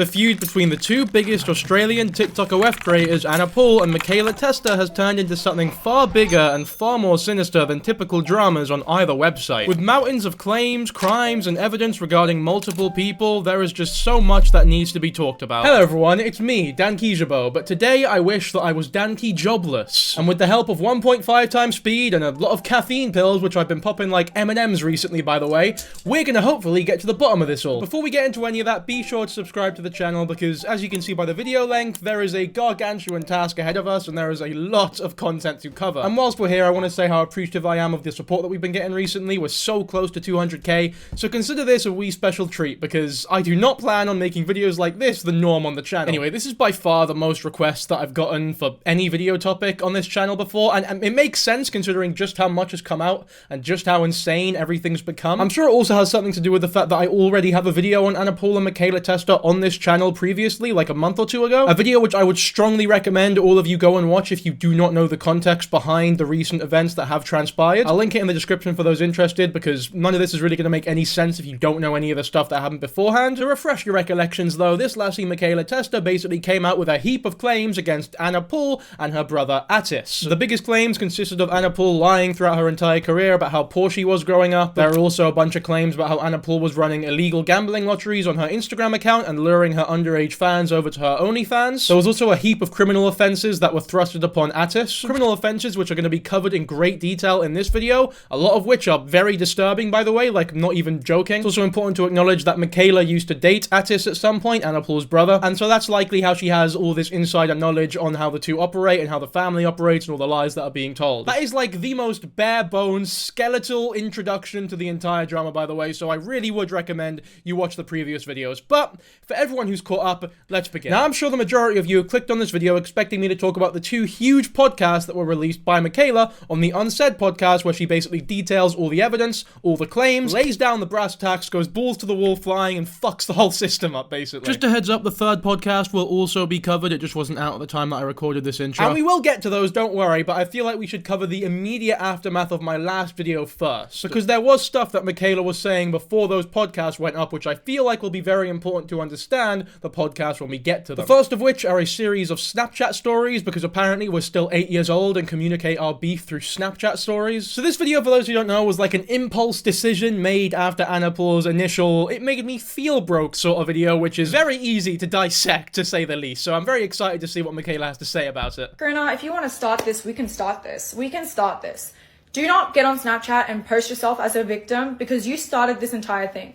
The feud between the two biggest Australian TikTok OF creators, Anna Paul and Mikaela Testa, has turned into something far bigger and far more sinister than typical dramas on either website. With mountains of claims, crimes, and evidence regarding multiple people, there is just so much that needs to be talked about. Hello everyone, it's me, Dankyjabo, but today I wish that I was Dankyjobless. And with the help of 1.5 times speed and a lot of caffeine pills, which I've been popping like M&Ms recently by the way, we're gonna hopefully get to the bottom of this all. Before we get into any of that, be sure to subscribe to the channel because, as you can see by the video length, there is a gargantuan task ahead of us and there is a lot of content to cover. And whilst we're here, I want to say how appreciative I am of the support that we've been getting recently. We're so close to 200k, so consider this a wee special treat because I do not plan on making videos like this the norm on the channel. Anyway, this is by far the most requests that I've gotten for any video topic on this channel before, and it makes sense considering just how much has come out and just how insane everything's become. I'm sure it also has something to do with the fact that I already have a video on Anna Paul and Mikaela Testa on this channel previously, like a month or two ago. A video which I would strongly recommend all of you go and watch if you do not know the context behind the recent events that have transpired. I'll link it in the description for those interested because none of this is really going to make any sense if you don't know any of the stuff that happened beforehand. To refresh your recollections though, this lassie Mikaela Testa basically came out with a heap of claims against Anna Paul and her brother Atis. The biggest claims consisted of Anna Paul lying throughout her entire career about how poor she was growing up. There are also a bunch of claims about how Anna Paul was running illegal gambling lotteries on her Instagram account and luring her underage fans over to her OnlyFans. There was also a heap of criminal offenses that were thrusted upon Atis. Criminal offenses which are going to be covered in great detail in this video, a lot of which are very disturbing by the way, like not even joking. It's also important to acknowledge that Mikaela used to date Atis at some point, Anna Paul's brother, and so that's likely how she has all this insider knowledge on how the two operate and how the family operates and all the lies that are being told. That is like the most bare bones, skeletal introduction to the entire drama by the way, so I really would recommend you watch the previous videos. But for everyone who's caught up, let's begin. Now I'm sure the majority of you clicked on this video expecting me to talk about the two huge podcasts that were released by Mikaela on the Unsaid podcast, where she basically details all the evidence, all the claims, lays down the brass tacks, goes balls to the wall flying, and fucks the whole system up basically. Just a heads up, the third podcast will also be covered, it just wasn't out at the time that I recorded this intro. And we will get to those, don't worry, but I feel like we should cover the immediate aftermath of my last video first, because there was stuff that Mikaela was saying before those podcasts went up, which I feel like will be very important to understand the podcast when we get to them. The first of which are a series of Snapchat stories, because apparently we're still 8 years old and communicate our beef through Snapchat stories. So this video, for those who don't know, was like an impulse decision made after Anna Paul's initial, it made me feel broke sort of video, which is very easy to dissect, to say the least. So I'm very excited to see what Mikaela has to say about it. Grina, if you want to start this, we can start this. We can start this. Do not get on Snapchat and post yourself as a victim because you started this entire thing.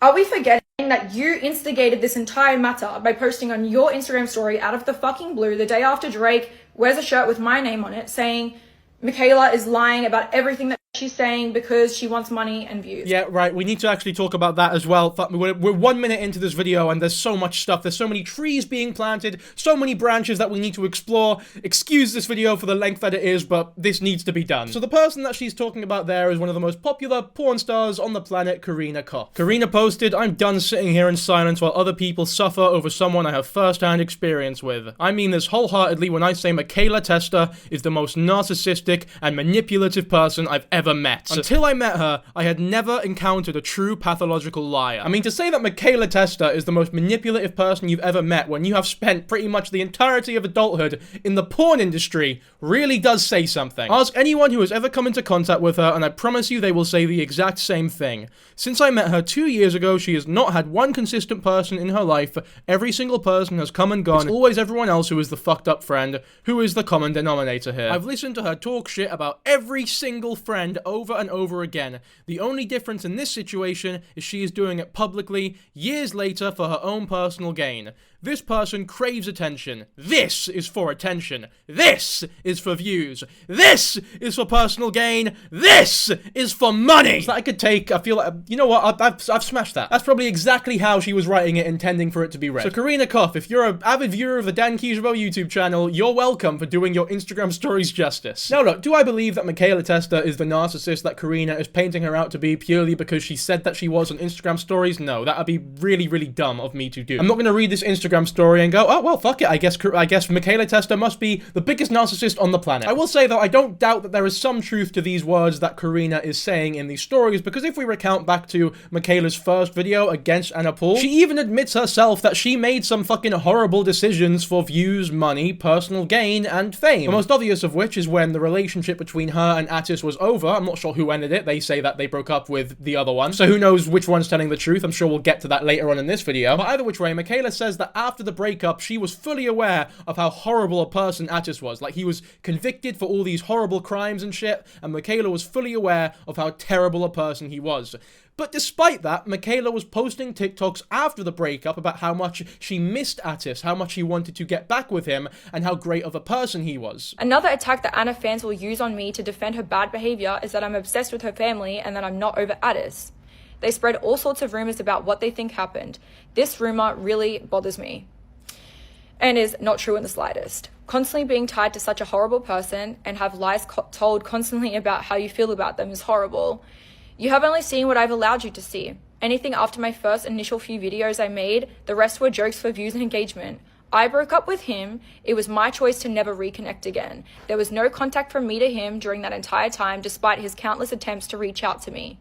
Are we forgetting that you instigated this entire matter by posting on your Instagram story out of the fucking blue the day after Drake wears a shirt with my name on it saying Mikaela is lying about everything that she's saying because she wants money and views? Yeah, right, we need to actually talk about that as well. We're 1 minute into this video and there's so much stuff. There's so many trees being planted, so many branches that we need to explore. Excuse this video for the length that it is, but this needs to be done. So the person that she's talking about there is one of the most popular porn stars on the planet, Karina Koff. Karina posted, "I'm done sitting here in silence while other people suffer over someone I have first-hand experience with. I mean this wholeheartedly when I say Mikaela Testa is the most narcissistic and manipulative person I've ever met. Until I met her, I had never encountered a true pathological liar." I mean, to say that Mikaela Testa is the most manipulative person you've ever met when you have spent pretty much the entirety of adulthood in the porn industry really does say something. Ask anyone who has ever come into contact with her and I promise you they will say the exact same thing. Since I met her 2 years ago, she has not had one consistent person in her life. Every single person has come and gone. It's always everyone else who is the fucked up friend, who is the common denominator here. I've listened to her talk shit about every single friend over and over again. The only difference in this situation is she is doing it publicly, years later, for her own personal gain. This person craves attention. This is for attention. This is for views. This is for personal gain. This is for money. So that I could take, I feel like, you know what, I've smashed that. That's probably exactly how she was writing it, intending for it to be read. So Karina Koff, if you're an avid viewer of the Dankyjabo YouTube channel, you're welcome for doing your Instagram stories justice. Now look, do I believe that Mikaela Testa is the narcissist that Karina is painting her out to be purely because she said that she was on Instagram stories? No, that would be really, really dumb of me to do. I'm not going to read this Instagram story and go, oh, well, fuck it. I guess Mikaela Testa must be the biggest narcissist on the planet. I will say, though, I don't doubt that there is some truth to these words that Karina is saying in these stories, because if we recount back to Mikaela's first video against Anna Paul, she even admits herself that she made some fucking horrible decisions for views, money, personal gain, and fame. The most obvious of which is when the relationship between her and Atis was over. I'm not sure who ended it. They say that they broke up with the other one, so who knows which one's telling the truth. I'm sure we'll get to that later on in this video. But either which way, Mikaela says that after the breakup, she was fully aware of how horrible a person Atis was. Like, he was convicted for all these horrible crimes and shit, and Mikaela was fully aware of how terrible a person he was. But despite that, Mikaela was posting TikToks after the breakup about how much she missed Atis, how much she wanted to get back with him, and how great of a person he was. Another attack that Anna fans will use on me to defend her bad behavior is that I'm obsessed with her family and that I'm not over Atis. They spread all sorts of rumors about what they think happened. This rumor really bothers me and is not true in the slightest. Constantly being tied to such a horrible person and have lies told constantly about how you feel about them is horrible. You have only seen what I've allowed you to see. Anything after my first initial few videos I made, the rest were jokes for views and engagement. I broke up with him. It was my choice to never reconnect again. There was no contact from me to him during that entire time, despite his countless attempts to reach out to me.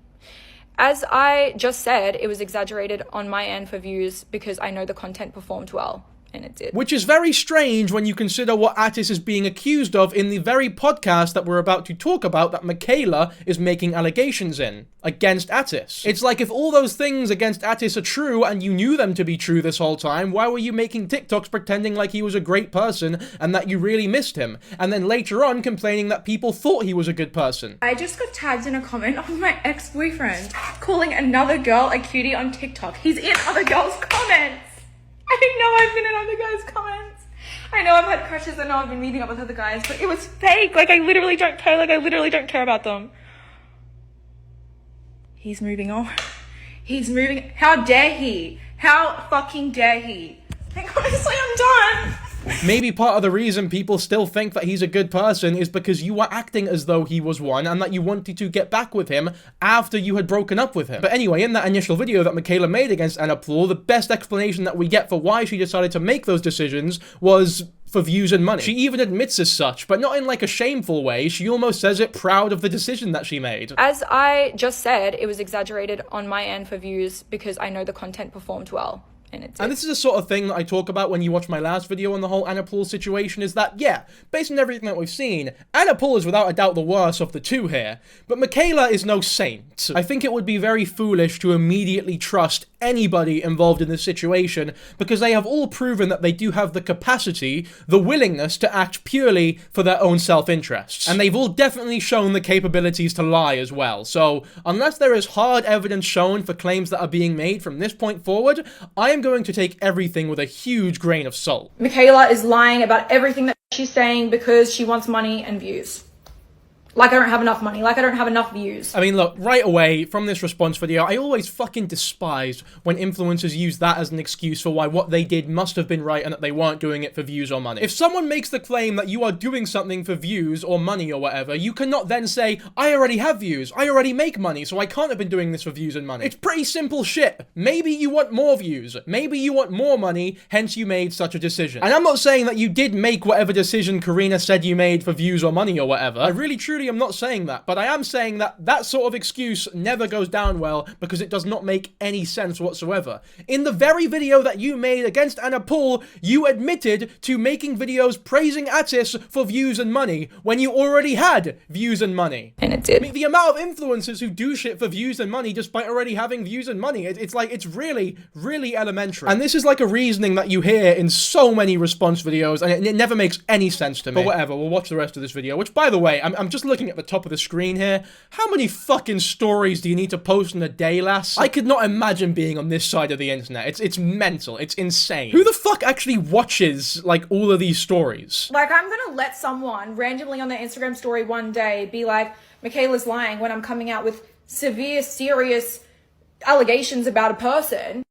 As I just said, it was exaggerated on my end for views because I know the content performed well. And it did. Which is very strange when you consider what Atis is being accused of in the very podcast that we're about to talk about that Mikaela is making allegations in against Atis. It's like, if all those things against Atis are true and you knew them to be true this whole time, why were you making TikToks pretending like he was a great person and that you really missed him? And then later on complaining that people thought he was a good person. I just got tagged in a comment of my ex-boyfriend calling another girl a cutie on TikTok. He's in other girls' comments. I know I've been in other guys' comments. I know I've had crushes. I know I've been meeting up with other guys, but it was fake. Like, I literally don't care. Like, I literally don't care about them. He's moving on. He's moving. How dare he? How fucking dare he? Like, honestly, I'm done. Maybe part of the reason people still think that he's a good person is because you were acting as though he was one and that you wanted to get back with him after you had broken up with him. But anyway, in that initial video that Mikaela made against Anna Paul, the best explanation that we get for why she decided to make those decisions was for views and money. She even admits as such, but not in like a shameful way. She almost says it proud of the decision that she made. As I just said, it was exaggerated on my end for views because I know the content performed well. And this is the sort of thing that I talk about when you watch my last video on the whole Anna Paul situation, is that, yeah, based on everything that we've seen, Anna Paul is without a doubt the worst of the two here, but Mikaela is no saint. I think it would be very foolish to immediately trust anybody involved in this situation, because they have all proven that they do have the capacity, the willingness to act purely for their own self-interests. And they've all definitely shown the capabilities to lie as well. So, unless there is hard evidence shown for claims that are being made from this point forward, I am going to take everything with a huge grain of salt. Mikaela is lying about everything that she's saying because she wants money and views. Like I don't have enough money, like I don't have enough views. I mean, look, right away from this response video, I always fucking despise when influencers use that as an excuse for why what they did must have been right and that they weren't doing it for views or money. If someone makes the claim that you are doing something for views or money or whatever, you cannot then say, I already have views, I already make money, so I can't have been doing this for views and money. It's pretty simple shit. Maybe you want more views, maybe you want more money, hence you made such a decision. And I'm not saying that you did make whatever decision Karina said you made for views or money or whatever. I really truly am not saying that, but I am saying that that sort of excuse never goes down well because it does not make any sense whatsoever. In the very video that you made against Anna Paul, you admitted to making videos praising Atis for views and money when you already had views and money. And it did. I mean, the amount of influencers who do shit for views and money despite already having views and money, it's like, it's really, really elementary. And this is like a reasoning that you hear in so many response videos, and it never makes any sense to me. But whatever, we'll watch the rest of this video, which, by the way, I'm just looking at the top of the screen here. How many fucking stories do you need to post in a day, lass? I could not imagine being on this side of the internet. It's mental. It's insane. Who the fuck actually watches, like, all of these stories? Like, I'm gonna let someone randomly on their Instagram story one day be like, Mikaela's lying when I'm coming out with severe, serious allegations about a person.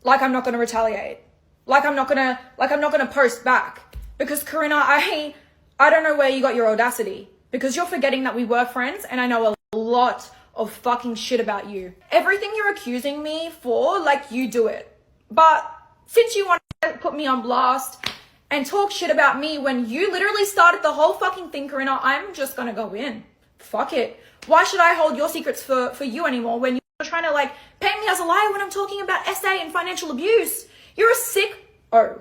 Like, I'm not gonna retaliate. Like, I'm not gonna post back. Because, Karina, I don't know where you got your audacity. Because you're forgetting that we were friends, and I know a lot of fucking shit about you. Everything you're accusing me for, like, you do it. But since you want to put me on blast and talk shit about me when you literally started the whole fucking thing, Karina, I'm just gonna go in. Fuck it. Why should I hold your secrets for you anymore when you're trying to, like, paint me as a liar when I'm talking about SA and financial abuse? You're a sick... Oh.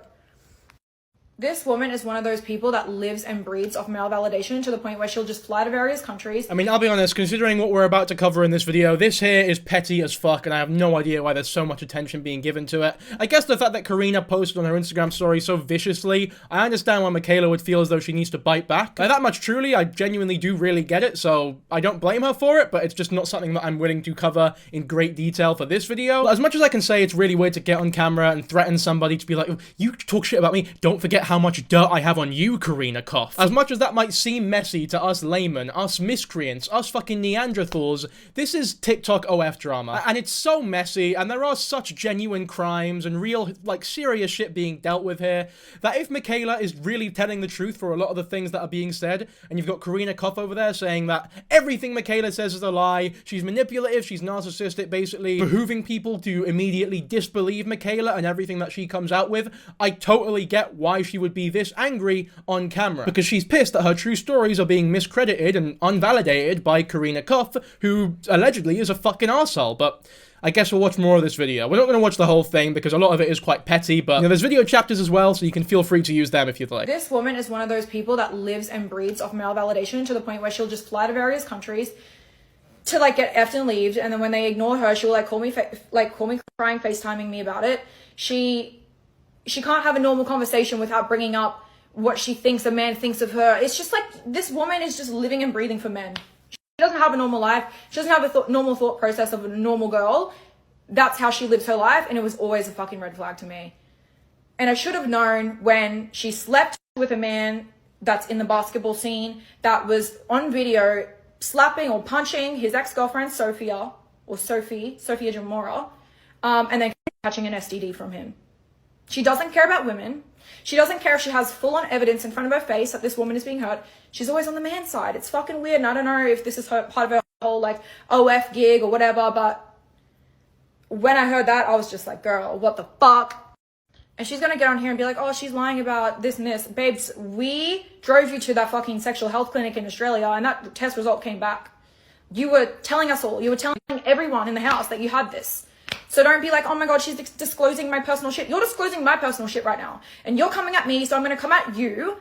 This woman is one of those people that lives and breathes off male validation to the point where she'll just fly to various countries. I mean, I'll be honest, considering what we're about to cover in this video, this here is petty as fuck, and I have no idea why there's so much attention being given to it. I guess the fact that Karina posted on her Instagram story so viciously, I understand why Mikaela would feel as though she needs to bite back. Like, that much truly, I genuinely do really get it, so I don't blame her for it, but it's just not something that I'm willing to cover in great detail for this video. As much as I can say it's really weird to get on camera and threaten somebody to be like, you talk shit about me, don't forget how much dirt I have on you, Karina Koff. As much as that might seem messy to us laymen, us miscreants, us fucking Neanderthals, this is TikTok OF drama. And it's so messy, and there are such genuine crimes and real, like, serious shit being dealt with here, that if Mikaela is really telling the truth for a lot of the things that are being said, and you've got Karina Koff over there saying that everything Mikaela says is a lie, she's manipulative, she's narcissistic, basically behooving people to immediately disbelieve Mikaela and everything that she comes out with, I totally get why she would be this angry on camera, because she's pissed that her true stories are being miscredited and unvalidated by Karina Koff, who allegedly is a fucking arsehole. But I guess we'll watch more of this video. We're not going to watch the whole thing because a lot of it is quite petty, but, you know, there's video chapters as well, so you can feel free to use them if you'd like. This woman is one of those people that lives and breathes off male validation to the point where she'll just fly to various countries to, like, get effed and leaved, and then when they ignore her, she'll, like, call me crying, FaceTiming me about it. She can't have a normal conversation without bringing up what she thinks a man thinks of her. It's just like, this woman is just living and breathing for men. She doesn't have a normal life. She doesn't have a normal thought process of a normal girl. That's how she lives her life, and it was always a fucking red flag to me. And I should have known when she slept with a man that's in the basketball scene that was on video slapping or punching his ex-girlfriend, Sophia Jamora, and then catching an STD from him. She doesn't care about women. She doesn't care if she has full-on evidence in front of her face that this woman is being hurt. She's always on the man's side. It's fucking weird, and I don't know if this is part of her whole, like, OF gig or whatever, but when I heard that, I was just like, girl, what the fuck? And she's gonna get on here and be like, oh, she's lying about this and this. Babes, we drove you to that fucking sexual health clinic in Australia, and that test result came back. You were telling us all, you were telling everyone in the house that you had this. So don't be like, oh my god, she's disclosing my personal shit. You're disclosing my personal shit right now. And you're coming at me, so I'm going to come at you.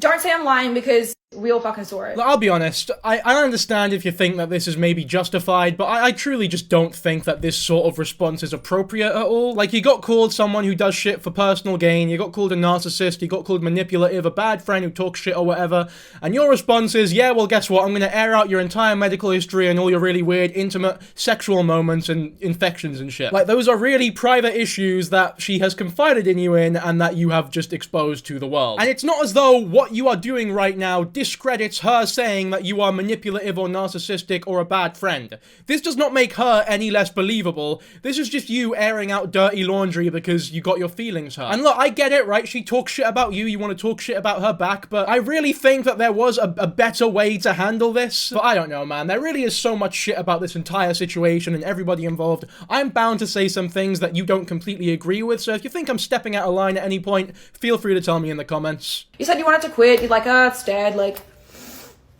Don't say I'm lying because we all fucking saw it. I'll be honest, I understand if you think that this is maybe justified, but I truly just don't think that this sort of response is appropriate at all. Like, you got called someone who does shit for personal gain, you got called a narcissist, you got called manipulative, a bad friend who talks shit or whatever, and your response is, yeah, well, guess what, I'm gonna air out your entire medical history and all your really weird, intimate, sexual moments and infections and shit. Like, those are really private issues that she has confided in you in and that you have just exposed to the world. And it's not as though what you are doing right now discredits her saying that you are manipulative or narcissistic or a bad friend. This does not make her any less believable. This is just you airing out dirty laundry because you got your feelings hurt. And look, I get it, right? She talks shit about you, you want to talk shit about her back, but I really think that there was a better way to handle this. But I don't know, man. There really is so much shit about this entire situation and everybody involved. I'm bound to say some things that you don't completely agree with, so if you think I'm stepping out of line at any point, feel free to tell me in the comments. You said you wanted to quit, you're like, oh, it's dead, like,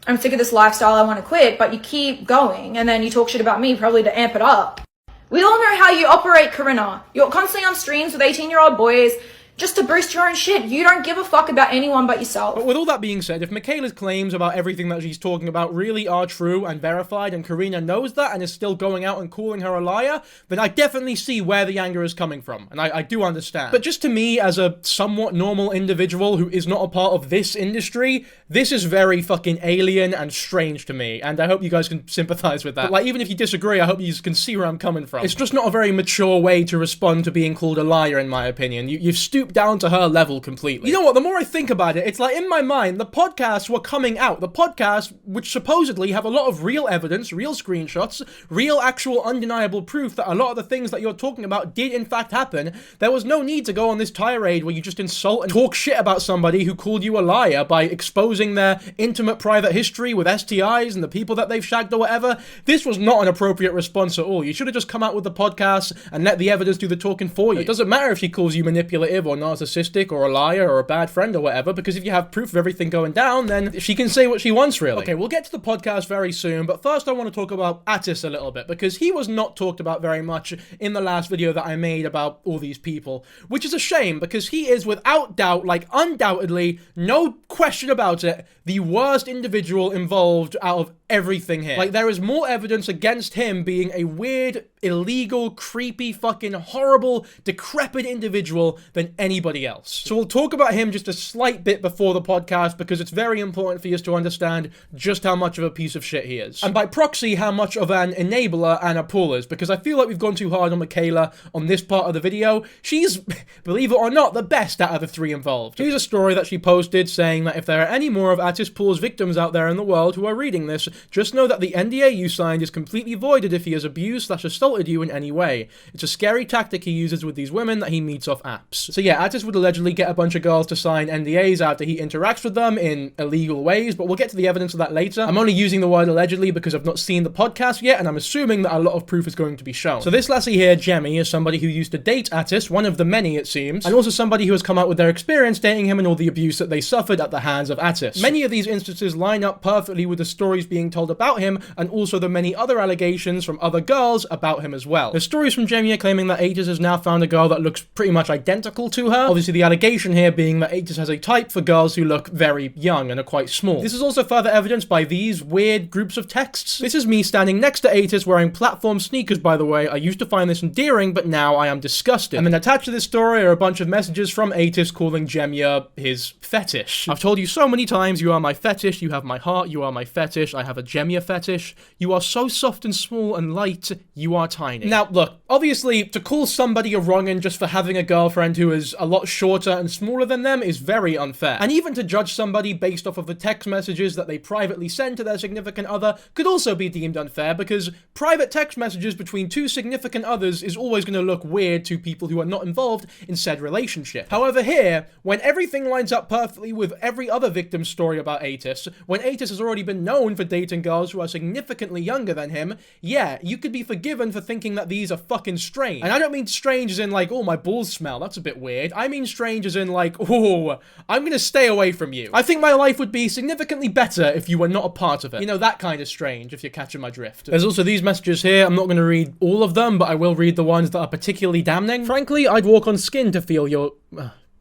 I'm sick of this lifestyle, I want to quit, but you keep going, and then you talk shit about me, probably to amp it up. We all know how you operate, Karina. You're constantly on streams with 18-year-old boys, just to boost your own shit. You don't give a fuck about anyone but yourself. But with all that being said, if Mikaela's claims about everything that she's talking about really are true and verified, and Karina knows that and is still going out and calling her a liar, then I definitely see where the anger is coming from, and I do understand. But just to me, as a somewhat normal individual who is not a part of this industry, this is very fucking alien and strange to me, and I hope you guys can sympathize with that. But, like, even if you disagree, I hope you can see where I'm coming from. It's just not a very mature way to respond to being called a liar, in my opinion. You've stooped stoop down to her level completely. You know what, the more I think about it, it's like in my mind, the podcasts were coming out. The podcasts, which supposedly have a lot of real evidence, real screenshots, real actual undeniable proof that a lot of the things that you're talking about did in fact happen. There was no need to go on this tirade where you just insult and talk shit about somebody who called you a liar by exposing their intimate private history with STIs and the people that they've shagged or whatever. This was not an appropriate response at all. You should have just come out with the podcast and let the evidence do the talking for you. It doesn't matter if she calls you manipulative or narcissistic or a liar or a bad friend or whatever, because if you have proof of everything going down, then she can say what she wants, really. Okay, we'll get to the podcast very soon, but first I want to talk about Atis a little bit, because he was not talked about very much in the last video that I made about all these people, which is a shame, because he is without doubt, like undoubtedly, no question about it, the worst individual involved out of everything here. Like, there is more evidence against him being a weird, illegal, creepy, fucking horrible, decrepit individual than anybody else. So we'll talk about him just a slight bit before the podcast, because it's very important for you to understand just how much of a piece of shit he is. And by proxy, how much of an enabler Anna Paul is, because I feel like we've gone too hard on Mikaela on this part of the video. She's, believe it or not, the best out of the three involved. Here's a story that she posted saying that if there are any more of Atis Paul's victims out there in the world who are reading this, just know that the NDA you signed is completely voided if he has abused/assaulted you in any way. It's a scary tactic he uses with these women that he meets off apps. So yeah, Atis would allegedly get a bunch of girls to sign NDAs after he interacts with them in illegal ways, but we'll get to the evidence of that later. I'm only using the word allegedly because I've not seen the podcast yet, and I'm assuming that a lot of proof is going to be shown. So this lassie here, Jemmy, is somebody who used to date Atis, one of the many it seems, and also somebody who has come out with their experience dating him and all the abuse that they suffered at the hands of Atis. Many of these instances line up perfectly with the stories being told about him, and also the many other allegations from other girls about him as well. There's stories from Jamie claiming that Atis has now found a girl that looks pretty much identical to her. Obviously the allegation here being that Atis has a type for girls who look very young and are quite small. This is also further evidenced by these weird groups of texts. This is me standing next to Atis wearing platform sneakers, by the way. I used to find this endearing, but now I am disgusted. And then attached to this story are a bunch of messages from Atis calling Jemia his fetish. I've told you so many times, you are my fetish, you have my heart, you are my fetish, I have a Jemia fetish. You are so soft and small and light, you are tiny. Now, look, obviously, to call somebody a wrong'un just for having a girlfriend who is a lot shorter and smaller than them is very unfair. And even to judge somebody based off of the text messages that they privately send to their significant other could also be deemed unfair, because private text messages between two significant others is always going to look weird to people who are not involved in said relationship. However, here, when everything lines up perfectly with every other victim's story about Atis, when Atis has already been known for dating girls who are significantly younger than him, yeah, you could be forgiven for thinking that these are fucking strange. And I don't mean strange as in like, oh, my balls smell, that's a bit weird. I mean strange as in like, oh, I'm gonna stay away from you. I think my life would be significantly better if you were not a part of it. You know, that kind of strange, if you're catching my drift. There's also these messages here. I'm not gonna read all of them, but I will read the ones that are particularly damning. Frankly, I'd walk on skin to feel your...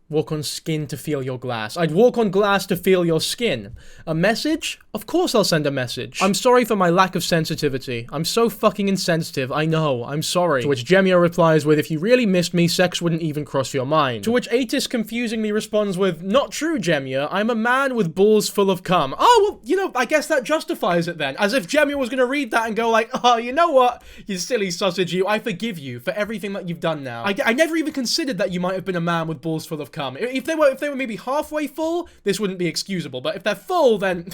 Walk on skin to feel your glass. I'd walk on glass to feel your skin. A message? Of course I'll send a message. I'm sorry for my lack of sensitivity. I'm so fucking insensitive, I know, I'm sorry. To which Jemia replies with, if you really missed me, sex wouldn't even cross your mind. To which Atis confusingly responds with, not true, Jemia, I'm a man with balls full of cum. Oh, well, you know, I guess that justifies it then. As if Jemia was gonna read that and go like, oh, you know what, you silly sausage you, I forgive you for everything that you've done now. I never even considered that you might have been a man with balls full of cum. If they were maybe halfway full, this wouldn't be excusable. But if they're full, then,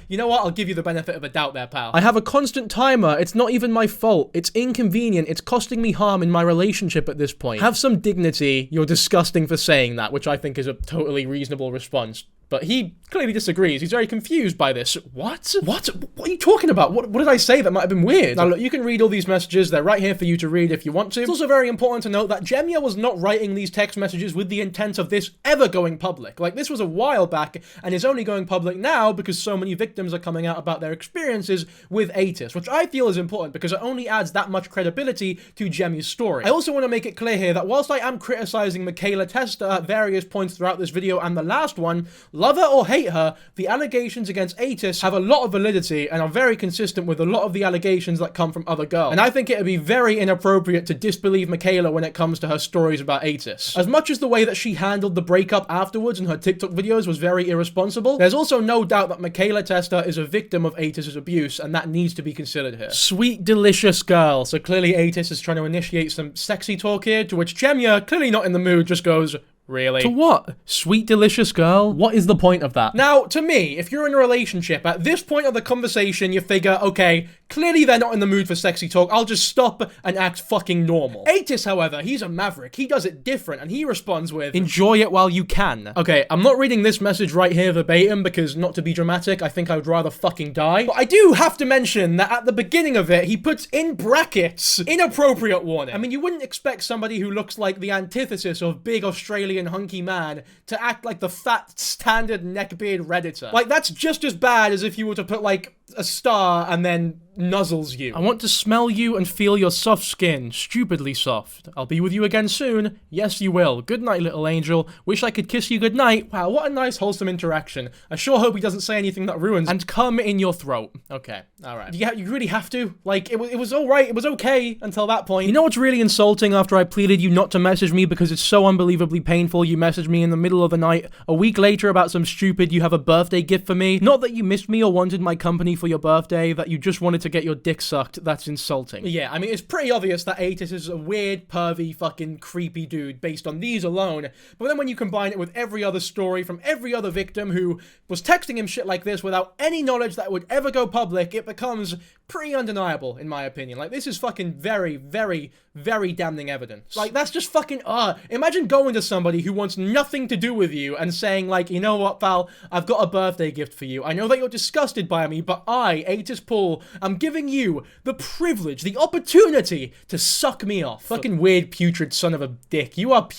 you know what? I'll give you the benefit of a doubt there, pal. I have a constant timer. It's not even my fault. It's inconvenient. It's costing me harm in my relationship at this point. Have some dignity. You're disgusting for saying that, which I think is a totally reasonable response. But he clearly disagrees. He's very confused by this. What? What are you talking about? What did I say that might have been weird? Now look, you can read all these messages. They're right here for you to read if you want to. It's also very important to note that Jemia was not writing these text messages with the intent of this ever going public. Like, this was a while back and is only going public now because so many victims are coming out about their experiences with Atis, which I feel is important because it only adds that much credibility to Jemia's story. I also want to make it clear here that whilst I am criticizing Mikaela Testa at various points throughout this video and the last one, love her or hate her, the allegations against Atis have a lot of validity and are very consistent with a lot of the allegations that come from other girls. And I think it would be very inappropriate to disbelieve Mikaela when it comes to her stories about Atis. As much as the way that she handled the breakup afterwards in her TikTok videos was very irresponsible, there's also no doubt that Mikaela Testa is a victim of Atis' abuse, and that needs to be considered here. Sweet, delicious girl. So clearly Atis is trying to initiate some sexy talk here, to which Jemia, clearly not in the mood, just goes, Really? To what? Sweet, delicious girl? What is the point of that? Now, to me, if you're in a relationship, at this point of the conversation, you figure, okay, clearly they're not in the mood for sexy talk, I'll just stop and act fucking normal. Atis, however, he's a maverick. He does it different, and he responds with, enjoy it while you can. Okay, I'm not reading this message right here verbatim, because not to be dramatic, I think I would rather fucking die. But I do have to mention that at the beginning of it, he puts in brackets, inappropriate warning. I mean, you wouldn't expect somebody who looks like the antithesis of big Australian hunky man to act like the fat, standard neckbeard Redditor. Like, that's just as bad as if you were to put, like, a star and then nuzzles you. I want to smell you and feel your soft skin, stupidly soft. I'll be with you again soon. Yes, you will. Good night, little angel. Wish I could kiss you good night. Wow, what a nice, wholesome interaction. I sure hope he doesn't say anything that ruins and come in your throat. Okay, alright. Yeah, you really have to? Like, it was alright, it was okay until that point. You know what's really insulting? After I pleaded you not to message me because it's so unbelievably painful, you messaged me in the middle of the night, a week later about some stupid you have a birthday gift for me. Not that you missed me or wanted my company for your birthday, that you just wanted to get your dick sucked. That's insulting. Yeah, I mean, it's pretty obvious that Atis is a weird, pervy, fucking creepy dude based on these alone, but then when you combine it with every other story from every other victim who was texting him shit like this without any knowledge that it would ever go public, it becomes pretty undeniable, in my opinion. Like, this is fucking very, very, very damning evidence. Like, that's just fucking, imagine going to somebody who wants nothing to do with you and saying, like, you know what, pal, I've got a birthday gift for you. I know that you're disgusted by me, but I, Atis Paul, am giving you the privilege, the opportunity to suck me off. Fucking weird, putrid son of a dick. You are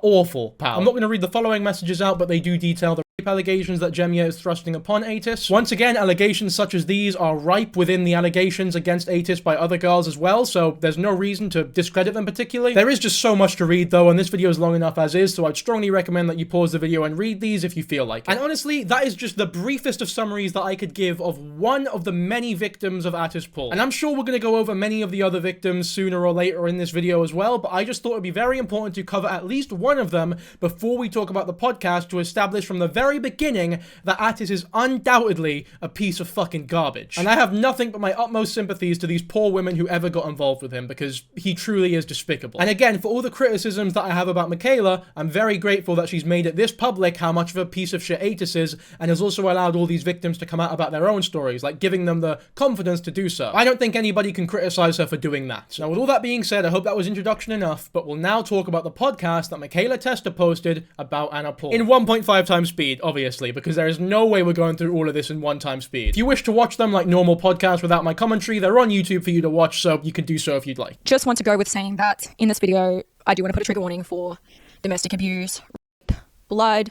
awful, pal. I'm not going to read the following messages out, but they do detail the allegations that Jemia is thrusting upon Atis. Once again, allegations such as these are ripe within the allegations against Atis by other girls as well, so there's no reason to discredit them particularly. There is just so much to read though, and this video is long enough as is, so I'd strongly recommend that you pause the video and read these if you feel like it. And honestly, that is just the briefest of summaries that I could give of one of the many victims of Atis Paul. And I'm sure we're going to go over many of the other victims sooner or later in this video as well, but I just thought it'd be very important to cover at least one of them before we talk about the podcast, to establish from the very beginning that Atis is undoubtedly a piece of fucking garbage. And I have nothing but my utmost sympathies to these poor women who ever got involved with him, because he truly is despicable. And again, for all the criticisms that I have about Mikaela, I'm very grateful that she's made it this public how much of a piece of shit Atis is, and has also allowed all these victims to come out about their own stories, like giving them the confidence to do so. I don't think anybody can criticize her for doing that. Now, with all that being said, I hope that was introduction enough, but we'll now talk about the podcast that Mikaela Testa posted about Anna Paul. In 1.5 times speed, obviously, because there is no way we're going through all of this in 1 time speed. If you wish to watch them like normal podcasts without my commentary, they're on YouTube for you to watch, so you can do so if you'd like. Just want to go with saying that in this video, I do want to put a trigger warning for domestic abuse, rape, blood,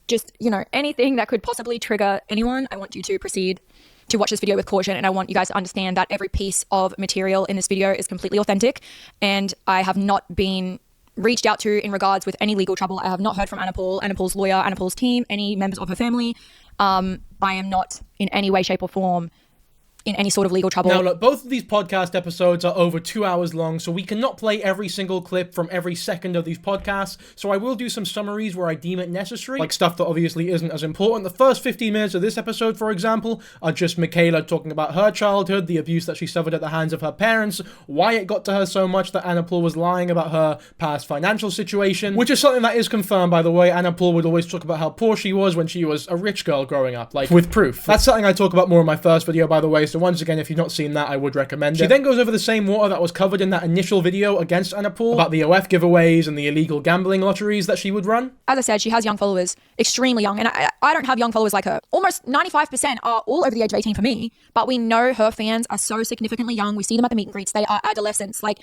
just, you know, anything that could possibly trigger anyone. I want you to proceed to watch this video with caution, and I want you guys to understand that every piece of material in this video is completely authentic, and I have not been reached out to in regards with any legal trouble. I have not heard from Anna Paul, Anna Paul's lawyer, Anna Paul's team, any members of her family. I am not in any way, shape or form in any sort of legal trouble. Now look, both of these podcast episodes are over 2 hours long, so we cannot play every single clip from every second of these podcasts, so I will do some summaries where I deem it necessary, like stuff that obviously isn't as important. The first 15 minutes of this episode, for example, are just Mikaela talking about her childhood, the abuse that she suffered at the hands of her parents, why it got to her so much that Anna Paul was lying about her past financial situation, which is something that is confirmed, by the way. Anna Paul would always talk about how poor she was when she was a rich girl growing up, like, with proof. That's something I talk about more in my first video, by the way, so once again, if you've not seen that, I would recommend it. She then goes over the same water that was covered in that initial video against Anna Paul, about the OF giveaways and the illegal gambling lotteries that she would run. As I said, she has young followers, extremely young, and I don't have young followers like her. Almost 95% are all over the age of 18 for me, but we know her fans are so significantly young. We see them at the meet and greets. They are adolescents, like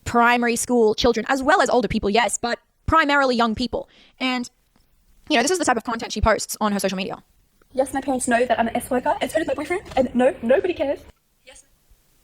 primary school children, as well as older people, yes, but primarily young people. And, you know, this is the type of content she posts on her social media. Yes, my parents know that I'm an S-worker, and so does my boyfriend, and no, nobody cares. Yes.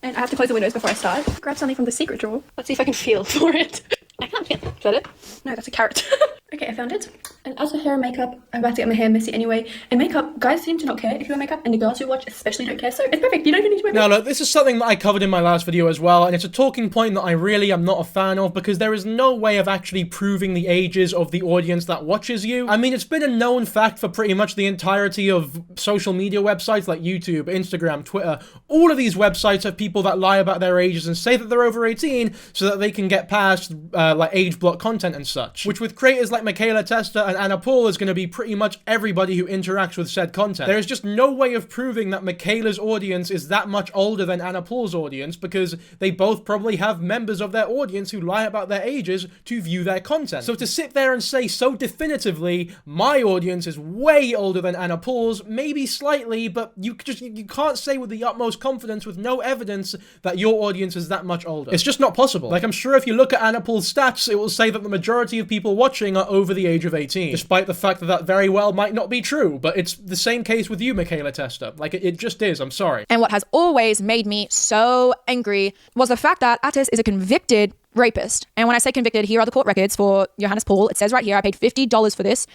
And I have to close the windows before I start. Grab something from the secret drawer. Let's see if I can feel for it. I can't feel it. Is that it? No, that's a carrot. Okay, I found it. And as for hair and makeup, I'm about to get my hair messy anyway. And makeup, guys seem to not care if you wear makeup, and the girls who watch especially don't care, so it's perfect. You don't even need to wear makeup. Now look, this is something that I covered in my last video as well, and it's a talking point that I really am not a fan of, because there is no way of actually proving the ages of the audience that watches you. I mean, it's been a known fact for pretty much the entirety of social media websites like YouTube, Instagram, Twitter. All of these websites have people that lie about their ages and say that they're over 18 so that they can get past like age block content and such, which with creators like Mikaela Testa and Anna Paul is going to be pretty much everybody who interacts with said content. There is just no way of proving that Mikaela's audience is that much older than Anna Paul's audience, because they both probably have members of their audience who lie about their ages to view their content. So to sit there and say so definitively, my audience is way older than Anna Paul's, maybe slightly, but you can't say with the utmost confidence with no evidence that your audience is that much older. It's just not possible. Like, I'm sure if you look at Anna Paul's stats, it will say that the majority of people watching are over the age of 18, despite the fact that that very well might not be true. But it's the same case with you, Mikaela Testa. Like, it just is. I'm sorry. And what has always made me so angry was the fact that Atis is a convicted rapist. And when I say convicted, here are the court records for Johannes Paul. It says right here, I paid $50 for this.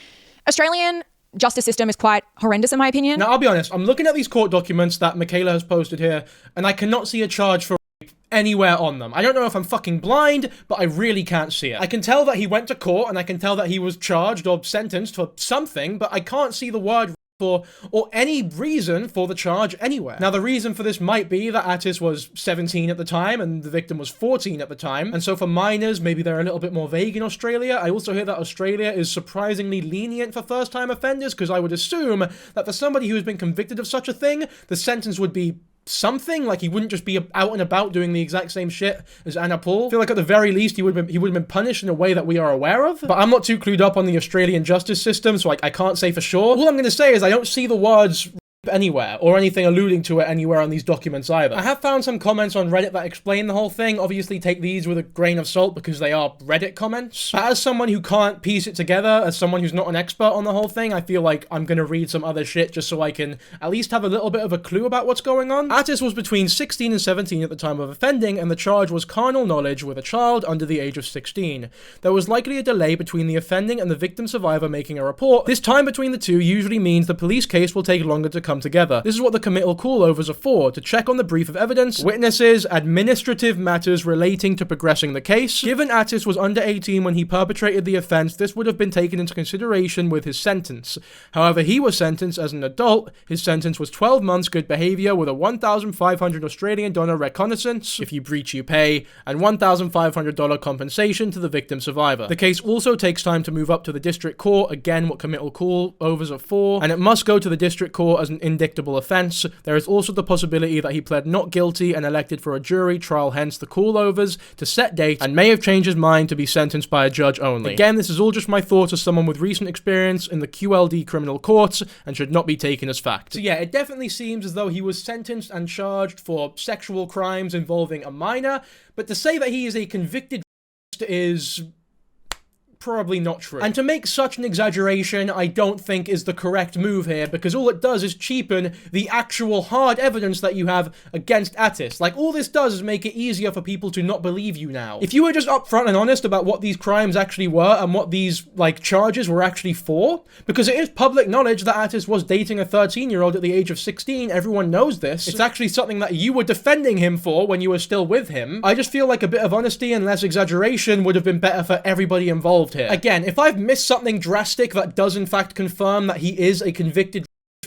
Australian justice system is quite horrendous in my opinion. Now, I'll be honest, I'm looking at these court documents that Mikaela has posted here, and I cannot see a charge for rape anywhere on them. I don't know if I'm fucking blind, but I really can't see it. I can tell that he went to court, and I can tell that he was charged or sentenced for something, but I can't see the word for or any reason for the charge anywhere. Now, the reason for this might be that Atis was 17 at the time and the victim was 14 at the time, and so for minors, maybe they're a little bit more vague in Australia. I also hear that Australia is surprisingly lenient for first-time offenders, because I would assume that for somebody who has been convicted of such a thing, the sentence would be something, like he wouldn't just be out and about doing the exact same shit as Anna Paul. I feel like at the very least he would have been punished in a way that we are aware of, but I'm not too clued up on the Australian justice system, so I can't say for sure. All I'm going to say is I don't see the words anywhere, or anything alluding to it anywhere on these documents either. I have found some comments on Reddit that explain the whole thing. Obviously take these with a grain of salt because they are Reddit comments. But as someone who can't piece it together, as someone who's not an expert on the whole thing, I feel like I'm gonna read some other shit just so I can at least have a little bit of a clue about what's going on. Atis was between 16 and 17 at the time of offending, and the charge was carnal knowledge with a child under the age of 16. There was likely a delay between the offending and the victim survivor making a report. This time between the two usually means the police case will take longer to come together. This is what the committal call-overs are for, to check on the brief of evidence, witnesses, administrative matters relating to progressing the case. Given Atis was under 18 when he perpetrated the offense, this would have been taken into consideration with his sentence. However, he was sentenced as an adult. His sentence was 12 months good behavior with a 1,500 Australian dollar reconnaissance, if you breach you pay, and $1,500 compensation to the victim survivor. The case also takes time to move up to the district court, again what committal call-overs are for, and it must go to the district court as an indictable offense. There is also the possibility that he pled not guilty and elected for a jury trial, hence the call-overs, to set date, and may have changed his mind to be sentenced by a judge only. Again, this is all just my thoughts as someone with recent experience in the QLD criminal courts and should not be taken as fact. So yeah, it definitely seems as though he was sentenced and charged for sexual crimes involving a minor, but to say that he is a convicted is probably not true. And to make such an exaggeration, I don't think is the correct move here, because all it does is cheapen the actual hard evidence that you have against Atis. Like, all this does is make it easier for people to not believe you now. If you were just upfront and honest about what these crimes actually were and what these, like, charges were actually for, because it is public knowledge that Atis was dating a 13-year-old at the age of 16, everyone knows this. It's actually something that you were defending him for when you were still with him. I just feel like a bit of honesty and less exaggeration would have been better for everybody involved here. Again, if I've missed something drastic that does in fact confirm that he is a convicted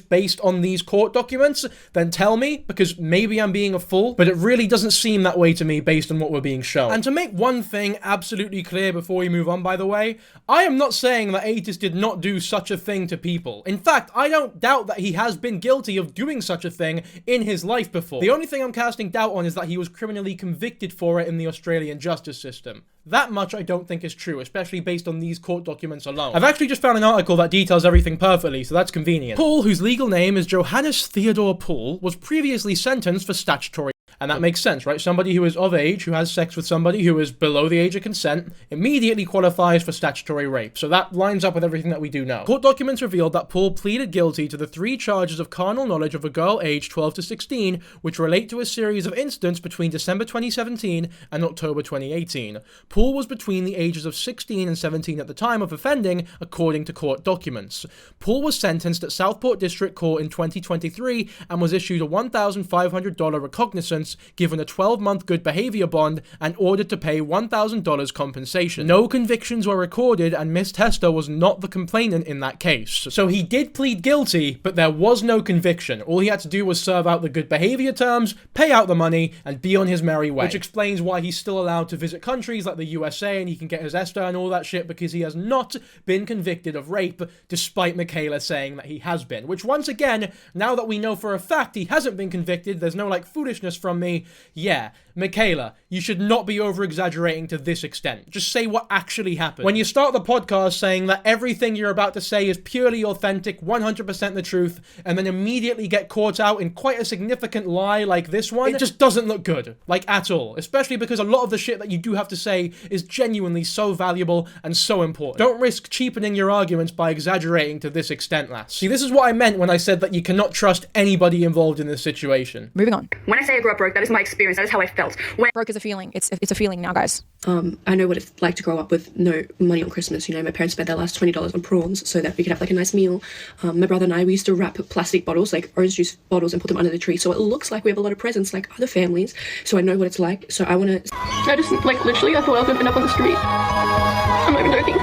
based on these court documents, then tell me, because maybe I'm being a fool, but it really doesn't seem that way to me based on what we're being shown. And to make one thing absolutely clear before we move on, by the way, I am not saying that Atis did not do such a thing to people. In fact, I don't doubt that he has been guilty of doing such a thing in his life before. The only thing I'm casting doubt on is that he was criminally convicted for it in the Australian justice system. That much I don't think is true, especially based on these court documents alone. I've actually just found an article that details everything perfectly, so that's convenient. Paul, whose legal name is Johannes Theodore Paul, was previously sentenced for statutory And that makes sense, right? Somebody who is of age, who has sex with somebody who is below the age of consent, immediately qualifies for statutory rape. So that lines up with everything that we do know. Court documents revealed that Paul pleaded guilty to the 3 charges of carnal knowledge of a girl aged 12 to 16, which relate to a series of incidents between December 2017 and October 2018. Paul was between the ages of 16 and 17 at the time of offending, according to court documents. Paul was sentenced at Southport District Court in 2023 and was issued a $1,500 recognizance, given a 12-month good behavior bond, and ordered to pay $1,000 compensation. No convictions were recorded, and Miss Testa was not the complainant in that case. So he did plead guilty, but there was no conviction. All he had to do was serve out the good behavior terms, pay out the money, and be on his merry way. Which explains why he's still allowed to visit countries like the USA and he can get his ESTA and all that shit, because he has not been convicted of rape, despite Mikaela saying that he has been. Which, once again, now that we know for a fact he hasn't been convicted, there's no, like, foolishness from me. Yeah, Mikaela, you should not be over-exaggerating to this extent. Just say what actually happened. When you start the podcast saying that everything you're about to say is purely authentic, 100% the truth, and then immediately get caught out in quite a significant lie like this one, it just doesn't look good. Like, at all. Especially because a lot of the shit that you do have to say is genuinely so valuable and so important. Don't risk cheapening your arguments by exaggerating to this extent, lass. See, this is what I meant when I said that you cannot trust anybody involved in this situation. Moving on. When I say I grew up broke, that is my experience. That is how I felt. Broke is a feeling. It's a feeling now, guys. I know what it's like to grow up with no money on Christmas. You know, my parents spent their last $20 on prawns so that we could have like a nice meal. My brother and I, we used to wrap plastic bottles, like orange juice bottles, and put them under the tree, so it looks like we have a lot of presents like other families. So I know what it's like. So I want to. I just, like, literally, I thought I was going to end up on the street. I'm not even joking.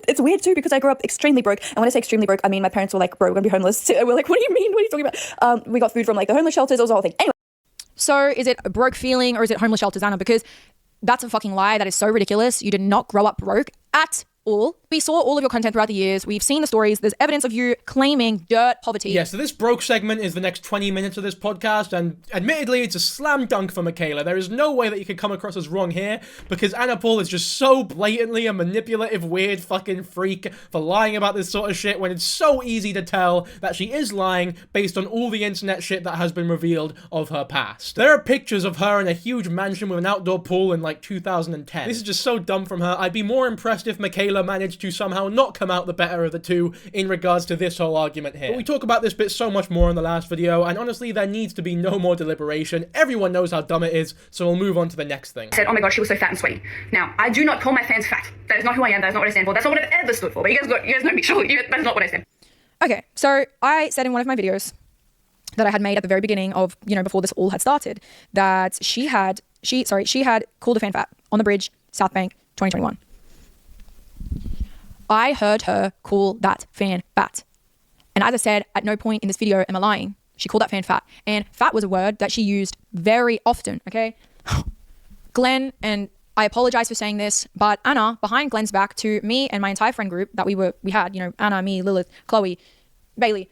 It's weird too because I grew up extremely broke, and when I say extremely broke, I mean my parents were like, "Bro, we're gonna be homeless." So we're like, "What do you mean? What are you talking about?" We got food from like the homeless shelters. It was a whole thing. Anyway. So is it a broke feeling or is it homeless shelters, Anna? Because that's a fucking lie. That is so ridiculous. You did not grow up broke at all. We saw all of your content throughout the years. We've seen the stories. There's evidence of you claiming dirt poverty. Yeah, so this broke segment is the next 20 minutes of this podcast, and admittedly, it's a slam dunk for Mikaela. There is no way that you could come across as wrong here, because Anna Paul is just so blatantly a manipulative, weird fucking freak for lying about this sort of shit, when it's so easy to tell that she is lying based on all the internet shit that has been revealed of her past. There are pictures of her in a huge mansion with an outdoor pool in like 2010. This is just so dumb from her. I'd be more impressed if Mikaela managed to somehow not come out the better of the two in regards to this whole argument here. But we talk about this bit so much more in the last video, and honestly, there needs to be no more deliberation. Everyone knows how dumb it is, so we'll move on to the next thing. I said, oh my god, she was so fat and sweaty. Now, I do not call my fans fat. That is not who I am. That is not what I stand for. That's not what I've ever stood for. But you guys know me, surely. That's not what I stand for. Okay, so I said in one of my videos that I had made at the very beginning of, you know, before this all had started, that she had called a fan fat on the bridge, South Bank, 2021. I heard her call that fan fat. And as I said, at no point in this video am I lying. She called that fan fat. And fat was a word that she used very often, okay? Glenn, and I apologize for saying this, but Anna, behind Glenn's back to me and my entire friend group that we had, you know, Anna, me, Lilith, Chloe, Bailey,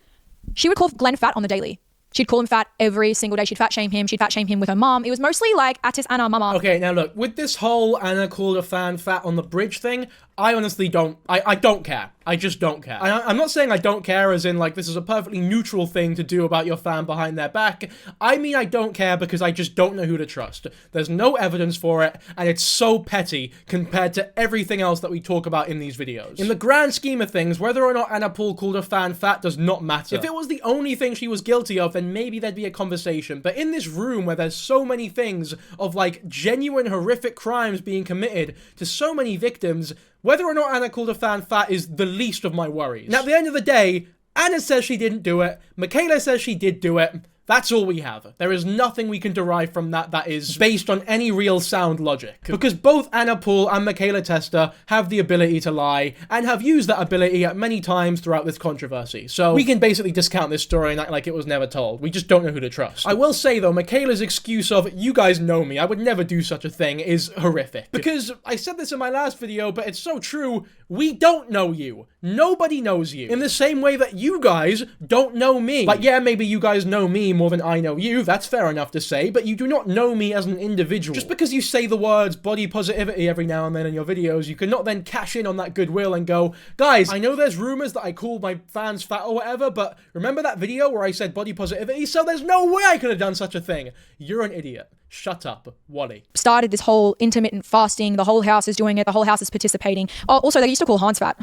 she would call Glenn fat on the daily. She'd call him fat every single day. She'd fat shame him. She'd fat shame him with her mom. It was mostly like Atis, Anna, mama. Okay, now look, with this whole Anna called a fan fat on the bridge thing, I honestly don't, I don't care. I just don't care. I'm not saying I don't care as in like this is a perfectly neutral thing to do about your fan behind their back. I mean I don't care because I just don't know who to trust. There's no evidence for it, and it's so petty compared to everything else that we talk about in these videos. In the grand scheme of things, whether or not Anna Paul called a fan fat does not matter. If it was the only thing she was guilty of, then maybe there'd be a conversation. But in this room where there's so many things of like genuine horrific crimes being committed to so many victims, whether or not Anna called a fan fat is the least of my worries. Now, at the end of the day, Anna says she didn't do it. Mikaela says she did do it. That's all we have. There is nothing we can derive from that that is based on any real sound logic. Because both Anna Paul and Mikaela Testa have the ability to lie, and have used that ability at many times throughout this controversy. So we can basically discount this story and act like it was never told. We just don't know who to trust. I will say though, Mikaela's excuse of, you guys know me, I would never do such a thing, is horrific. Because I said this in my last video, but it's so true, we don't know you. Nobody knows you. In the same way that you guys don't know me. Like, yeah, maybe you guys know me more than I know you, that's fair enough to say, but you do not know me as an individual. Just because you say the words body positivity every now and then in your videos, you cannot then cash in on that goodwill and go, guys, I know there's rumors that I call my fans fat or whatever, but remember that video where I said body positivity? So there's no way I could have done such a thing. You're an idiot. Shut up, Wally. Started this whole intermittent fasting. The whole house is doing it. The whole house is participating. Oh, also, they used to call Hans fat.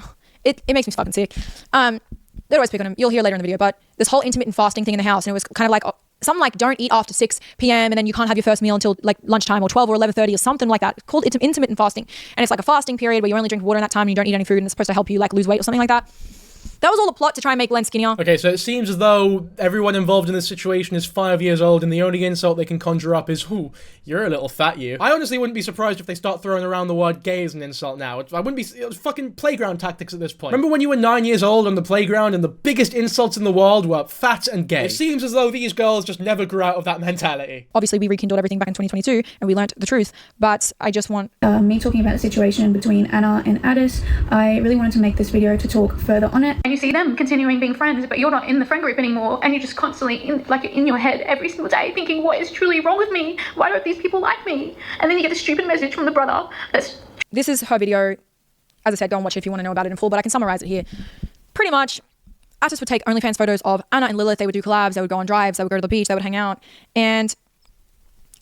It makes me fucking sick. They'd always pick on him. You'll hear later in the video, but this whole intermittent fasting thing in the house, and it was kind of like something like don't eat after 6 p.m. and then you can't have your first meal until like lunchtime or 12 or 11:30 or something like that. It's called intermittent fasting, and it's like a fasting period where you only drink water in that time and you don't eat any food, and it's supposed to help you like lose weight or something like that. That was all a plot to try and make Len skinnier. Okay, so it seems as though everyone involved in this situation is 5 years old, and the only insult they can conjure up is, "Ooh, you're a little fat, you." I honestly wouldn't be surprised if they start throwing around the word gay as an insult now. It was fucking playground tactics at this point. Remember when you were 9 years old on the playground and the biggest insults in the world were fat and gay? It seems as though these girls just never grew out of that mentality. Obviously, we rekindled everything back in 2022, and we learnt the truth, but I just want... me talking about the situation between Anna and Atis, I really wanted to make this video to talk further on it. And you see them continuing being friends, but you're not in the friend group anymore, and you're just constantly in your head every single day thinking, what is truly wrong with me? Why don't these people like me? And then you get the stupid message from the brother that's... This is her video. As I said, go and watch it if you want to know about it in full, but I can summarize it here. Pretty much, Atis would take OnlyFans photos of Anna and Lilith. They would do collabs, they would go on drives, they would go to the beach, they would hang out, and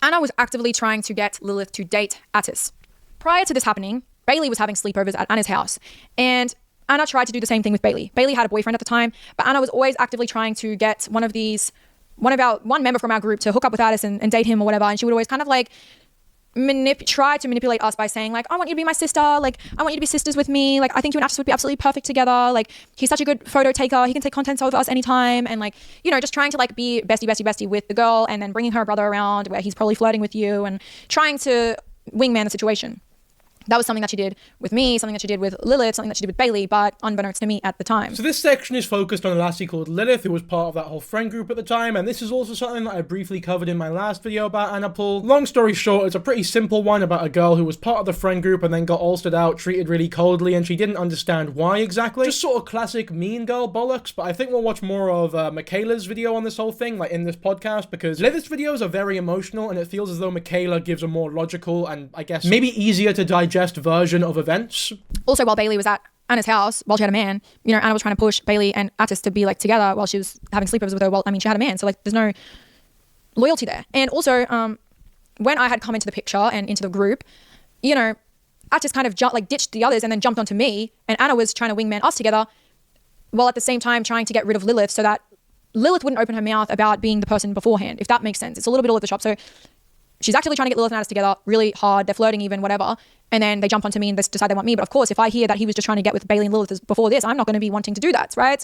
Anna was actively trying to get Lilith to date Atis. Prior to this happening, Bailey was having sleepovers at Anna's house, and Anna tried to do the same thing with Bailey. Bailey had a boyfriend at the time, but Anna was always actively trying to get one member from our group to hook up with Atis and date him or whatever. And she would always kind of like try to manipulate us by saying like, I want you to be my sister. Like, I want you to be sisters with me. Like, I think you and Atis would be absolutely perfect together. Like, he's such a good photo taker. He can take content over us anytime. And like, you know, just trying to like be bestie with the girl, and then bringing her brother around where he's probably flirting with you and trying to wingman the situation. That was something that she did with me, something that she did with Lilith, something that she did with Bailey, but unbeknownst to me at the time. So this section is focused on a lassie called Lilith, who was part of that whole friend group at the time, and this is also something that I briefly covered in my last video about Anna Paul. Long story short, it's a pretty simple one about a girl who was part of the friend group and then got ulstered out, treated really coldly, and she didn't understand why exactly. Just sort of classic mean girl bollocks, but I think we'll watch more of Mikaela's video on this whole thing, like in this podcast, because Lilith's videos are very emotional, and it feels as though Mikaela gives a more logical and, I guess, maybe easier to digest version of events. Also, while Bailey was at Anna's house, while she had a man, you know, Anna was trying to push Bailey and Atis to be like together while she was having sleepovers with her. Well, I mean, she had a man, so like there's no loyalty there. And also, when I had come into the picture and into the group, you know, Atis kind of ditched the others and then jumped onto me, and Anna was trying to wingman us together, while at the same time trying to get rid of Lilith so that Lilith wouldn't open her mouth about being the person beforehand, if that makes sense. It's a little bit all over the shop. So she's actively trying to get Lilith and Atis together really hard. They're flirting even, whatever. And then they jump onto me and they decide they want me. But of course, if I hear that he was just trying to get with Bailey and Lilith before this, I'm not going to be wanting to do that, right?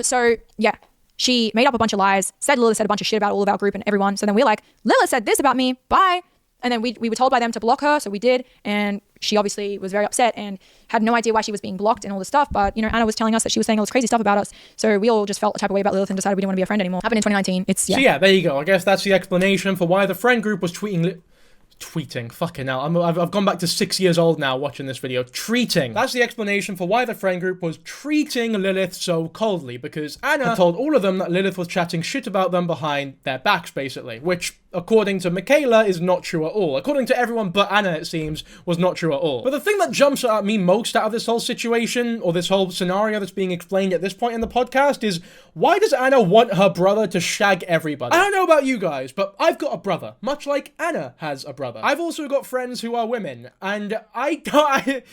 So yeah, she made up a bunch of lies, said Lilith said a bunch of shit about all of our group and everyone. So then we're like, Lilith said this about me, bye. And then we were told by them to block her, so we did. And she obviously was very upset and had no idea why she was being blocked and all this stuff. But, you know, Anna was telling us that she was saying all this crazy stuff about us. So we all just felt a type of way about Lilith and decided we didn't want to be a friend anymore. Happened in 2019. So yeah, there you go. I guess that's the explanation for why the friend group was tweeting, fucking hell, I've gone back to 6 years old now watching this video. Treating. That's the explanation for why the friend group was treating Lilith so coldly, because Anna had told all of them that Lilith was chatting shit about them behind their backs, basically, which, according to Mikaela, is not true at all. According to everyone but Anna, it seems, was not true at all. But the thing that jumps at me most out of this whole situation, or this whole scenario that's being explained at this point in the podcast, is why does Anna want her brother to shag everybody? I don't know about you guys, but I've got a brother, much like Anna has a brother. I've also got friends who are women, and again,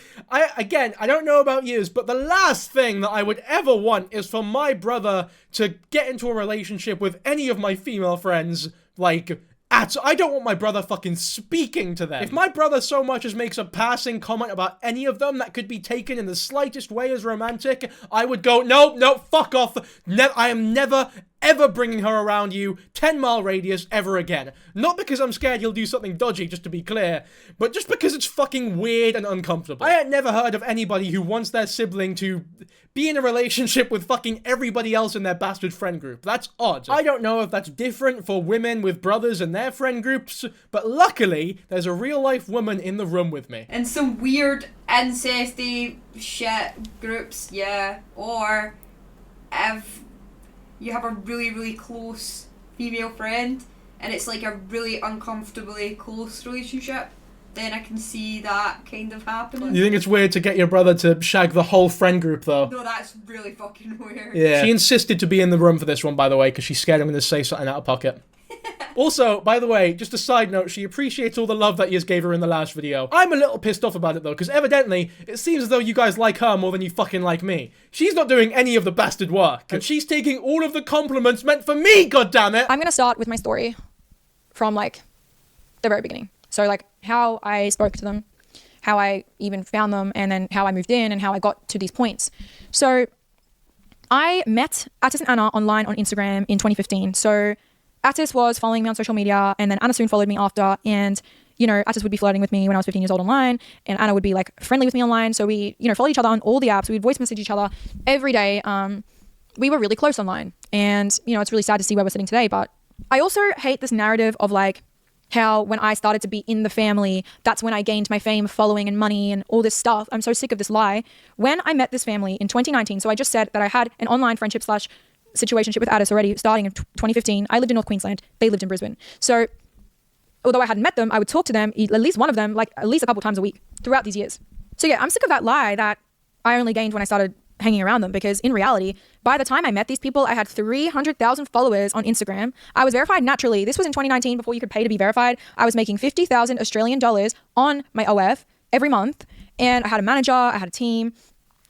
I don't know about yous, but the last thing that I would ever want is for my brother to get into a relationship with any of my female friends, like, I don't want my brother fucking speaking to them. If my brother so much as makes a passing comment about any of them that could be taken in the slightest way as romantic, I would go, no, fuck off. I am never, ever bringing her around you, 10-mile radius, ever again. Not because I'm scared you'll do something dodgy, just to be clear, but just because it's fucking weird and uncomfortable. I had never heard of anybody who wants their sibling to be in a relationship with fucking everybody else in their bastard friend group. That's odd. I don't know if that's different for women with brothers and their friend groups, but luckily, there's a real-life woman in the room with me. And some weird incesty shit groups, yeah, or if you have a really, really close female friend, and it's like a really uncomfortably close relationship, then I can see that kind of happening. You think it's weird to get your brother to shag the whole friend group, though? No, that's really fucking weird. Yeah. She insisted to be in the room for this one, by the way, because she's scared I'm going to say something out of pocket. Also, by the way, just a side note, she appreciates all the love that you gave her in the last video. I'm a little pissed off about it, though, because evidently, it seems as though you guys like her more than you fucking like me. She's not doing any of the bastard work, and she's taking all of the compliments meant for me, goddammit! I'm gonna start with my story from, like, the very beginning. So, like, how I spoke to them, how I even found them, and then how I moved in, and how I got to these points. So, I met Atis and Anna online on Instagram in 2015. So, Atis was following me on social media, and then Anna soon followed me after, and, you know, Atis would be flirting with me when I was 15 years old online, and Anna would be, like, friendly with me online, so we, you know, followed each other on all the apps, we'd voice message each other every day. We were really close online, and, you know, it's really sad to see where we're sitting today, but I also hate this narrative of, like, how when I started to be in the family, that's when I gained my fame, following, and money, and all this stuff. I'm so sick of this lie. When I met this family in 2019, so I just said that I had an online friendship / situationship with Atis already starting in 2015. I lived in North Queensland. They lived in Brisbane. So although I hadn't met them, I would talk to them, at least one of them, like at least a couple times a week throughout these years. So yeah, I'm sick of that lie that I only gained when I started hanging around them, because in reality, by the time I met these people, I had 300,000 followers on Instagram. I was verified naturally. This was in 2019 before you could pay to be verified. I was making 50,000 Australian dollars on my OF every month. And I had a manager, I had a team,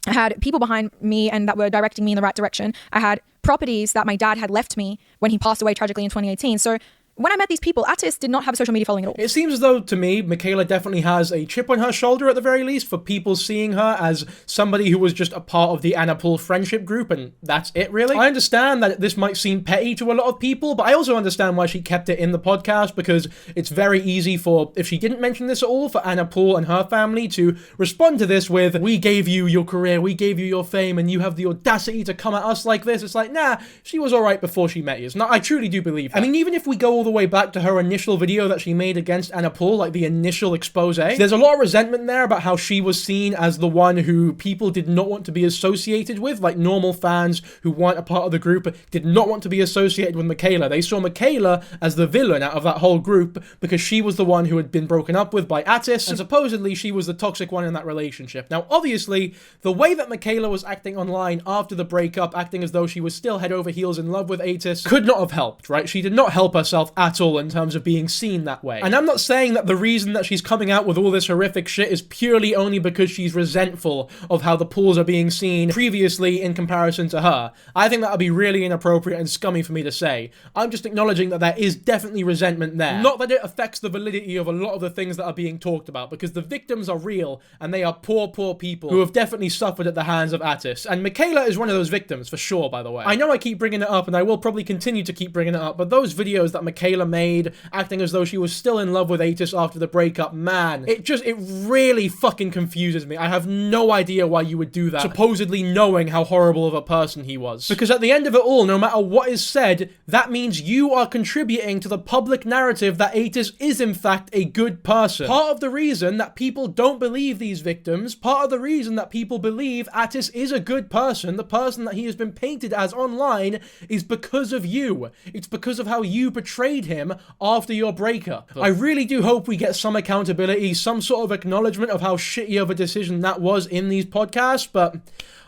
I had people behind me and that were directing me in the right direction. I had properties that my dad had left me when he passed away tragically in 2018. So when I met these people, Atis did not have a social media following at all. It seems as though, to me, Mikaela definitely has a chip on her shoulder at the very least for people seeing her as somebody who was just a part of the Anna Paul friendship group, and that's it, really. I understand that this might seem petty to a lot of people, but I also understand why she kept it in the podcast, because it's very easy for, if she didn't mention this at all, for Anna Paul and her family to respond to this with, we gave you your career, we gave you your fame, and you have the audacity to come at us like this. It's like, nah, she was alright before she met you. No, I truly do believe that. I mean, even if we go all the way back to her initial video that she made against Anna Paul, like the initial expose, there's a lot of resentment there about how she was seen as the one who people did not want to be associated with, like normal fans who weren't a part of the group did not want to be associated with Mikaela. They saw Mikaela as the villain out of that whole group because she was the one who had been broken up with by Atis, and supposedly she was the toxic one in that relationship. Now, obviously, the way that Mikaela was acting online after the breakup, acting as though she was still head over heels in love with Atis, could not have helped, right? She did not help herself at all in terms of being seen that way. And I'm not saying that the reason that she's coming out with all this horrific shit is purely only because she's resentful of how the Pauls are being seen previously in comparison to her. I think that would be really inappropriate and scummy for me to say. I'm just acknowledging that there is definitely resentment there. Not that it affects the validity of a lot of the things that are being talked about, because the victims are real, and they are poor, poor people who have definitely suffered at the hands of Atis. And Mikaela is one of those victims, for sure, by the way. I know I keep bringing it up, and I will probably continue to keep bringing it up, but those videos that Mikaela made, acting as though she was still in love with Atis after the breakup, man, it really fucking confuses me. I have no idea why you would do that, supposedly knowing how horrible of a person he was. Because at the end of it all, no matter what is said, that means you are contributing to the public narrative that Atis is in fact a good person. Part of the reason that people don't believe these victims, part of the reason that people believe Atis is a good person, the person that he has been painted as online, is because of you. It's because of how you portrayed him after your breakup. I really do hope we get some accountability, some sort of acknowledgement of how shitty of a decision that was in these podcasts, but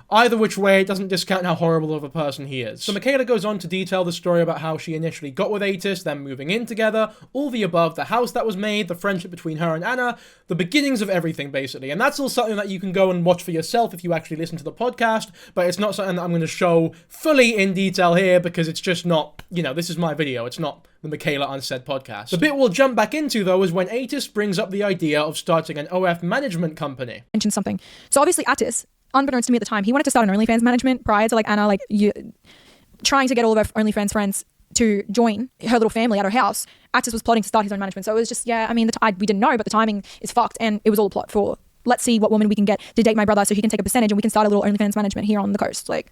either which way, it doesn't discount how horrible of a person he is. So Mikaela goes on to detail the story about how she initially got with Atis, them moving in together, all the above, the house that was made, the friendship between her and Anna, the beginnings of everything, basically. And that's all something that you can go and watch for yourself if you actually listen to the podcast, but it's not something that I'm going to show fully in detail here, because it's just not, you know, this is my video, it's not the Mikaela Unsaid podcast. The bit we'll jump back into, though, is when Atis brings up the idea of starting an OF management company. Mention something. So obviously Atis, unbeknownst to me at the time, he wanted to start an OnlyFans management prior to, like, Anna, like, trying to get all of her OnlyFans friends to join her little family at her house. Atis was plotting to start his own management. So it was just, yeah, I mean, we didn't know, but the timing is fucked, and it was all a plot for, let's see what woman we can get to date my brother so he can take a percentage and we can start a little OnlyFans management here on the coast. Like,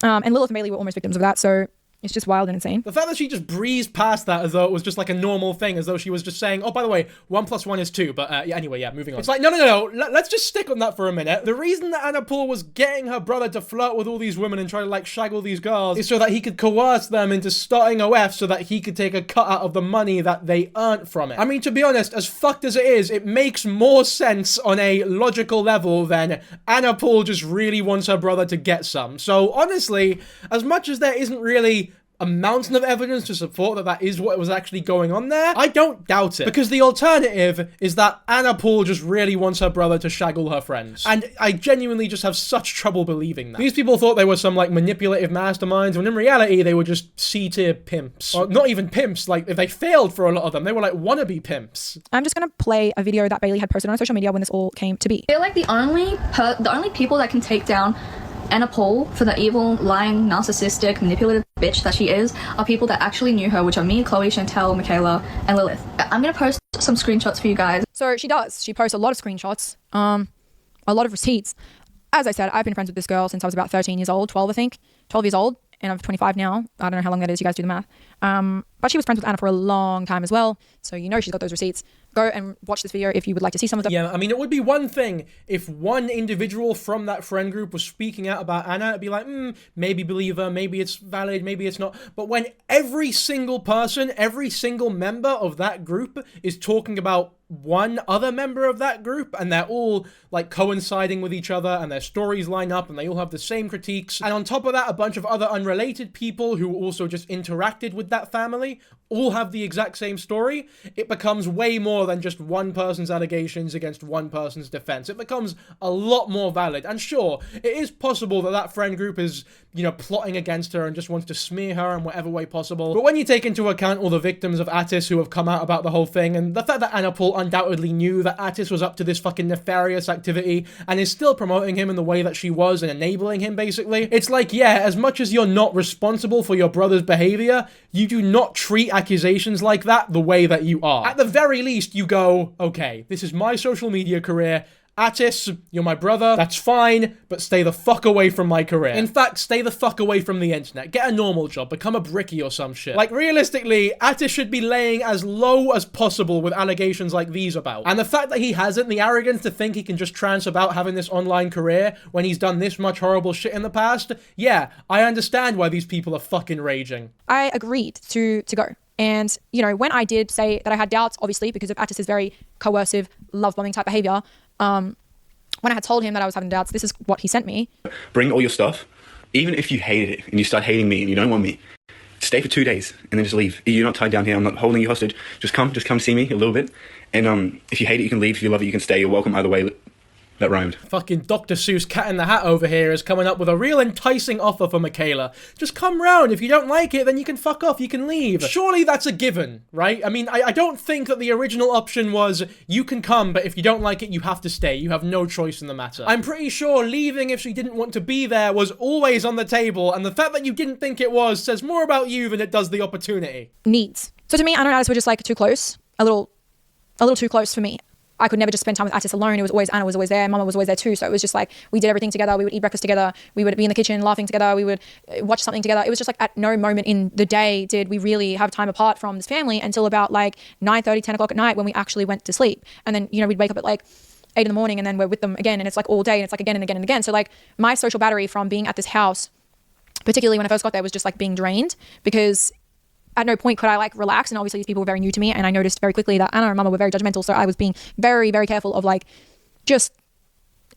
and Lilith and Bailey were almost victims of that. So It's just wild and insane. The fact that she just breezed past that as though it was just like a normal thing, as though she was just saying, oh, by the way, 1 + 1 is 2, but anyway, moving on. It's like, no, let's just stick on that for a minute. The reason that Anna Paul was getting her brother to flirt with all these women and try to like shag all these girls is so that he could coerce them into starting OF so that he could take a cut out of the money that they earned from it. I mean, to be honest, as fucked as it is, it makes more sense on a logical level than Anna Paul just really wants her brother to get some. So honestly, as much as there isn't really a mountain of evidence to support that that is what was actually going on there, I don't doubt it. Because the alternative is that Anna Paul just really wants her brother to shag all her friends. And I genuinely just have such trouble believing that. These people thought they were some like manipulative masterminds, when in reality they were just C-tier pimps. Or not even pimps, like if they failed for a lot of them, they were like wannabe pimps. I'm just gonna play a video that Bailey had posted on social media when this all came to be. I feel like the only people that can take down Anna Paul for the evil, lying, narcissistic, manipulative bitch that she is are people that actually knew her, which are me, Chloe, Chantel, Mikaela, and Lilith. I'm gonna post some screenshots for you guys. So she does. She posts a lot of screenshots, a lot of receipts. As I said, I've been friends with this girl since I was about 13 years old, 12 I think, 12 years old, and I'm 25 now. I don't know how long that is, you guys do the math. But she was friends with Anna for a long time as well, so you know she's got those receipts. Go and watch this video if you would like to see some of them. Yeah, I mean, it would be one thing if one individual from that friend group was speaking out about Anna. It'd be like, maybe believe her, maybe it's valid, maybe it's not. But when every single person, every single member of that group is talking about one other member of that group, and they're all like coinciding with each other, and their stories line up, and they all have the same critiques, and on top of that, a bunch of other unrelated people who also just interacted with that family all have the exact same story, it becomes way more than just one person's allegations against one person's defense. It becomes a lot more valid. And sure, it is possible that that friend group is, you know, plotting against her and just wants to smear her in whatever way possible. But when you take into account all the victims of Atis who have come out about the whole thing, and the fact that Anna Paul undoubtedly knew that Atis was up to this fucking nefarious activity and is still promoting him in the way that she was and enabling him, basically, it's like, yeah, as much as you're not responsible for your brother's behavior, you do not treat accusations like that the way that you are. At the very least, you go, okay, this is my social media career. Atis, you're my brother, that's fine, but stay the fuck away from my career. In fact, stay the fuck away from the internet. Get a normal job, become a brickie or some shit. Like, realistically, Atis should be laying as low as possible with allegations like these about. And the fact that he hasn't the arrogance to think he can just trance about having this online career when he's done this much horrible shit in the past, yeah, I understand why these people are fucking raging. I agreed to go. And, you know, when I did say that I had doubts, obviously, because of Atis's very coercive, love-bombing type behavior, when I had told him that I was having doubts, this is what he sent me. Bring all your stuff. Even if you hate it and you start hating me and you don't want me, stay for 2 days and then just leave. You're not tied down here. I'm not holding you hostage. Just come see me a little bit. And if you hate it, you can leave. If you love it, you can stay. You're welcome either way. That rhymed. Fucking Dr. Seuss Cat in the Hat over here is coming up with a real enticing offer for Mikaela. Just come round. If you don't like it, then you can fuck off. You can leave. Surely that's a given, right? I mean, I don't think that the original option was you can come, but if you don't like it, you have to stay. You have no choice in the matter. I'm pretty sure leaving if she didn't want to be there was always on the table, and the fact that you didn't think it was says more about you than it does the opportunity. Needs. So to me, Anna and Atis were just like too close. A little too close for me. I could never just spend time with Atis alone. It was always, Anna was always there, Mama was always there too. So it was just like, we did everything together. We would eat breakfast together. We would be in the kitchen laughing together. We would watch something together. It was just like at no moment in the day did we really have time apart from this family until about like 9:30, 10 o'clock at night when we actually went to sleep. And then, you know, we'd wake up at like 8 in the morning and then we're with them again. And it's like all day and it's like again and again and again. So like my social battery from being at this house, particularly when I first got there, was just like being drained because at no point could I like relax, and obviously these people were very new to me, and I noticed very quickly that Anna and Mama were very judgmental, so I was being very, very careful of like just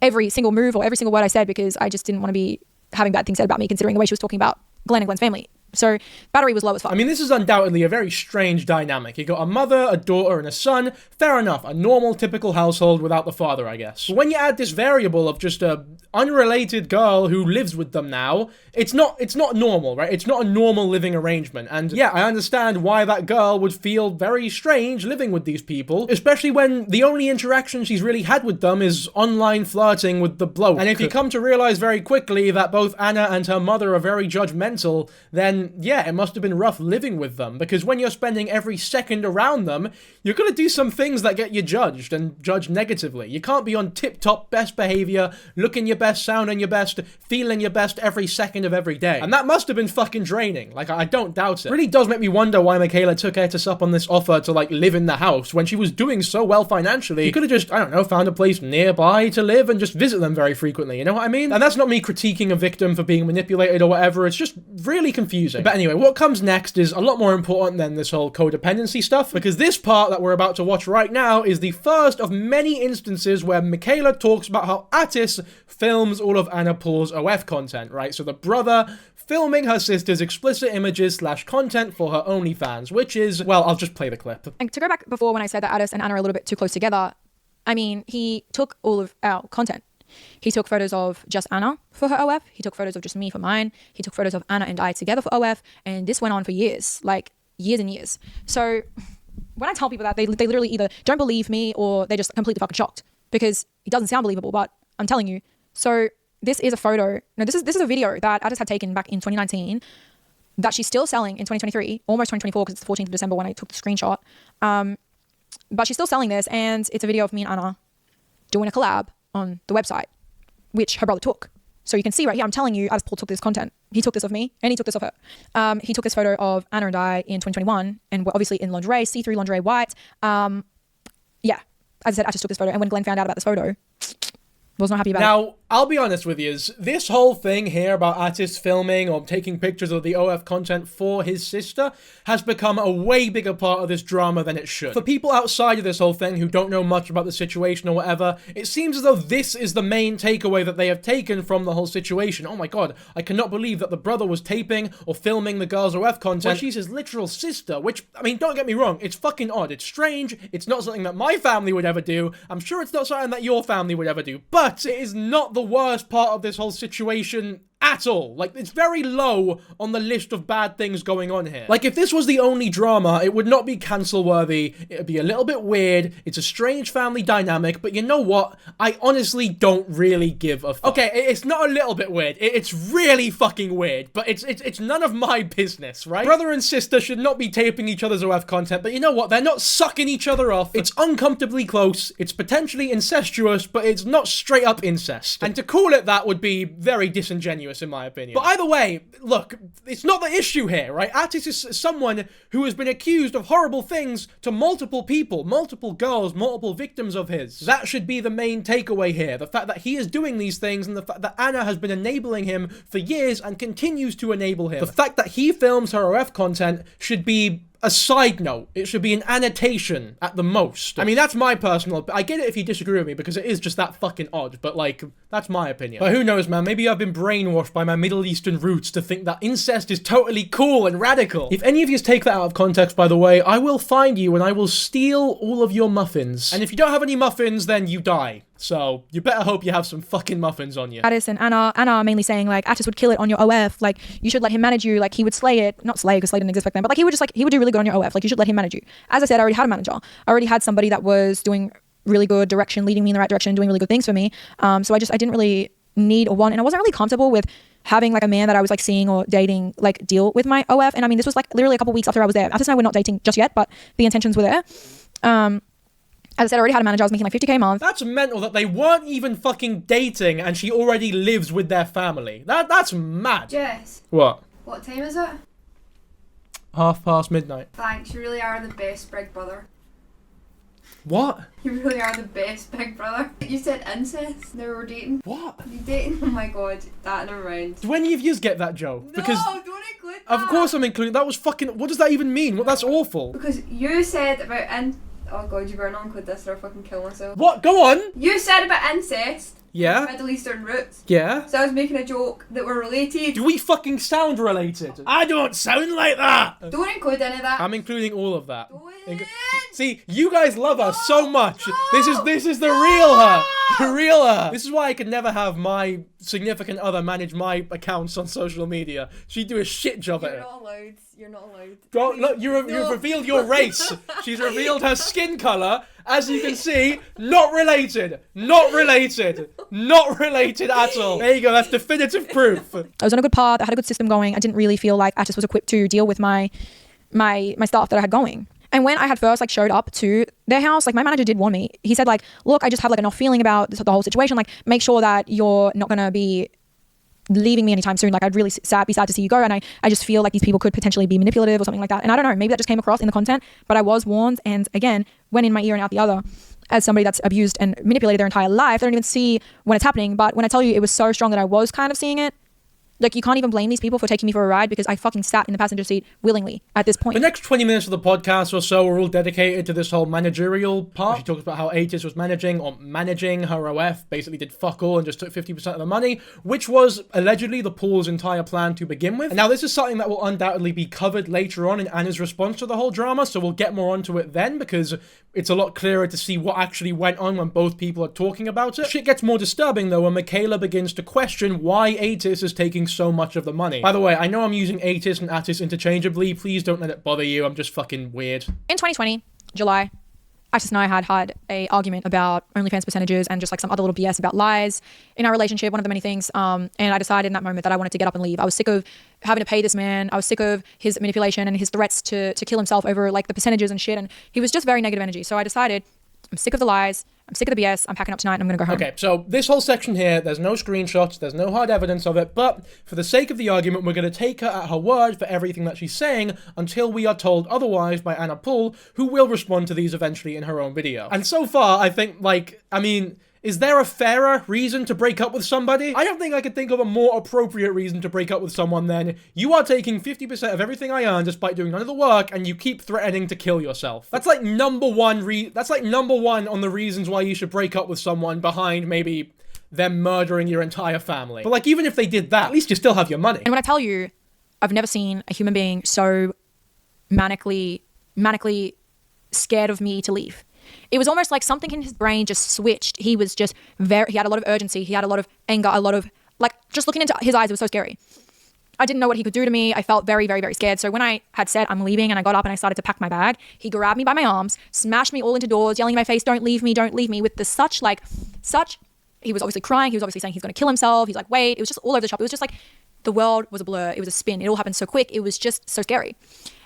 every single move or every single word I said because I just didn't want to be having bad things said about me considering the way she was talking about Glenn and Glenn's family. So battery was low as fuck. I mean, this is undoubtedly a very strange dynamic. You got a mother, a daughter, and a son. Fair enough, a normal, typical household without the father, I guess. But when you add this variable of just a unrelated girl who lives with them now, it's not normal, right? It's not a normal living arrangement. And yeah, I understand why that girl would feel very strange living with these people, especially when the only interaction she's really had with them is online flirting with the bloke. And if you come to realize very quickly that both Anna and her mother are very judgmental, then then yeah, it must have been rough living with them, because when you're spending every second around them, you're gonna do some things that get you judged, and judged negatively. You can't be on tip-top best behavior, looking your best, sounding your best, feeling your best every second of every day. And that must have been fucking draining. Like, I don't doubt it. It really does make me wonder why Mikaela took Atis up on this offer to, like, live in the house when she was doing so well financially. You could have just, I don't know, found a place nearby to live and just visit them very frequently, you know what I mean? And that's not me critiquing a victim for being manipulated or whatever, it's just really confusing. But anyway, what comes next is a lot more important than this whole codependency stuff, because this part that we're about to watch right now is the first of many instances where Mikaela talks about how Atis films all of Anna Paul's OF content, right? So the brother filming her sister's explicit images / content for her OnlyFans, which is, well, I'll just play the clip. And to go back before when I said that Atis and Anna are a little bit too close together, I mean, he took all of our content. He took photos of just Anna for her OF. He took photos of just me for mine. He took photos of Anna and I together for OF. And this went on for years, like years and years. So when I tell people that, they literally either don't believe me or they're just completely fucking shocked because it doesn't sound believable, but I'm telling you. So this is a photo. No, this is a video that Atis had taken back in 2019 that she's still selling in 2023, almost 2024 because it's the 14th of December when I took the screenshot. But she's still selling this, and it's a video of me and Anna doing a collab on the website, which her brother took. So you can see right here, I'm telling you, Atis Paul took this content. He took this of me, and he took this of her. He took this photo of Anna and I in 2021, and we're obviously in lingerie, see-through lingerie, white. Yeah, as I said, Atis took this photo, and when Glenn found out about this photo, was not happy about it. Now, I'll be honest with you, this whole thing here about Atis filming or taking pictures of the OF content for his sister has become a way bigger part of this drama than it should. For people outside of this whole thing who don't know much about the situation or whatever, it seems as though this is the main takeaway that they have taken from the whole situation. Oh my god, I cannot believe that the brother was taping or filming the girl's OF content when she's his literal sister, which, I mean, don't get me wrong, it's fucking odd, it's strange, it's not something that my family would ever do, I'm sure it's not something that your family would ever do, but it is not the worst part of this whole situation at all. Like, it's very low on the list of bad things going on here. Like, if this was the only drama, it would not be cancel worthy, it would be a little bit weird, it's a strange family dynamic, but you know what? I honestly don't really give a fuck. Okay, it's not a little bit weird, it's really fucking weird, but it's none of my business, right? Brother and sister should not be taping each other's OF content, but you know what? They're not sucking each other off, it's uncomfortably close, it's potentially incestuous, but it's not straight up incest. And to call it that would be very disingenuous in my opinion. But either way, look, it's not the issue here, right? Atis is someone who has been accused of horrible things to multiple people, multiple girls, multiple victims of his. That should be the main takeaway here. The fact that he is doing these things and the fact that Anna has been enabling him for years and continues to enable him. The fact that he films her OF content should be a side note. It should be an annotation at the most. I mean, that's my personal... I get it if you disagree with me, because it is just that fucking odd, but, like, that's my opinion. But who knows, man? Maybe I've been brainwashed by my Middle Eastern roots to think that incest is totally cool and radical. If any of you take that out of context, by the way, I will find you and I will steal all of your muffins. And if you don't have any muffins, then you die. So, you better hope you have some fucking muffins on you. Atis and Anna are mainly saying, like, Atis would kill it on your OF, like, you should let him manage you, like, he would slay it, not slay, because slay didn't exist back then, but, like, he would just, like, he would do really good on your OF, like, you should let him manage you. As I said, I already had a manager. I already had somebody that was doing really good direction, leading me in the right direction, doing really good things for me. So I didn't really need or want, and I wasn't really comfortable with having, like, a man that I was, like, seeing or dating, like, deal with my OF, and I mean, this was, like, literally a couple weeks after I was there. Atis and I were not dating just yet, but the intentions were there. As I said, I already had a manager. I was making like $50K a month. That's mental that they weren't even fucking dating and she already lives with their family. That's mad. Jess. What? What time is it? midnight. Thanks, you really are the best big brother. What? You really are the best big brother. You said incest. They were dating. What? You dating? Oh my god, that never mind. Do any of yous get that joke? No, don't include that. Of course I'm including. That was fucking... What does that even mean? Well, that's awful. Because you said about oh god, you better not include this or I'll fucking kill myself. What? Go on! You said about incest. Yeah? Middle Eastern roots. Yeah? So I was making a joke that we're related. Do we fucking sound related? I don't sound like that! Don't include any of that. I'm including all of that. Don't. See, you guys love her so much. This is the real her. The real her. This is why I could never have my significant other manage my accounts on social media. She'd do a shit job at it. You're not allowed. You're not allowed. Bro, look, you've revealed your race. She's revealed her skin color, As you can see, not related. Not related. Not related at all. There you go. That's definitive proof. I was on a good path. I had a good system going. I didn't really feel like Atis was equipped to deal with my stuff that I had going. And when I had first like showed up to their house, like my manager did warn me. He said like, look, I just have like an off feeling about the whole situation. Like, make sure that you're not going to be leaving me anytime soon. Like, I'd really be sad to see you go. And I just feel like these people could potentially be manipulative or something like that. And I don't know, maybe that just came across in the content, but I was warned. And again, went in my ear and out the other. As somebody that's abused and manipulated their entire life, they don't even see when it's happening. But when I tell you it was so strong that I was kind of seeing it, like, you can't even blame these people for taking me for a ride because I fucking sat in the passenger seat willingly at this point. The next 20 minutes of the podcast or so are all dedicated to this whole managerial part. She talks about how Atis was managing her OF, basically did fuck all and just took 50% of the money, which was allegedly the pool's entire plan to begin with. And now this is something that will undoubtedly be covered later on in Anna's response to the whole drama, so we'll get more onto it then because it's a lot clearer to see what actually went on when both people are talking about it. Shit gets more disturbing though when Mikaela begins to question why Atis is taking so much of the money. By the way, I know I'm using Atis and Atis interchangeably. Please don't let it bother you. I'm just fucking weird. In 2020, July, Atis and I had a argument about OnlyFans percentages and just like some other little BS about lies in our relationship, one of the many things. And I decided in that moment that I wanted to get up and leave. I was sick of having to pay this man. I was sick of his manipulation and his threats to kill himself over like the percentages and shit. And he was just very negative energy. So I decided I'm sick of the lies. I'm sick of the BS. I'm packing up tonight and I'm going to go home. Okay, so this whole section here, there's no screenshots, there's no hard evidence of it, but for the sake of the argument, we're going to take her at her word for everything that she's saying until we are told otherwise by Anna Poole, who will respond to these eventually in her own video. And so far, I think, is there a fairer reason to break up with somebody? I don't think I could think of a more appropriate reason to break up with someone than you are taking 50% of everything I earn despite doing none of the work and you keep threatening to kill yourself. That's like number one on the reasons why you should break up with someone behind maybe them murdering your entire family. But like, even if they did that, at least you still have your money. And when I tell you, I've never seen a human being so manically scared of me to leave. It was almost like something in his brain just switched. He was just he had a lot of urgency. He had a lot of anger, a lot of, like, just looking into his eyes, it was so scary. I didn't know what he could do to me. I felt very, very, very scared. So when I had said I'm leaving and I got up and I started to pack my bag, he grabbed me by my arms, smashed me all into doors, yelling in my face, don't leave me, with this he was obviously crying. He was obviously saying he's going to kill himself. He's like, wait, it was just all over the shop. It was just like the world was a blur. It was a spin. It all happened so quick. It was just so scary.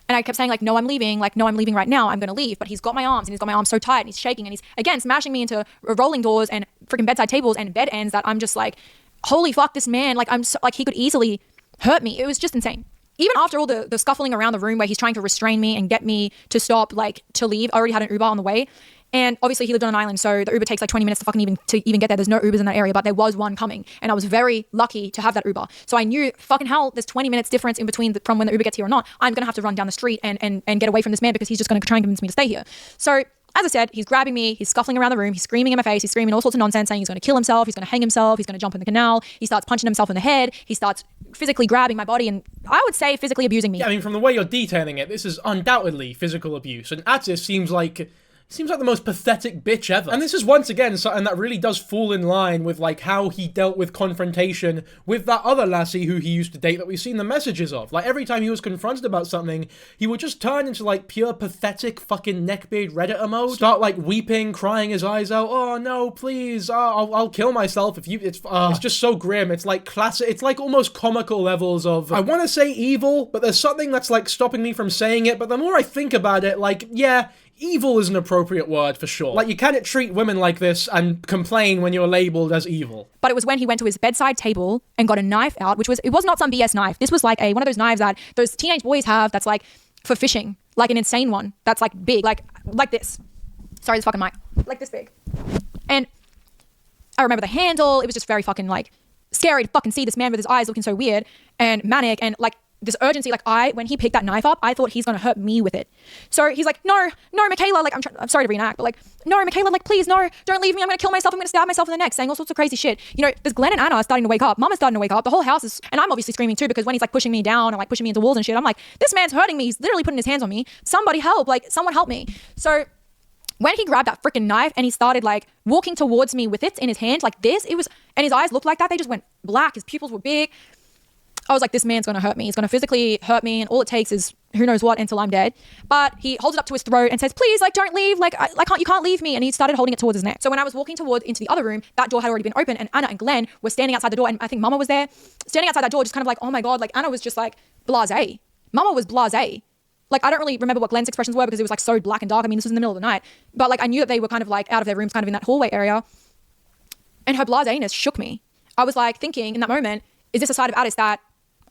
And I kept saying like, no, I'm leaving right now. I'm going to leave. But he's got my arms and he's got my arms so tight and he's shaking and he's again smashing me into rolling doors and freaking bedside tables and bed ends that I'm just like, holy fuck, this man, like he could easily hurt me. It was just insane. Even after all the scuffling around the room where he's trying to restrain me and get me to stop, like to leave, I already had an Uber on the way. And obviously he lived on an island, so the Uber takes like 20 minutes to even get there. There's no Ubers in that area, but there was one coming. And I was very lucky to have that Uber. So I knew, fucking hell, there's 20 minutes difference in between from when the Uber gets here or not. I'm going to have to run down the street and get away from this man because he's just going to try and convince me to stay here. So as I said, he's grabbing me, he's scuffling around the room, he's screaming in my face, he's screaming all sorts of nonsense, saying he's going to kill himself, he's going to hang himself, he's going to jump in the canal, he starts punching himself in the head, he starts physically grabbing my body and I would say physically abusing me. Yeah, I mean, from the way you're detailing it, this is undoubtedly physical abuse, and Atis seems like the most pathetic bitch ever. And this is once again something that really does fall in line with like how he dealt with confrontation with that other lassie who he used to date that we've seen the messages of. Like every time he was confronted about something, he would just turn into like pure pathetic fucking neckbeard Redditor mode. Start like weeping, crying his eyes out. Oh no, please, I'll kill myself if you, it's just so grim. It's like classic, it's like almost comical levels of, I want to say evil, but there's something that's like stopping me from saying it. But the more I think about it, like, yeah, evil is an appropriate word for sure. Like, you can't treat women like this and complain when you're labeled as evil. But it was when he went to his bedside table and got a knife out, it was not some BS knife. This was like one of those knives that those teenage boys have that's like for fishing, like an insane one that's like big, like this. Sorry, this fucking mic. Like this big. And I remember the handle. It was just very fucking like scary to fucking see this man with his eyes looking so weird and manic and like this urgency. Like when he picked that knife up, I thought he's going to hurt me with it. So he's like, no, Mikaela, like I'm sorry to reenact, but like, no, Mikaela, like please, no, don't leave me. I'm going to kill myself. I'm going to stab myself in the neck, saying all sorts of crazy shit. You know, there's Glenn and Anna starting to wake up. Mama's starting to wake up. The whole house is, and I'm obviously screaming too, because when he's like pushing me down and like pushing me into walls and shit, I'm like, this man's hurting me. He's literally putting his hands on me. Somebody help, like someone help me. So when he grabbed that freaking knife and he started like walking towards me with it in his hand like this, and his eyes looked like that. They just went black. His pupils were big. I was like, this man's going to hurt me. He's going to physically hurt me. And all it takes is who knows what until I'm dead. But he holds it up to his throat and says, please, like, don't leave. Like, you can't leave me. And he started holding it towards his neck. So when I was walking into the other room, that door had already been open, and Anna and Glenn were standing outside the door. And I think Mama was there, standing outside that door, just kind of like, oh my God. Like, Anna was just like blasé. Mama was blasé. Like, I don't really remember what Glenn's expressions were because it was like so black and dark. I mean, this was in the middle of the night. But like, I knew that they were kind of like out of their rooms, kind of in that hallway area. And her blaséness shook me. I was like thinking in that moment, is this a side of Atis that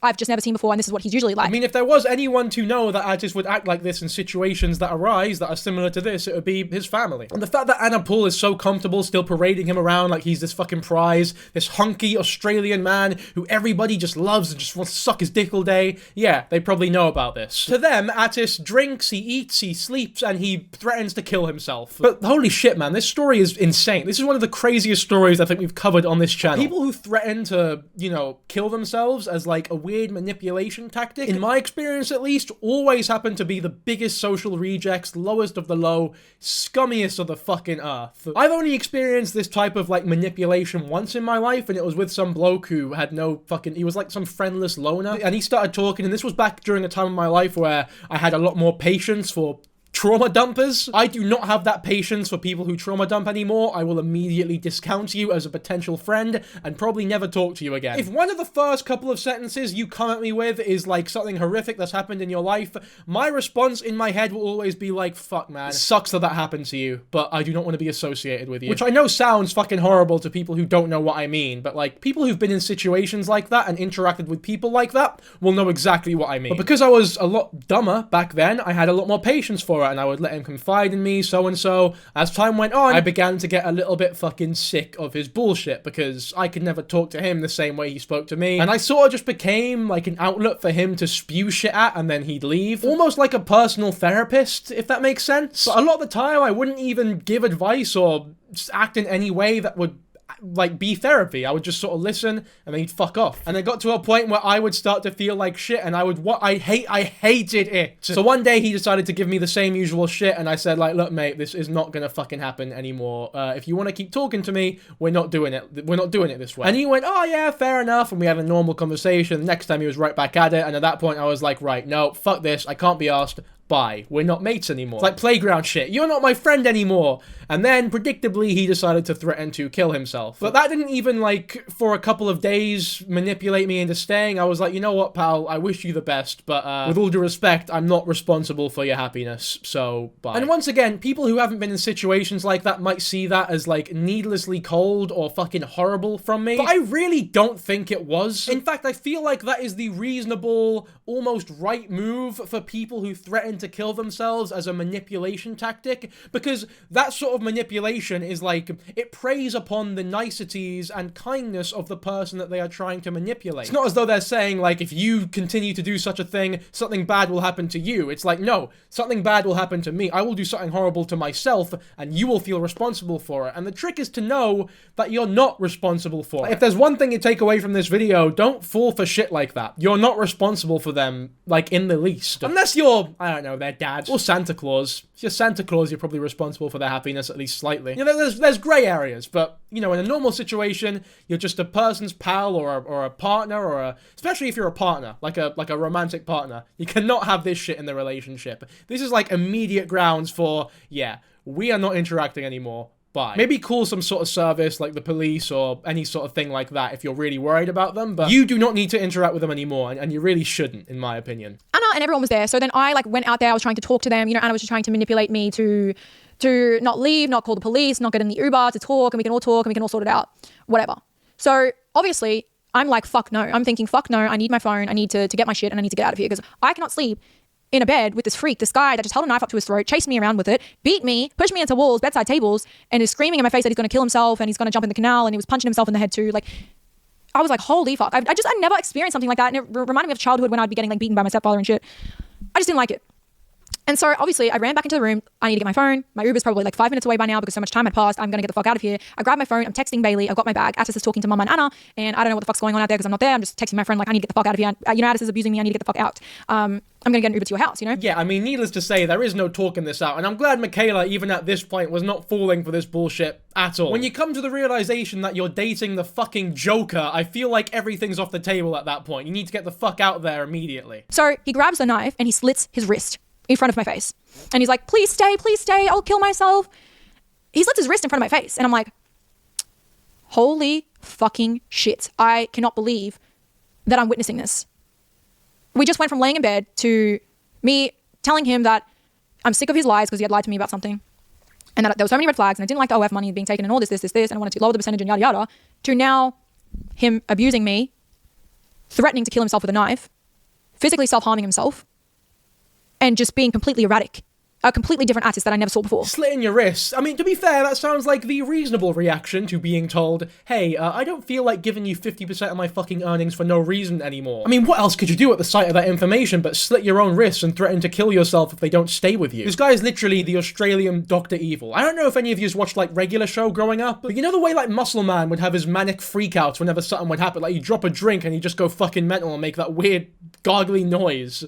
I've just never seen before, and this is what he's usually like? I mean, if there was anyone to know that Atis would act like this in situations that arise that are similar to this, it would be his family. And the fact that Anna Poole is so comfortable still parading him around like he's this fucking prize, this hunky Australian man who everybody just loves and just wants to suck his dick all day, yeah, they probably know about this. To them, Atis drinks, he eats, he sleeps, and he threatens to kill himself. But holy shit, man, this story is insane. This is one of the craziest stories I think we've covered on this channel. People who threaten to, you know, kill themselves as like a weird manipulation tactic, in my experience at least, always happen to be the biggest social rejects, lowest of the low, scummiest of the fucking earth. I've only experienced this type of like manipulation once in my life, and it was with some bloke who had no fucking, he was like some friendless loner, and he started talking, and this was back during a time in my life where I had a lot more patience for trauma dumpers. I do not have that patience for people who trauma dump anymore. I will immediately discount you as a potential friend and probably never talk to you again. If one of the first couple of sentences you come at me with is like something horrific that's happened in your life, my response in my head will always be like, fuck man, it sucks that happened to you, but I do not want to be associated with you. Which I know sounds fucking horrible to people who don't know what I mean, but like people who've been in situations like that and interacted with people like that will know exactly what I mean. But because I was a lot dumber back then, I had a lot more patience for it, and I would let him confide in me, so and so. As time went on, I began to get a little bit fucking sick of his bullshit because I could never talk to him the same way he spoke to me, and I sort of just became like an outlet for him to spew shit at, and then he'd leave. Almost like a personal therapist, if that makes sense. But a lot of the time, I wouldn't even give advice or act in any way that would like be therapy. I would just sort of listen and then he'd fuck off. And it got to a point where I would start to feel like shit, and I hated it. So one day he decided to give me the same usual shit, and I said like, look mate, this is not gonna fucking happen anymore. If you want to keep talking to me, we're not doing it. We're not doing it this way. And he went, oh yeah, fair enough. And we had a normal conversation. The next time he was right back at it. And at that point I was like, right, no, fuck this. I can't be asked. Bye. We're not mates anymore. It's like playground shit. You're not my friend anymore. And then, predictably, he decided to threaten to kill himself. But that didn't even, like, for a couple of days, manipulate me into staying. I was like, you know what, pal? I wish you the best, but with all due respect, I'm not responsible for your happiness, so bye. And once again, people who haven't been in situations like that might see that as, like, needlessly cold or fucking horrible from me. But I really don't think it was. In fact, I feel like that is the reasonable, almost right move for people who threaten to kill themselves as a manipulation tactic, because that sort of manipulation is like, it preys upon the niceties and kindness of the person that they are trying to manipulate. It's not as though they're saying like, if you continue to do such a thing, something bad will happen to you. It's like, no, something bad will happen to me. I will do something horrible to myself and you will feel responsible for it. And the trick is to know that you're not responsible for it. If there's one thing you take away from this video, don't fall for shit like that. You're not responsible for them, like, in the least. Unless you're, I don't know, their dad or Santa Claus. If you're Santa Claus, you're probably responsible for their happiness at least slightly. You know, there's grey areas, but you know, in a normal situation, you're just a person's pal or a partner especially if you're a partner, like a romantic partner. You cannot have this shit in the relationship. This is like immediate grounds for, yeah, we are not interacting anymore. Bye. Maybe call some sort of service like the police or any sort of thing like that if you're really worried about them, but you do not need to interact with them anymore, and you really shouldn't, in my opinion. Anna and everyone was there, so then I like went out there, I was trying to talk to them, you know, Anna was just trying to manipulate me to not leave, not call the police, not get in the Uber, to talk, and we can all sort it out, whatever. So obviously I'm like, fuck no. I'm thinking, fuck no, I need my phone, I need to get my shit, and I need to get out of here, because I cannot sleep in a bed with this freak, this guy that just held a knife up to his throat, chased me around with it, beat me, pushed me into walls, bedside tables, and is screaming in my face that he's going to kill himself and he's going to jump in the canal, and he was punching himself in the head too. Like, I was like, holy fuck. I never experienced something like that, and it reminded me of childhood when I'd be getting like beaten by my stepfather and shit. I just didn't like it. And so obviously I ran back into the room. I need to get my phone. My Uber's probably like 5 minutes away by now because so much time had passed. I'm going to get the fuck out of here. I grab my phone. I'm texting Bailey. I've got my bag. Atis is talking to Mama and Anna. And I don't know what the fuck's going on out there because I'm not there. I'm just texting my friend like, I need to get the fuck out of here. You know, Atis is abusing me. I need to get the fuck out. I'm going to get an Uber to your house, you know? Yeah, I mean, needless to say, there is no talking this out. And I'm glad Mikaela, even at this point, was not falling for this bullshit at all. When you come to the realization that you're dating the fucking Joker, I feel like everything's off the table at that point. You need to get the fuck out there immediately. So he grabs the knife and he slits his wrist in front of my face. And he's like, please stay, I'll kill myself. He slits his wrist in front of my face. And I'm like, holy fucking shit. I cannot believe that I'm witnessing this. We just went from laying in bed to me telling him that I'm sick of his lies because he had lied to me about something. And that there were so many red flags and I didn't like the OF money being taken and all this, and I wanted to lower the percentage and yada yada, to now him abusing me, threatening to kill himself with a knife, physically self-harming himself, and just being completely erratic. A completely different Atis that I never saw before. Slitting your wrists. I mean, to be fair, that sounds like the reasonable reaction to being told, hey, I don't feel like giving you 50% of my fucking earnings for no reason anymore. I mean, what else could you do at the sight of that information but slit your own wrists and threaten to kill yourself if they don't stay with you? This guy is literally the Australian Dr. Evil. I don't know if any of you watched, like, regular show growing up, but you know the way, like, Muscle Man would have his manic freakouts whenever something would happen? Like, you drop a drink and he'd just go fucking mental and make that weird, gargly noise.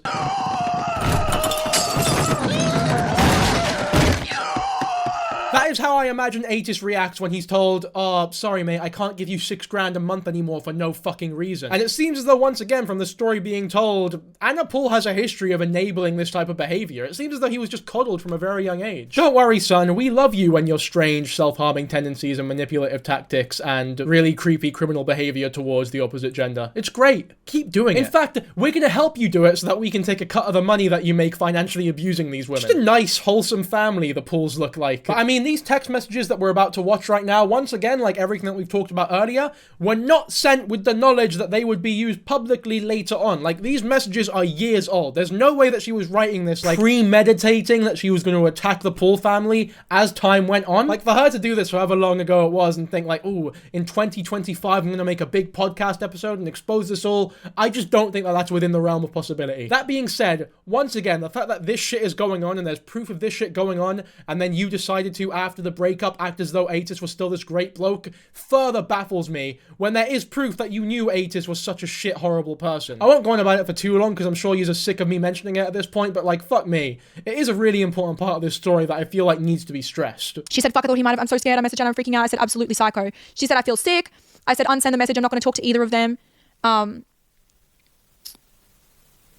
That is how I imagine Atis reacts when he's told, oh, sorry mate, I can't give you $6,000 a month anymore for no fucking reason. And it seems as though, once again, from the story being told, Anna Paul has a history of enabling this type of behavior. It seems as though he was just coddled from a very young age. Don't worry, son, we love you and your strange, self-harming tendencies and manipulative tactics and really creepy criminal behavior towards the opposite gender. It's great. Keep doing it. In fact, we're gonna help you do it so that we can take a cut of the money that you make financially abusing these women. Just a nice, wholesome family the Pauls look like. But I mean, these text messages that we're about to watch right now, once again, like everything that we've talked about earlier, were not sent with the knowledge that they would be used publicly later on. Like, these messages are years old. There's no way that she was writing this, like, premeditating that she was going to attack the Paul family as time went on. Like, for her to do this however long ago it was and think, like, ooh, in 2025 I'm going to make a big podcast episode and expose this all, I just don't think that that's within the realm of possibility. That being said, once again, the fact that this shit is going on and there's proof of this shit going on, and then you decided to, after the breakup, act as though Atis was still this great bloke, further baffles me when there is proof that you knew Atis was such a shit, horrible person. I won't go on about it for too long because I'm sure you're sick of me mentioning it at this point, but like, fuck me. It is a really important part of this story that I feel like needs to be stressed. She said, fuck, I thought he might have, I'm so scared, I messaged Anna, I'm freaking out. I said, absolutely psycho. She said, I feel sick. I said, unsend the message, I'm not going to talk to either of them. I'm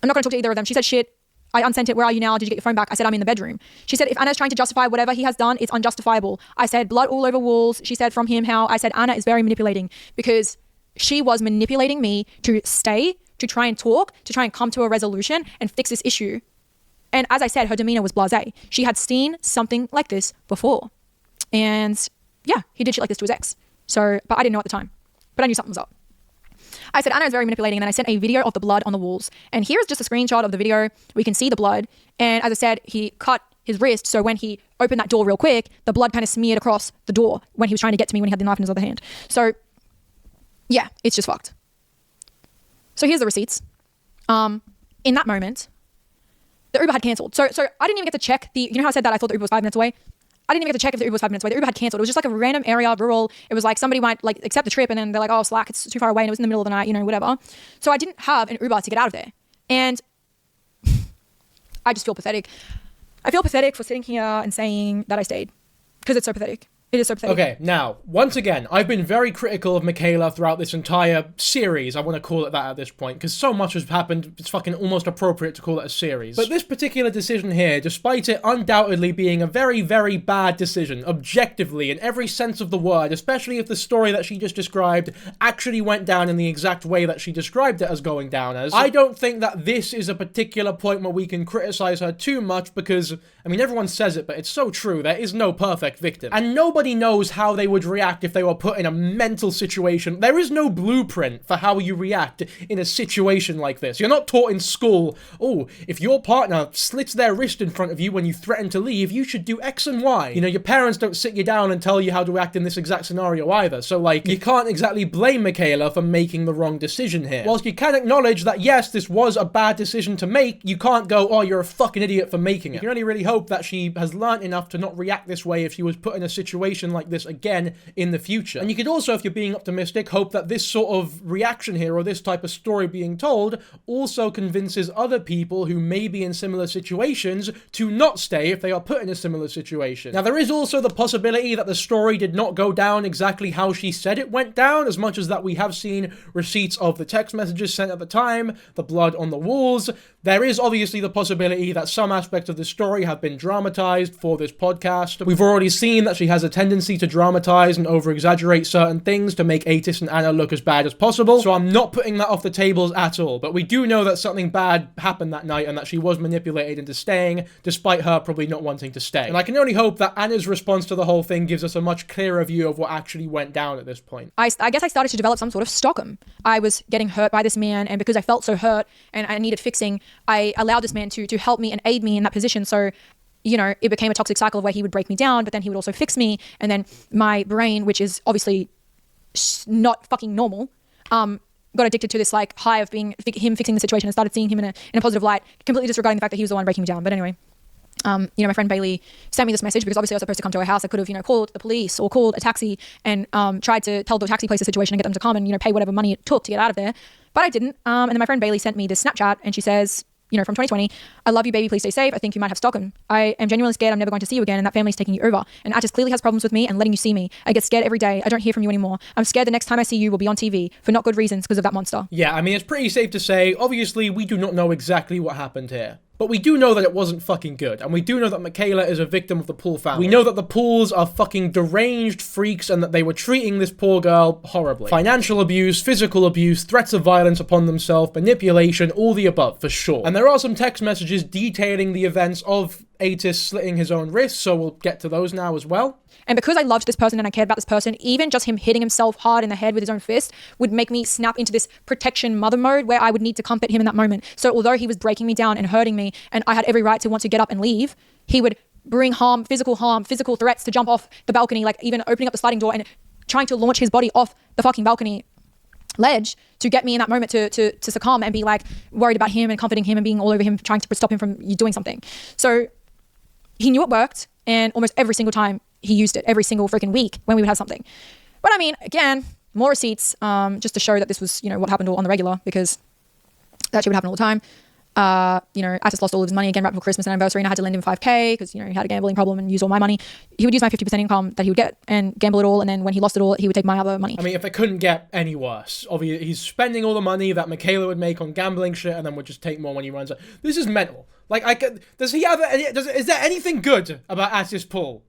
not going to talk to either of them. She said, shit, I unsent it. Where are you now? Did you get your phone back? I said, I'm in the bedroom. She said, if Anna's trying to justify whatever he has done, it's unjustifiable. I said, blood all over walls. She said from him how, I said, Anna is very manipulating because she was manipulating me to stay, to try and talk, to try and come to a resolution and fix this issue. And as I said, her demeanor was blasé. She had seen something like this before. And yeah, he did shit like this to his ex. So, but I didn't know at the time, but I knew something was up. I said, Anna is very manipulating, and then I sent a video of the blood on the walls. And here's just a screenshot of the video. We can see the blood. And as I said, he cut his wrist, so when he opened that door real quick, the blood kind of smeared across the door when he was trying to get to me when he had the knife in his other hand. So, yeah, it's just fucked. So here's the receipts. In that moment, the Uber had cancelled. So I didn't even get to check you know how I said that I thought the Uber was 5 minutes away? I didn't even get to check if the Uber was 5 minutes away. The Uber had cancelled. It was just like a random area, rural. It was like somebody might like accept the trip and then they're like, oh, slack, it's too far away and it was in the middle of the night, you know, whatever. So I didn't have an Uber to get out of there. And I just feel pathetic. I feel pathetic for sitting here and saying that I stayed because it's so pathetic. It is so pathetic. Okay, now, once again, I've been very critical of Mikaela throughout this entire series, I want to call it that at this point, because so much has happened, it's fucking almost appropriate to call it a series. But this particular decision here, despite it undoubtedly being a very, very bad decision, objectively, in every sense of the word, especially if the story that she just described actually went down in the exact way that she described it as going down as, I don't think that this is a particular point where we can criticize her too much because, I mean, everyone says it, but it's so true, there is no perfect victim. And nobody nobody knows how they would react if they were put in a mental situation. There is no blueprint for how you react in a situation like this. You're not taught in school, oh, if your partner slits their wrist in front of you when you threaten to leave, you should do X and Y. You know, your parents don't sit you down and tell you how to act in this exact scenario either. So, like, you can't exactly blame Mikaela for making the wrong decision here. Whilst you can acknowledge that, yes, this was a bad decision to make, you can't go, oh, you're a fucking idiot for making it. You can only really hope that she has learned enough to not react this way if she was put in a situation like this again in the future. And you could also, if you're being optimistic, hope that this sort of reaction here, or this type of story being told, also convinces other people who may be in similar situations to not stay if they are put in a similar situation. Now, there is also the possibility that the story did not go down exactly how she said it went down, as much as that we have seen receipts of the text messages sent at the time, the blood on the walls. There is obviously the possibility that some aspects of the story have been dramatized for this podcast. We've already seen that she has a tendency to dramatize and over-exaggerate certain things to make Atis and Anna look as bad as possible, so I'm not putting that off the tables at all. But we do know that something bad happened that night and that she was manipulated into staying, despite her probably not wanting to stay. And I can only hope that Anna's response to the whole thing gives us a much clearer view of what actually went down at this point. I guess I started to develop some sort of Stockholm. I was getting hurt by this man, and because I felt so hurt and I needed fixing, I allowed this man to help me and aid me in that position. So, you know, it became a toxic cycle of where he would break me down, but then he would also fix me. And then my brain, which is obviously not fucking normal, got addicted to this like high of being him fixing the situation and started seeing him in a positive light, completely disregarding the fact that he was the one breaking me down. But anyway, you know, my friend Bailey sent me this message because obviously I was supposed to come to her house. I could have, you know, called the police or called a taxi and tried to tell the taxi place the situation and get them to come and, you know, pay whatever money it took to get out of there. But I didn't. And then my friend Bailey sent me this Snapchat and she says, you know, from 2020, I love you, baby, please stay safe. I think you might have Stockholm. I am genuinely scared I'm never going to see you again and that family's taking you over. And Atis clearly has problems with me and letting you see me. I get scared every day. I don't hear from you anymore. I'm scared the next time I see you will be on TV for not good reasons because of that monster. Yeah, I mean, it's pretty safe to say, obviously, we do not know exactly what happened here. But we do know that it wasn't fucking good, and we do know that Mikaela is a victim of the Poole family. We know that the Pooles are fucking deranged freaks and that they were treating this poor girl horribly. Financial abuse, physical abuse, threats of violence upon themselves, manipulation, all the above, for sure. And there are some text messages detailing the events of Atis slitting his own wrist, so we'll get to those now as well. And because I loved this person and I cared about this person, even just him hitting himself hard in the head with his own fist would make me snap into this protection mother mode where I would need to comfort him in that moment. So although he was breaking me down and hurting me and I had every right to want to get up and leave, he would bring harm, physical threats to jump off the balcony, like even opening up the sliding door and trying to launch his body off the fucking balcony ledge to get me in that moment to succumb and be like worried about him and comforting him and being all over him, trying to stop him from doing something. So he knew it worked, and almost every single time he used it, every single freaking week when we would have something. But I mean, again, more receipts, just to show that this was, you know, what happened on the regular, because that shit would happen all the time. You know, Atis lost all of his money again right before Christmas and anniversary, and I had to lend him $5,000 because, you know, he had a gambling problem and used all my money. He would use my 50% income that he would get and gamble it all, and then when he lost it all, he would take my other money. I mean, if it couldn't get any worse, obviously he's spending all the money that Mikaela would make on gambling shit and then would just take more when he runs out. This is mental. Like, does he have any, is there anything good about Atis Poole?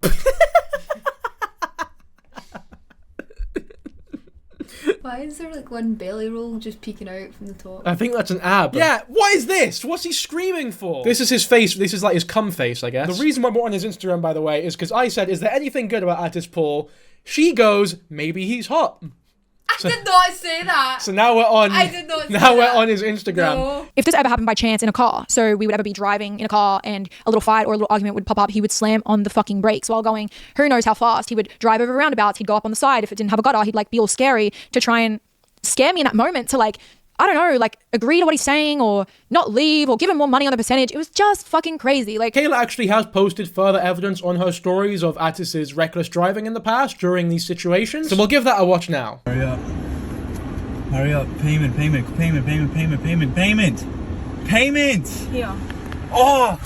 Why is there like one belly roll just peeking out from the top? I think that's an ab. Yeah, what is this? What's he screaming for? This is his face. This is like his cum face, I guess. The reason why I brought on his Instagram, by the way, is because I said, is there anything good about Atis Poole? She goes, maybe he's hot. I did not say that. So now we're on. I did not say now we're that. on his Instagram. No. If this ever happened by chance in a car, so we would ever be driving in a car and a little fight or a little argument would pop up, he would slam on the fucking brakes while going who knows how fast. He would drive over roundabouts. He'd go up on the side. If it didn't have a gutter, he'd like be all scary to try and scare me in that moment to like, I don't know, like agree to what he's saying or not leave or give him more money on the percentage. It was just fucking crazy. Like, Mikaela actually has posted further evidence on her stories of Atis's reckless driving in the past during these situations. So we'll give that a watch now. Hurry up. Hurry up. Payment. Yeah. Oh!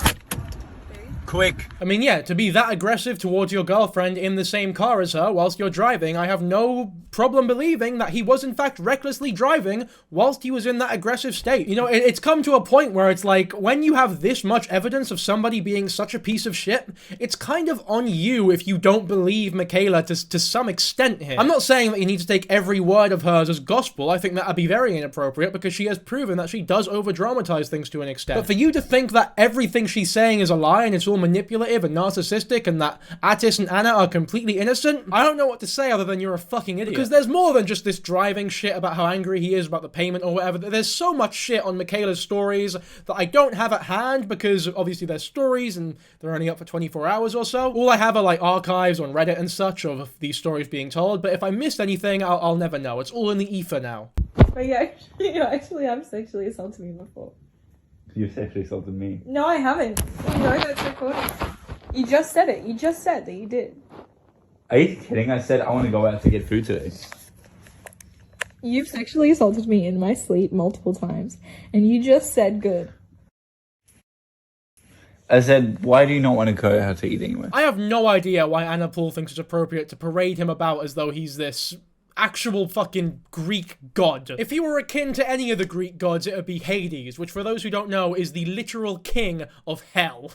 Quick. I mean, yeah, to be that aggressive towards your girlfriend in the same car as her whilst you're driving, I have no problem believing that he was in fact recklessly driving whilst he was in that aggressive state. You know, it's come to a point where it's like, when you have this much evidence of somebody being such a piece of shit, it's kind of on you if you don't believe Mikaela to some extent here. I'm not saying that you need to take every word of hers as gospel. I think that'd be very inappropriate because she has proven that she does over-dramatize things to an extent. But for you to think that everything she's saying is a lie and it's all manipulative and narcissistic and that Atis and Anna are completely innocent, I don't know what to say other than you're a fucking idiot. Because there's more than just this driving shit about how angry he is about the payment or whatever. There's so much shit on Mikaela's stories that I don't have at hand because obviously they're stories and they're only up for 24 hours or so. All I have are like archives on Reddit and such of these stories being told, but if I missed anything, I'll never know. It's all in the ether now. But you actually have sexually assaulted me before. You sexually assaulted me. No, I haven't. You know that it's recorded. You just said it. You just said that you did. Are you kidding? I said I want to go out to get food today. You've sexually assaulted me in my sleep multiple times, and you just said good. I said, why do you not want to go out to eat anyway? I have no idea why Anna Paul thinks it's appropriate to parade him about as though he's this actual fucking Greek god. If he were akin to any of the Greek gods, it would be Hades, which for those who don't know is the literal king of hell.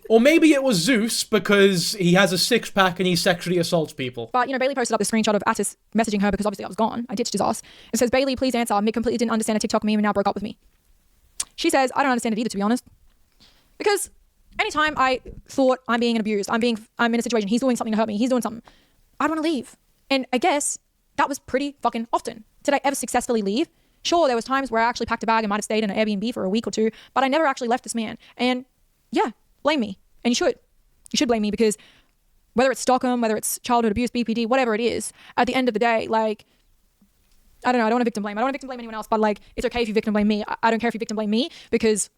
Or maybe it was Zeus because he has a six-pack and he sexually assaults people. But, you know, Bailey posted up this screenshot of Atis messaging her because obviously I was gone. I ditched his ass. It says, Bailey, please answer. Mick completely didn't understand a TikTok meme and now broke up with me. She says, I don't understand it either, to be honest. Because anytime I thought I'm being abused, I'm in a situation, he's doing something to hurt me, he's doing something, I'd want to leave. And I guess that was pretty fucking often. Did I ever successfully leave? Sure, there was times where I actually packed a bag and might have stayed in an Airbnb for a week or two, but I never actually left this man. And yeah, blame me. And you should. You should blame me because whether it's Stockholm, whether it's childhood abuse, BPD, whatever it is, at the end of the day, like, I don't know, I don't want to victim blame. I don't want to victim blame anyone else, but like, it's okay if you victim blame me. I don't care if you victim blame me because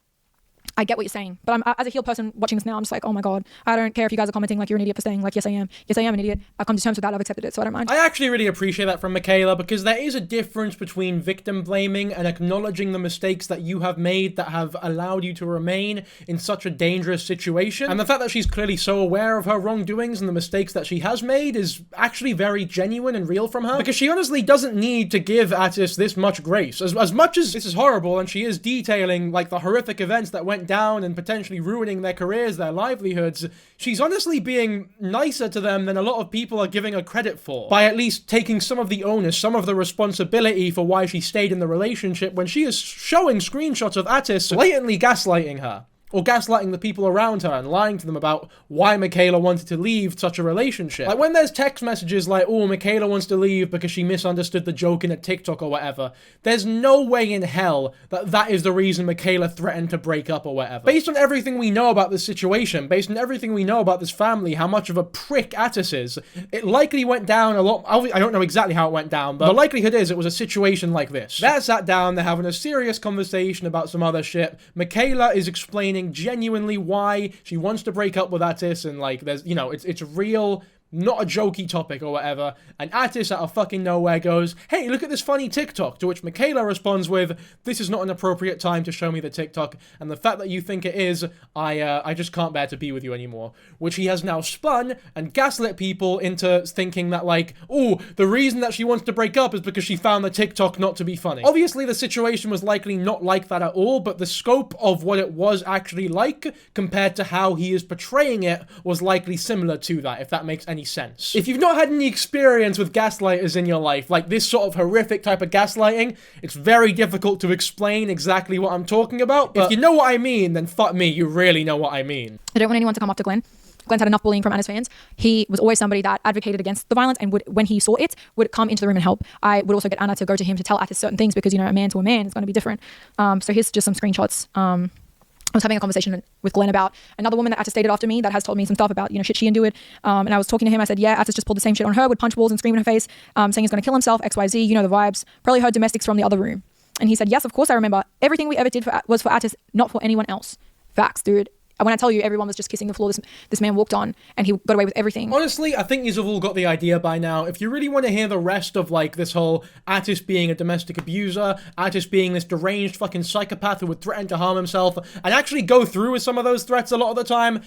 I get what you're saying, but as a healed person watching this now, I'm just like, oh my god, I don't care if you guys are commenting like you're an idiot for saying like, yes I am an idiot. I've come to terms with that, I've accepted it, so I don't mind. I actually really appreciate that from Mikaela because there is a difference between victim blaming and acknowledging the mistakes that you have made that have allowed you to remain in such a dangerous situation. And the fact that she's clearly so aware of her wrongdoings and the mistakes that she has made is actually very genuine and real from her, because she honestly doesn't need to give Atis this much grace. As much as this is horrible and she is detailing like the horrific events that went down and potentially ruining their careers, their livelihoods, she's honestly being nicer to them than a lot of people are giving her credit for, by at least taking some of the onus, some of the responsibility for why she stayed in the relationship when she is showing screenshots of Atis blatantly gaslighting her. Or gaslighting the people around her and lying to them about why Mikaela wanted to leave such a relationship. Like when there's text messages like, oh, Mikaela wants to leave because she misunderstood the joke in a TikTok or whatever, there's no way in hell that that is the reason Mikaela threatened to break up or whatever. Based on everything we know about this situation, based on everything we know about this family, how much of a prick Atis is, it likely went down a lot. I don't know exactly how it went down, but the likelihood is it was a situation like this. They're sat down, they're having a serious conversation about some other shit. Mikaela is explaining genuinely why she wants to break up with Atis, and like there's, you know, it's real, not a jokey topic or whatever, and Atis out of fucking nowhere goes, hey, look at this funny TikTok, to which Mikaela responds with, this is not an appropriate time to show me the TikTok, and the fact that you think it is, I just can't bear to be with you anymore, which he has now spun and gaslit people into thinking that like, oh, the reason that she wants to break up is because she found the TikTok not to be funny. Obviously the situation was likely not like that at all, but the scope of what it was actually like compared to how he is portraying it was likely similar to that, if that makes any sense. If you've not had any experience with gaslighters in your life, like this sort of horrific type of gaslighting, it's very difficult to explain exactly what I'm talking about, but if you know what I mean, then fuck me, you really know what I mean. I don't want anyone to come after Glenn. Glenn's had enough bullying from Anna's fans. He was always somebody that advocated against the violence and would, when he saw it, would come into the room and help. I would also get Anna to go to him to tell Atis certain things because, you know, a man to a man is going to be different. So here's just some screenshots. I was having a conversation with Glenn about another woman that Atis dated after me that has told me some stuff about, you know, shit she endured. And I was talking to him. I said, yeah, Atis just pulled the same shit on her, would punch walls and scream in her face, saying he's going to kill himself, XYZ, you know the vibes. Probably heard domestics from the other room. And he said, yes, of course I remember. Everything we ever did was for Atis, not for anyone else. Facts, dude. When I tell you everyone was just kissing the floor this man walked on and he got away with everything. Honestly, I think you've all got the idea by now. If you really want to hear the rest of like this whole Atis being a domestic abuser, Atis being this deranged fucking psychopath who would threaten to harm himself and actually go through with some of those threats a lot of the time,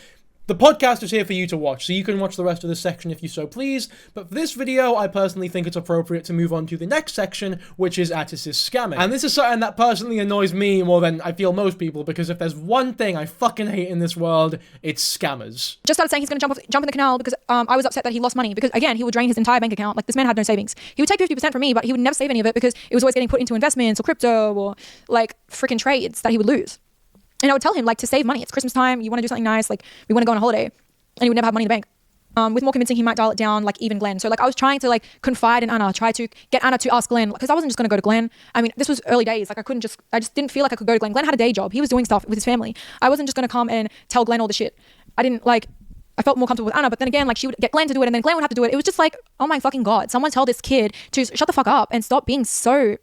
The podcast is here for you to watch, so you can watch the rest of this section if you so please, but for this video, I personally think it's appropriate to move on to the next section, which is Atis' scamming. And this is something that personally annoys me more than I feel most people, because if there's one thing I fucking hate in this world, it's scammers. Just started saying he's going to jump in the canal because I was upset that he lost money, because again, he would drain his entire bank account. Like, this man had no savings. He would take 50% from me, but he would never save any of it because it was always getting put into investments or crypto or like freaking trades that he would lose. And I would tell him, like, to save money. It's Christmas time. You want to do something nice. Like, we want to go on a holiday. And he would never have money in the bank. With more convincing, he might dial it down, like, even Glenn. So, like, I was trying to, like, confide in Anna, try to get Anna to ask Glenn, because I wasn't just going to go to Glenn. I mean, this was early days. Like, I just didn't feel like I could go to Glenn. Glenn had a day job. He was doing stuff with his family. I wasn't just going to come and tell Glenn all the shit. I felt more comfortable with Anna, but then again, like, she would get Glenn to do it, and then Glenn would have to do it. It was just like, oh my fucking God, someone tell this kid to shut the fuck up and stop being so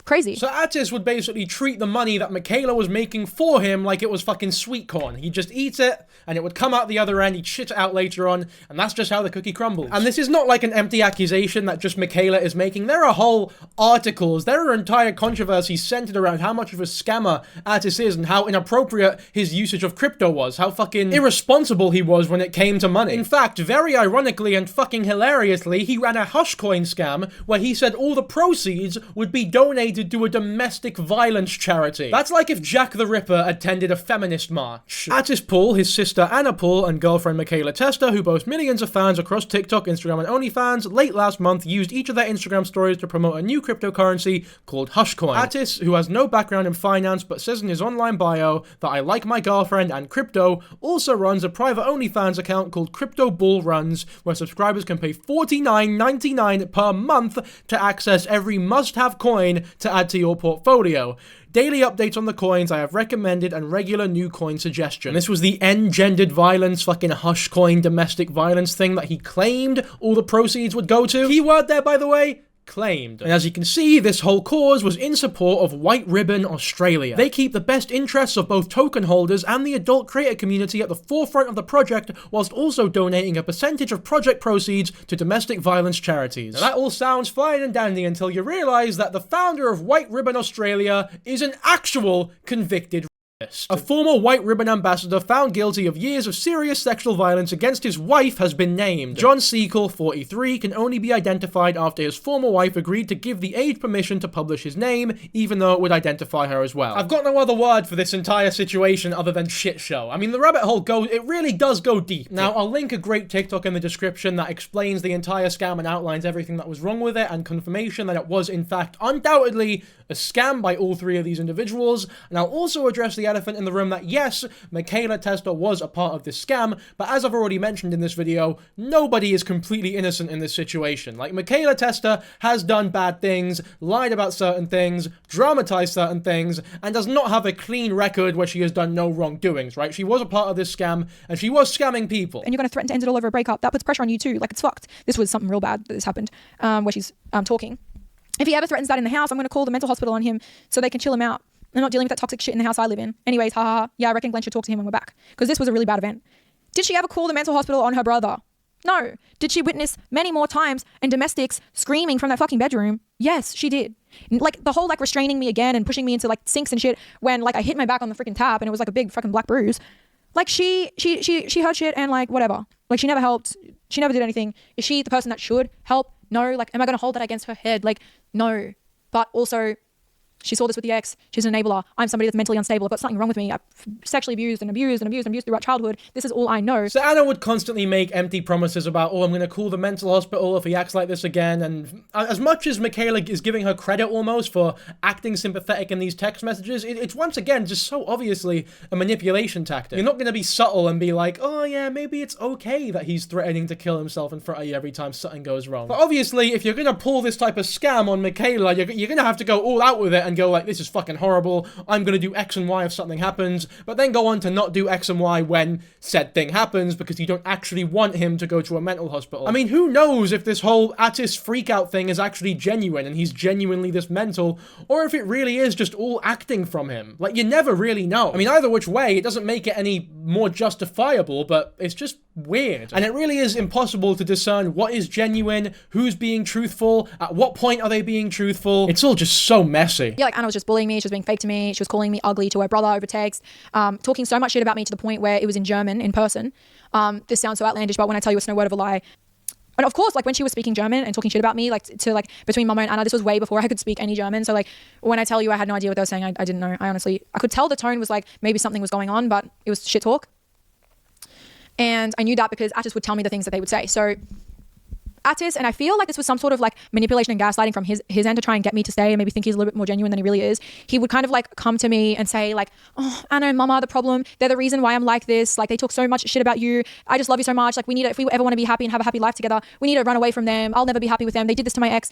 crazy. So Atis would basically treat the money that Mikaela was making for him like it was fucking sweet corn. He'd just eat it, and it would come out the other end, he'd shit it out later on, and that's just how the cookie crumbles. And this is not like an empty accusation that just Mikaela is making. There are whole articles, there are entire controversies centered around how much of a scammer Atis is and how inappropriate his usage of crypto was, how fucking irresponsible he was when it came to money. In fact, very ironically and fucking hilariously, he ran a Hushcoin scam where he said all the proceeds would be donated to a domestic violence charity. That's like if Jack the Ripper attended a feminist march. Atis Paul, his sister Anna Paul, and girlfriend Mikaela Testa, who boast millions of fans across TikTok, Instagram, and OnlyFans, late last month used each of their Instagram stories to promote a new cryptocurrency called Hushcoin. Atis, who has no background in finance but says in his online bio that I like my girlfriend and crypto, also runs a private OnlyFans account called Crypto Bull Runs, where subscribers can pay $49.99 per month to access every must-have coin to add to your portfolio. Daily updates on the coins I have recommended and regular new coin suggestions. This was the engendered violence, fucking Hushcoin domestic violence thing that he claimed all the proceeds would go to. Keyword there, by the way, claimed. And as you can see, this whole cause was in support of White Ribbon Australia. They keep the best interests of both token holders and the adult creator community at the forefront of the project, whilst also donating a percentage of project proceeds to domestic violence charities. Now, that all sounds fine and dandy until you realize that the founder of White Ribbon Australia is an actual convicted rapist. A former White Ribbon ambassador found guilty of years of serious sexual violence against his wife has been named. John Seacole, 43, can only be identified after his former wife agreed to give the aide permission to publish his name, even though it would identify her as well. I've got no other word for this entire situation other than shit show. I mean, the rabbit hole it really does go deep. Now, I'll link a great TikTok in the description that explains the entire scam and outlines everything that was wrong with it, and confirmation that it was, in fact, undoubtedly a scam by all three of these individuals. And I'll also address the elephant in the room that, yes, Mikaela Testa was a part of this scam, but as I've already mentioned in this video, nobody is completely innocent in this situation. Like, Mikaela Testa has done bad things, lied about certain things, dramatized certain things, and does not have a clean record where she has done no wrongdoings, right? She was a part of this scam, and she was scamming people. And you're going to threaten to end it all over a breakup. That puts pressure on you too. Like, it's fucked. This was something real bad that has happened, where she's talking. If he ever threatens that in the house, I'm going to call the mental hospital on him so they can chill him out. I'm not dealing with that toxic shit in the house I live in. Anyways, haha. Yeah, I reckon Glenn should talk to him when we're back, because this was a really bad event. Did she ever call the mental hospital on her brother? No. Did she witness many more times and domestics screaming from that fucking bedroom? Yes, she did. Like, the whole, like, restraining me again and pushing me into, like, sinks and shit when, like, I hit my back on the freaking tap and it was like a big fucking black bruise. Like, she heard shit and, like, whatever. Like, she never helped. She never did anything. Is she the person that should help? No. Like, am I going to hold that against her head? Like, no. But also, she saw this with the ex. She's an enabler. I'm somebody that's mentally unstable. I've got something wrong with me. I've sexually abused throughout childhood. This is all I know. So Anna would constantly make empty promises about, oh, I'm going to call the mental hospital if he acts like this again. And as much as Mikaela is giving her credit almost for acting sympathetic in these text messages, it's once again just so obviously a manipulation tactic. You're not going to be subtle and be like, oh yeah, maybe it's okay that he's threatening to kill himself in front of you every time something goes wrong. But obviously, if you're going to pull this type of scam on Mikaela, you're going to have to go all out with it and go like, this is fucking horrible, I'm gonna do X and Y if something happens, but then go on to not do X and Y when said thing happens because you don't actually want him to go to a mental hospital. I mean, who knows if this whole Atis freakout thing is actually genuine and he's genuinely this mental, or if it really is just all acting from him. Like, you never really know. I mean, either which way, it doesn't make it any more justifiable, but it's just weird. And it really is impossible to discern what is genuine, who's being truthful, at what point are they being truthful. It's all just so messy. Yeah, like Anna was just bullying me, she was being fake to me, she was calling me ugly to her brother over text, talking so much shit about me to the point where it was in German, in person. This sounds so outlandish, but when I tell you it's no word of a lie. And of course, like when she was speaking German and talking shit about me, like to like between Mama and Anna, this was way before I could speak any German. So like when I tell you I had no idea what they were saying, I didn't know. I could tell the tone was like maybe something was going on, but it was shit talk. And I knew that because Atis would tell me the things that they would say. So Atis, and I feel like this was some sort of like manipulation and gaslighting from his end to try and get me to stay and maybe think he's a little bit more genuine than he really is. He would kind of like come to me and say like, oh, Anna and Mama are the problem. They're the reason why I'm like this. Like they talk so much shit about you. I just love you so much. Like we need to, if we ever want to be happy and have a happy life together, we need to run away from them. I'll never be happy with them. They did this to my ex.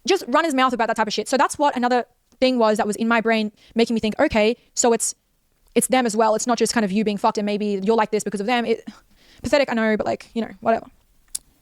Just run his mouth about that type of shit. So that's what another thing was that was in my brain making me think, okay, so it's them as well. It's not just kind of you being fucked and maybe you're like this because of them. Pathetic, I know, but like, you know, whatever.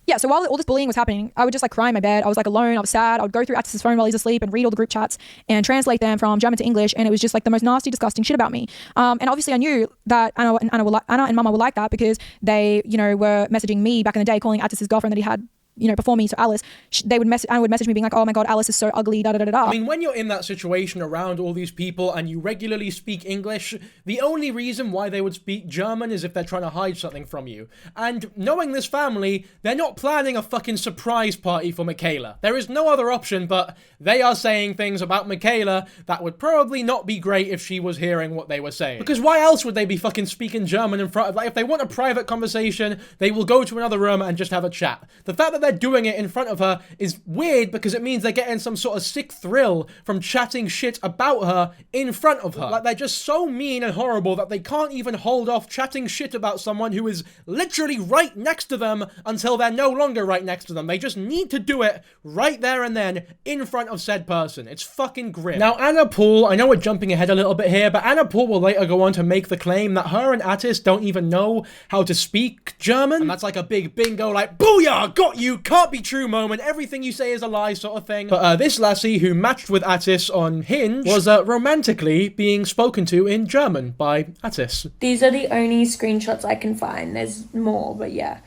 Yeah, so while all this bullying was happening, I would just like cry in my bed. I was like alone, I was sad. I would go through Atis' phone while he's asleep and read all the group chats and translate them from German to English. And it was just like the most nasty, disgusting shit about me. And obviously I knew that Anna and Mama were like that because they, you know, were messaging me back in the day, calling Atis' girlfriend that he had, you know, before me, so Alice, Anna would message me being like, oh my god, Alice is so ugly, da da da da. I mean, when you're in that situation around all these people and you regularly speak English, the only reason why they would speak German is if they're trying to hide something from you. And knowing this family, they're not planning a fucking surprise party for Mikaela. There is no other option, but they are saying things about Mikaela that would probably not be great if she was hearing what they were saying. Because why else would they be fucking speaking German in front of, like, if they want a private conversation, they will go to another room and just have a chat. The fact that they're doing it in front of her is weird because it means they're getting some sort of sick thrill from chatting shit about her in front of her. Like, they're just so mean and horrible that they can't even hold off chatting shit about someone who is literally right next to them until they're no longer right next to them. They just need to do it right there and then in front of said person. It's fucking grim. Now, Anna Poole, I know we're jumping ahead a little bit here, but Anna Poole will later go on to make the claim that her and Atis don't even know how to speak German. And that's like a big bingo, like, booyah, got you, can't be true moment, everything you say is a lie sort of thing. But this lassie who matched with Atis on Hinge was romantically being spoken to in German by Atis. These are the only screenshots I can find. There's more, but yeah.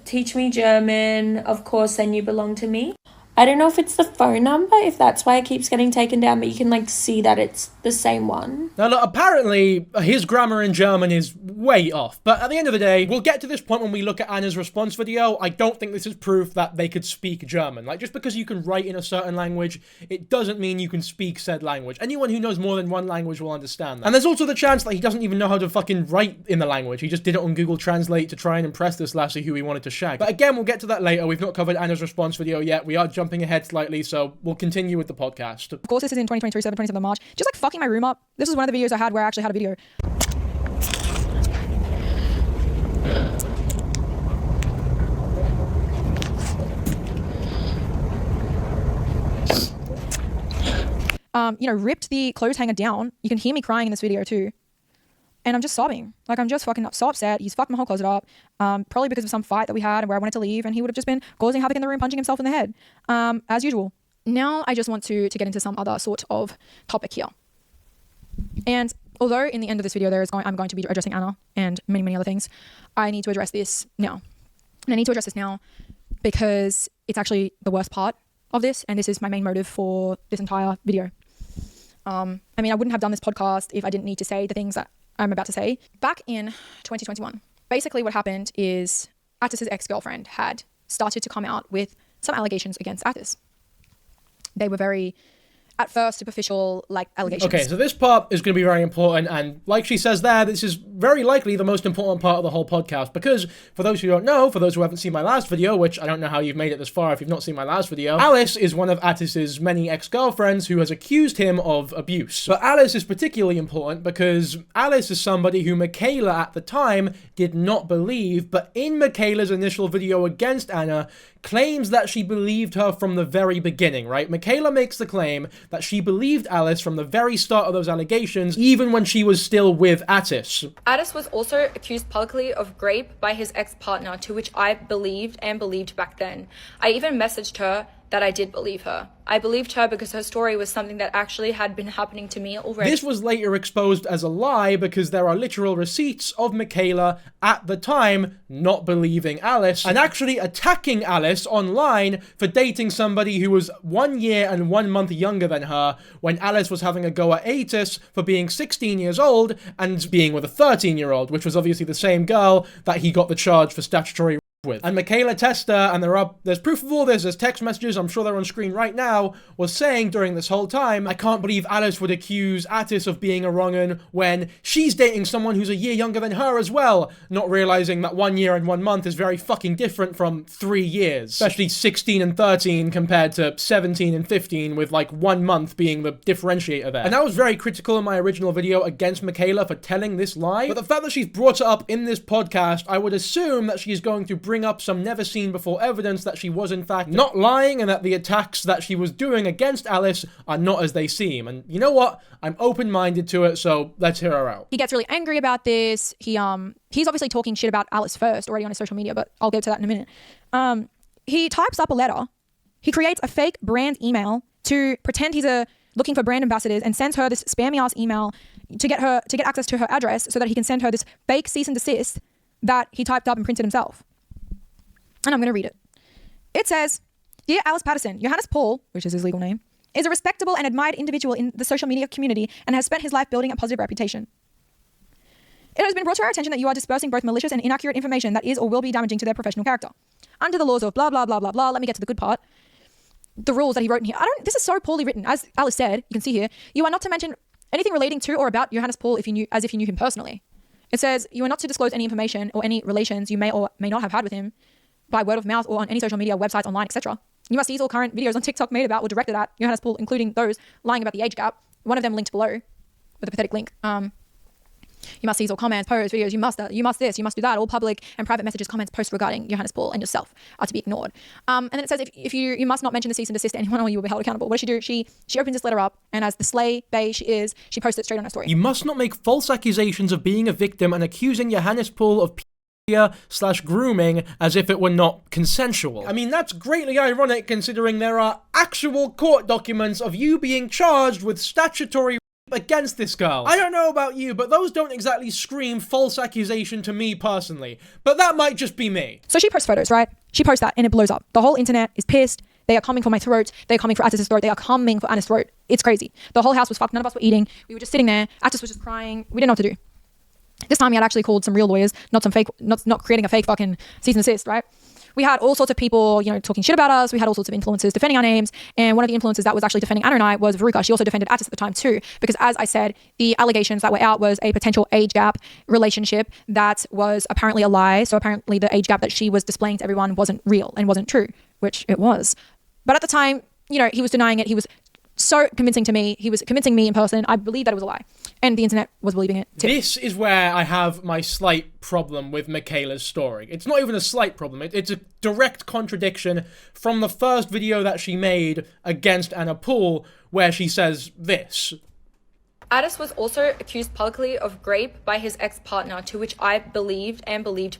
Teach me German, of course, then you belong to me. I don't know if it's the phone number, if that's why it keeps getting taken down, but you can like see that it's the same one. Now look, apparently his grammar in German is way off, but at the end of the day, we'll get to this point when we look at Anna's response video. I don't think this is proof that they could speak German. Like, just because you can write in a certain language, it doesn't mean you can speak said language. Anyone who knows more than one language will understand that. And there's also the chance that he doesn't even know how to fucking write in the language. He just did it on Google Translate to try and impress this lassie who he wanted to shag. But again, we'll get to that later. We've not covered Anna's response video yet. We are jumping ahead slightly, so we'll continue with the podcast. Of course, this is in 2023, 27th of March. Just like fucking my room up. This was one of the videos I had where I actually had a video. You know, ripped the clothes hanger down. You can hear me crying in this video too. And I'm just sobbing. Like, I'm just fucking so upset. He's fucked my whole closet up. Probably because of some fight that we had and where I wanted to leave, and he would have just been causing havoc in the room, punching himself in the head, as usual. Now I just want to get into some other sort of topic here. And although in the end of this video I'm going to be addressing Anna and many, many other things, I need to address this now. And I need to address this now because it's actually the worst part of this, and this is my main motive for this entire video. I mean, I wouldn't have done this podcast if I didn't need to say the things that I'm about to say. Back in 2021, basically what happened is Atis' ex-girlfriend had started to come out with some allegations against Atis. They were very, at first, superficial, like, allegations. Okay, so this part is going to be very important, and like she says there, this is very likely the most important part of the whole podcast, because for those who don't know, for those who haven't seen my last video, which I don't know how you've made it this far if you've not seen my last video, Alice is one of Atis' many ex-girlfriends who has accused him of abuse. But Alice is particularly important because Alice is somebody who Mikaela at the time did not believe, but in Mikaela's initial video against Anna, claims that she believed her from the very beginning, right? Mikaela makes the claim that she believed Alice from the very start of those allegations, even when she was still with Atis. Atis was also accused publicly of rape by his ex-partner, to which I believed back then. I even messaged her that I did believe her. I believed her because her story was something that actually had been happening to me already. This was later exposed as a lie because there are literal receipts of Mikaela at the time not believing Alice and actually attacking Alice online for dating somebody who was 1 year and 1 month younger than her when Alice was having a go at Atis for being 16 years old and being with a 13-year-old, which was obviously the same girl that he got the charge for statutory with. And Mikaela Testa, and there's proof of all this, there's text messages, I'm sure they're on screen right now, was saying during this whole time, I can't believe Alice would accuse Atis of being a wrong'un when she's dating someone who's a year younger than her as well, not realizing that 1 year and 1 month is very fucking different from 3 years, especially 16 and 13 compared to 17 and 15, with like 1 month being the differentiator there. And I was very critical in my original video against Mikaela for telling this lie, but the fact that she's brought it up in this podcast, I would assume that she's going to bring up some never seen before evidence that she was in fact not lying and that the attacks that she was doing against Alice are not as they seem. And you know what? I'm open-minded to it, so let's hear her out. He gets really angry about this. He's obviously talking shit about Alice first already on his social media, but I'll get to that in a minute. He types up a letter. He creates a fake brand email to pretend he's looking for brand ambassadors and sends her this spammy ass email to get access to her address so that he can send her this fake cease and desist that he typed up and printed himself. And I'm going to read it. It says, "Dear Alice Patterson, Johannes Paul," which is his legal name, "is a respectable and admired individual in the social media community and has spent his life building a positive reputation. It has been brought to our attention that you are dispersing both malicious and inaccurate information that is or will be damaging to their professional character. Under the laws of blah, blah, blah, blah, blah," let me get to the good part. The rules that he wrote in here. This is so poorly written. As Alice said, you can see here, "You are not to mention anything relating to or about Johannes Paul as if you knew him personally." It says, "You are not to disclose any information or any relations you may or may not have had with him by word of mouth or on any social media, websites, online, etc. You must cease all current videos on TikTok made about or directed at Johannes Paul, including those lying about the age gap." One of them linked below with a pathetic link. "You must cease all comments, posts, videos, you must this, you must do that. All public and private messages, comments, posts regarding Johannes Paul and yourself are to be ignored." And then it says, if you must not mention the cease and desist to anyone or you will be held accountable. What does she do? She opens this letter up, and as the slay bae she is, she posts it straight on her story. "You must not make false accusations of being a victim and accusing Johannes Paul of /grooming as if it were not consensual." I mean, that's greatly ironic considering there are actual court documents of you being charged with statutory against this girl. I don't know about you, but those don't exactly scream false accusation to me personally, but that might just be me. So she posts photos, right? She posts that and it blows up. The whole internet is pissed. They are coming for my throat. They're coming for Atis' throat. They are coming for Anna's throat. It's crazy. The whole house was fucked. None of us were eating. We were just sitting there. Atis was just crying. We didn't know what to do. This time he had actually called some real lawyers, not creating a fake fucking cease and desist, right? We had all sorts of people, talking shit about us. We had all sorts of influencers defending our names. And one of the influencers that was actually defending Anna and I was Veruca. She also defended Atis at the time too, because as I said, the allegations that were out was a potential age gap relationship that was apparently a lie. So apparently the age gap that she was displaying to everyone wasn't real and wasn't true, which it was. But at the time, he was denying it. He was so convincing to me. He was convincing me in person. I believed that it was a lie. And the internet was believing it too. This is where I have my slight problem with Mikaela's story. It's not even a slight problem. It's a direct contradiction from the first video that she made against Anna Poole, where she says this. Atis was also accused publicly of rape by his ex-partner, to which I believed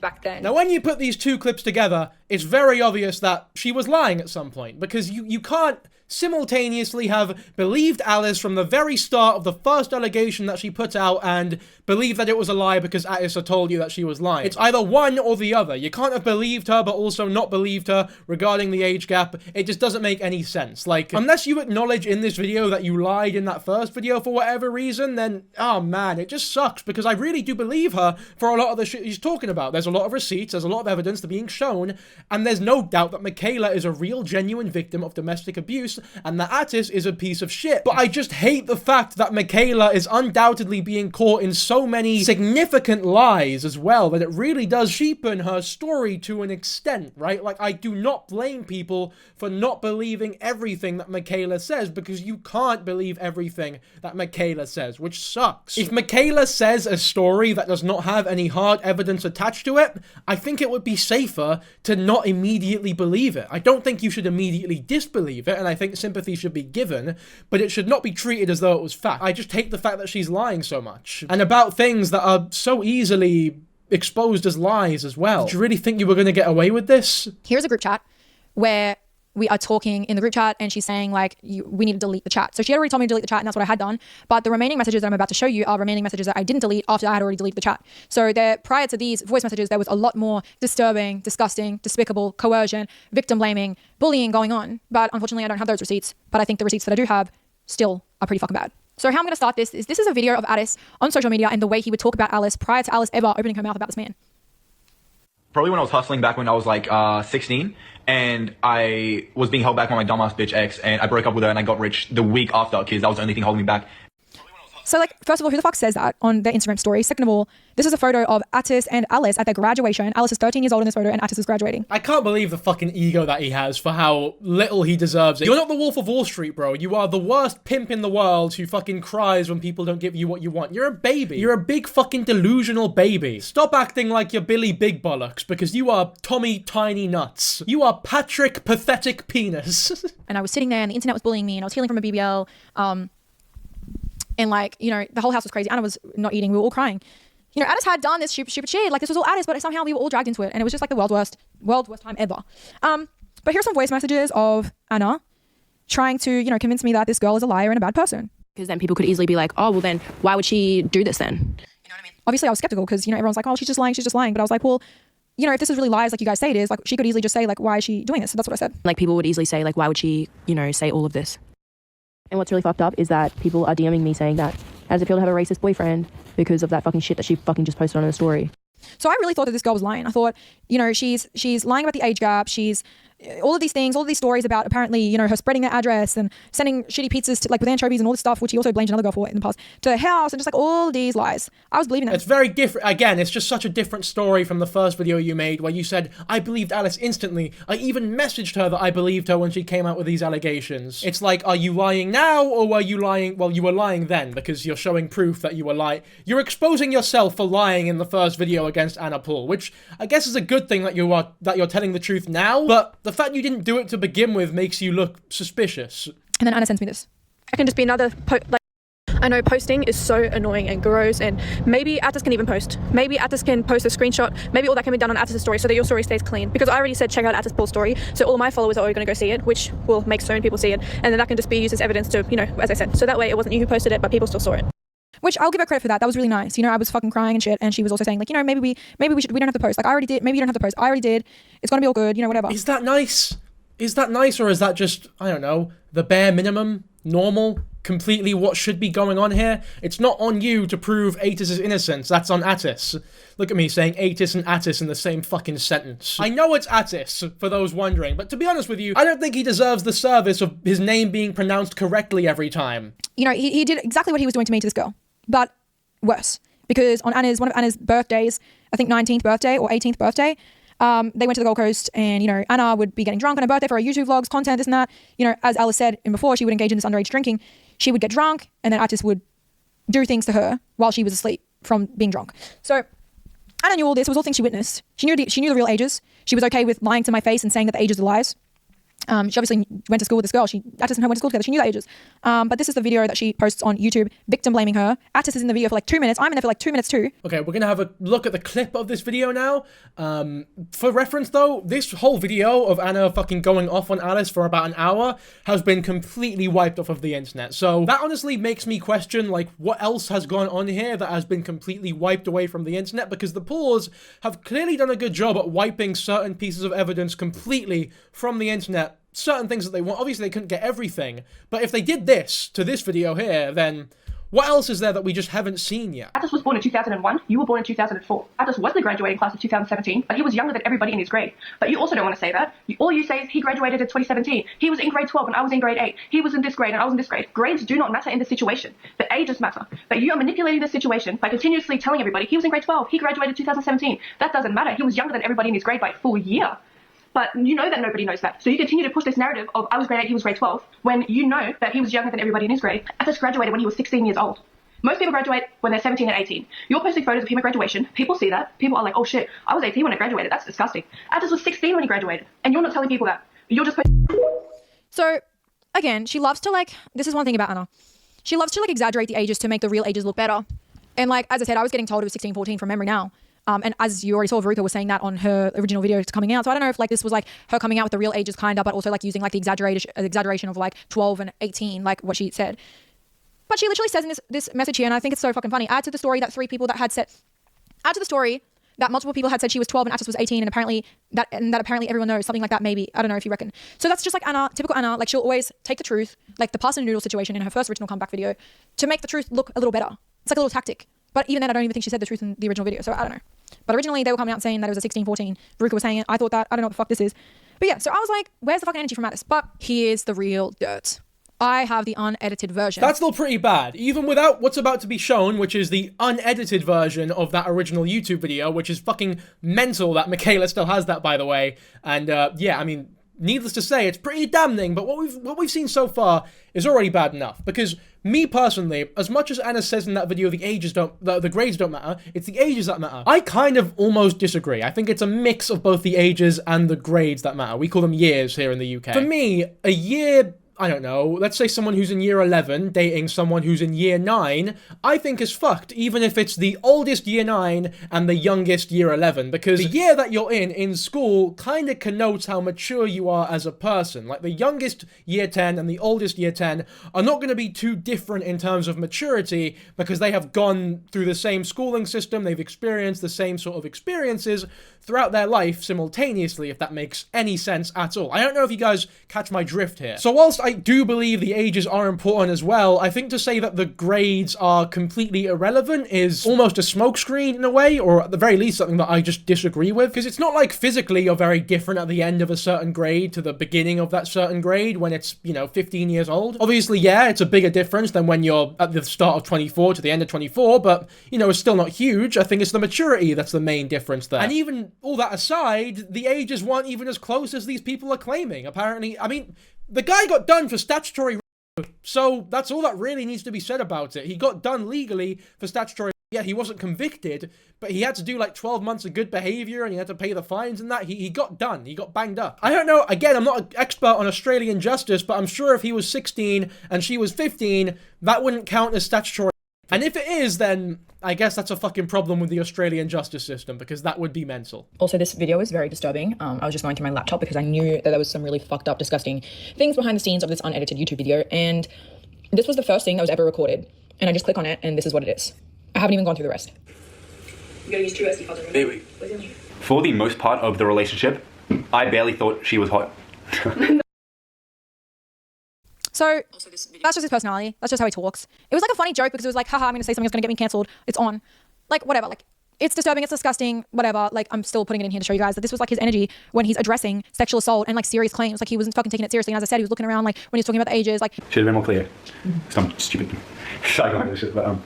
back then. Now, when you put these two clips together, it's very obvious that she was lying at some point, because you can't simultaneously have believed Alice from the very start of the first allegation that she put out and believe that it was a lie because Atis had told you that she was lying. It's either one or the other. You can't have believed her but also not believed her regarding the age gap. It just doesn't make any sense. Like, unless you acknowledge in this video that you lied in that first video for whatever reason, then, oh man, it just sucks, because I really do believe her for a lot of the shit she's talking about. There's a lot of receipts, there's a lot of evidence that being shown, and there's no doubt that Mikaela is a real, genuine victim of domestic abuse, and that Atis is a piece of shit. But I just hate the fact that Mikaela is undoubtedly being caught in so many significant lies as well, that it really does cheapen her story to an extent, right? Like, I do not blame people for not believing everything that Mikaela says, because you can't believe everything that Mikaela says, which sucks. If Mikaela says a story that does not have any hard evidence attached to it, I think it would be safer to not immediately believe it. I don't think you should immediately disbelieve it, and I think sympathy should be given, but it should not be treated as though it was fact. I just hate the fact that she's lying so much, and about things that are so easily exposed as lies as well. Did you really think you were going to get away with this? Here's a group chat where we are talking in the group chat and she's saying like, we need to delete the chat. So she had already told me to delete the chat and that's what I had done. But the remaining messages that I'm about to show you are remaining messages that I didn't delete after I had already deleted the chat. So prior to these voice messages, there was a lot more disturbing, disgusting, despicable, coercion, victim blaming, bullying going on. But unfortunately, I don't have those receipts. But I think the receipts that I do have still are pretty fucking bad. So how I'm going to start this is a video of Atis on social media and the way he would talk about Alice prior to Alice ever opening her mouth about this man. Probably when I was hustling back when I was like 16 and I was being held back by my dumbass bitch ex and I broke up with her and I got rich the week after because that was the only thing holding me back. So like, first of all, who the fuck says that on their Instagram story? Second of all, this is a photo of Atis and Alice at their graduation. Alice is 13 years old in this photo and Atis is graduating. I can't believe the fucking ego that he has for how little he deserves it. You're not the Wolf of Wall Street, bro. You are the worst pimp in the world who fucking cries when people don't give you what you want. You're a baby. You're a big fucking delusional baby. Stop acting like you're Billy Big Bollocks because you are Tommy Tiny Nuts. You are Patrick Pathetic Penis. And I was sitting there and the internet was bullying me and I was healing from a BBL. And like, you know, the whole house was crazy. Anna was not eating. We were all crying. You know, Atis had done this stupid shit. Like this was all Atis, but somehow we were all dragged into it. And it was just like the world's worst time ever. But here's some voice messages of Anna trying to, you know, convince me that this girl is a liar and a bad person. Because then people could easily be like, oh, well then why would she do this then? You know what I mean? Obviously I was skeptical because, you know, everyone's like, oh, she's just lying. But I was like, well, you know, if this is really lies like you guys say it is, like she could easily just say like, why is she doing this? So that's what I said. Like people would easily say like, why would she, you know, say all of this? And what's really fucked up is that people are DMing me saying that how does it feel to have a racist boyfriend because of that fucking shit that she fucking just posted on her story. So I really thought that this girl was lying. I thought, you know, she's lying about the age gap. She's all of these things, all of these stories about apparently, you know, her spreading their address and sending shitty pizzas to, like with anchovies and all this stuff, which he also blamed another girl for in the past, to her house and just like all these lies. I was believing them. It's very different. Again, it's just such a different story from the first video you made where you said, I believed Alice instantly. I even messaged her that I believed her when she came out with these allegations. It's like, are you lying now or were you lying? Well, you were lying then because you're showing proof that you were lying. You're exposing yourself for lying in the first video against Anna Paul, which I guess is a good thing that you're telling the truth now, but the fact you didn't do it to begin with makes you look suspicious. And then Anna sends me this. I can just be another I know posting is so annoying and gross, and maybe Atis can even post. Maybe Atis can post a screenshot. Maybe all that can be done on Atis' story so that your story stays clean. Because I already said check out Atis Paul's story, so all of my followers are already going to go see it, which will make so many people see it, and then that can just be used as evidence to, you know, as I said. So that way it wasn't you who posted it, but people still saw it. Which I'll give her credit for that. That was really nice. You know, I was fucking crying and shit, and she was also saying like, you know, maybe we don't have to post. Like I already did. Maybe you don't have to post. I already did. It's gonna be all good. You know, whatever. Is that nice? Is that nice, or is that just, I don't know, the bare minimum, normal, completely what should be going on here? It's not on you to prove Atis' innocence, that's on Atis. Look at me saying Atis and Atis in the same fucking sentence. I know it's Atis, for those wondering, but to be honest with you, I don't think he deserves the service of his name being pronounced correctly every time. You know, he did exactly what he was doing to me to this girl, but worse. Because on one of Anna's birthdays, I think 19th birthday or 18th birthday, they went to the Gold Coast and, you know, Anna would be getting drunk on her birthday for her YouTube vlogs, content, this and that. You know, as Alice said before, she would engage in this underage drinking. She would get drunk and then Atis would do things to her while she was asleep from being drunk. So Anna knew all this. It was all things she witnessed. She knew the real ages. She was okay with lying to my face and saying that the ages are lies. She obviously went to school with this girl. Atis and her went to school together. She knew the ages. But this is the video that she posts on YouTube, victim blaming her. Atis is in the video for like 2 minutes. I'm in there for like 2 minutes too. Okay, we're gonna have a look at the clip of this video now. For reference though, this whole video of Anna fucking going off on Alice for about an hour has been completely wiped off of the internet. So that honestly makes me question like what else has gone on here that has been completely wiped away from the internet, because the Pauls have clearly done a good job at wiping certain pieces of evidence completely from the internet. Certain things that they want. Obviously, they couldn't get everything, but if they did this to this video here, then what else is there that we just haven't seen yet? Atis was born in 2001. You were born in 2004. Atis was the graduating class of 2017, but he was younger than everybody in his grade. But you also don't want to say that. All you say is he graduated in 2017. He was in grade 12 and I was in grade 8. He was in this grade and I was in this grade. Grades do not matter in this situation. The ages matter. But you are manipulating the situation by continuously telling everybody he was in grade 12. He graduated 2017. That doesn't matter. He was younger than everybody in his grade by a full year. But you know that nobody knows that. So you continue to push this narrative of I was grade 8, he was grade 12, when you know that he was younger than everybody in his grade. Atis graduated when he was 16 years old. Most people graduate when they're 17 and 18. You're posting photos of him at graduation. People see that. People are like, oh shit, I was 18 when I graduated. That's disgusting. Atis was 16 when he graduated. And you're not telling people that. You're just So, again, she loves to like, this is one thing about Anna. She loves to like exaggerate the ages to make the real ages look better. And like, as I said, I was getting told it was 16, 14 from memory now. And as you already saw, Veruca was saying that on her original video coming out. So I don't know if like this was like her coming out with the real ages kind of, but also like using like the exaggeration of like 12 and 18, like what she said. But she literally says in this message here, and I think it's so fucking funny, add to the story that multiple people had said she was 12 and Atis was 18, and apparently everyone knows, something like that, maybe. I don't know if you reckon. So that's just like Anna, typical Anna. Like she'll always take the truth, like the pasta noodle situation in her first original comeback video, to make the truth look a little better. It's like a little tactic. But even then, I don't even think she said the truth in the original video, so I don't know. But originally, they were coming out saying that it was a 16, 14. Veruca was saying it. I thought that. I don't know what the fuck this is. But yeah, so I was like, where's the fucking energy from Atis? But here's the real dirt. I have the unedited version. That's still pretty bad. Even without what's about to be shown, which is the unedited version of that original YouTube video, which is fucking mental that Mikaela still has that, by the way. And yeah, I mean, needless to say, it's pretty damning, but what we've seen so far is already bad enough. Because me personally, as much as Anna says in that video the grades don't matter, it's the ages that matter. I kind of almost disagree. I think it's a mix of both the ages and the grades that matter. We call them years here in the UK. For me, a year, I don't know, let's say someone who's in year 11 dating someone who's in year 9, I think is fucked, even if it's the oldest year 9 and the youngest year 11, because the year that you're in school kind of connotes how mature you are as a person. Like, the youngest year 10 and the oldest year 10 are not going to be too different in terms of maturity, because they have gone through the same schooling system, they've experienced the same sort of experiences throughout their life simultaneously, if that makes any sense at all. I don't know if you guys catch my drift here. So whilst I do believe the ages are important as well, I think to say that the grades are completely irrelevant is almost a smokescreen in a way, or at the very least something that I just disagree with, because it's not like physically you're very different at the end of a certain grade to the beginning of that certain grade when it's, 15 years old. Obviously, yeah, it's a bigger difference than when you're at the start of 24 to the end of 24, but, it's still not huge. I think it's the maturity that's the main difference there. And even all that aside, the ages weren't even as close as these people are claiming. Apparently, I mean, the guy got done for statutory rape, so that's all that really needs to be said about it. He got done legally for statutory rape. Yeah, he wasn't convicted, but he had to do like 12 months of good behavior and he had to pay the fines and that. He got done. He got banged up. I don't know. Again, I'm not an expert on Australian justice, but I'm sure if he was 16 and she was 15, that wouldn't count as statutory. And if it is, then I guess that's a fucking problem with the Australian justice system, because that would be mental. Also, this video is very disturbing. I was just going through my laptop because I knew that there was some really fucked up, disgusting things behind the scenes of this unedited YouTube video, and this was the first thing that was ever recorded. And I just click on it, and this is what it is. I haven't even gone through the rest. You gotta use 2 SD cards. Anyway, for the most part of the relationship, I barely thought she was hot. So that's just his personality. That's just how he talks. It was like a funny joke because it was like, haha, I'm going to say something that's going to get me cancelled. It's on. Like, whatever. Like, it's disturbing. It's disgusting. Whatever. Like, I'm still putting it in here to show you guys that this was like his energy when he's addressing sexual assault and like serious claims. Like, he wasn't fucking taking it seriously. And as I said, he was looking around like when he was talking about the ages. Like, should have been more clear. Some stupid psycho this shit, but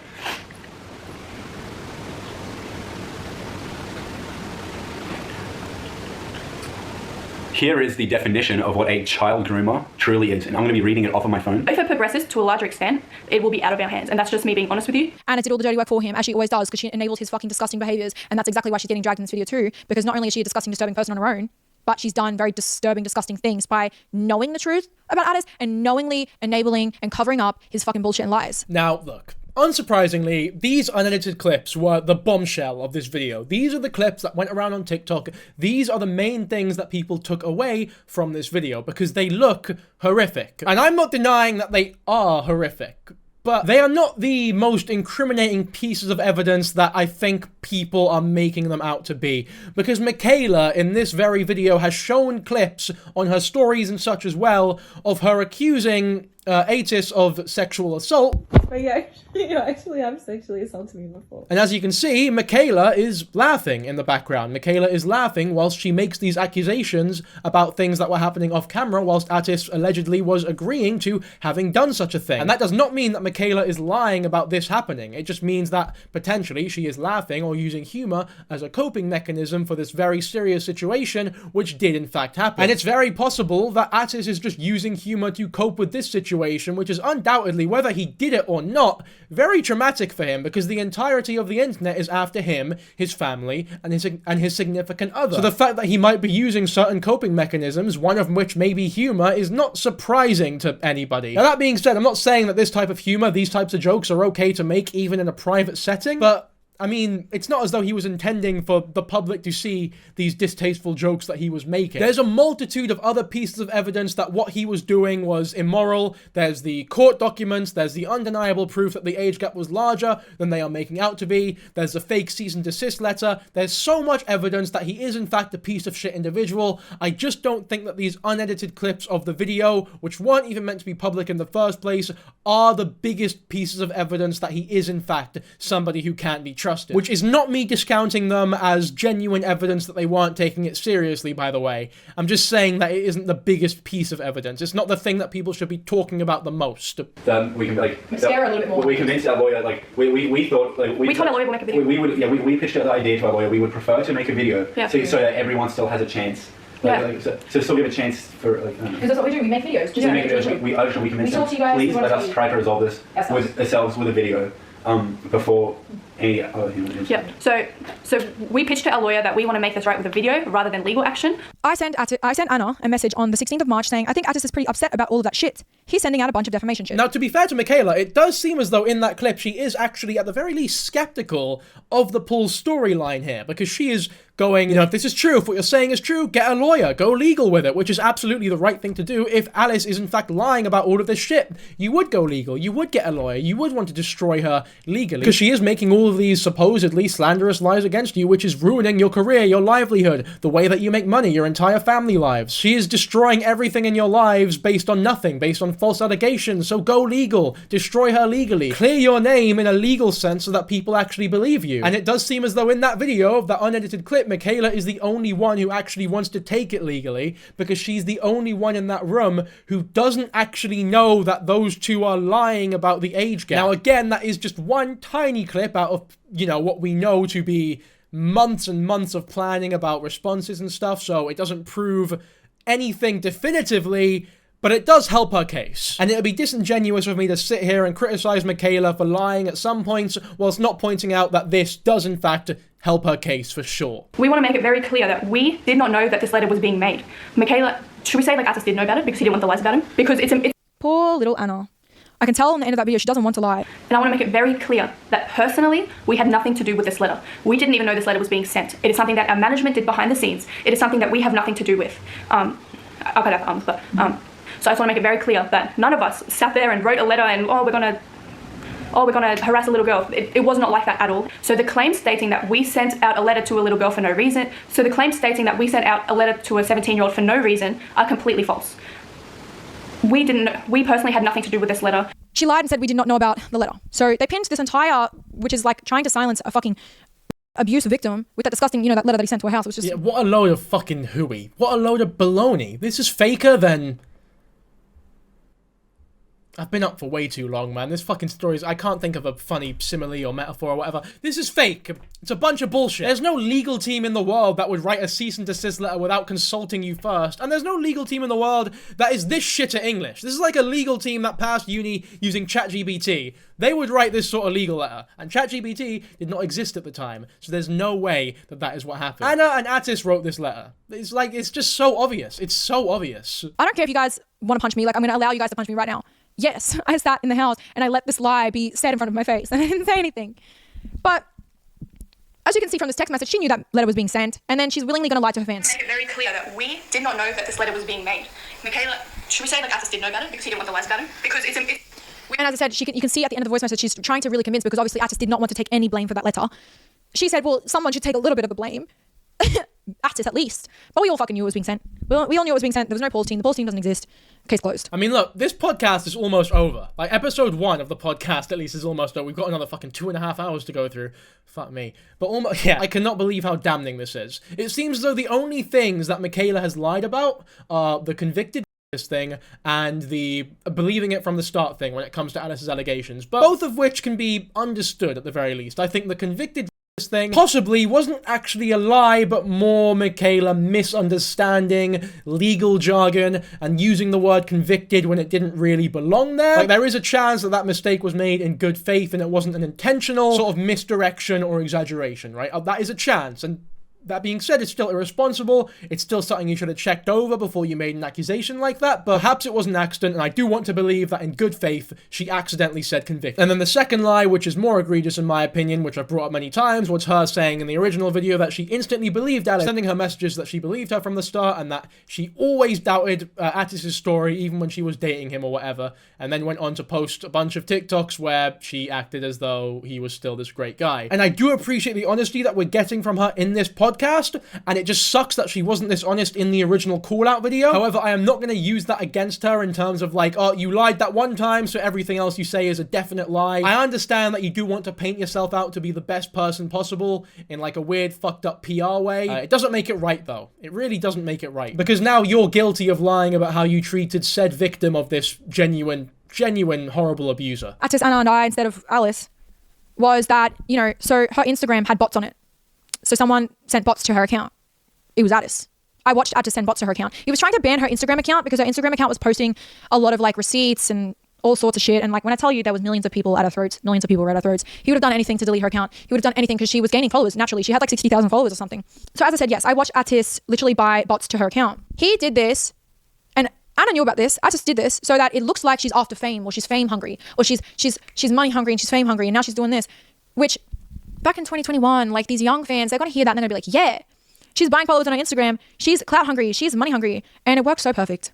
here is the definition of what a child groomer truly is, and I'm going to be reading it off of my phone. If it progresses to a larger extent, it will be out of our hands, and that's just me being honest with you. Anna did all the dirty work for him, as she always does, because she enabled his fucking disgusting behaviours, and that's exactly why she's getting dragged in this video too, because not only is she a disgusting, disturbing person on her own, but she's done very disturbing, disgusting things by knowing the truth about Atis and knowingly enabling and covering up his fucking bullshit and lies. Now, look. Unsurprisingly, these unedited clips were the bombshell of this video. These are the clips that went around on TikTok. These are the main things that people took away from this video because they look horrific. And I'm not denying that they are horrific, but they are not the most incriminating pieces of evidence that I think people are making them out to be. Because Mikaela, in this very video, has shown clips on her stories and such as well of her accusing Atis of sexual assault. But you actually have sexually assaulted me before. And as you can see, Mikaela is laughing in the background. Mikaela is laughing whilst she makes these accusations about things that were happening off camera, whilst Atis allegedly was agreeing to having done such a thing. And that does not mean that Mikaela is lying about this happening. It just means that potentially she is laughing or using humor as a coping mechanism for this very serious situation, which did in fact happen. And it's very possible that Atis is just using humor to cope with this situation, which is undoubtedly, whether he did it or not, very traumatic for him, because the entirety of the internet is after him, his family, and his significant other. So the fact that he might be using certain coping mechanisms, one of which may be humor, is not surprising to anybody. Now, that being said, I'm not saying that this type of humor, these types of jokes are okay to make even in a private setting, but I mean, it's not as though he was intending for the public to see these distasteful jokes that he was making. There's a multitude of other pieces of evidence that what he was doing was immoral. There's the court documents, there's the undeniable proof that the age gap was larger than they are making out to be, there's a fake cease and desist letter. There's so much evidence that he is in fact a piece of shit individual. I just don't think that these unedited clips of the video, which weren't even meant to be public in the first place, are the biggest pieces of evidence that he is in fact somebody who can't be trusted. Which is not me discounting them as genuine evidence that they weren't taking it seriously, by the way. I'm just saying that it isn't the biggest piece of evidence. It's not the thing that people should be talking about the most. We can like scare a little bit more. We convinced our lawyer, like we thought, like we told our lawyer we'll make a video. We pitched the idea to our lawyer. We would prefer to make a video, so that everyone still has a chance. So still give a chance for like. Because that's what we do. We make videos. We convinced them. Please let us try to resolve this with ourselves with a video before any other human. Yeah. So we pitched to our lawyer that we want to make this right with a video rather than legal action. I sent Anna a message on the 16th of March saying, I think Atis is pretty upset about all of that shit. He's sending out a bunch of defamation shit. Now, to be fair to Mikaela, it does seem as though in that clip she is actually, at the very least, skeptical of the Paul storyline here, because she is going, if this is true, if what you're saying is true, get a lawyer, go legal with it, which is absolutely the right thing to do. If Alice is in fact lying about all of this shit, you would go legal, you would get a lawyer, you would want to destroy her legally, because she is making all of these supposedly slanderous lies against you, which is ruining your career, your livelihood, the way that you make money, your entire family lives. She is destroying everything in your lives based on nothing, based on false allegations, so go legal, destroy her legally, clear your name in a legal sense so that people actually believe you. And it does seem as though in that video, of that unedited clip, Mikaela is the only one who actually wants to take it legally, because she's the only one in that room who doesn't actually know that those two are lying about the age gap. Now again, that is just one tiny clip out of, what we know to be months and months of planning about responses and stuff, so it doesn't prove anything definitively, but it does help her case. And it would be disingenuous of me to sit here and criticize Mikaela for lying at some points, whilst not pointing out that this does in fact help her case for sure. We want to make it very clear that we did not know that this letter was being made. Mikaela, should we say Atis did know about it because he didn't want the lies about him? Because it's poor little Anna. I can tell on the end of that video she doesn't want to lie. And I want to make it very clear that personally, we had nothing to do with this letter. We didn't even know this letter was being sent. It is something that our management did behind the scenes. It is something that we have nothing to do with. I could have arms, but so I just want to make it very clear that none of us sat there and wrote a letter and we're gonna harass a little girl. It was not like that at all. So the claim stating that we sent out a letter to a little girl for no reason, so the claim stating that we sent out a letter to a 17-year-old for no reason are completely false. We personally had nothing to do with this letter. She lied and said we did not know about the letter. So they pinned this entire, which is like trying to silence a fucking abuse victim with that disgusting, that letter that he sent to her house. It was just... Yeah, what a load of fucking hooey. What a load of baloney. This is faker than... I've been up for way too long, man. This fucking story is... I can't think of a funny simile or metaphor or whatever. This is fake. It's a bunch of bullshit. There's no legal team in the world that would write a cease and desist letter without consulting you first. And there's no legal team in the world that is this shit at English. This is like a legal team that passed uni using ChatGPT. They would write this sort of legal letter. And ChatGPT did not exist at the time. So there's no way that that is what happened. Anna and Atis wrote this letter. It's just so obvious. It's so obvious. I don't care if you guys want to punch me. Like, I'm going to allow you guys to punch me right now. Yes, I sat in the house and I let this lie be said in front of my face and I didn't say anything. But as you can see from this text message, she knew that letter was being sent and then she's willingly going to lie to her fans. Make it very clear that we did not know that this letter was being made. Mikaela, should we say Atis did know about it because he didn't want the lies about him? Because and as I said, you can see at the end of the voice message, she's trying to really convince, because obviously Atis did not want to take any blame for that letter. She said, well, someone should take a little bit of the blame. Atis at least. But we all fucking knew it was being sent. We all knew it was being sent. There was no Paul's team. The Paul's team doesn't exist. Case closed. I mean, look, this podcast is almost over. Like, episode 1 of the podcast, at least, is almost over. We've got another fucking 2.5 hours to go through. Fuck me. But almost, yeah, I cannot believe how damning this is. It seems as though the only things that Mikaela has lied about are the convicted thing and the believing it from the start thing when it comes to Alice's allegations. But both of which can be understood at the very least. I think the convicted thing possibly wasn't actually a lie, but more Mikaela misunderstanding legal jargon and using the word convicted when it didn't really belong there. Like, there is a chance that that mistake was made in good faith and it wasn't an intentional sort of misdirection or exaggeration, right? That is a chance, and That being said, it's still irresponsible. It's still something you should have checked over before you made an accusation like that, but perhaps it was an accident, and I do want to believe that in good faith, she accidentally said convicted. And then the second lie, which is more egregious in my opinion, which I've brought up many times, was her saying in the original video that she instantly believed Alice, sending her messages that she believed her from the start, and that she always doubted Atis' story, even when she was dating him or whatever, and then went on to post a bunch of TikToks where she acted as though he was still this great guy. And I do appreciate the honesty that we're getting from her in this podcast, and it just sucks that she wasn't this honest in the original call-out video. However, I am not going to use that against her in terms of like, oh, you lied that one time, so everything else you say is a definite lie. I understand that you do want to paint yourself out to be the best person possible in like a weird, fucked up PR way. It doesn't make it right, though. It really doesn't make it right. Because now you're guilty of lying about how you treated said victim of this genuine horrible abuser. Atis, Anna, and I, instead of Alice, was that, you know, so her Instagram had bots on it. So someone sent bots to her account. It was Atis. I watched Atis send bots to her account. He was trying to ban her Instagram account because her Instagram account was posting a lot of like receipts and all sorts of shit. And like when I tell you there was millions of people at her throats, millions of people were at her throats, he would have done anything to delete her account. He would have done anything because she was gaining followers naturally. She had like 60,000 followers or something. So as I said, yes, I watched Atis literally buy bots to her account. He did this, and Anna knew about this. Atis did this so that it looks like she's after fame, or she's fame hungry, or she's money hungry and she's fame hungry, and now she's doing this. Which back in 2021, like these young fans, they're gonna hear that and they're gonna be like, yeah, she's buying followers on her Instagram, she's clout hungry, she's money hungry, and it works so perfect.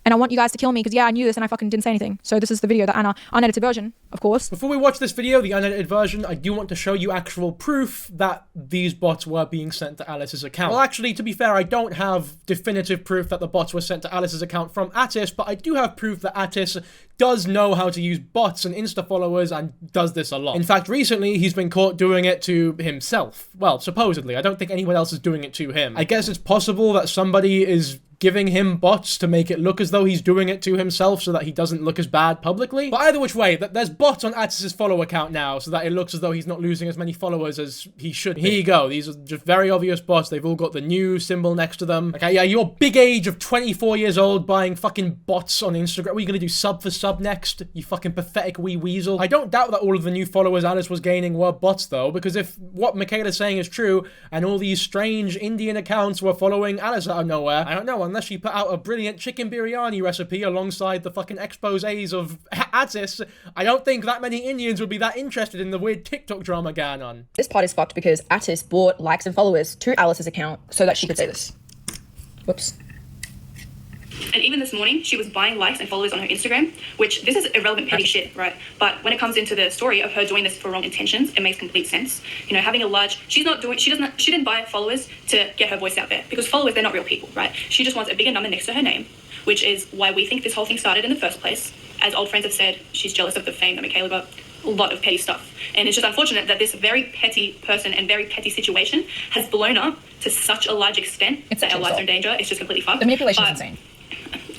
And I want you guys to kill me because, yeah, I knew this and I fucking didn't say anything. So this is the video that Anna, unedited version, of course. Before we watch this video, the unedited version, I do want to show you actual proof that these bots were being sent to Alice's account. Well, actually, to be fair, I don't have definitive proof that the bots were sent to Alice's account from Atis, but I do have proof that Atis does know how to use bots and Insta followers and does this a lot. In fact, recently, he's been caught doing it to himself. Well, supposedly. I don't think anyone else is doing it to him. I guess it's possible that somebody is giving him bots to make it look as though he's doing it to himself so that he doesn't look as bad publicly. But either which way, there's bots on Atis' follow account now so that it looks as though he's not losing as many followers as he should be. Here you go. These are just very obvious bots. They've all got the new symbol next to them. Okay, yeah, your big age of 24 years old buying fucking bots on Instagram. What are you gonna do, sub for sub next? You fucking pathetic wee weasel. I don't doubt that all of the new followers Alice was gaining were bots though, because if what Mikaela's saying is true, and all these strange Indian accounts were following Alice out of nowhere, I don't know, unless she put out a brilliant chicken biryani recipe alongside the fucking exposés of Atis, I don't think that many Indians would be that interested in the weird TikTok drama going on. This part is fucked because Atis bought likes and followers to Alice's account so that she could say this. Whoops. And even this morning, she was buying likes and followers on her Instagram, which this is irrelevant petty shit, right? But when it comes into the story of her doing this for wrong intentions, it makes complete sense. You know, having a large, she didn't buy followers to get her voice out there, because followers, they're not real people, right? She just wants a bigger number next to her name, which is why we think this whole thing started in the first place. As old friends have said, she's jealous of the fame that Mikaela got. A lot of petty stuff. And it's just unfortunate that this very petty person and very petty situation has blown up to such a large extent that our lives are in danger. It's just completely fucked. The manipulation is insane.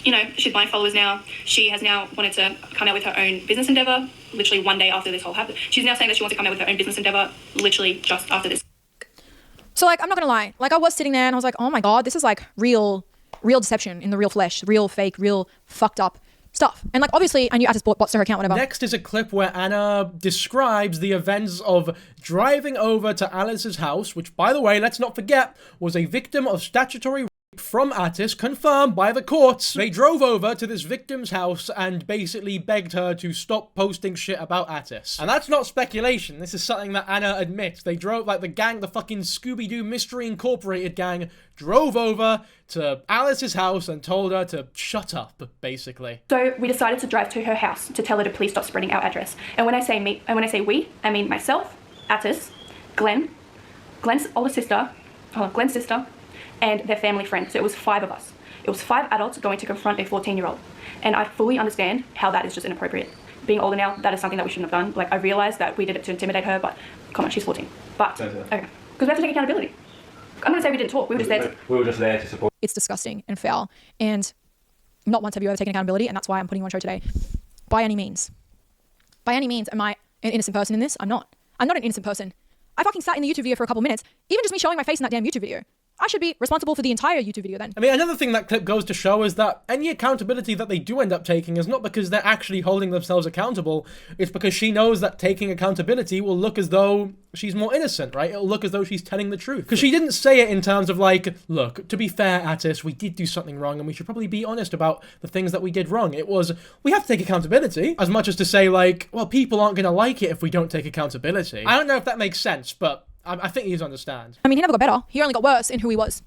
You know, she's buying followers now. She has now wanted to come out with her own business endeavor, literally one day after this whole happened. She's now saying that she wants to come out with her own business endeavor, literally just after this. So like, I'm not gonna lie, like I was sitting there and I was like, oh my God, this is like real deception in the real flesh, real fake, real fucked up stuff. And like, obviously I knew Atis bought bots to her account, whatever. Next is a clip where Anna describes the events of driving over to Alice's house, which, by the way, let's not forget, was a victim of statutory rape from Atis, confirmed by the courts. They drove over to this victim's house and basically begged her to stop posting shit about Atis. And that's not speculation. This is something that Anna admits. They drove, like the gang, the fucking Scooby-Doo Mystery Incorporated gang, drove over to Alice's house and told her to shut up, basically. So we decided to drive to her house to tell her to please stop spreading our address. And when I say me, and when I say we, I mean myself, Atis, Glenn's older sister, Glenn's sister, and their family friend. So it was 5 of us. It was 5 adults going to confront a 14-year-old. And I fully understand how that is just inappropriate. Being older now, that is something that we shouldn't have done. Like, I realized that we did it to intimidate her, but come on, she's 14. But, okay. Because we have to take accountability. I'm going to say we didn't talk. We were just there to support. It's disgusting and foul. And not once have you ever taken accountability, and that's why I'm putting you on show today. By any means. By any means, am I an innocent person in this? I'm not. I'm not an innocent person. I fucking sat in the YouTube video for a couple minutes. Even just me showing my face in that damn YouTube video. I should be responsible for the entire YouTube video then. I mean, another thing that clip goes to show is that any accountability that they do end up taking is not because they're actually holding themselves accountable, it's because she knows that taking accountability will look as though she's more innocent, right? It'll look as though she's telling the truth. Because she didn't say it in terms of like, look, to be fair, Atis, we did do something wrong and we should probably be honest about the things that we did wrong. It was, we have to take accountability, as much as to say like, well, people aren't gonna like it if we don't take accountability. I don't know if that makes sense, but I think you understand. I mean, he never got better. He only got worse in who he was.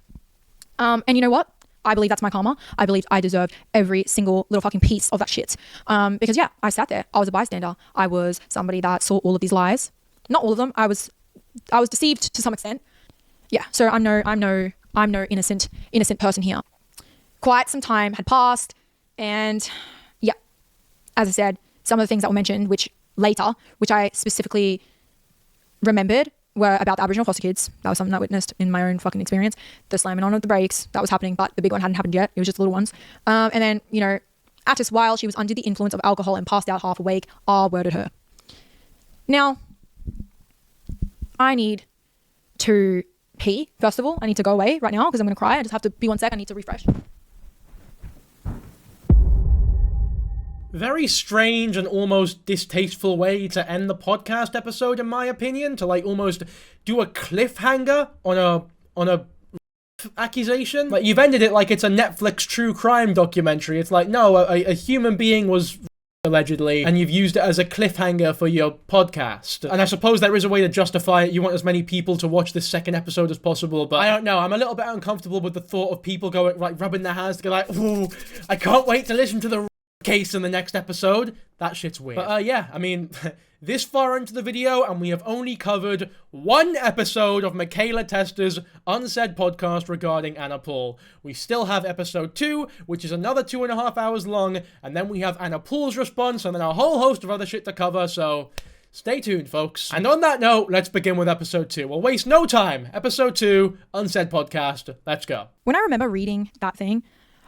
And you know what? I believe that's my karma. I believe I deserve every single little fucking piece of that shit. Because yeah, I sat there. I was a bystander. I was somebody that saw all of these lies. Not all of them. I was deceived to some extent. Yeah. So I'm no innocent person here. Quite some time had passed, and yeah, as I said, some of the things that were mentioned, which I specifically remembered, were about the Aboriginal foster kids. That was something I witnessed in my own fucking experience. The slamming on of the brakes, that was happening, but the big one hadn't happened yet. It was just the little ones. And then, you know, Atis, while she was under the influence of alcohol and passed out half awake, R-worded her. Now, I need to pee, first of all. I need to go away right now because I'm going to cry. I just have to be 1 sec. I need to refresh. Very strange and almost distasteful way to end the podcast episode, in my opinion, to like almost do a cliffhanger on a accusation. Like, you've ended it like it's a Netflix true crime documentary. It's like, no, a human being was allegedly, and you've used it as a cliffhanger for your podcast. And I suppose there is a way to justify it. You want as many people to watch this second episode as possible, but I don't know. I'm a little bit uncomfortable with the thought of people going, like, rubbing their hands to go like, ooh, I can't wait to listen to the case in the next episode. That shit's weird. But yeah, I mean, this far into the video, and we have only covered one episode of Mikaela Testa's unsaid podcast regarding Anna Paul. We still have episode 2, which is another 2.5 hours long, and then we have Anna Paul's response, and then a whole host of other shit to cover, so stay tuned, folks. And on that note, let's begin with episode 2. We'll waste no time. Episode 2, unsaid podcast. Let's go. When I remember reading that thing,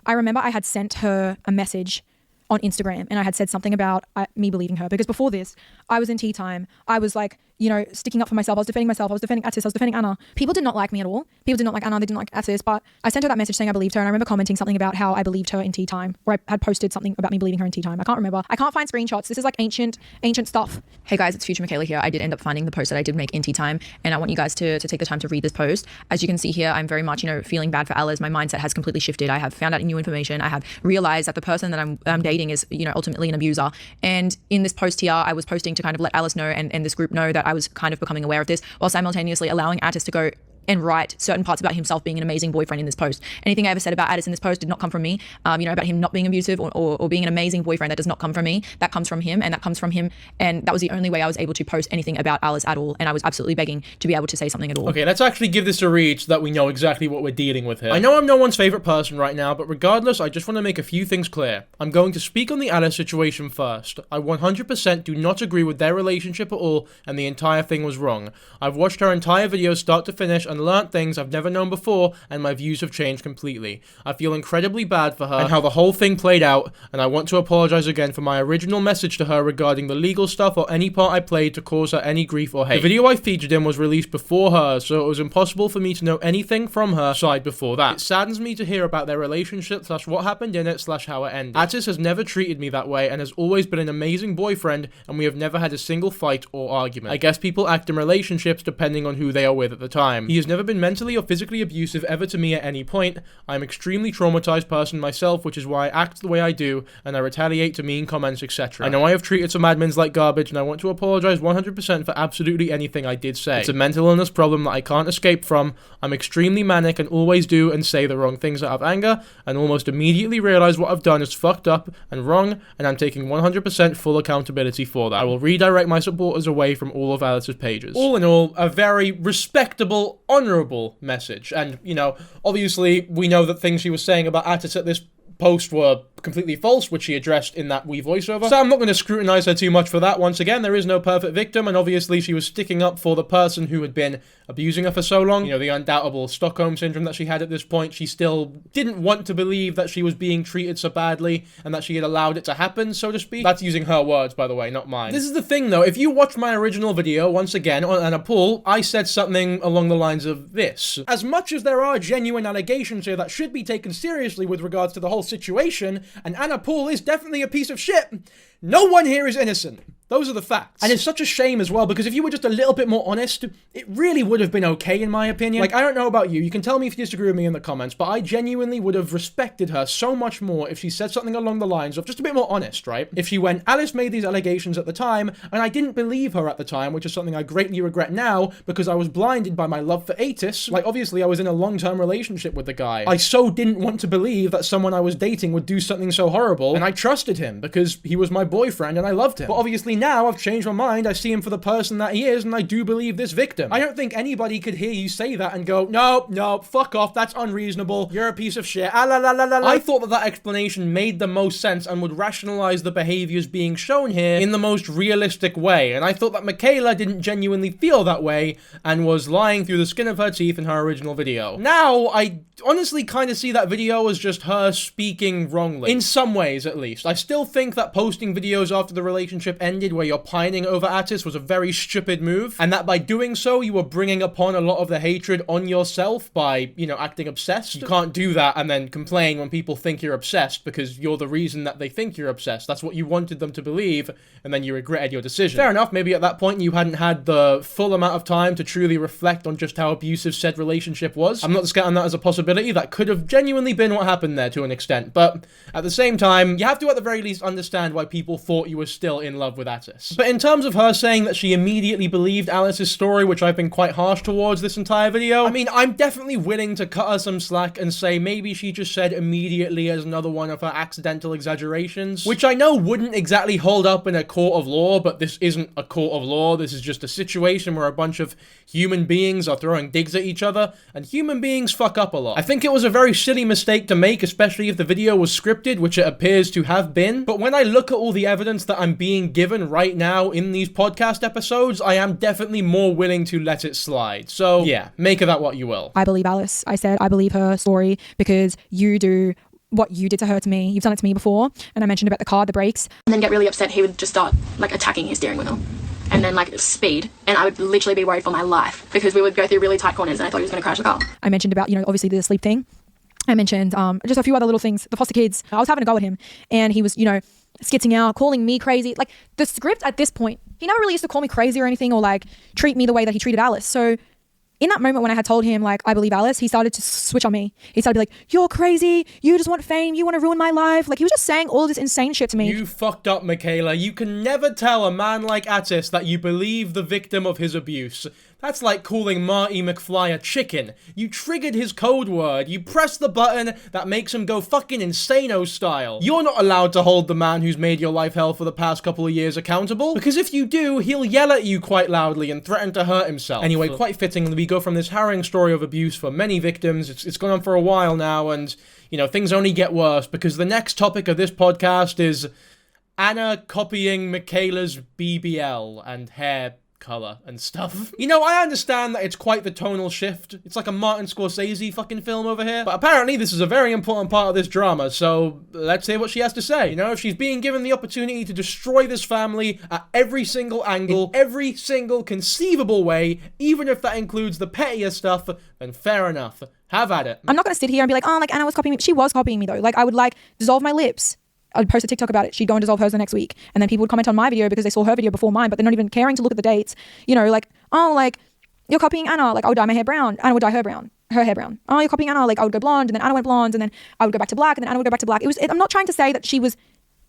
I remember I had sent her a message on Instagram, and I had said something about me believing her, because before this, I was in tea time. I was like, you know, sticking up for myself. I was defending myself. I was defending Atis. I was defending Anna. People did not like me at all. People did not like Anna. They didn't like Atis, but I sent her that message saying I believed her, and I remember commenting something about how I believed her in tea time, or I had posted something about me believing her in tea time. I can't remember. I can't find screenshots. This is like ancient stuff. Hey guys, it's Future Mikaela here. I did end up finding the post that I did make in tea time, and I want you guys to take the time to read this post. As you can see here, I'm very much, you know, feeling bad for Alice. My mindset has completely shifted. I have found out new information. I have realized that the person that I'm dating is, you know, ultimately an abuser. And in this post here, I was posting to kind of let Alice know and this group know that I was kind of becoming aware of this, while simultaneously allowing Atis to go and write certain parts about himself being an amazing boyfriend in this post. Anything I ever said about Atis in this post did not come from me. You know, about him not being abusive or being an amazing boyfriend, that does not come from me. That comes from him, and that comes from him. And that was the only way I was able to post anything about Alice at all. And I was absolutely begging to be able to say something at all. Okay, let's actually give this a read so that we know exactly what we're dealing with here. I know I'm no one's favorite person right now, but regardless, I just want to make a few things clear. I'm going to speak on the Alice situation first. I 100% do not agree with their relationship at all, and the entire thing was wrong. I've watched her entire video start to finish and learnt things I've never known before, and my views have changed completely. I feel incredibly bad for her and how the whole thing played out, and I want to apologize again for my original message to her regarding the legal stuff or any part I played to cause her any grief or hate. The video I featured in was released before her, so it was impossible for me to know anything from her side before that. It saddens me to hear about their relationship / what happened in it / how it ended. Atis has never treated me that way and has always been an amazing boyfriend, and we have never had a single fight or argument. I guess people act in relationships depending on who they are with at the time. He has never been mentally or physically abusive ever to me at any point. I'm an extremely traumatized person myself, which is why I act the way I do, and I retaliate to mean comments, etc. I know I have treated some admins like garbage, and I want to apologize 100% for absolutely anything I did say. It's a mental illness problem that I can't escape from. I'm extremely manic and always do and say the wrong things out of anger, and almost immediately realize what I've done is fucked up and wrong, and I'm taking 100% full accountability for that. I will redirect my supporters away from all of Alice's pages. All in all, a very respectable, honorable message. And, you know, obviously we know that things she was saying about Atis at this posts were completely false, which she addressed in that wee voiceover. So I'm not going to scrutinize her too much for that. Once again, there is no perfect victim, and obviously she was sticking up for the person who had been abusing her for so long. You know, the undoubtable Stockholm syndrome that she had at this point. She still didn't want to believe that she was being treated so badly and that she had allowed it to happen, so to speak. That's using her words, by the way, not mine. This is the thing, though. If you watch my original video, once again, on Anna Pool, I said something along the lines of this. As much as there are genuine allegations here that should be taken seriously with regards to the whole situation, and Anna Pool is definitely a piece of shit, no one here is innocent. Those are the facts. And it's such a shame as well, because if you were just a little bit more honest, it really would have been okay, in my opinion. Like, I don't know about you. You can tell me if you disagree with me in the comments, but I genuinely would have respected her so much more if she said something along the lines of just a bit more honest, right? If she went, Alice made these allegations at the time, and I didn't believe her at the time, which is something I greatly regret now, because I was blinded by my love for Atis. Like, obviously, I was in a long-term relationship with the guy. I so didn't want to believe that someone I was dating would do something so horrible, and I trusted him, because he was my boyfriend, and I loved him. But obviously now, I've changed my mind. I see him for the person that he is, and I do believe this victim. I don't think anybody could hear you say that and go, no, fuck off, that's unreasonable, you're a piece of shit, I thought that explanation made the most sense and would rationalize the behaviors being shown here in the most realistic way, and I thought that Mikaela didn't genuinely feel that way and was lying through the skin of her teeth in her original video. Now, I honestly kind of see that video as just her speaking wrongly. In some ways, at least. I still think that posting videos after the relationship ended where you're pining over Atis was a very stupid move, and that by doing so, you were bringing upon a lot of the hatred on yourself by, you know, acting obsessed. You can't do that and then complain when people think you're obsessed, because you're the reason that they think you're obsessed. That's what you wanted them to believe, and then you regretted your decision. Fair enough, maybe at that point you hadn't had the full amount of time to truly reflect on just how abusive said relationship was. I'm not discounting that as a possibility. That could have genuinely been what happened there to an extent, but at the same time, you have to at the very least understand why people thought you were still in love with Atis. But in terms of her saying that she immediately believed Alice's story, which I've been quite harsh towards this entire video, I mean, I'm definitely willing to cut her some slack and say maybe she just said immediately as another one of her accidental exaggerations, which I know wouldn't exactly hold up in a court of law, but this isn't a court of law. This is just a situation where a bunch of human beings are throwing digs at each other, and human beings fuck up a lot. I think it was a very silly mistake to make, especially if the video was scripted, which it appears to have been, but when I look at all the evidence that I'm being given right now in these podcast episodes, I am definitely more willing to let it slide. So yeah, make of that what you will. I believe Alice. I said I believe her story because you do what you did to her to me. You've done it to me before, and I mentioned about the car, the brakes. And then get really upset, he would just start like attacking his steering wheel. And then like speed, and I would literally be worried for my life because we would go through really tight corners and I thought he was going to crash the car. I mentioned about, you know, obviously the sleep thing. I mentioned just a few other little things. The foster kids, I was having a go at him and he was, you know, skitzing out, calling me crazy. Like the script at this point, he never really used to call me crazy or anything or like treat me the way that he treated Alice. So in that moment when I had told him like I believe Alice, he started to switch on me. He started to be like, you're crazy, you just want fame, you want to ruin my life. Like he was just saying all this insane shit to me. You fucked up, Mikaela. You can never tell a man like Atis that you believe the victim of his abuse. That's like calling Marty McFly a chicken. You triggered his code word. You pressed the button that makes him go fucking insano style. You're not allowed to hold the man who's made your life hell for the past couple of years accountable, because if you do, he'll yell at you quite loudly and threaten to hurt himself. Anyway, quite fittingly, we go from this harrowing story of abuse for many victims. It's gone on for a while now, and, you know, things only get worse, because the next topic of this podcast is Anna copying Mikaela's BBL and hair color and stuff. You know, I understand that it's quite the tonal shift. It's like a Martin Scorsese fucking film over here. But apparently this is a very important part of this drama, so let's hear what she has to say. You know, if she's being given the opportunity to destroy this family at every single angle, every single conceivable way, even if that includes the pettiest stuff, then fair enough. Have at it. I'm not going to sit here and be like, oh, like Anna was copying me. She was copying me though. Like I would like dissolve my lips. I'd post a TikTok about it. She'd go and dissolve hers the next week. And then people would comment on my video because they saw her video before mine, but they're not even caring to look at the dates. You know, like, oh, like, you're copying Anna. Like, I would dye my hair brown. Anna would dye her hair brown. Oh, you're copying Anna. Like, I would go blonde, and then Anna went blonde, and then I would go back to black, and then Anna would go back to black. I'm not trying to say that she was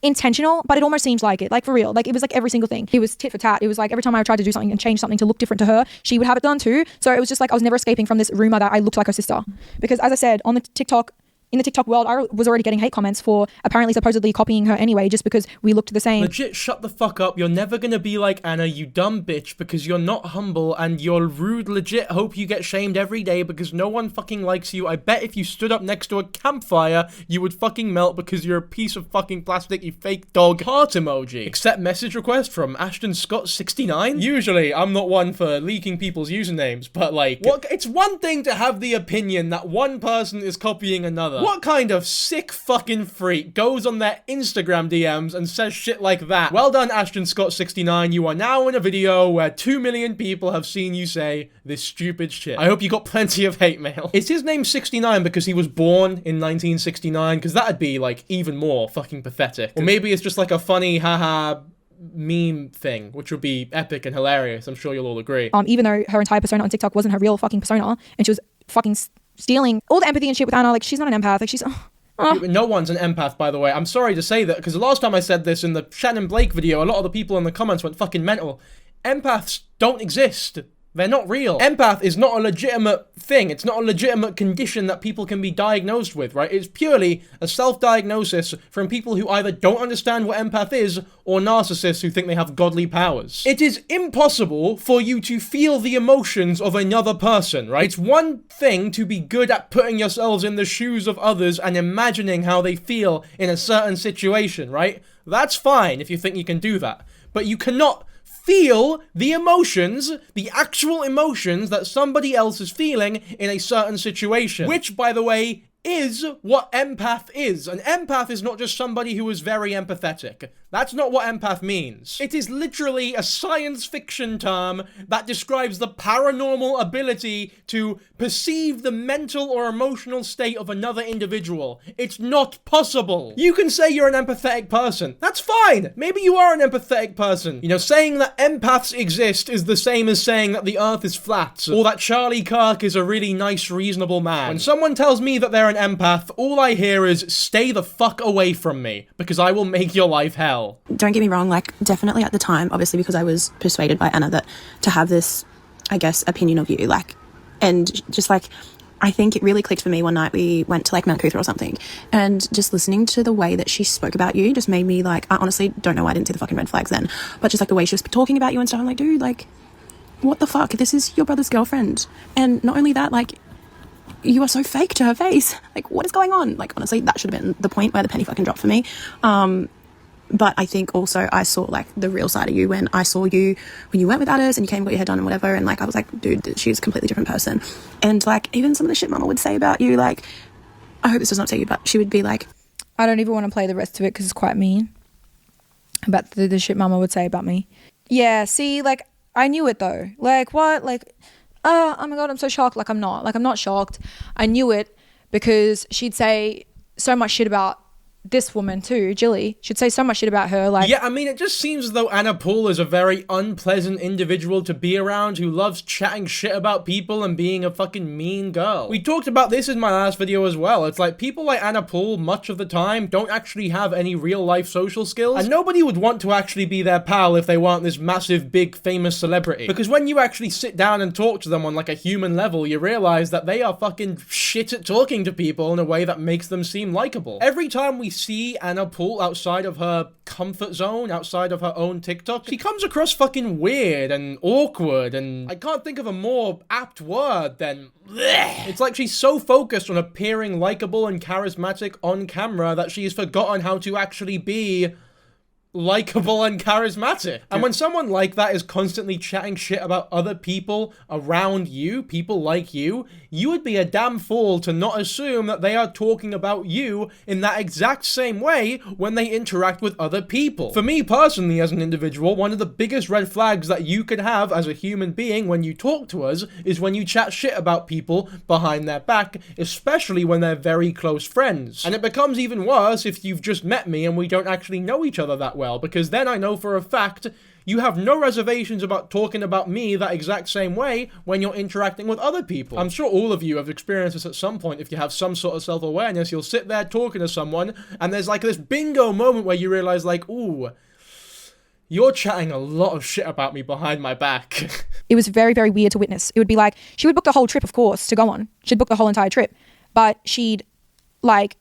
intentional, but it almost seems like it. Like, for real. Like, it was like every single thing. It was tit for tat. It was like every time I tried to do something and change something to look different to her, she would have it done too. So it was just like I was never escaping from this rumor that I looked like her sister. Because as I said, on the TikTok, in the TikTok world, I was already getting hate comments for apparently supposedly copying her anyway, just because we looked the same. Legit, shut the fuck up. You're never gonna be like Anna, you dumb bitch, because you're not humble and you're rude. Legit, hope you get shamed every day because no one fucking likes you. I bet if you stood up next to a campfire, you would fucking melt because you're a piece of fucking plastic, you fake dog. Heart emoji. Accept message request from Ashton Scott 69. Usually, I'm not one for leaking people's usernames, but like, what? It's one thing to have the opinion that one person is copying another. What kind of sick fucking freak goes on their Instagram DMs and says shit like that? Well done, Ashton Scott 69. You are now in a video where 2 million people have seen you say this stupid shit. I hope you got plenty of hate mail. Is his name 69 because he was born in 1969? Because that'd be like even more fucking pathetic. Or maybe it's just like a funny haha meme thing, which would be epic and hilarious. I'm sure you'll all agree. Even though her entire persona on TikTok wasn't her real fucking persona, and she was fucking stealing all the empathy and shit with Anna. Like, she's not an empath. Like, she's... No one's an empath, by the way. I'm sorry to say that, because the last time I said this in the Shannon Blake video, a lot of the people in the comments went fucking mental. Empaths don't exist. They're not real. Empath is not a legitimate thing. It's not a legitimate condition that people can be diagnosed with, right? It's purely a self-diagnosis from people who either don't understand what empath is or narcissists who think they have godly powers. It is impossible for you to feel the emotions of another person, right? It's one thing to be good at putting yourselves in the shoes of others and imagining how they feel in a certain situation, right? That's fine if you think you can do that. But you cannot feel the emotions, the actual emotions that somebody else is feeling in a certain situation. Which, by the way, is what empath is. An empath is not just somebody who is very empathetic. That's not what empath means. It is literally a science fiction term that describes the paranormal ability to perceive the mental or emotional state of another individual. It's not possible. You can say you're an empathetic person. That's fine. Maybe you are an empathetic person. You know, saying that empaths exist is the same as saying that the earth is flat, or that Charlie Kirk is a really nice, reasonable man. When someone tells me that they're an empath, all I hear is, stay the fuck away from me, because I will make your life hell. Don't get me wrong, like, definitely at the time, obviously because I was persuaded by Anna that to have this, I guess, opinion of you, like, and just like, I think it really clicked for me one night. We went to like Mount Cootha or something, and just listening to the way that she spoke about you just made me like, I honestly don't know why I didn't see the fucking red flags then, but just like the way she was talking about you and stuff, I'm like, dude, like, what the fuck? This is your brother's girlfriend. And not only that, like, you are so fake to her face. Like, what is going on? Like, honestly, that should have been the point where the penny fucking dropped for me. But I think also I saw like the real side of you when I saw you when you went with Atis and you came and got your hair done and whatever, and like I was like, dude, she's a completely different person. And like even some of the shit Mama would say about you, like, I hope this does not say you, but she would be like, I don't even want to play the rest of it because it's quite mean about the shit Mama would say about me. Yeah, see, like, I knew it though. Like, what? Like, oh my God, I'm so shocked. Like, I'm not shocked. I knew it because she'd say so much shit about this woman too, Jilly. She'd say so much shit about her, like... Yeah, I mean, it just seems as though Anna Poole is a very unpleasant individual to be around who loves chatting shit about people and being a fucking mean girl. We talked about this in my last video as well. It's like, people like Anna Poole, much of the time, don't actually have any real-life social skills, and nobody would want to actually be their pal if they weren't this massive, big, famous celebrity. Because when you actually sit down and talk to them on, like, a human level, you realize that they are fucking shit at talking to people in a way that makes them seem likable. Every time we see Anna Poole outside of her comfort zone, outside of her own TikTok, she comes across fucking weird and awkward, and I can't think of a more apt word than bleh. It's like she's so focused on appearing likable and charismatic on camera that she's forgotten how to actually be likable and charismatic. And when someone like that is constantly chatting shit about other people around you, people like you would be a damn fool to not assume that they are talking about you in that exact same way when they interact with other people. For me personally, as an individual, one of the biggest red flags that you can have as a human being when you talk to us is when you chat shit about people behind their back, especially when they're very close friends. And it becomes even worse if you've just met me and we don't actually know each other that well, because then I know for a fact you have no reservations about talking about me that exact same way when you're interacting with other people. I'm sure all of you have experienced this at some point. If you have some sort of self-awareness, you'll sit there talking to someone and there's like this bingo moment where you realize like, ooh, you're chatting a lot of shit about me behind my back. It was very, very weird to witness. It would be like, she would book the whole trip, of course, to go on. She'd book the whole entire trip, but she'd like,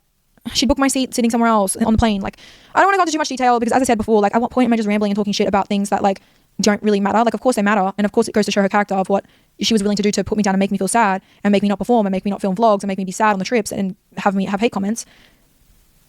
she'd book my seat sitting somewhere else on the plane. Like, I don't want to go into too much detail because, as I said before, like, at what point am I just rambling and talking shit about things that, like, don't really matter? Like, of course they matter. And of course it goes to show her character of what she was willing to do to put me down and make me feel sad and make me not perform and make me not film vlogs and make me be sad on the trips and have me have hate comments.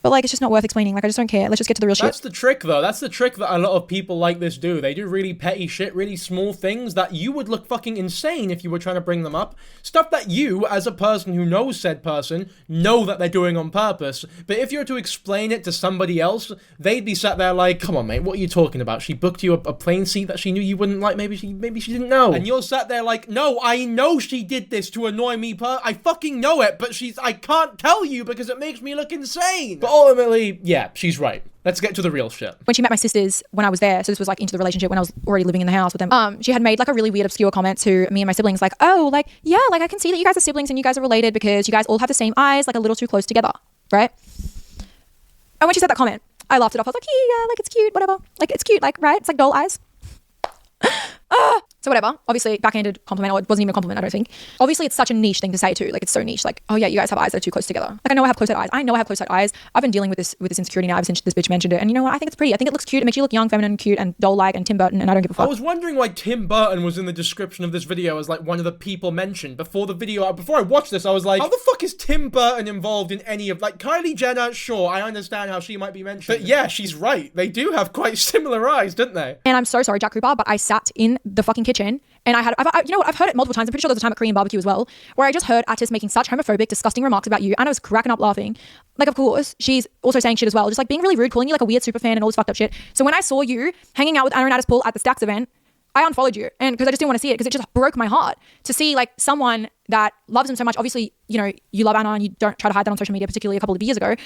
But, like, it's just not worth explaining. Like, I just don't care. Let's just get to the real shit. That's the trick, though. That's the trick that a lot of people like this do. They do really petty shit, really small things that you would look fucking insane if you were trying to bring them up. Stuff that you, as a person who knows said person, know that they're doing on purpose. But if you were to explain it to somebody else, they'd be sat there like, come on, mate, what are you talking about? She booked you a plane seat that she knew you wouldn't like. Maybe she didn't know. And you're sat there like, no, I know she did this to annoy me. I fucking know it, but I can't tell you because it makes me look insane. But ultimately, yeah, she's right. Let's get to the real shit. When she met my sisters when I was there, so this was like into the relationship when I was already living in the house with them, she had made like a really weird obscure comment to me and my siblings, like, oh, like, yeah, like I can see that you guys are siblings and you guys are related because you guys all have the same eyes, like a little too close together, right? And when she said that comment, I laughed it off. I was like, yeah, like it's cute, whatever. Like it's cute, like, right? It's like doll eyes. So whatever, obviously backhanded compliment, or it wasn't even a compliment, I don't think. Obviously it's such a niche thing to say too, like it's so niche, like, oh yeah, you guys have eyes that are too close together. Like I know I have close-set eyes, I've been dealing with this insecurity now ever since this bitch mentioned it, and you know what, I think it's pretty, I think it looks cute, it makes you look young, feminine, cute, and doll-like, and Tim Burton, and I don't give a fuck. I was wondering why Tim Burton was in the description of this video as like one of the people mentioned. Before I watched this, I was like, how the fuck is Tim Burton involved in any of, like, Kylie Jenner, sure, I understand how she might be mentioned, but yeah, she's right, they do have quite similar eyes, don't they? And I'm so sorry, Jack Cooper, but I sat in the fucking kitchen and I've heard it multiple times. I'm pretty sure there was a time at Korean barbecue as well, where I just heard Atis making such homophobic, disgusting remarks about you, and I was cracking up laughing. Like, of course, she's also saying shit as well, just like being really rude, calling you like a weird super fan and all this fucked up shit. So when I saw you hanging out with Anna and Atis Pool at the Stacks event, I unfollowed you, and because I just didn't want to see it, because it just broke my heart to see like someone that loves him so much. Obviously, you know, you love Anna and you don't try to hide that on social media, particularly a couple of years ago.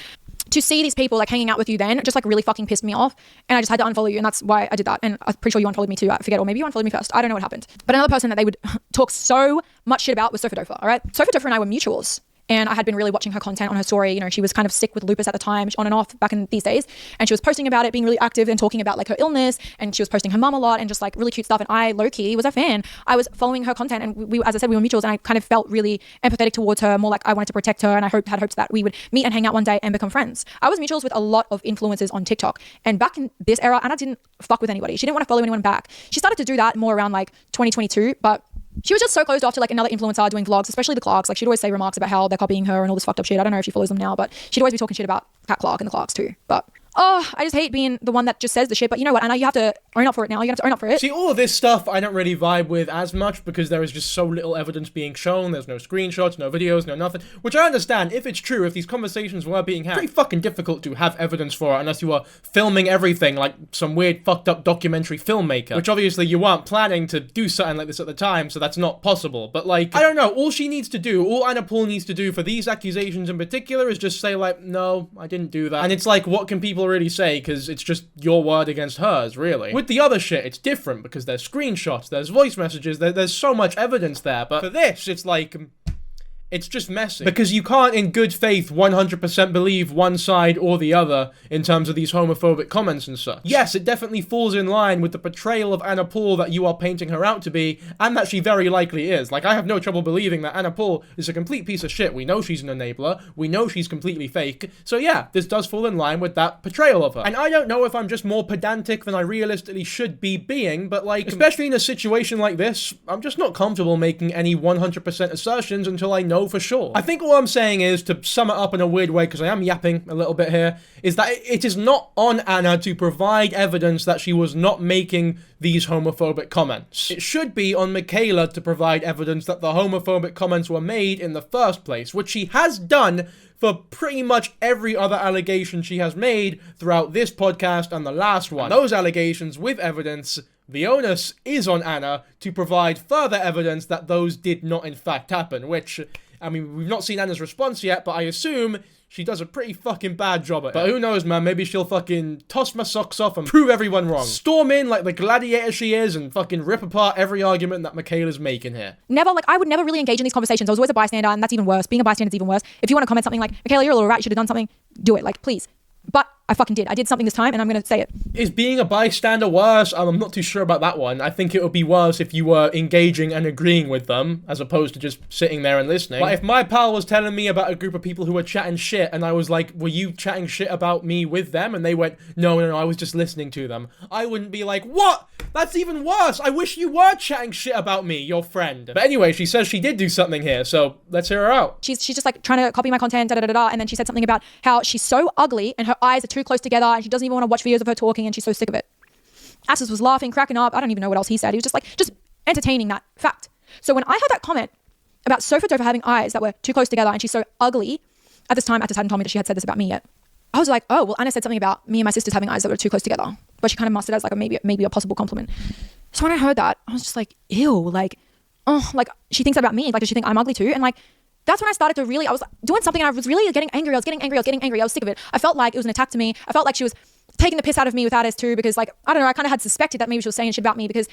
To see these people like hanging out with you then just like really fucking pissed me off, and I just had to unfollow you, and that's why I did that. And I'm pretty sure you unfollowed me too, I forget, or maybe you unfollowed me first, I don't know what happened. But another person that they would talk so much shit about was Sofa Dofa, all right? Sofa Dofa and I were mutuals, and I had been really watching her content on her story. You know, she was kind of sick with lupus at the time, on and off back in these days, and she was posting about it, being really active and talking about like her illness, and she was posting her mum a lot and just like really cute stuff, and I low-key was a fan. I was following her content, and we, as I said, we were mutuals, and I kind of felt really empathetic towards her, more like I wanted to protect her, and I had hopes that we would meet and hang out one day and become friends. I was mutuals with a lot of influencers on TikTok, and back in this era, Anna didn't fuck with anybody. She didn't want to follow anyone back. She started to do that more around like 2022, but she was just so closed off to like another influencer doing vlogs, especially the Clarks. Like she'd always say remarks about how they're copying her and all this fucked up shit. I don't know if she follows them now, but she'd always be talking shit about Kat Clark and the Clarks too. But oh, I just hate being the one that just says the shit. But you know what, Anna, you have to own up for it now. You have to own up for it. See, all of this stuff I don't really vibe with as much because there is just so little evidence being shown. There's no screenshots, no videos, no nothing. Which I understand, if it's true, if these conversations were being had, pretty fucking difficult to have evidence for it unless you were filming everything like some weird fucked up documentary filmmaker. Which obviously you weren't planning to do something like this at the time, so that's not possible. But like, I don't know, all she needs to do, all Anna Paul needs to do for these accusations in particular is just say like, no, I didn't do that. And it's like, what can people really say? Because it's just your word against hers, really. With the other shit, it's different because there's screenshots, there's voice messages, there's so much evidence there. But for this, it's like, it's just messy. Because you can't in good faith 100% believe one side or the other in terms of these homophobic comments and such. Yes, it definitely falls in line with the portrayal of Anna Paul that you are painting her out to be, and that she very likely is. Like, I have no trouble believing that Anna Paul is a complete piece of shit. We know she's an enabler, we know she's completely fake, so yeah, this does fall in line with that portrayal of her. And I don't know if I'm just more pedantic than I realistically should be being, but like, especially in a situation like this, I'm just not comfortable making any 100% assertions until I know for sure. I think all I'm saying is, to sum it up in a weird way, because I am yapping a little bit here, is that it is not on Anna to provide evidence that she was not making these homophobic comments. It should be on Mikaela to provide evidence that the homophobic comments were made in the first place, which she has done for pretty much every other allegation she has made throughout this podcast and the last one. Those allegations with evidence, the onus is on Anna to provide further evidence that those did not in fact happen, which, I mean, we've not seen Anna's response yet, but I assume she does a pretty fucking bad job at it. But who knows, man, maybe she'll fucking toss my socks off and prove everyone wrong. Storm in like the gladiator she is and fucking rip apart every argument that Mikaela's making here. Never, like, I would never really engage in these conversations. I was always a bystander, and that's even worse. Being a bystander is even worse. If you want to comment something like, Mikaela, you're a little rat, you should have done something, do it, like, please. But I fucking did. I did something this time, and I'm gonna say it. Is being a bystander worse? I'm not too sure about that one. I think it would be worse if you were engaging and agreeing with them, as opposed to just sitting there and listening. But if my pal was telling me about a group of people who were chatting shit, and I was like, were you chatting shit about me with them? And they went, no, I was just listening to them. I wouldn't be like, what? That's even worse. I wish you were chatting shit about me, your friend. But anyway, she says she did do something here, so let's hear her out. She's just like trying to copy my content, and then she said something about how she's so ugly and her eyes are too close together and she doesn't even want to watch videos of her talking and she's so sick of it. Atis was laughing, cracking up. I don't even know what else he said. He was just entertaining that fact. So when I heard that comment about Sofa Dofa having eyes that were too close together and she's so ugly, at this time Atis hadn't told me that she had said this about me yet. I was like, oh, well, Anna said something about me and my sisters having eyes that were too close together. But she kind of masked it as like maybe a possible compliment. So when I heard that, I was just like, ew, like, oh, like she thinks that about me. Like, does she think I'm ugly too? And like, that's when I started to really, I was doing something and I was really getting angry. I was getting angry. I was sick of it. I felt like it was an attack to me. I felt like she was taking the piss out of me with Atis too, because like, I don't know, I kind of had suspected that maybe she was saying shit about me because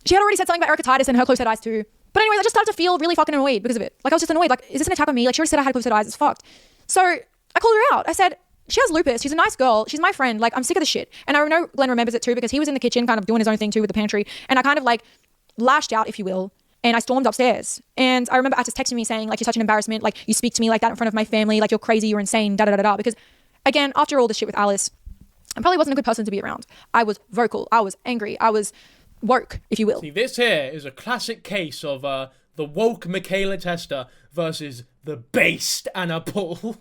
she had already said something about Titus and her close-set eyes too. But anyway, I just started to feel really fucking annoyed because of it. Like I was just annoyed. Like, is this an attack on me? Like she already said I had close-set eyes. It's fucked. So I called her out. I said, she has lupus. She's a nice girl. She's my friend. Like, I'm sick of this shit. And I know Glenn remembers it too because he was in the kitchen kind of doing his own thing too with the pantry. And I kind of like lashed out, if you will. And I stormed upstairs. And I remember Atis texting me saying, like, you're such an embarrassment. Like, you speak to me like that in front of my family. Like, you're crazy. You're insane. Da-da-da-da. Because, again, after all this shit with Alice, I probably wasn't a good person to be around. I was vocal. I was angry. I was woke, if you will. See, this here is a classic case of the woke Mikaela Testa versus the based Anna Paul.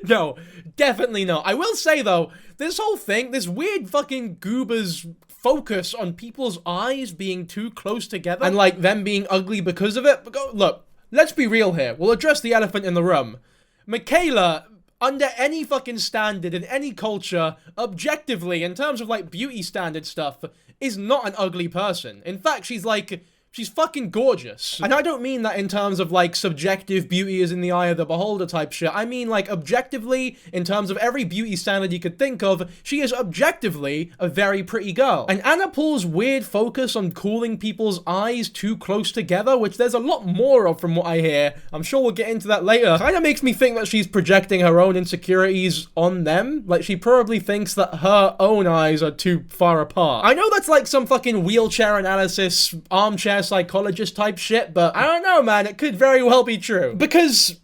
No, definitely not. I will say, though, this whole thing, this weird fucking goober's focus on people's eyes being too close together and, like, them being ugly because of it. Look, let's be real here. We'll address the elephant in the room. Mikaela, under any fucking standard in any culture, objectively, in terms of, like, beauty standard stuff, is not an ugly person. In fact, she's fucking gorgeous. And I don't mean that in terms of, like, subjective beauty is in the eye of the beholder type shit. I mean, like, objectively, in terms of every beauty standard you could think of, she is objectively a very pretty girl. And Anna Paul's weird focus on cooling people's eyes too close together, which there's a lot more of from what I hear, I'm sure we'll get into that later, kind of makes me think that she's projecting her own insecurities on them. Like, she probably thinks that her own eyes are too far apart. I know that's like some fucking wheelchair analysis, armchair psychologist type shit, but I don't know, man, it could very well be true. Because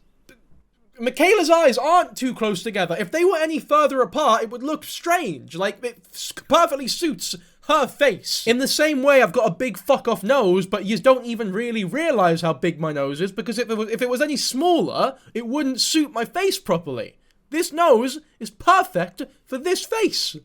Mikaela's eyes aren't too close together. If they were any further apart, it would look strange. Like, it perfectly suits her face. In the same way, I've got a big fuck-off nose, but you don't even really realize how big my nose is, because if it was any smaller, it wouldn't suit my face properly. This nose is perfect for this face.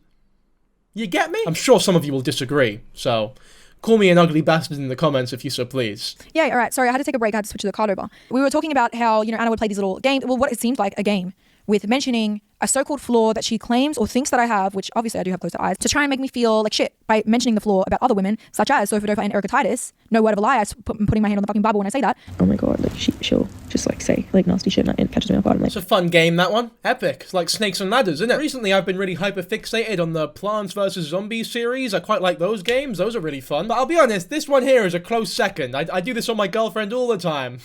You get me? I'm sure some of you will disagree, so call me an ugly bastard in the comments if you so please. Yeah, all right. Sorry, I had to take a break. I had to switch the card over. We were talking about how, you know, Anna would play these little games. Well, what it seemed like a game with mentioning a so-called flaw that she claims or thinks that I have, which obviously I do have close eyes, to try and make me feel like shit by mentioning the flaw about other women, such as Sofa Dofa and Titus. No word of a lie. I'm putting my hand on the fucking Bible when I say that. Oh my god, like she'll just like say like nasty shit and it catches me off guard. I'm like, it's a fun game, that one. Epic. It's like Snakes and Ladders, isn't it? Recently I've been really hyper-fixated on the Plants vs. Zombies series. I quite like those games. Those are really fun. But I'll be honest, this one here is a close second. I do this on my girlfriend all the time.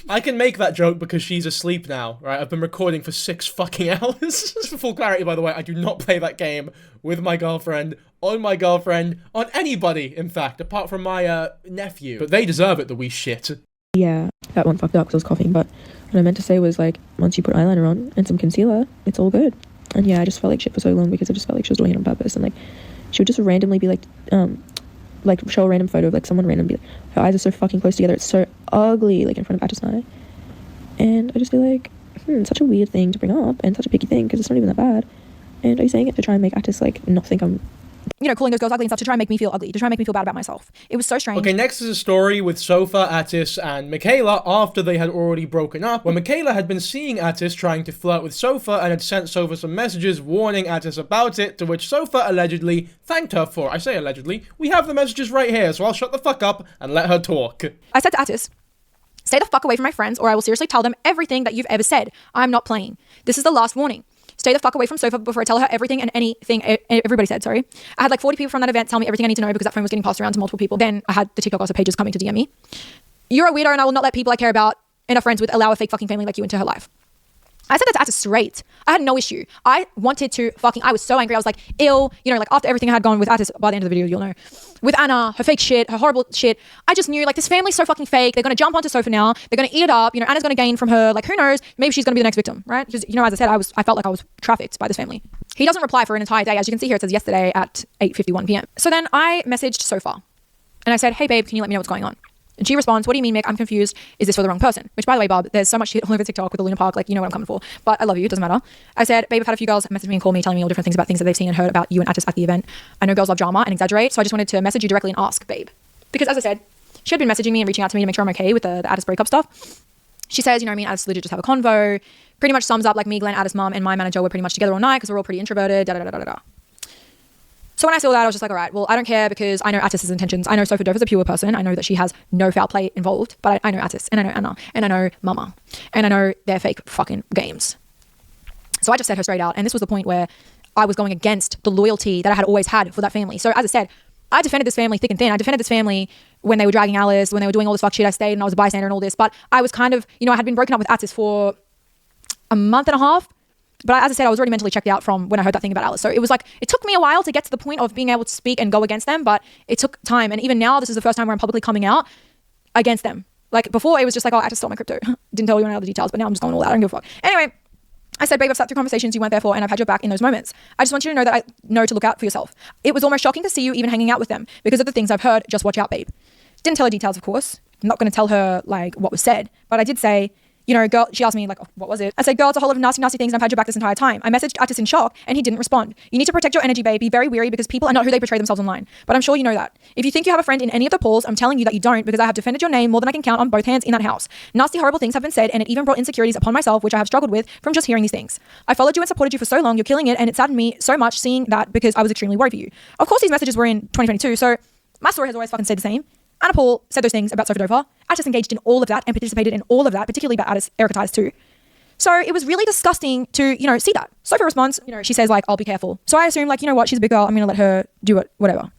I can make that joke because she's asleep now, right? I've been recording for 6 fucking hours. Just for full clarity, by the way, I do not play that game with my girlfriend, on anybody, in fact, apart from my nephew. But they deserve it, the wee shit. Yeah, that one fucked up because I was coughing, but what I meant to say was, like, once you put eyeliner on and some concealer, it's all good. And yeah, I just felt like shit for so long because I just felt like she was doing it on purpose. And, like, she would just randomly be like show a random photo of, like, someone random, be like, her eyes are so fucking close together, it's so ugly, like, in front of Atis and I. And I just feel like, such a weird thing to bring up and such a picky thing because it's not even that bad. And are you saying it to try and make Atis, like, not think I'm, you know, calling those girls ugly and stuff to try and make me feel ugly, to try and make me feel bad about myself. It was so strange. Okay, next is a story with Sofa, Atis, and Mikaela after they had already broken up, when Mikaela had been seeing Atis trying to flirt with Sofa and had sent Sofa some messages warning Atis about it, to which Sofa allegedly thanked her for. I say allegedly. We have the messages right here, so I'll shut the fuck up and let her talk. I said to Atis, stay the fuck away from my friends or I will seriously tell them everything that you've ever said. I'm not playing. This is the last warning. Stay the fuck away from Sofa before I tell her everything and anything everybody said, sorry. I had like 40 people from that event tell me everything I need to know because that phone was getting passed around to multiple people. Then I had the TikTok gossip pages coming to DM me. You're a weirdo and I will not let people I care about and are friends with allow a fake fucking family like you into her life. I said that to Atis straight. I had no issue. I wanted to I was so angry. I was like, ill, you know, like after everything I had gone with Atis, by the end of the video, you'll know, with Anna, her fake shit, her horrible shit, I just knew like this family's so fucking fake. They're going to jump onto Sofa now. They're going to eat it up. You know, Anna's going to gain from her, like who knows, maybe she's going to be the next victim, right? Because, you know, as I said, I felt like I was trafficked by this family. He doesn't reply for an entire day. As you can see here, it says yesterday at 8:51 p.m. So then I messaged Sofa and I said, hey babe, can you let me know what's going on? And she responds, what do you mean, Mick? I'm confused. Is this for the wrong person? Which, by the way, Bob, there's so much shit all over TikTok with the Luna Park. Like, you know what I'm coming for. But I love you. It doesn't matter. I said, babe, I've had a few girls message me and call me telling me all different things about things that they've seen and heard about you and Atis at the event. I know girls love drama and exaggerate, so I just wanted to message you directly and ask, babe. Because as I said, she had been messaging me and reaching out to me to make sure I'm okay with the Atis breakup stuff. She says, you know what I mean? Atis legit just have a convo. Pretty much sums up like me, Glenn, Atis' mum, and my manager were pretty much together all night because we're all pretty introverted, da-da-da-da-da-da. So when I saw that, I was just like, all right, well, I don't care because I know Atis' intentions. I know Sofa Dover's a pure person. I know that she has no foul play involved, but I know Atis and I know Anna and I know Mama and I know they're fake fucking games. So I just said her straight out. And this was the point where I was going against the loyalty that I had always had for that family. So as I said, I defended this family thick and thin. I defended this family when they were dragging Alice, when they were doing all this fuck shit. I stayed and I was a bystander and all this, but I was kind of, you know, I had been broken up with Atis for a month and a half. But as I said, I was already mentally checked out from when I heard that thing about Alice. So it was like, it took me a while to get to the point of being able to speak and go against them, but it took time. And even now, this is the first time where I'm publicly coming out against them. Like before, it was just like, oh, I just stole my crypto. Didn't tell you any other details, but now I'm just going all out. I don't give a fuck. Anyway, I said, babe, I've sat through conversations you weren't there for and I've had your back in those moments. I just want you to know that I know to look out for yourself. It was almost shocking to see you even hanging out with them because of the things I've heard. Just watch out, babe. Didn't tell her details, of course. I'm not going to tell her like what was said, but I did say, you know, girl, she asked me like, oh, what was it? I said, girl, it's a whole lot of nasty, nasty things and I've had your back this entire time. I messaged Atis in shock and he didn't respond. You need to protect your energy, babe. Be very wary because people are not who they portray themselves online. But I'm sure you know that. If you think you have a friend in any of the polls, I'm telling you that you don't because I have defended your name more than I can count on both hands in that house. Nasty, horrible things have been said and it even brought insecurities upon myself, which I have struggled with from just hearing these things. I followed you and supported you for so long. You're killing it and it saddened me so much seeing that because I was extremely worried for you. Of course, these messages were in 2022, so my story has always fucking stayed the same. Anna Paul said those things about Sofa Dover. Atis engaged in all of that and participated in all of that, particularly about Atis, Erica Titus too. So it was really disgusting to, you know, see that. Sofa responds, you know, she says like, I'll be careful. So I assume like, you know what, she's a big girl. I'm going to let her do it, whatever.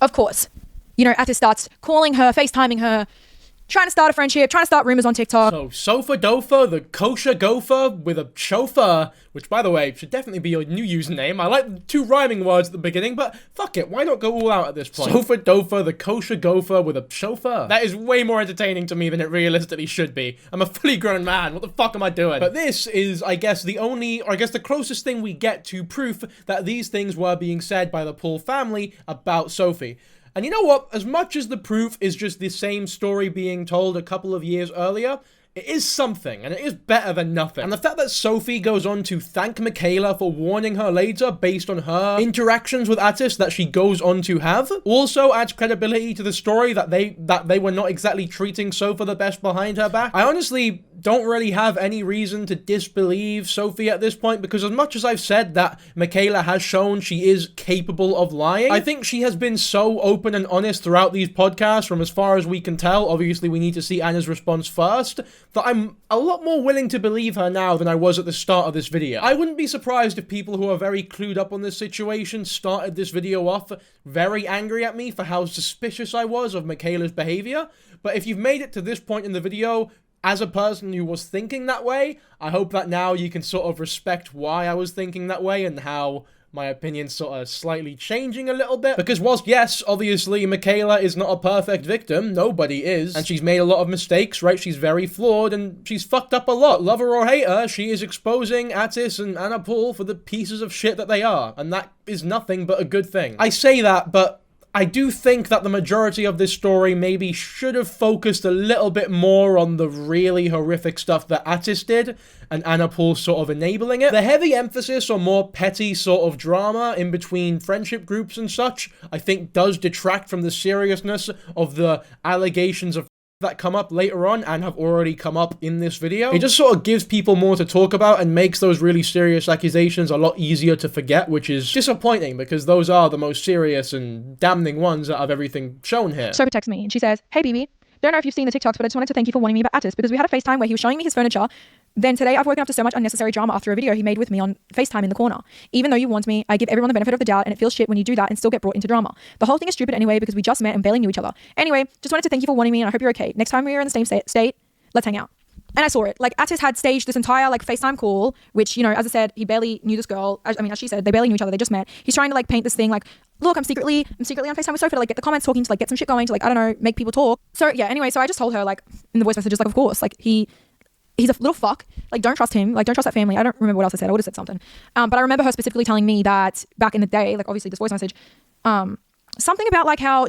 Of course, you know, Atis starts calling her, FaceTiming her, trying to start a friendship, trying to start rumors on TikTok. So Sofa Dofa, the kosher gopher with a chauffeur, which by the way, should definitely be your new username. I like the two rhyming words at the beginning, but fuck it, why not go all out at this point? Sofa Dofa, the kosher gopher with a chauffeur. That is way more entertaining to me than it realistically should be. I'm a fully grown man, what the fuck am I doing? But this is, I guess, the closest thing we get to proof that these things were being said by the Paul family about Sophie. And you know what? As much as the proof is just the same story being told a couple of years earlier, it is something, and it is better than nothing. And the fact that Sophie goes on to thank Mikaela for warning her later based on her interactions with Atis that she goes on to have also adds credibility to the story that they were not exactly treating Sofa the best behind her back. I honestly don't really have any reason to disbelieve Sophie at this point because as much as I've said that Mikaela has shown she is capable of lying, I think she has been so open and honest throughout these podcasts from as far as we can tell. Obviously, we need to see Anna's response first. That I'm a lot more willing to believe her now than I was at the start of this video. I wouldn't be surprised if people who are very clued up on this situation started this video off very angry at me for how suspicious I was of Mikaela's behavior. But if you've made it to this point in the video, as a person who was thinking that way, I hope that now you can sort of respect why I was thinking that way and how my opinion's sort of slightly changing a little bit. Because whilst, yes, obviously, Mikaela is not a perfect victim, nobody is, and she's made a lot of mistakes, right? She's very flawed, and she's fucked up a lot. Love her or hate her, she is exposing Atis and Anna Paul for the pieces of shit that they are, and that is nothing but a good thing. I say that, but I do think that the majority of this story maybe should have focused a little bit more on the really horrific stuff that Atis did and Anna Paul sort of enabling it. The heavy emphasis on more petty sort of drama in between friendship groups and such, I think does detract from the seriousness of the allegations of that come up later on and have already come up in this video. It just sort of gives people more to talk about and makes those really serious accusations a lot easier to forget, which is disappointing because those are the most serious and damning ones out of everything shown here. Sophie texts me and she says, hey BB, don't know if you've seen the TikToks, but I just wanted to thank you for warning me about Atis because we had a FaceTime where he was showing me his furniture. Then today I've woken up to so much unnecessary drama after a video he made with me on FaceTime in the corner. Even though you warned me, I give everyone the benefit of the doubt and it feels shit when you do that and still get brought into drama. The whole thing is stupid anyway because we just met and barely knew each other. Anyway, just wanted to thank you for warning me and I hope you're okay. Next time we are in the same state, let's hang out. And I saw it. Like, Atis had staged this entire, like, FaceTime call, which, you know, as I said, he barely knew this girl. I mean, as she said, they barely knew each other. They just met. He's trying to, like, paint this thing, like, look, I'm secretly on FaceTime with Sophie to, like, get the comments talking, to, like, get some shit going, to, like, I don't know, make people talk. So, yeah, anyway, so I just told her, like, in the voice messages, like, of course, like, he's a little fuck. Like, don't trust him. Like, don't trust that family. I don't remember what else I said. I would have said something. But I remember her specifically telling me that back in the day, like, obviously this voice message, something about, like, how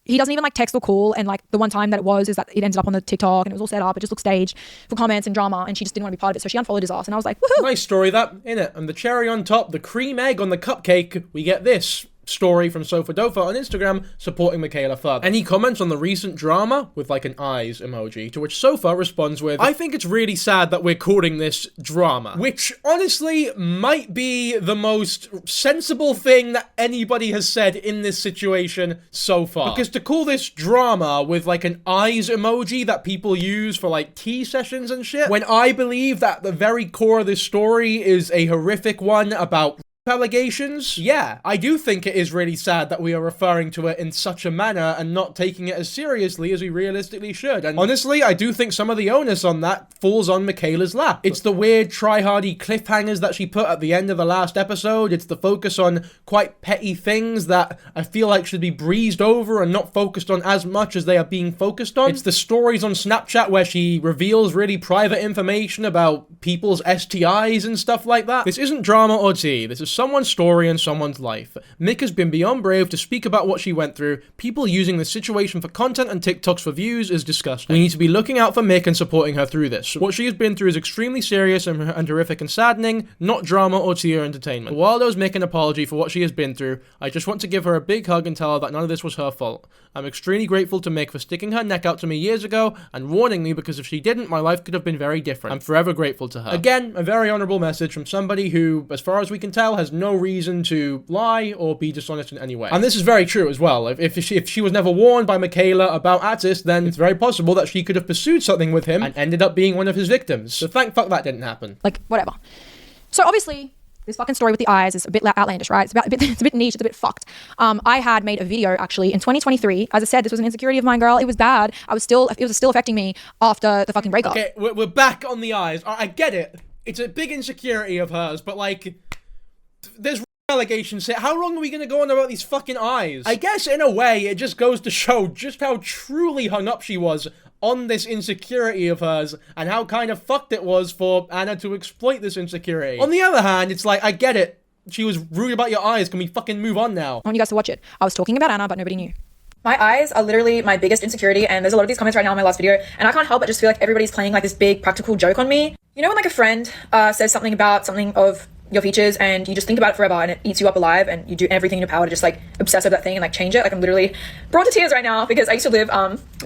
he doesn't even like text or call, and like the one time that it was is that it ended up on the TikTok and it was all set up. It just looked staged for comments and drama, and she just didn't want to be part of it, so she unfollowed his ass. And I was like, woohoo! Nice story, that, innit? And the cherry on top, the cream egg on the cupcake, we get this story from Sofa Dofa on Instagram supporting Mikaela further. And he comments on the recent drama with like an eyes emoji, to which Sofa responds with, I think it's really sad that we're calling this drama, which honestly might be the most sensible thing that anybody has said in this situation so far. Because to call this drama with like an eyes emoji that people use for like tea sessions and shit, when I believe that the very core of this story is a horrific one about allegations, yeah, I do think it is really sad that we are referring to it in such a manner and not taking it as seriously as we realistically should. And honestly, I do think some of the onus on that falls on Mikaela's lap. It's the weird try-hardy cliffhangers that she put at the end of the last episode. It's the focus on quite petty things that I feel like should be breezed over and not focused on as much as they are being focused on. It's the stories on Snapchat where she reveals really private information about people's STIs and stuff like that. This isn't drama or tea. This is someone's story and someone's life. Mick has been beyond brave to speak about what she went through. People using this situation for content and TikToks for views is disgusting. We need to be looking out for Mick and supporting her through this. What she has been through is extremely serious and horrific and saddening, not drama or tea or entertainment. While owes Mick an apology for what she has been through, I just want to give her a big hug and tell her that none of this was her fault. I'm extremely grateful to Mick for sticking her neck out to me years ago and warning me, because if she didn't, my life could have been very different. I'm forever grateful to her. Again, a very honorable message from somebody who, as far as we can tell, has no reason to lie or be dishonest in any way. And this is very true as well. If she was never warned by Mikaela about Atis, then it's very possible that she could have pursued something with him and ended up being one of his victims. So thank fuck that didn't happen. Like, whatever. So obviously, this fucking story with the eyes is a bit outlandish, right? It's a bit niche, it's a bit fucked. I had made a video actually in 2023. As I said, this was an insecurity of mine, girl. It was bad. It was still affecting me after the fucking breakup. Okay, we're back on the eyes. I get it. It's a big insecurity of hers, but like, there's allegations. How long are we gonna go on about these fucking eyes? I guess in a way, it just goes to show just how truly hung up she was on this insecurity of hers, and how kind of fucked it was for Anna to exploit this insecurity. On the other hand, it's like, I get it. She was rude about your eyes. Can we fucking move on now? I want you guys to watch it. I was talking about Anna, but nobody knew. My eyes are literally my biggest insecurity, and there's a lot of these comments right now in my last video, and I can't help but just feel like everybody's playing like this big practical joke on me. You know when like a friend says something about something of your features and you just think about it forever and it eats you up alive and you do everything in your power to just like obsess over that thing and like change it? Like, I'm literally brought to tears right now because I used to live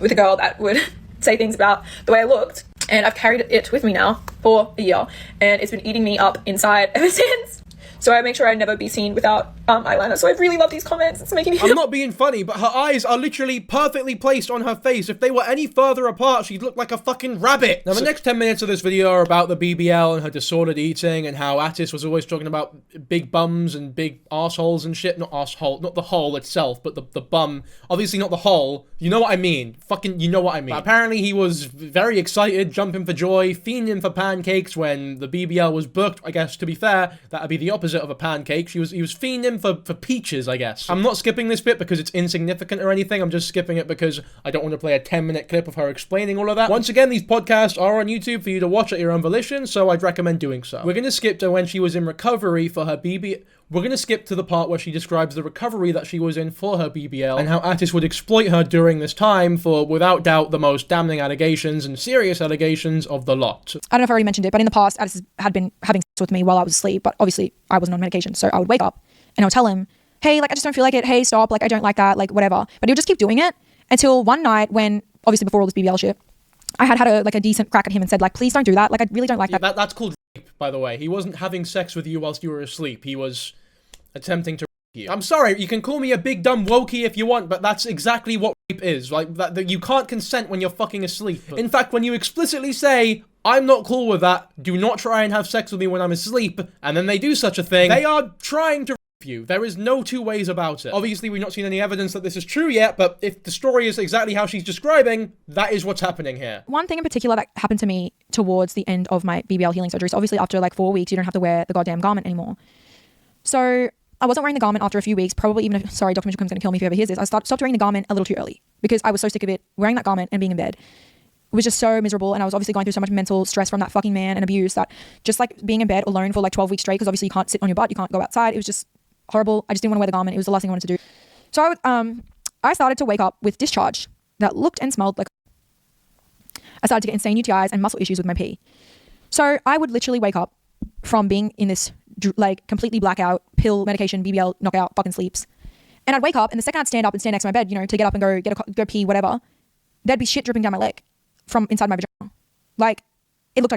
with a girl that would say things about the way I looked, and I've carried it with me now for a year, and it's been eating me up inside ever since. So I make sure I never be seen without eyeliner. So I really love these comments. It's making me feel... I'm not being funny, but her eyes are literally perfectly placed on her face. If they were any further apart, she'd look like a fucking rabbit. Now, the next 10 minutes of this video are about the BBL and her disordered eating, and how Atis was always talking about big bums and big arseholes and shit. Not arsehole, not the hole itself, but the bum. Obviously not the hole. You know what I mean. Fucking, you know what I mean. But apparently he was very excited, jumping for joy, fiending for pancakes when the BBL was booked. I guess, to be fair, that'd be the opposite of a pancake. He was fiending for peaches, I guess. I'm not skipping this bit because it's insignificant or anything. I'm just skipping it because I don't want to play a 10-minute clip of her explaining all of that. Once again, these podcasts are on YouTube for you to watch at your own volition, so I'd recommend doing so. We're going to skip to when she was in recovery for her BBL. We're going to skip to the part where she describes the recovery that she was in for her BBL and how Atis would exploit her during this time for, without doubt, the most damning allegations and serious allegations of the lot. I don't know if I already mentioned it, but in the past, Atis had been having sex with me while I was asleep, but obviously I wasn't on medication, so I would wake up and I would tell him, hey, like, I just don't feel like it. Hey, stop. Like, I don't like that. Like, whatever. But he would just keep doing it until one night when, obviously before all this BBL shit, I had a decent crack at him and said, like, please don't do that. Like, I really don't like that. That's called rape, by the way. He wasn't having sex with you whilst you were asleep. He was attempting to rape you. I'm sorry, you can call me a big dumb wokey if you want, but that's exactly what rape is. Like, that you can't consent when you're fucking asleep. In fact, when you explicitly say, I'm not cool with that, do not try and have sex with me when I'm asleep, and then they do such a thing, they are trying to rape you. There is no two ways about it. Obviously, we've not seen any evidence that this is true yet, but if the story is exactly how she's describing, that is what's happening here. One thing in particular that happened to me towards the end of my BBL healing surgery, so obviously after like 4 weeks, you don't have to wear the goddamn garment anymore. So I wasn't wearing the garment after a few weeks, probably even if, sorry, Dr. Mitchell's going to kill me if he ever hears this, I stopped wearing the garment a little too early because I was so sick of it, wearing that garment and being in bed. It was just so miserable, and I was obviously going through so much mental stress from that fucking man and abuse that just like being in bed alone for like 12 weeks straight, because obviously you can't sit on your butt, you can't go outside. It was just horrible. I just didn't want to wear the garment. It was the last thing I wanted to do. So I started to wake up with discharge that looked and smelled like. I started to get insane UTIs and muscle issues with my pee. So I would literally wake up from being in this like completely blackout, pill, medication, BBL, knockout, fucking sleeps. And I'd wake up, and the second I'd stand up and stand next to my bed, you know, to get up and go pee, whatever, there'd be shit dripping down my leg from inside my vagina. Like, it looked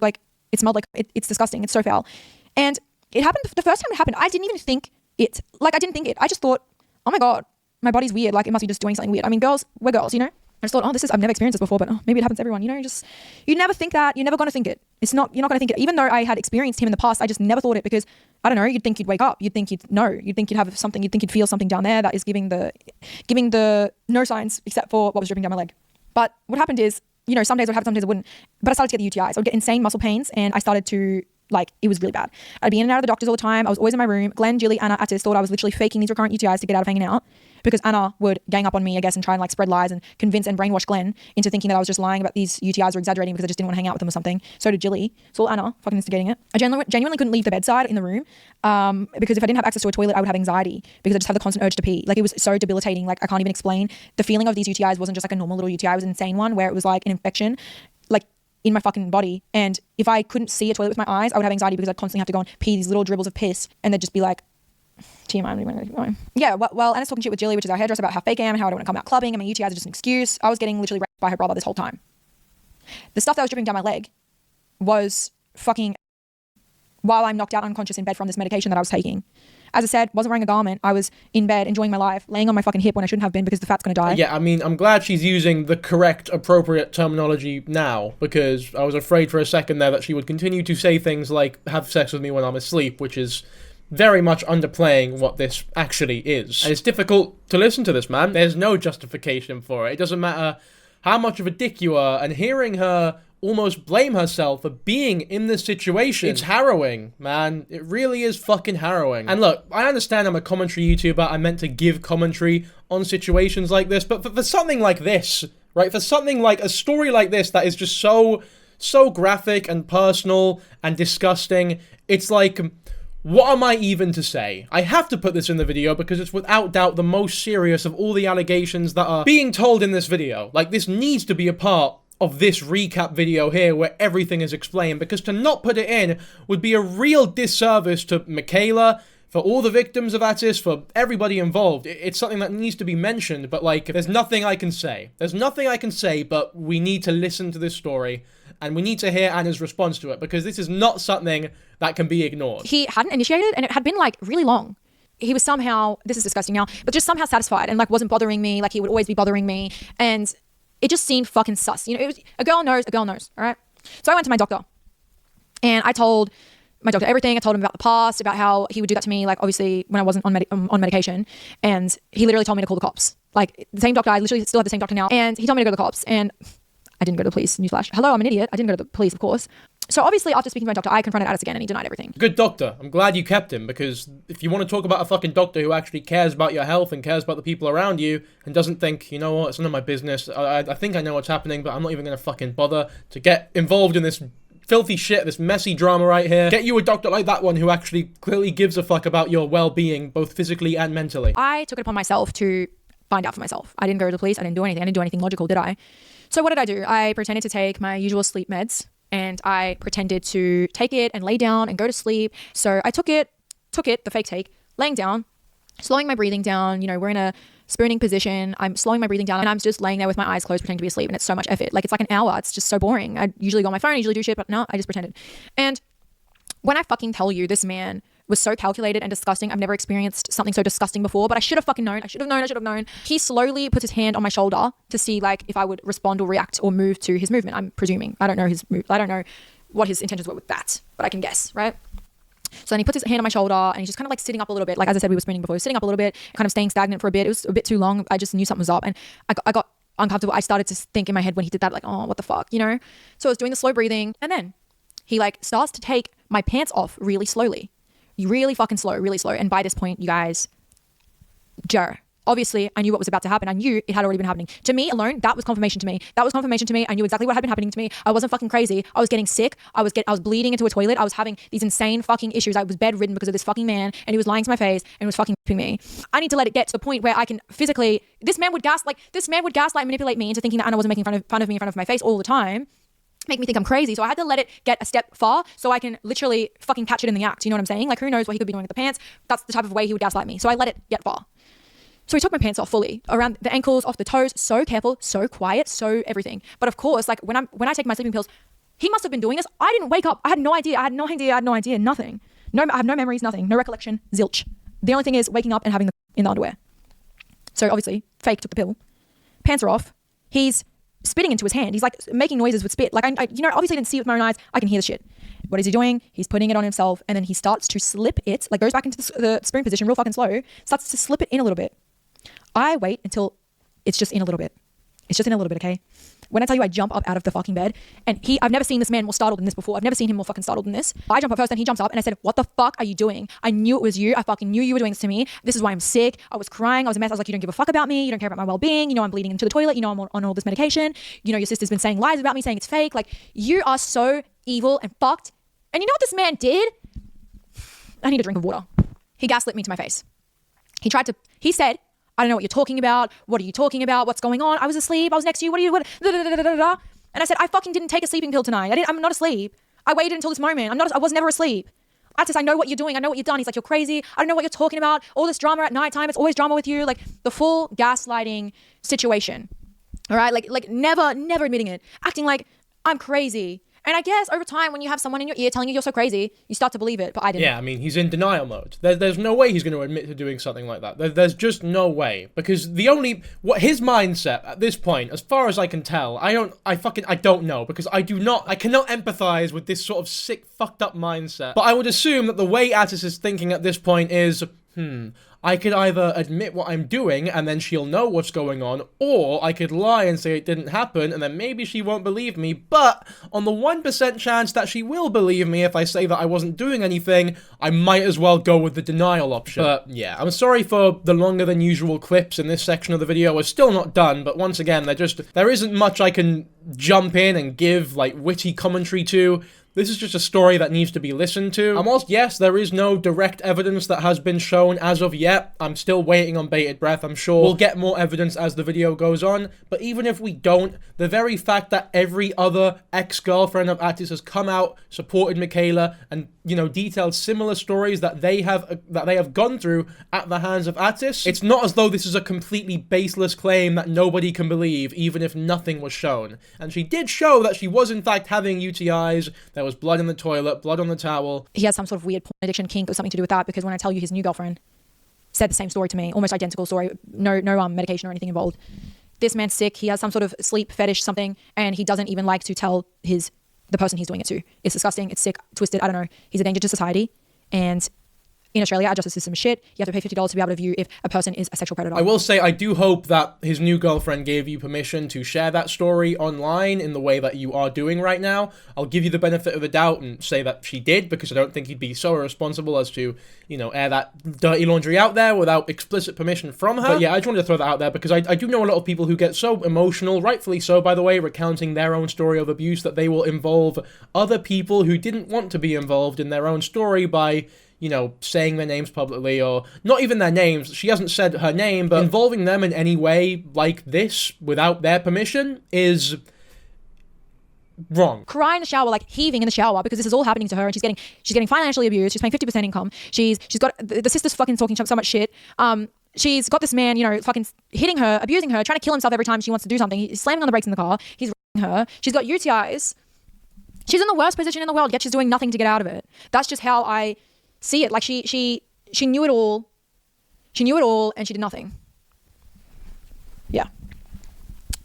like, it smelled like, it's disgusting. It's so foul. And it happened, the first time it happened, I didn't even think it. Like, I didn't think it. I just thought, oh my God, my body's weird. Like, it must be just doing something weird. I mean, we're girls, you know? I just thought, I've never experienced this before, but maybe it happens to everyone, you know? You never think that. You're never going to think it. You're not going to think it. Even though I had experienced him in the past, I just never thought it because, I don't know, you'd think you'd wake up. You'd think you'd know. You'd think you'd have something. You'd think you'd feel something down there that is giving the no signs except for what was dripping down my leg. But what happened is, you know, some days I would have it, some days I wouldn't. But I started to get the UTIs. I would get insane muscle pains, and I started to, like, it was really bad. I'd be in and out of the doctors all the time. I was always in my room. Glenn, Jilly, Anna, Atis thought I was literally faking these recurrent UTIs to get out of hanging out, because Anna would gang up on me, I guess, and try and like spread lies and convince and brainwash Glenn into thinking that I was just lying about these UTIs or exaggerating because I just didn't want to hang out with them or something. So did Jilly. It's all Anna fucking instigating it. I genuinely couldn't leave the bedside in the room because if I didn't have access to a toilet, I would have anxiety because I just have the constant urge to pee. Like, it was so debilitating. Like, I can't even explain. The feeling of these UTIs wasn't just like a normal little UTI. It was an insane one where it was like an infection, like, in my fucking body. And if I couldn't see a toilet with my eyes, I would have anxiety because I'd constantly have to go and pee these little dribbles of piss, and they'd just be like, TMI, yeah, well, Anna's talking shit with Jilly, which is our hairdresser, about how fake I am and how I don't want to come out clubbing, and my UTIs are just an excuse. I was getting literally raped by her brother this whole time. The stuff that was dripping down my leg was fucking while I'm knocked out unconscious in bed from this medication that I was taking. As I said, wasn't wearing a garment. I was in bed enjoying my life, laying on my fucking hip when I shouldn't have been because the fat's going to die. Yeah, I mean, I'm glad she's using the correct, appropriate terminology now, because I was afraid for a second there that she would continue to say things like, have sex with me when I'm asleep, which is very much underplaying what this actually is. And it's difficult to listen to this, man. There's no justification for it. It doesn't matter how much of a dick you are, and hearing her almost blame herself for being in this situation, it's harrowing, man. It really is fucking harrowing. And look, I understand I'm a commentary YouTuber. I'm meant to give commentary on situations like this, but for something like this, right? For something like a story like this that is just so graphic and personal and disgusting, it's like, what am I even to say? I have to put this in the video because it's without doubt the most serious of all the allegations that are being told in this video. Like, this needs to be a part of this recap video here where everything is explained, because to not put it in would be a real disservice to Mikaela, for all the victims of Atis, for everybody involved. It's something that needs to be mentioned, but like, there's nothing I can say. There's nothing I can say, but we need to listen to this story, and we need to hear Anna's response to it, because this is not something that can be ignored. He hadn't initiated, and it had been like really long. He was somehow, this is disgusting now, but just somehow satisfied and like wasn't bothering me, like he would always be bothering me, and it just seemed fucking sus. You know, it was, a girl knows, all right? So I went to my doctor, and I told my doctor everything. I told him about the past, about how he would do that to me, like obviously when I wasn't on medication, and he literally told me to call the cops. Like, the same doctor, I literally still have the same doctor now, and he told me to go to the cops, and I didn't go to the police. Newsflash. Hello, I'm an idiot. I didn't go to the police, of course. So obviously, after speaking to my doctor, I confronted Atis again, and he denied everything. Good doctor. I'm glad you kept him, because if you want to talk about a fucking doctor who actually cares about your health and cares about the people around you and doesn't think, you know what, it's none of my business, I think I know what's happening, but I'm not even going to fucking bother to get involved in this filthy shit, this messy drama right here. Get you a doctor like that one who actually clearly gives a fuck about your well-being, both physically and mentally. I took it upon myself to find out for myself. I didn't go to the police. I didn't do anything. I didn't do anything logical, did I? So what did I do? I pretended to take my usual sleep meds, and I pretended to take it and lay down and go to sleep. So I took it, the fake take, laying down, slowing my breathing down. You know, we're in a spooning position. I'm slowing my breathing down, and I'm just laying there with my eyes closed, pretending to be asleep. And it's so much effort. Like, it's like an hour. It's just so boring. I usually go on my phone, I usually do shit, but no, I just pretended. And when I fucking tell you, this man was so calculated and disgusting. I've never experienced something so disgusting before, but I should have fucking known. I should have known. He slowly puts his hand on my shoulder to see like if I would respond or react or move to his movement. I'm presuming. I don't know his move. I don't know what his intentions were with that, but I can guess, right? So then he puts his hand on my shoulder and he's just kind of like sitting up a little bit. Like, as I said, we were sprinting before. He was sitting up a little bit, kind of staying stagnant for a bit. It was a bit too long. I just knew something was up, and I got uncomfortable. I started to think in my head when he did that, like, oh, what the fuck, you know? So I was doing the slow breathing, and then he like starts to take my pants off really slowly. Really fucking slow, really slow. And by this point, you guys, obviously I knew what was about to happen. I knew it had already been happening. To me alone, that was confirmation to me. That was confirmation to me. I knew exactly what had been happening to me. I wasn't fucking crazy. I was getting sick. I was bleeding into a toilet. I was having these insane fucking issues. I was bedridden because of this fucking man, and he was lying to my face and was fucking raping me. I need to let it get to the point where I can physically, this man would gaslight and manipulate me into thinking that Anna wasn't making fun of me in front of my face all the time. Make me think I'm crazy. So I had to let it get a step far so I can literally fucking catch it in the act. You know what I'm saying? Like, who knows what he could be doing with the pants? That's the type of way he would gaslight me. So I let it get far. So he took my pants off fully, around the ankles, off the toes, so careful, so quiet, so everything. But of course, like when I take my sleeping pills, he must have been doing this. I didn't wake up. I had no idea, nothing. No, I have no memories, nothing, no recollection, zilch. The only thing is waking up and having in the underwear. So obviously, fake took the pill. Pants are off. He's spitting into his hand. He's like making noises with spit. Like I obviously didn't see it with my own eyes. I can hear the shit. What is he doing? He's putting it on himself, and then he starts to slip it, like goes back into the spoon position real fucking slow, starts to slip it in a little bit. I wait until it's just in a little bit. It's just in a little bit, okay? When I tell you I jump up out of the fucking bed, and I've never seen this man more startled than this before. I've never seen him more fucking startled than this. I jump up first, and he jumps up, and I said, what the fuck are you doing? I knew it was you. I fucking knew you were doing this to me. This is why I'm sick. I was crying. I was a mess. I was like, you don't give a fuck about me. You don't care about my well-being. You know I'm bleeding into the toilet. You know I'm on all this medication. You know your sister's been saying lies about me, saying it's fake. Like, you are so evil and fucked. And you know what this man did? I need a drink of water. He gaslit me to my face. He said, I don't know what you're talking about. What are you talking about? What's going on? I was asleep. I was next to you. What? And I said, I fucking didn't take a sleeping pill tonight. I'm not asleep. I waited until this moment. I was never asleep. Atis, I know what you're doing. I know what you've done. He's like, you're crazy. I don't know what you're talking about. All this drama at nighttime. It's always drama with you. Like the full gaslighting situation. All right. Like never admitting it. Acting like I'm crazy. And I guess over time, when you have someone in your ear telling you you're so crazy, you start to believe it, but I didn't. Yeah, I mean, he's in denial mode. There's no way he's going to admit to doing something like that. There's just no way. Because his mindset at this point, as far as I can tell, I don't know. Because I cannot empathize with this sort of sick, fucked up mindset. But I would assume that the way Atis is thinking at this point is, I could either admit what I'm doing and then she'll know what's going on, or I could lie and say it didn't happen and then maybe she won't believe me, but on the 1% chance that she will believe me if I say that I wasn't doing anything, I might as well go with the denial option. But yeah, I'm sorry for the longer than usual clips in this section of the video. We're still not done, but once again, there isn't much I can jump in and give like witty commentary to. This is just a story that needs to be listened to. And whilst, yes, there is no direct evidence that has been shown as of yet, I'm still waiting on bated breath. I'm sure we'll get more evidence as the video goes on. But even if we don't, the very fact that every other ex-girlfriend of Atis has come out, supported Mikaela, and, detailed similar stories that they have gone through at the hands of Atis, it's not as though this is a completely baseless claim that nobody can believe, even if nothing was shown. And she did show that she was in fact having UTIs. There was blood in the toilet, blood on the towel. He has some sort of weird porn addiction kink or something to do with that, because when I tell you his new girlfriend said the same story to me, almost identical story, no medication or anything involved. This man's sick, he has some sort of sleep fetish, something, and he doesn't even like to tell the person he's doing it to. It's disgusting, it's sick, twisted, I don't know. He's a danger to society, and in Australia, our justice system is shit. You have to pay $50 to be able to view if a person is a sexual predator. I will say, I do hope that his new girlfriend gave you permission to share that story online in the way that you are doing right now. I'll give you the benefit of the doubt and say that she did, because I don't think he'd be so irresponsible as to, air that dirty laundry out there without explicit permission from her. But yeah, I just wanted to throw that out there, because I do know a lot of people who get so emotional, rightfully so, by the way, recounting their own story of abuse, that they will involve other people who didn't want to be involved in their own story by saying their names publicly, or not even their names. She hasn't said her name, but involving them in any way like this without their permission is wrong. Cry in the shower, like heaving in the shower, because this is all happening to her, and she's getting financially abused. She's paying 50% income. She's got the sister's fucking talking so much shit. She's got this man, fucking hitting her, abusing her, trying to kill himself every time she wants to do something. He's slamming on the brakes in the car. He's raping her. She's got UTIs. She's in the worst position in the world, yet she's doing nothing to get out of it. That's just how I see it. Like she knew it all. She knew it all, and she did nothing. Yeah.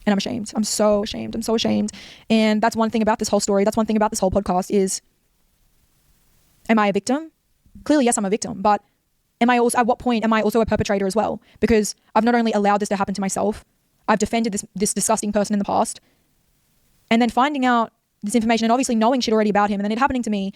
And I'm ashamed. I'm so ashamed. I'm so ashamed. And that's one thing about this whole story. That's one thing about this whole podcast is, am I a victim? Clearly, yes, I'm a victim, but am I also, at what point am I also a perpetrator as well? Because I've not only allowed this to happen to myself, I've defended this disgusting person in the past, and then finding out this information and obviously knowing shit already about him and then it happening to me.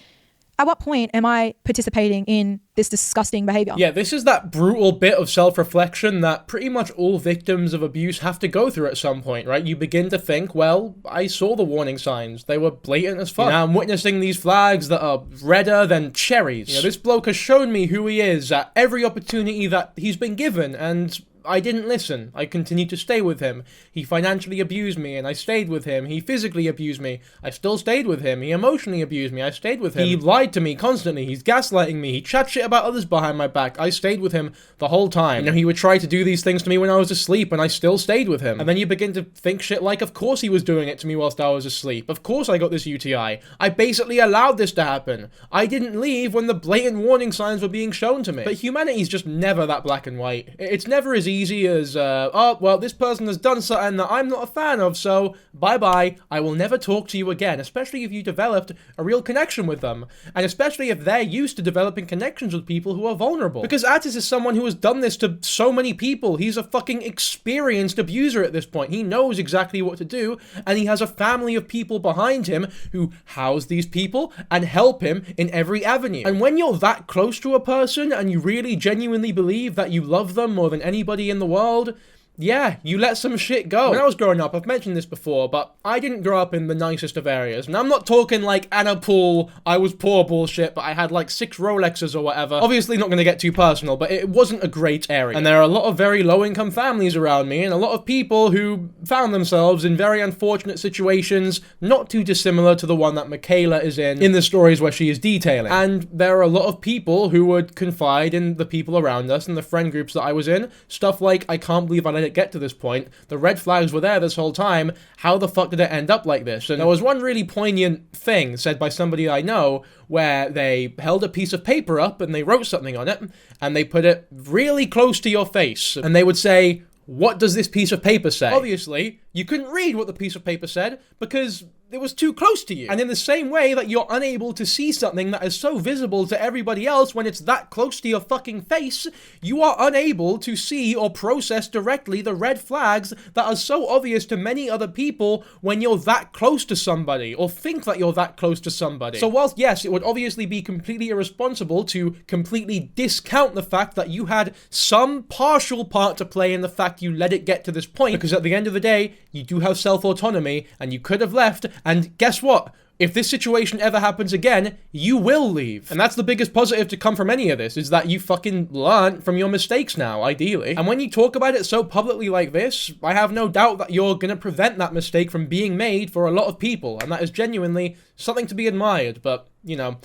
At what point am I participating in this disgusting behavior? Yeah, this is that brutal bit of self-reflection that pretty much all victims of abuse have to go through at some point, right? You begin to think, well, I saw the warning signs. They were blatant as fuck. I'm witnessing these flags that are redder than cherries. This bloke has shown me who he is at every opportunity that he's been given, and I didn't listen. I continued to stay with him. He financially abused me, and I stayed with him. He physically abused me. I still stayed with him. He emotionally abused me. I stayed with him. He lied to me constantly. He's gaslighting me. He chat shit about others behind my back. I stayed with him the whole time. He would try to do these things to me when I was asleep, and I still stayed with him. And then you begin to think shit like, of course he was doing it to me whilst I was asleep. Of course I got this UTI. I basically allowed this to happen. I didn't leave when the blatant warning signs were being shown to me. But humanity's just never that black and white. It's never as easy as, oh, well, this person has done something that I'm not a fan of, so bye-bye. I will never talk to you again, especially if you developed a real connection with them, and especially if they're used to developing connections with people who are vulnerable. Because Atis is someone who has done this to so many people. He's a fucking experienced abuser at this point. He knows exactly what to do, and he has a family of people behind him who house these people and help him in every avenue. And when you're that close to a person and you really genuinely believe that you love them more than anybody in the world, yeah, you let some shit go. When I was growing up, I've mentioned this before, but I didn't grow up in the nicest of areas. And I'm not talking like Anna Pool, I was poor bullshit, but I had like 6 Rolexes or whatever. Obviously not going to get too personal, but it wasn't a great area. And there are a lot of very low-income families around me, and a lot of people who found themselves in very unfortunate situations, not too dissimilar to the one that Mikaela is in the stories where she is detailing. And there are a lot of people who would confide in the people around us and the friend groups that I was in. Stuff like, I can't believe I let it get to this point. The red flags were there this whole time. How the fuck did it end up like this? And there was one really poignant thing said by somebody I know where they held a piece of paper up and they wrote something on it and they put it really close to your face and they would say, "What does this piece of paper say?" Obviously, you couldn't read what the piece of paper said because it was too close to you. And in the same way that you're unable to see something that is so visible to everybody else when it's that close to your fucking face, you are unable to see or process directly the red flags that are so obvious to many other people when you're that close to somebody or think that you're that close to somebody. So whilst, yes, it would obviously be completely irresponsible to completely discount the fact that you had some partial part to play in the fact you let it get to this point, because at the end of the day, you do have self-autonomy and you could have left. And guess what? If this situation ever happens again, you will leave. And that's the biggest positive to come from any of this, is that you fucking learn from your mistakes now, ideally. And when you talk about it so publicly like this, I have no doubt that you're gonna prevent that mistake from being made for a lot of people. And that is genuinely something to be admired. But, you know,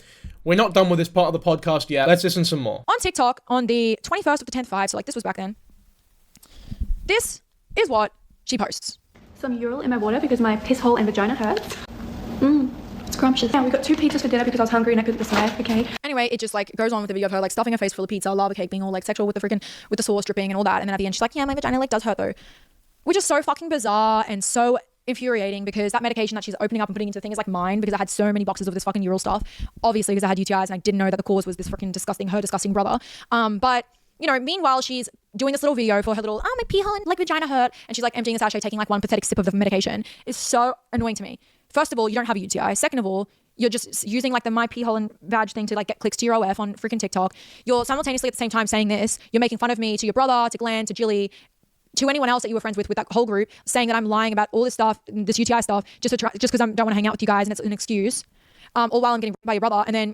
we're not done with this part of the podcast yet. Let's listen some more. On TikTok, on the 21st of the 10th 5, so like this was back then, this is what she posts. Some Ural in my water because my piss hole and vagina hurts. It's scrumptious. Yeah, we got 2 pizzas for dinner because I was hungry and I couldn't decide, okay? Anyway, it just like goes on with the video of her like stuffing her face full of pizza, lava cake, being all like sexual with the sauce dripping and all that. And then at the end she's like, yeah, my vagina like does hurt though. Which is so fucking bizarre and so infuriating because that medication that she's opening up and putting into the thing is like mine because I had so many boxes of this fucking Ural stuff. Obviously because I had UTIs and I didn't know that the cause was this freaking disgusting brother. But you know, meanwhile, she's doing this little video for her little, my pee hole and like vagina hurt. And she's like emptying a sachet, taking like one pathetic sip of the medication. Is so annoying to me. First of all, you don't have a UTI. Second of all, you're just using like the my pee hole and vag thing to like get clicks to your OF on freaking TikTok. You're simultaneously at the same time saying this. You're making fun of me to your brother, to Glenn, to Jilly, to anyone else that you were friends with that whole group, saying that I'm lying about all this stuff, this UTI stuff, just because I don't want to hang out with you guys and it's an excuse. All while I'm getting by your brother. And then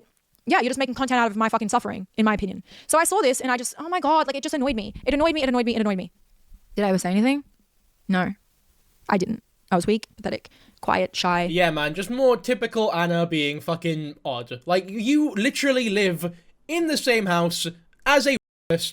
yeah, you're just making content out of my fucking suffering, in my opinion. So I saw this and I just, oh my God, like it just annoyed me. It annoyed me. Did I ever say anything? No, I didn't. I was weak, pathetic, quiet, shy. Yeah, man, just more typical Anna being fucking odd. Like, you literally live in the same house as a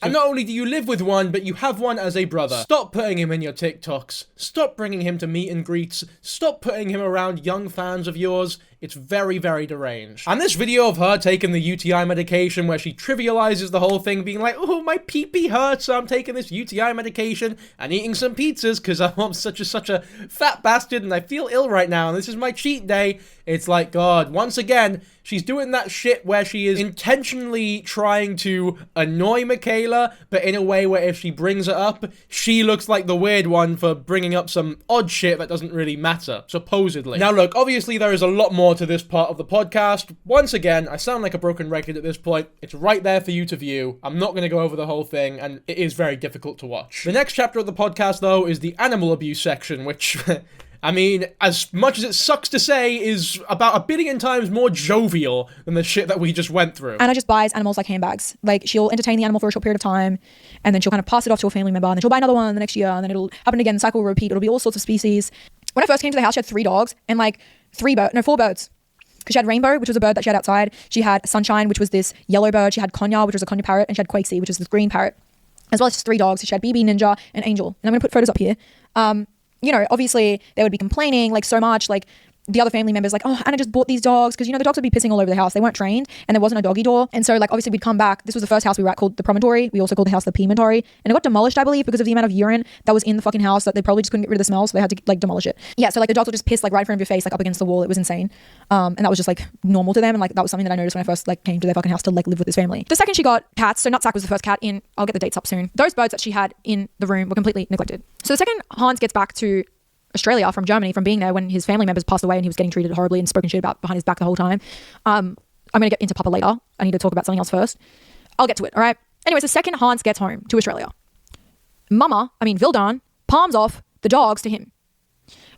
and not only do you live with one, but you have one as a brother. Stop putting him in your TikToks. Stop bringing him to meet and greets. Stop putting him around young fans of yours. It's very, very deranged. And this video of her taking the UTI medication where she trivializes the whole thing, being like, oh, my pee-pee hurts, so I'm taking this UTI medication and eating some pizzas because I'm such a fat bastard and I feel ill right now and this is my cheat day. It's like, God, once again, she's doing that shit where she is intentionally trying to annoy Mikaela, but in a way where if she brings it up, she looks like the weird one for bringing up some odd shit that doesn't really matter, supposedly. Now look, obviously there is a lot more to this part of the podcast. Once again, I sound like a broken record at this point. It's right there for you to view. I'm not going to go over the whole thing, and it is very difficult to watch. The next chapter of the podcast, though, is the animal abuse section, which... I mean, as much as it sucks to say, is about 1 billion times more jovial than the shit that we just went through. Anna just buys animals like handbags. Like, she'll entertain the animal for a short period of time, and then she'll kind of pass it off to a family member, and then she'll buy another one the next year, and then it'll happen again, the cycle will repeat. It'll be all sorts of species. When I first came to the house, she had 3 dogs, and like 4 birds. Because she had Rainbow, which was a bird that she had outside. She had Sunshine, which was this yellow bird. She had Konya, which was a Konya parrot, and she had Quakesy, which was this green parrot. As well as just 3 dogs. So she had BB, Ninja, and Angel. And I'm going to put photos up here. You know, obviously they would be complaining like so much, like the other family members like, oh, Anna just bought these dogs, because, you know, the dogs would be pissing all over the house. They weren't trained and there wasn't a doggy door. And so like obviously we'd come back. This was the first house we were at called the Promontory. We also called the house the Peemontory, and it got demolished, I believe, because of the amount of urine that was in the fucking house that they probably just couldn't get rid of the smell, so they had to like demolish it. Yeah, so like the dogs would just piss like right in front of your face, like up against the wall. It was insane. And that was just like normal to them, and like that was something that I noticed when I first like came to their fucking house to like live with this family. The second she got cats, so Nutsack was the first cat in, I'll get the dates up soon. Those birds that she had in the room were completely neglected. So the second Hans gets back to Australia from Germany, from being there when his family members passed away and he was getting treated horribly and spoken shit about behind his back the whole time. I'm going to get into Papa later. I need to talk about something else first. I'll get to it, all right? Anyways, the second Hans gets home to Australia, Vildan palms off the dogs to him.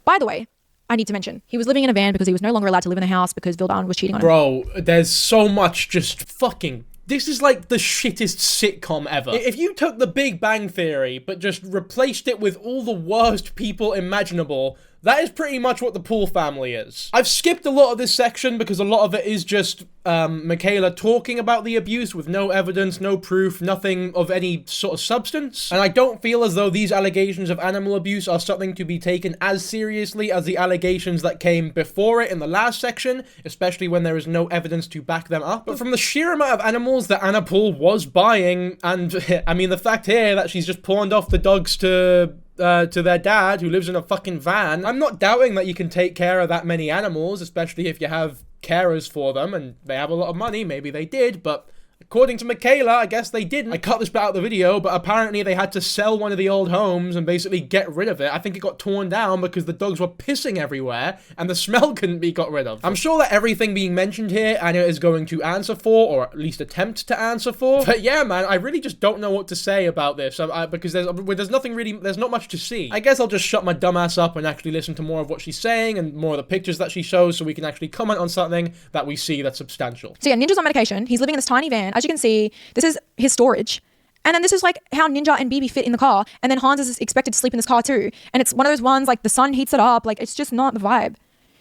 By the way, I need to mention, he was living in a van because he was no longer allowed to live in the house because Vildan was cheating on him. Bro, there's so much just fucking... This is like the shittest sitcom ever. If you took The Big Bang Theory, but just replaced it with all the worst people imaginable, that is pretty much what the Poole family is. I've skipped a lot of this section because a lot of it is just Mikaela talking about the abuse with no evidence, no proof, nothing of any sort of substance. And I don't feel as though these allegations of animal abuse are something to be taken as seriously as the allegations that came before it in the last section, especially when there is no evidence to back them up. But from the sheer amount of animals that Anna Poole was buying, and I mean the fact here that she's just pawned off the dogs to their dad, who lives in a fucking van. I'm not doubting that you can take care of that many animals, especially if you have carers for them and they have a lot of money. Maybe they did, but according to Mikaela, I guess they didn't. I cut this bit out of the video, but apparently they had to sell one of the old homes and basically get rid of it. I think it got torn down because the dogs were pissing everywhere and the smell couldn't be got rid of. I'm sure that everything being mentioned here, Anna is going to answer for, or at least attempt to answer for. But yeah, man, I really just don't know what to say about this because there's nothing really, there's not much to see. I guess I'll just shut my dumb ass up and actually listen to more of what she's saying and more of the pictures that she shows so we can actually comment on something that we see that's substantial. So yeah, Ninja's on medication. He's living in this tiny van. As you can see, this is his storage. And then this is like how Ninja and BB fit in the car. And then Hans is expected to sleep in this car too. And it's one of those ones like the sun heats it up. Like, it's just not the vibe.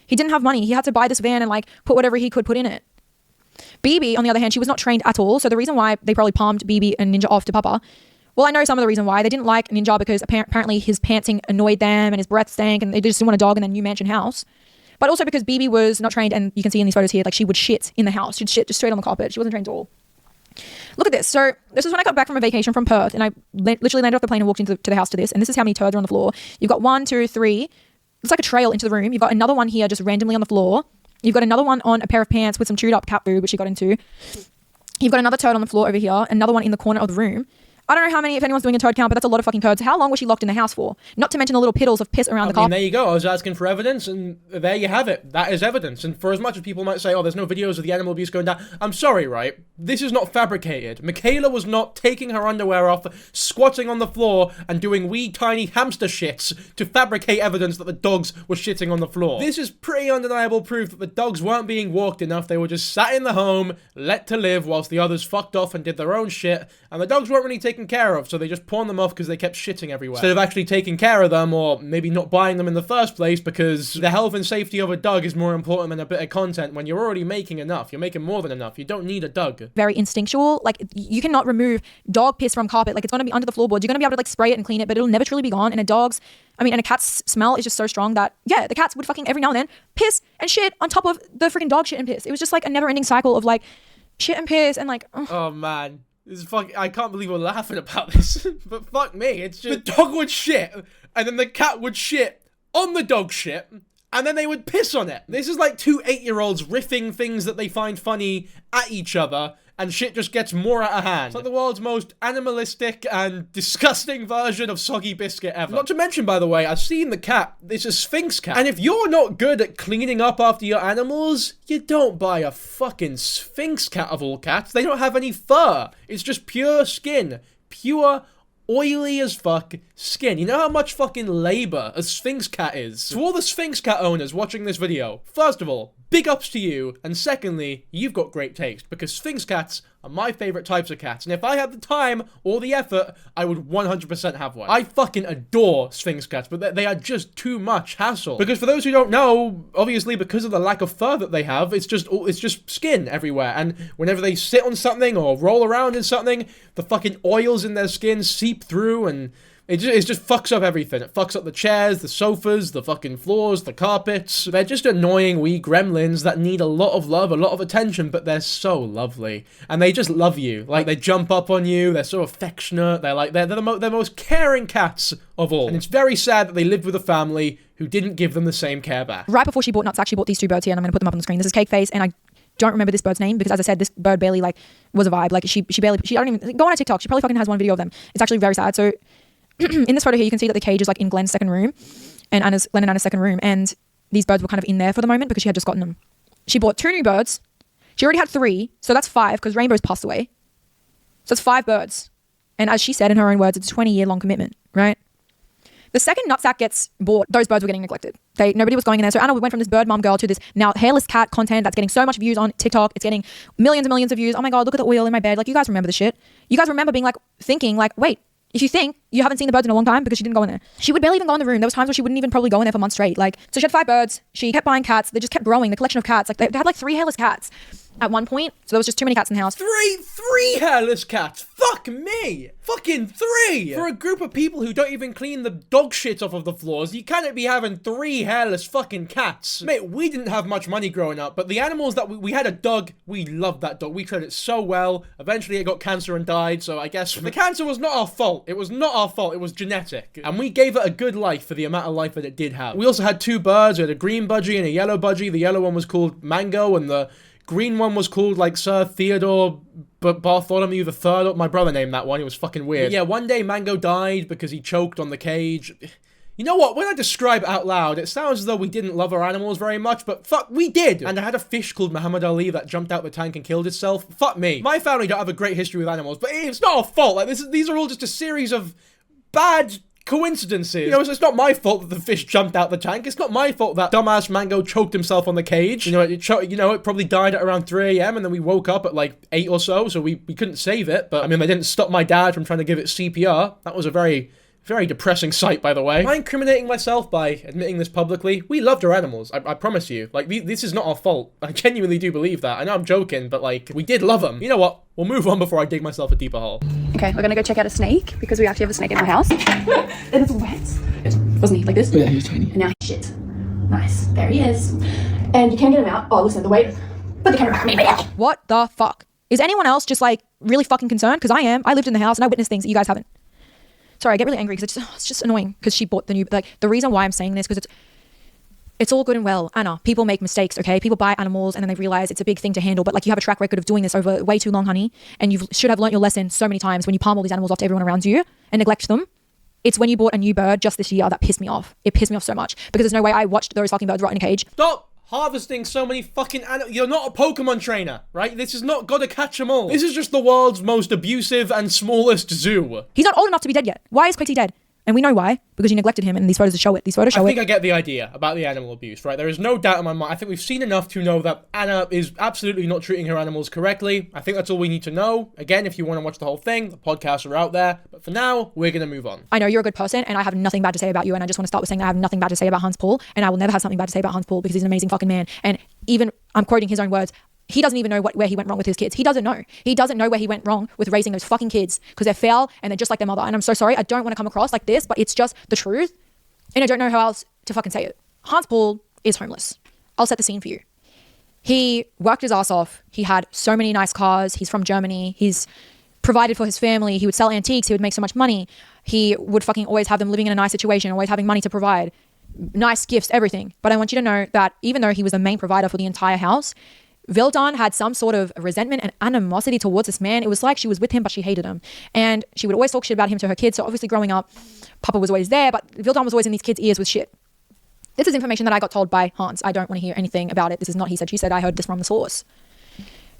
He didn't have money. He had to buy this van and like put whatever he could put in it. BB, on the other hand, she was not trained at all. So the reason why they probably palmed BB and Ninja off to Papa, well, I know some of the reason why. They didn't like Ninja because apparently his pantsing annoyed them and his breath stank and they just didn't want a dog in their new mansion house. But also because BB was not trained, and you can see in these photos here, like she would shit in the house. She'd shit just straight on the carpet. She wasn't trained at all. Look at this. So this is when I got back from a vacation from Perth, and I literally landed off the plane and walked into the house to this. And this is how many turds are on the floor. You've got 1, 2, 3. It's like a trail into the room. You've got another one here just randomly on the floor. You've got another one on a pair of pants with some chewed up cat food, which she got into. You've got another turd on the floor over here. Another one in the corner of the room. I don't know how many, if anyone's doing a turd count, but that's a lot of fucking turds. How long was she locked in the house for? Not to mention the little piddles of piss around the carpet. There you go. I was asking for evidence, and there you have it. That is evidence. And for as much as people might say, oh, there's no videos of the animal abuse going down, I'm sorry, right? This is not fabricated. Mikaela was not taking her underwear off, squatting on the floor, and doing wee tiny hamster shits to fabricate evidence that the dogs were shitting on the floor. This is pretty undeniable proof that the dogs weren't being walked enough. They were just sat in the home, let to live, whilst the others fucked off and did their own shit, and the dogs weren't really taking taken care of, so they just pawn them off because they kept shitting everywhere. Instead of actually taking care of them, or maybe not buying them in the first place, because the health and safety of a dog is more important than a bit of content when you're already making enough. You're making more than enough. You don't need a dog. Very instinctual. Like, you cannot remove dog piss from carpet. Like, it's going to be under the floorboards. You're going to be able to like spray it and clean it, but it'll never truly be gone. And a cat's smell is just so strong that, yeah, the cats would fucking every now and then piss and shit on top of the freaking dog shit and piss. It was just like a never ending cycle of like shit and piss and like, oh man. This is I can't believe we're laughing about this. But fuck me, it's just the dog would shit, and then the cat would shit on the dog shit, and then they would piss on it. This is like two 8-year-olds riffing things that they find funny at each other, and shit just gets more out of hand. It's like the world's most animalistic and disgusting version of soggy biscuit ever. Not to mention, by the way, I've seen the cat. It's a Sphinx cat. And if you're not good at cleaning up after your animals, you don't buy a fucking Sphinx cat of all cats. They don't have any fur. It's just pure skin. Pure oily as fuck skin. You know how much fucking labor a Sphinx cat is? To all the Sphinx cat owners watching this video, first of all, big ups to you, and secondly, you've got great taste, because Sphinx cats are my favorite types of cats, and if I had the time or the effort, I would 100% have one. I fucking adore Sphinx cats, but they are just too much hassle. Because for those who don't know, obviously because of the lack of fur that they have, it's just skin everywhere, and whenever they sit on something or roll around in something, the fucking oils in their skin seep through, and it just fucks up everything. It fucks up the chairs, the sofas, the fucking floors, the carpets. They're just annoying wee gremlins that need a lot of love, a lot of attention, but they're so lovely. And they just love you. Like, they jump up on you, they're so affectionate, they're the most caring cats of all. And it's very sad that they lived with a family who didn't give them the same care back. Right before she bought Nutsack, she bought these two birds here, and I'm going to put them up on the screen. This is Cake Face, and I don't remember this bird's name because, as I said, this bird barely like was a vibe. Like, she barely, I don't even, go on her TikTok, she probably fucking has one video of them. It's actually very sad. So in this photo here, you can see that the cage is like in Glenn's second room, and Glenn and Anna's second room, and these birds were kind of in there for the moment because she had just gotten them. She bought 2 new birds. She already had 3, so that's 5 because Rainbow's passed away. So it's 5 birds. And as she said in her own words, it's a 20-year-long commitment, right? The second Nutsack gets bought, those birds were getting neglected. Nobody was going in there. So Anna went from this bird mom girl to this now hairless cat content that's getting so much views on TikTok. It's getting millions and millions of views. Oh my God, look at the oil in my bed. Like, you guys remember the shit. You guys remember being like, thinking like, wait, if you think you haven't seen the birds in a long time because she didn't go in there. She would barely even go in the room. There was times where she wouldn't even probably go in there for months straight. Like, so she had 5 birds. She kept buying cats. They just kept growing. The collection of cats. Like, they had like 3 hairless cats at one point. So there was just too many cats in the house. 3 hairless cats. Fuck me. Fucking 3. For a group of people who don't even clean the dog shit off of the floors, you can't be having 3 hairless fucking cats. Mate, we didn't have much money growing up, but the animals that we had a dog, we loved that dog. We treated it so well. Eventually it got cancer and died, so I guess the cancer was not our fault. It was not our fault. It was genetic. And we gave it a good life for the amount of life that it did have. We also had 2 birds. We had a green budgie and a yellow budgie. The yellow one was called Mango, and the green one was called like Sir Theodore Bartholomew III. My brother named that one. It was fucking weird. But yeah, one day Mango died because he choked on the cage. You know what? When I describe it out loud, it sounds as though we didn't love our animals very much, but fuck, we did! And I had a fish called Muhammad Ali that jumped out the tank and killed itself. Fuck me. My family don't have a great history with animals, but it's not our fault. Like, these are all just a series of bad coincidences. You know, it's not my fault that the fish jumped out the tank. It's not my fault that dumbass Mango choked himself on the cage. You know, it probably died at around 3 a.m. and then we woke up at like 8 or so we couldn't save it. But I mean, they didn't stop my dad from trying to give it CPR. That was a very depressing sight, by the way. Am I incriminating myself by admitting this publicly? We loved our animals, I promise you. Like, this is not our fault. I genuinely do believe that. I know I'm joking, but like, we did love them. You know what? We'll move on before I dig myself a deeper hole. Okay, we're gonna go check out a snake, because we actually have a snake in our house. And it's wet. Wasn't he? Like this? Yeah, he was tiny. And now he's shit. Nice. There he is. And you can't get him out. Oh, listen, the weight. Put the camera back on me. What the fuck? Is anyone else just like really fucking concerned? Because I am. I lived in the house and I witnessed things that you guys haven't. Sorry, I get really angry because it's just annoying because she bought the new, like, the reason why I'm saying this because it's all good and well. Anna, people make mistakes, okay? People buy animals and then they realize it's a big thing to handle, but like, you have a track record of doing this over way too long, honey, and you should have learnt your lesson so many times when you palm all these animals off to everyone around you and neglect them. It's when you bought a new bird just this year that pissed me off. It pissed me off so much because there's no way I watched those fucking birds rot in a cage. Stop harvesting so many fucking animals. You're not a Pokemon trainer, right? This is not gotta catch them all. This is just the world's most abusive and smallest zoo. He's not old enough to be dead yet. Why is Quitty dead? And we know why, because you neglected him, and these photos show it. These photos show I it. think I get the idea about the animal abuse, right? There is no doubt in my mind. I think we've seen enough to know that Anna is absolutely not treating her animals correctly. I think that's all we need to know. Again, if you want to watch the whole thing, the podcasts are out there. But for now, we're going to move on. I know you're a good person, and I have nothing bad to say about you, and I just want to start with saying that I have nothing bad to say about Hans Paul, and I will never have something bad to say about Hans Paul because he's an amazing fucking man. And even, I'm quoting his own words, he doesn't even know where he went wrong with his kids. He doesn't know. He doesn't know where he went wrong with raising those fucking kids because they're foul and they're just like their mother. And I'm so sorry. I don't want to come across like this, but it's just the truth. And I don't know how else to fucking say it. Hans Paul is homeless. I'll set the scene for you. He worked his ass off. He had so many nice cars. He's from Germany. He's provided for his family. He would sell antiques. He would make so much money. He would fucking always have them living in a nice situation, always having money to provide, nice gifts, everything. But I want you to know that even though he was the main provider for the entire house, Vildan had some sort of resentment and animosity towards this man. It was like she was with him, but she hated him. And she would always talk shit about him to her kids. So obviously growing up, Papa was always there, but Vildan was always in these kids' ears with shit. This is information that I got told by Hans. I don't want to hear anything about it. This is not he said, she said. I heard this from the source.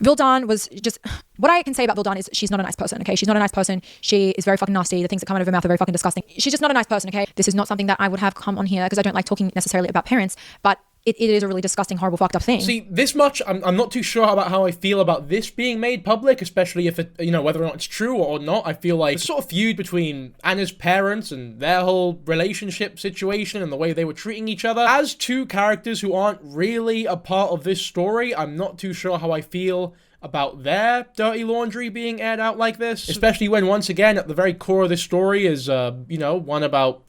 Vildan was just, what I can say about Vildan is she's not a nice person, okay? She's not a nice person. She is very fucking nasty. The things that come out of her mouth are very fucking disgusting. She's just not a nice person, okay? This is not something that I would have come on here because I don't like talking necessarily about parents, but it is a really disgusting, horrible, fucked up thing. See, this much, I'm not too sure about how I feel about this being made public, especially if it, you know, whether or not it's true or not. I feel like the sort of feud between Anna's parents and their whole relationship situation and the way they were treating each other. As two characters who aren't really a part of this story, I'm not too sure how I feel about their dirty laundry being aired out like this. Especially when, once again, at the very core of this story is, you know, one about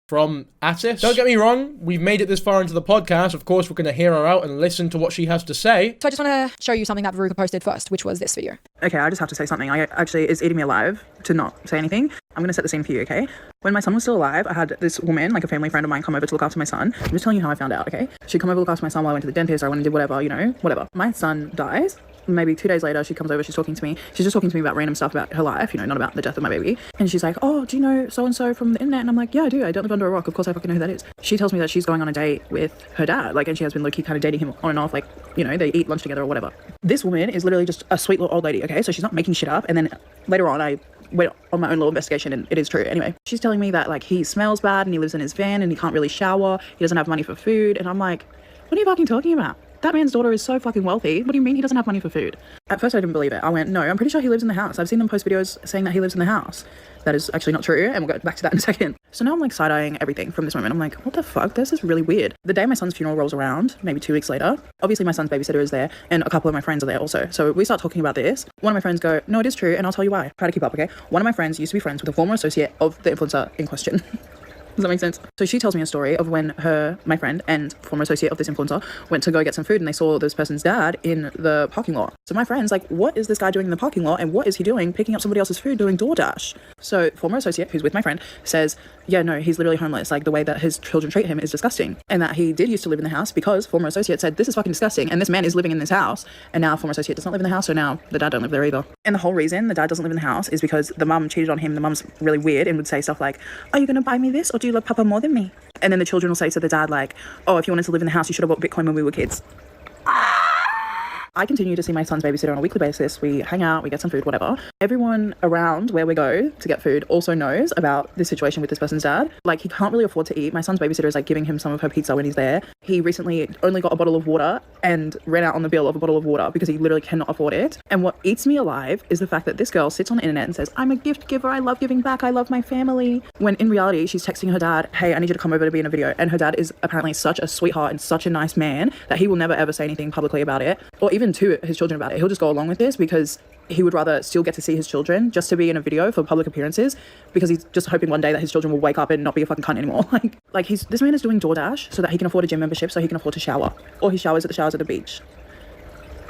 from Atis. Don't get me wrong, we've made it this far into the podcast. Of course, we're going to hear her out and listen to what she has to say. So I just want to show you something that Veruca posted first, which was this video. Okay, I just have to say something. It's eating me alive to not say anything. I'm going to set the scene for you, okay? When my son was still alive, I had this woman, like a family friend of mine, come over to look after my son. I'm just telling you how I found out, okay? She'd come over to look after my son while I went to the dentist or I went and did whatever, you know, whatever. My son dies. Maybe 2 days later, she comes over, she's talking to me. She's just talking to me about random stuff about her life, you know, not about the death of my baby. And she's like, oh, do you know so-and-so from the internet? And I'm like, yeah, I do. I don't live under a rock. Of course I fucking know who that is. She tells me that she's going on a date with her dad, like, and she has been low-key kind of dating him on and off, like, you know, they eat lunch together or whatever. This woman is literally just a sweet little old lady, okay? So she's not making shit up. And then later on, I went on my own little investigation and it is true. Anyway, she's telling me that, like, he smells bad and he lives in his van and he can't really shower. He doesn't have money for food. And I'm like, what are you fucking talking about? That man's daughter is so fucking wealthy. What do you mean he doesn't have money for food? At first I didn't believe it. I went, no, I'm pretty sure he lives in the house. I've seen them post videos saying that he lives in the house. That is actually not true, and we'll get back to that in a second. So now I'm like side-eyeing everything from this moment. I'm like, what the fuck? This is really weird. The day my son's funeral rolls around, maybe 2 weeks later, obviously my son's babysitter is there, and a couple of my friends are there also. So we start talking about this. One of my friends go, no, it is true, and I'll tell you why. Try to keep up, okay? One of my friends used to be friends with a former associate of the influencer in question. Does that make sense? So she tells me a story of when my friend and former associate of this influencer went to go get some food and they saw this person's dad in the parking lot. So my friend's like, what is this guy doing in the parking lot and what is he doing picking up somebody else's food doing DoorDash? So former associate, who's with my friend, says, yeah, no, he's literally homeless. Like the way that his children treat him is disgusting. And that he did used to live in the house because former associate said, this is fucking disgusting. And this man is living in this house. And now former associate does not live in the house. So now the dad don't live there either. And the whole reason the dad doesn't live in the house is because the mum cheated on him. The mum's really weird and would say stuff like, are you going to buy me this or do you love Papa more than me? And then the children will say to the dad like, oh, if you wanted to live in the house, you should have bought Bitcoin when we were kids. I continue to see my son's babysitter on a weekly basis. We hang out, we get some food, whatever. Everyone around where we go to get food also knows about this situation with this person's dad. Like, he can't really afford to eat. My son's babysitter is like giving him some of her pizza when he's there. He recently only got a bottle of water and ran out on the bill of a bottle of water because he literally cannot afford it. And what eats me alive is the fact that this girl sits on the internet and says, I'm a gift giver, I love giving back, I love my family. When in reality, she's texting her dad, hey, I need you to come over to be in a video. And her dad is apparently such a sweetheart and such a nice man that he will never ever say anything publicly about it, or even to his children about it. He'll just go along with this because he would rather still get to see his children just to be in a video for public appearances because he's just hoping one day that his children will wake up and not be a fucking cunt anymore. This man is doing DoorDash so that he can afford a gym membership so he can afford to shower, or he showers at the showers at the beach.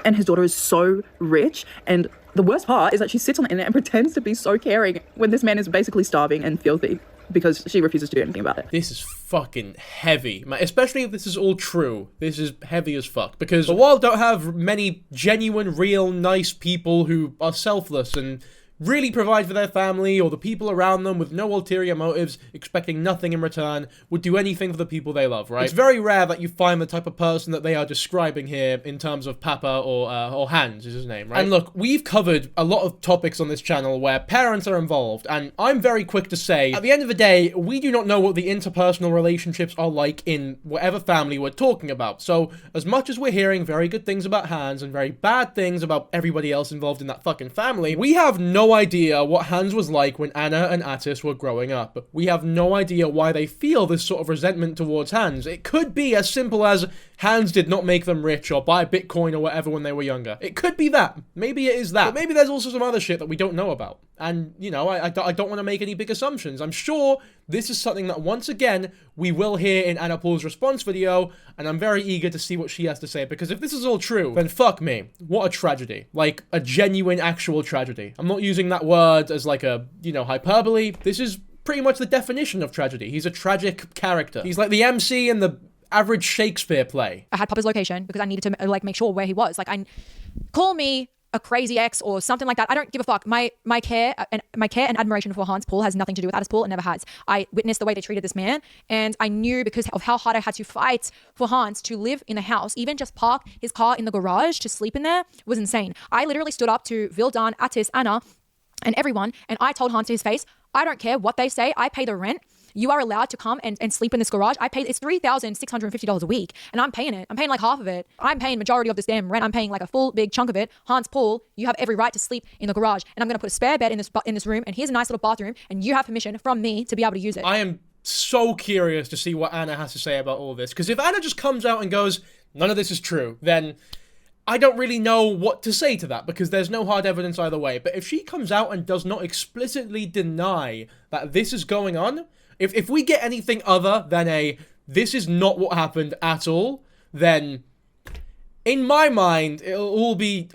And his daughter is so rich, and the worst part is that she sits on the internet and pretends to be so caring when this man is basically starving and filthy because she refuses to do anything about it. This is fucking heavy, especially if this is all true. This is heavy as fuck, because the world don't have many genuine, real, nice people who are selfless and really provide for their family or the people around them with no ulterior motives, expecting nothing in return, would do anything for the people they love, right? It's very rare that you find the type of person that they are describing here in terms of Papa or Hans is his name, right? And look, we've covered a lot of topics on this channel where parents are involved, and I'm very quick to say, at the end of the day, we do not know what the interpersonal relationships are like in whatever family we're talking about. So, as much as we're hearing very good things about Hans and very bad things about everybody else involved in that fucking family, we have no idea what Hans was like when Anna and Atis were growing up. We have no idea why they feel this sort of resentment towards Hans. It could be as simple as Hans did not make them rich or buy Bitcoin or whatever when they were younger. It could be that. Maybe it is that. But maybe there's also some other shit that we don't know about. And, you know, I don't want to make any big assumptions. I'm sure this is something that, once again, we will hear in Anna Paul's response video, and I'm very eager to see what she has to say, because if this is all true, then fuck me. What a tragedy. Like, a genuine, actual tragedy. I'm not using that word as like a, you know, hyperbole. This is pretty much the definition of tragedy. He's a tragic character. He's like the MC in the average Shakespeare play. I had Papa's location because I needed to like make sure where he was. Like, call me a crazy ex or something like that. I don't give a fuck. My care and admiration for Hans Paul has nothing to do with Atis Paul. It never has. I witnessed the way they treated this man, and I knew because of how hard I had to fight for Hans to live in a house, even just park his car in the garage to sleep in there, was insane. I literally stood up to Vildan, Atis, Anna, and everyone, and I told Hans to his face, I don't care what they say. I pay the rent. You are allowed to come and sleep in this garage. It's $3,650 a week, and I'm paying it. I'm paying like half of it. I'm paying majority of this damn rent. I'm paying like a full big chunk of it. Hans Paul, you have every right to sleep in the garage, and I'm gonna put a spare bed in this room, and here's a nice little bathroom, and you have permission from me to be able to use it. I am so curious to see what Anna has to say about all this, because if Anna just comes out and goes, none of this is true, then I don't really know what to say to that, because there's no hard evidence either way. But if she comes out and does not explicitly deny that this is going on, if we get anything other than this is not what happened at all, then in my mind, it'll all be...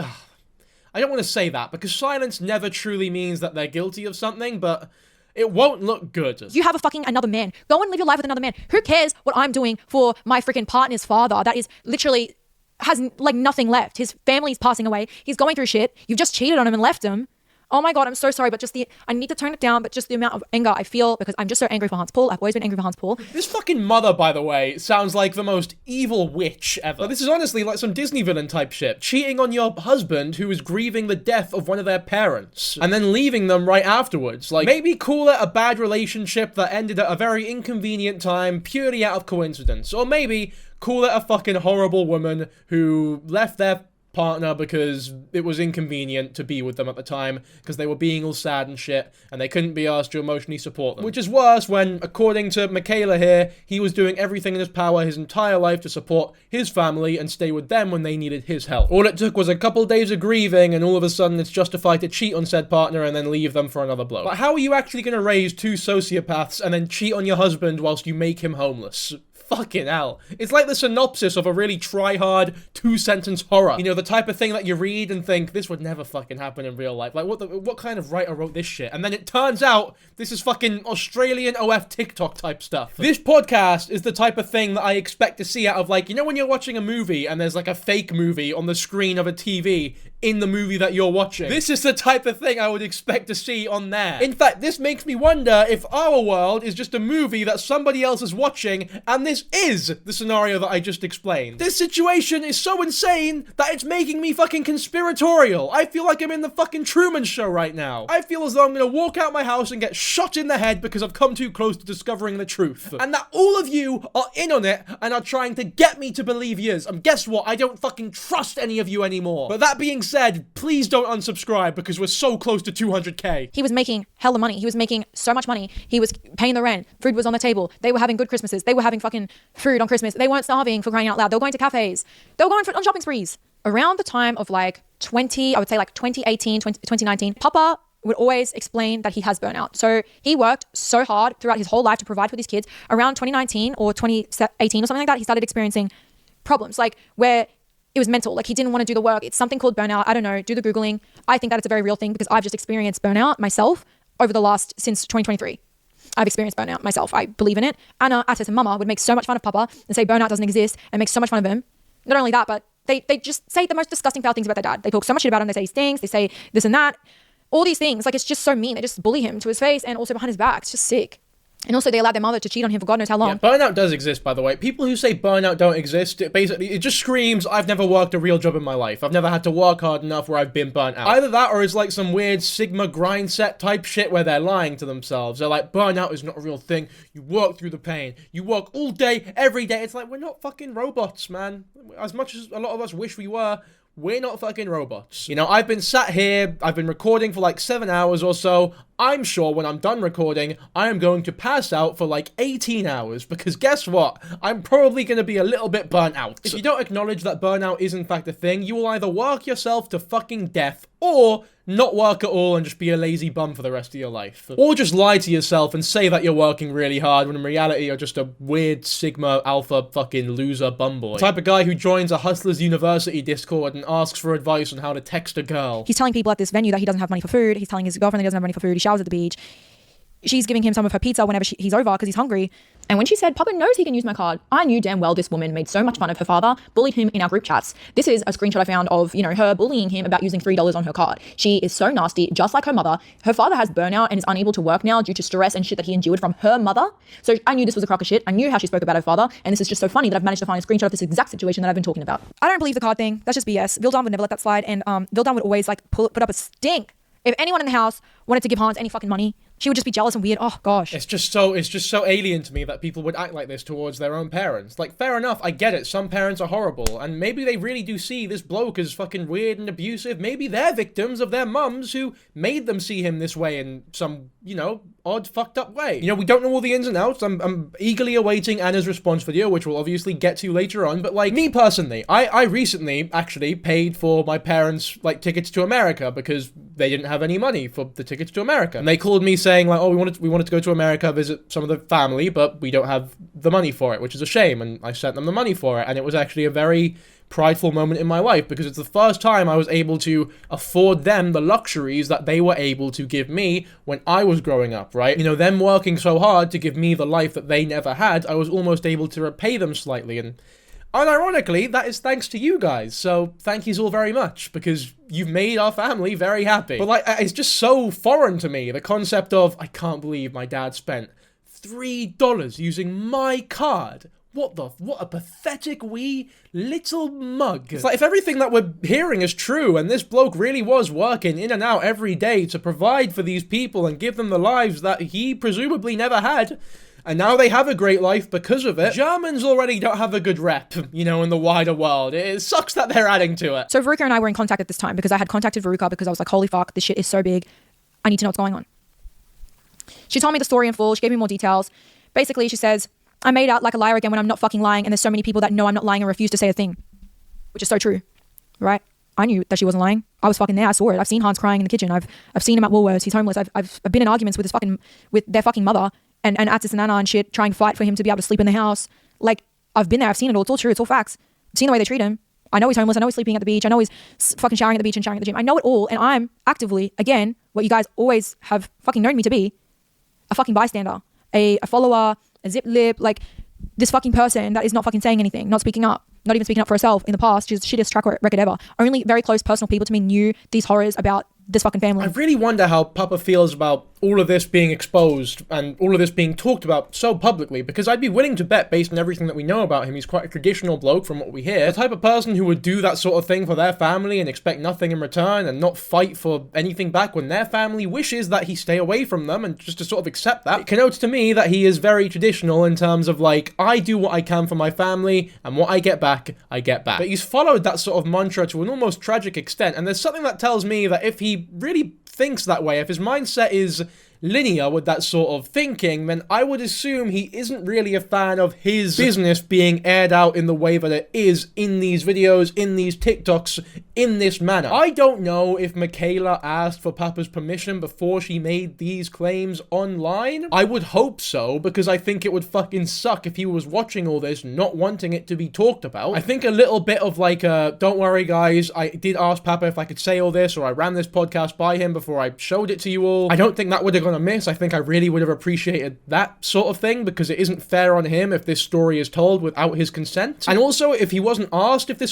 I don't want to say that, because silence never truly means that they're guilty of something, but it won't look good. You have a fucking another man. Go and live your life with another man. Who cares what I'm doing for my freaking partner's father that is literally... has like nothing left. His family's passing away. He's going through shit. You've just cheated on him and left him. Oh my God, I'm so sorry, but I need to tone it down, but just the amount of anger I feel, because I'm just so angry for Hans Paul. I've always been angry for Hans Paul. This fucking mother, by the way, sounds like the most evil witch ever. Like, this is honestly like some Disney villain type shit. Cheating on your husband who is grieving the death of one of their parents, and then leaving them right afterwards. Like, maybe call it a bad relationship that ended at a very inconvenient time, purely out of coincidence. Or maybe call it a fucking horrible woman who left their partner because it was inconvenient to be with them at the time, because they were being all sad and shit, and they couldn't be asked to emotionally support them. Which is worse when, according to Mikaela here, he was doing everything in his power his entire life to support his family and stay with them when they needed his help. All it took was a couple days of grieving, and all of a sudden it's justified to cheat on said partner and then leave them for another blow. But how are you actually going to raise two sociopaths and then cheat on your husband whilst you make him homeless? Fucking hell. It's like the synopsis of a really try-hard, two-sentence horror. You know, the type of thing that you read and think, this would never fucking happen in real life. Like, what kind of writer wrote this shit? And then it turns out, this is fucking Australian OF TikTok type stuff. This podcast is the type of thing that I expect to see out of, like, you know when you're watching a movie and there's like a fake movie on the screen of a TV in the movie that you're watching? This is the type of thing I would expect to see on there. In fact, this makes me wonder if our world is just a movie that somebody else is watching, and this is the scenario that I just explained. This situation is so insane that it's making me fucking conspiratorial. I feel like I'm in the fucking Truman Show right now. I feel as though I'm gonna walk out my house and get shot in the head because I've come too close to discovering the truth. And that all of you are in on it and are trying to get me to believe yous. And guess what? I don't fucking trust any of you anymore. But that being said, please don't unsubscribe because we're so close to 200k. He was making hella money. He was making so much money. He was paying the rent. Food was on the table. They were having good Christmases. They were having fucking food on Christmas. They weren't starving, for crying out loud. They were going to cafes. They were going on shopping sprees. Around the time of like 2018, 2019, Papa would always explain that he has burnout. So he worked so hard throughout his whole life to provide for these kids. Around 2019 or 2018 or something like that, he started experiencing problems, like where it was mental. Like he didn't want to do the work. It's something called burnout. I don't know. Do the Googling. I think that it's a very real thing because I've just experienced burnout myself since 2023. I've experienced burnout myself. I believe in it. Anna, Atis, and Mama would make so much fun of Papa and say burnout doesn't exist and make so much fun of him. Not only that, but they just say the most disgusting, foul things about their dad. They talk so much shit about him. They say he stinks. They say this and that. all these things. Like, it's just so mean. They just bully him to his face and also behind his back. It's just sick. And also, they allowed their mother to cheat on him for God knows how long. Yeah, burnout does exist, by the way. People who say burnout don't exist, it just screams, I've never worked a real job in my life. I've never had to work hard enough where I've been burnt out. Either that, or it's like some weird Sigma grind set type shit where they're lying to themselves. They're like, burnout is not a real thing. You work through the pain. You work all day, every day. It's like, we're not fucking robots, man. As much as a lot of us wish we were, we're not fucking robots. You know, I've been sat here, I've been recording for like 7 hours or so. I'm sure when I'm done recording, I am going to pass out for like 18 hours, because guess what? I'm probably going to be a little bit burnt out. If you don't acknowledge that burnout is in fact a thing, you will either work yourself to fucking death, or not work at all and just be a lazy bum for the rest of your life. Or just lie to yourself and say that you're working really hard when in reality you're just a weird Sigma Alpha fucking loser bumboy. The type of guy who joins a Hustlers University Discord and asks for advice on how to text a girl. He's telling people at this venue that he doesn't have money for food. He's telling his girlfriend that he doesn't have money for food. He showers at the beach. She's giving him some of her pizza whenever he's over because he's hungry. And when she said, Papa knows he can use my card, I knew damn well this woman made so much fun of her father, bullied him in our group chats. This is a screenshot I found of, her bullying him about using $3 on her card. She is so nasty, just like her mother. Her father has burnout and is unable to work now due to stress and shit that he endured from her mother. So I knew this was a crock of shit. I knew how she spoke about her father. And this is just so funny that I've managed to find a screenshot of this exact situation that I've been talking about. I don't believe the card thing. That's just BS. Vildan would never let that slide. And Vildan would always put up a stink. If anyone in the house wanted to give Hans any fucking money, she would just be jealous and weird. Oh gosh. It's just so alien to me that people would act like this towards their own parents. Like, fair enough, I get it. Some parents are horrible, and maybe they really do see this bloke as fucking weird and abusive. Maybe they're victims of their mums who made them see him this way in some, odd, fucked up way. We don't know all the ins and outs. I'm eagerly awaiting Anna's response video, which we'll obviously get to later on. But, me personally, I recently actually paid for my parents' tickets to America because they didn't have any money for the tickets to America. And they called me saying we wanted to go to America, visit some of the family, but we don't have the money for it, which is a shame. And I sent them the money for it, and it was actually a very prideful moment in my life because it's the first time I was able to afford them the luxuries that they were able to give me when I was growing up, right? Them working so hard to give me the life that they never had, I was almost able to repay them slightly, and unironically, that is thanks to you guys, so thank yous all very much, because you've made our family very happy. But it's just so foreign to me, the concept of, I can't believe my dad spent $3 using my card. What a pathetic wee little mug. It's like, if everything that we're hearing is true, and this bloke really was working in and out every day to provide for these people and give them the lives that he presumably never had, and now they have a great life because of it, Germans already don't have a good rep, in the wider world. It sucks that they're adding to it. So Veruca and I were in contact at this time because I had contacted Veruca because I was like, holy fuck, this shit is so big. I need to know what's going on. She told me the story in full. She gave me more details. Basically, she says, I made out like a liar again when I'm not fucking lying, and there's so many people that know I'm not lying and refuse to say a thing. Which is so true, right? I knew that she wasn't lying. I was fucking there. I saw it. I've seen Hans crying in the kitchen. I've seen him at Woolworths. He's homeless. I've been in arguments with their fucking mother and Atis and Anna and shit, trying to fight for him to be able to sleep in the house. I've been there. I've seen it all. It's all true. It's all facts. I've seen the way they treat him. I know he's homeless. I know he's sleeping at the beach. I know he's fucking showering at the beach and showering at the gym. I know it all, and I'm actively, again, what you guys always have fucking known me to be, a fucking bystander, a follower, a zip lip, this fucking person that is not fucking saying anything, not speaking up, not even speaking up for herself in the past. She's the shittiest track record ever. Only very close personal people to me knew these horrors about this fucking family. I really wonder how Papa feels about all of this being exposed and all of this being talked about so publicly, because I'd be willing to bet, based on everything that we know about him, he's quite a traditional bloke from what we hear. The type of person who would do that sort of thing for their family and expect nothing in return and not fight for anything back when their family wishes that he stay away from them, and just to sort of accept that. It connotes to me that he is very traditional in terms of I do what I can for my family, and what I get back, I get back. But he's followed that sort of mantra to an almost tragic extent, and there's something that tells me that if he really thinks that way, if his mindset is linear with that sort of thinking, then I would assume he isn't really a fan of his business being aired out in the way that it is in these videos, in these TikToks, in this manner. I don't know if Mikaela asked for Papa's permission before she made these claims online. I would hope so, because I think it would fucking suck if he was watching all this not wanting it to be talked about. I think a little bit of don't worry guys, I did ask Papa if I could say all this, or I ran this podcast by him before I showed it to you all. I don't think that would have gone want to miss. I think I really would have appreciated that sort of thing, because it isn't fair on him if this story is told without his consent. And also, if he wasn't asked if this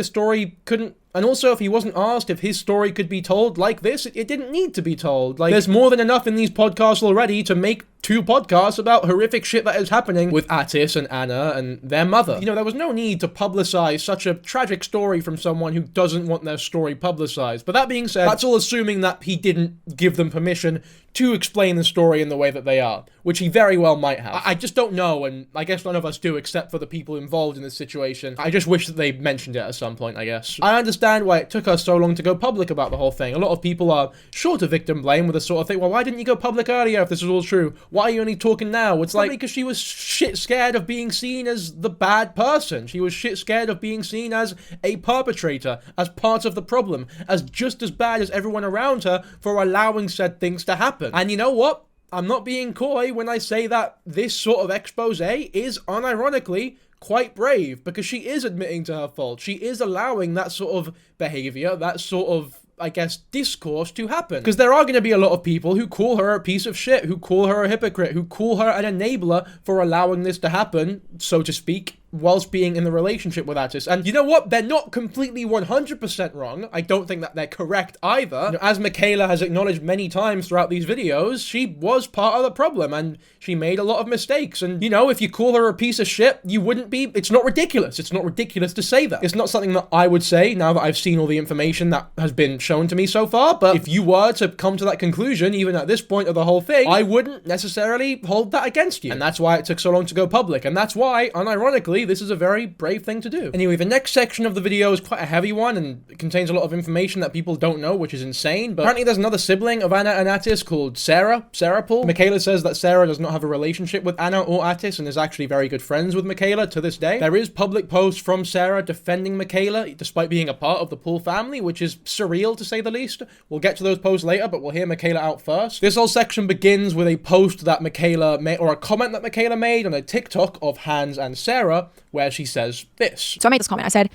story couldn't, and also if he wasn't asked if his story could be told like this, it didn't need to be told. Like, there's more than enough in these podcasts already to make 2 podcasts about horrific shit that is happening with Atis and Anna and their mother. You know, there was no need to publicize such a tragic story from someone who doesn't want their story publicized. But that being said, that's all assuming that he didn't give them permission to explain the story in the way that they are, which he very well might have. I just don't know, and I guess none of us do except for the people involved in this situation. I just wish that they mentioned it at some point, I guess. I understand why it took us so long to go public about the whole thing. A lot of people are sure to victim blame with the sort of thing, well, why didn't you go public earlier if this was all true? Why are you only talking now? It's like, because she was shit scared of being seen as the bad person. She was shit scared of being seen as a perpetrator, as part of the problem, as just as bad as everyone around her for allowing said things to happen. And you know what? I'm not being coy when I say that this sort of expose is unironically quite brave, because she is admitting to her fault. She is allowing that sort of behavior, that sort of, I guess, discourse to happen. Because there are going to be a lot of people who call her a piece of shit, who call her a hypocrite, who call her an enabler for allowing this to happen, so to speak, whilst being in the relationship with Atis. And you know what? They're not completely 100% wrong. I don't think that they're correct either. You know, as Mikaela has acknowledged many times throughout these videos, she was part of the problem and she made a lot of mistakes. And, you know, if you call her a piece of shit, you wouldn't be... It's not ridiculous. It's not ridiculous to say that. It's not something that I would say now that I've seen all the information that has been shown to me so far. But if you were to come to that conclusion, even at this point of the whole thing, I wouldn't necessarily hold that against you. And that's why it took so long to go public. And that's why, unironically, this is a very brave thing to do. Anyway, the next section of the video is quite a heavy one and it contains a lot of information that people don't know, which is insane. But apparently there's another sibling of Anna and Atis called Sarah Paul. Mikaela says that Sarah does not have a relationship with Anna or Atis and is actually very good friends with Mikaela to this day. There is public posts from Sarah defending Mikaela despite being a part of the Paul family, which is surreal to say the least. We'll get to those posts later, but we'll hear Mikaela out first. This whole section begins with a post that Mikaela made, or a comment that Mikaela made on a TikTok of Hans and Sarah, where she says this. So I made this comment. I said,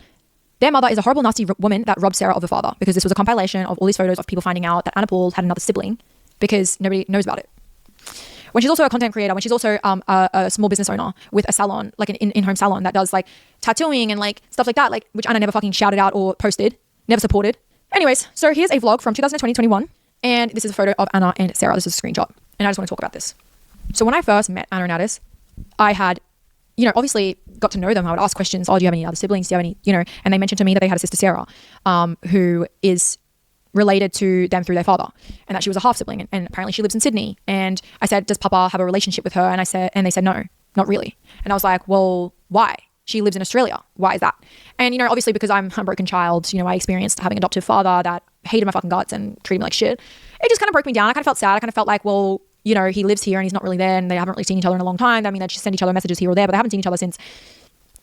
their mother is a horrible, nasty woman that robbed Sarah of her father, because this was a compilation of all these photos of people finding out that Anna Paul had another sibling because nobody knows about it. When she's also a content creator, when she's also a small business owner with a salon, like an in-home salon that does like tattooing and like stuff like that, like which Anna never fucking shouted out or posted, never supported. Anyways, so here's a vlog from 2020-21, and this is a photo of Anna and Sarah. This is a screenshot, and I just want to talk about this. So when I first met Anna and Atis, I had, you know, obviously got to know them. I would ask questions. Oh, do you have any other siblings? Do you have any, you know, and they mentioned to me that they had a sister, Sarah, who is related to them through their father, and that she was a half sibling, and apparently she lives in Sydney. And I said, does Papa have a relationship with her? And they said, no, not really. And I was like, well, why? She lives in Australia. Why is that? And, you know, obviously because I'm a broken child, you know, I experienced having an adoptive father that hated my fucking guts and treated me like shit. It just kind of broke me down. I kind of felt sad. I kind of felt like, well, you know, he lives here and he's not really there, and they haven't really seen each other in a long time. I mean, they just send each other messages here or there, but they haven't seen each other since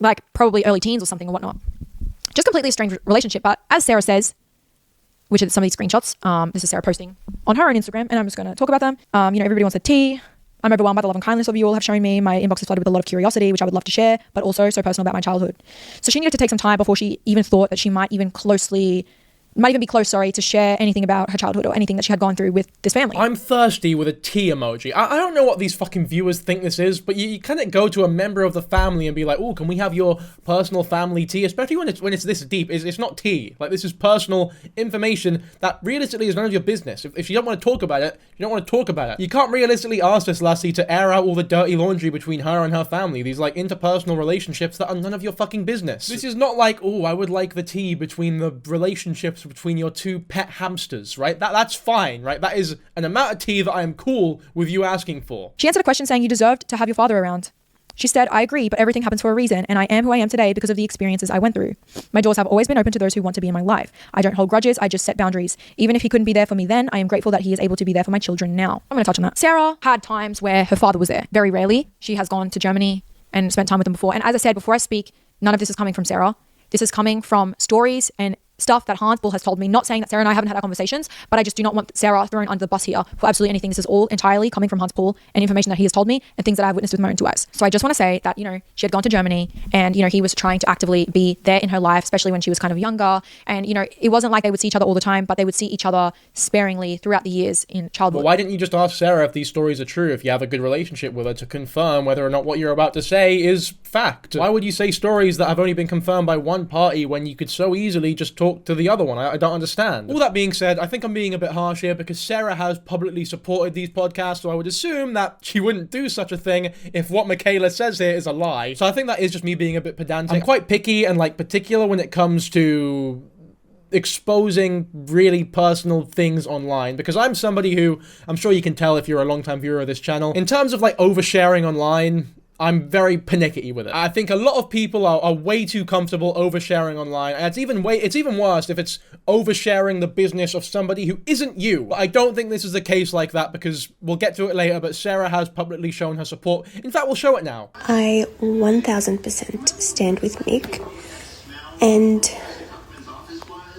like probably early teens or something or whatnot. Just completely a strange relationship. But as Sarah says, which are some of these screenshots, this is Sarah posting on her own Instagram, and I'm just going to talk about them. You know, everybody wants a tea. I'm overwhelmed by the love and kindness of you all have shown me. My inbox is flooded with a lot of curiosity, which I would love to share, but also so personal about my childhood. So she needed to take some time before she even thought that she might even be close, to share anything about her childhood or anything that she had gone through with this family. I'm thirsty with a tea emoji. I don't know what these fucking viewers think this is, but you kind of go to a member of the family and be like, oh, can we have your personal family tea? Especially when it's this deep. It's not tea. Like, this is personal information that realistically is none of your business. If you don't want to talk about it, you don't want to talk about it. You can't realistically ask this lassie to air out all the dirty laundry between her and her family. These, like, interpersonal relationships that are none of your fucking business. This is not like, oh, I would like the tea between the relationships between your two pet hamsters, right? That's fine, right? That is an amount of tea that I am cool with you asking for. She answered a question saying you deserved to have your father around. She said, I agree, but everything happens for a reason, and I am who I am today because of the experiences I went through. My doors have always been open to those who want to be in my life. I don't hold grudges, I just set boundaries. Even if he couldn't be there for me then, I am grateful that he is able to be there for my children now. I'm going to touch on that. Sarah had times where her father was there. Very rarely. She has gone to Germany and spent time with him before. And as I said, before I speak, none of this is coming from Sarah. This is coming from stories and stuff that Hans Bull has told me, not saying that Sarah and I haven't had our conversations, but I just do not want Sarah thrown under the bus here for absolutely anything. This is all entirely coming from Hans Bull and information that he has told me and things that I've witnessed with my own two eyes. So I just want to say that, she had gone to Germany and, he was trying to actively be there in her life, especially when she was kind of younger. And, it wasn't like they would see each other all the time, but they would see each other sparingly throughout the years in childhood. Well, why didn't you just ask Sarah if these stories are true, if you have a good relationship with her, to confirm whether or not what you're about to say is fact? Why would you say stories that have only been confirmed by one party when you could so easily just talk to the other one? I don't understand. All that being said, I think I'm being a bit harsh here because Sarah has publicly supported these podcasts, so I would assume that she wouldn't do such a thing if what Mikaela says here is a lie. So I think that is just me being a bit pedantic. I'm quite picky and particular when it comes to exposing really personal things online, because I'm somebody who, I'm sure you can tell if you're a long-time viewer of this channel, in terms of oversharing online, I'm very pernickety with it. I think a lot of people are way too comfortable oversharing online, and it's even worse if it's oversharing the business of somebody who isn't you. But I don't think this is the case like that, because we'll get to it later, but Sarah has publicly shown her support. In fact, we'll show it now. I 1000% stand with Mick, and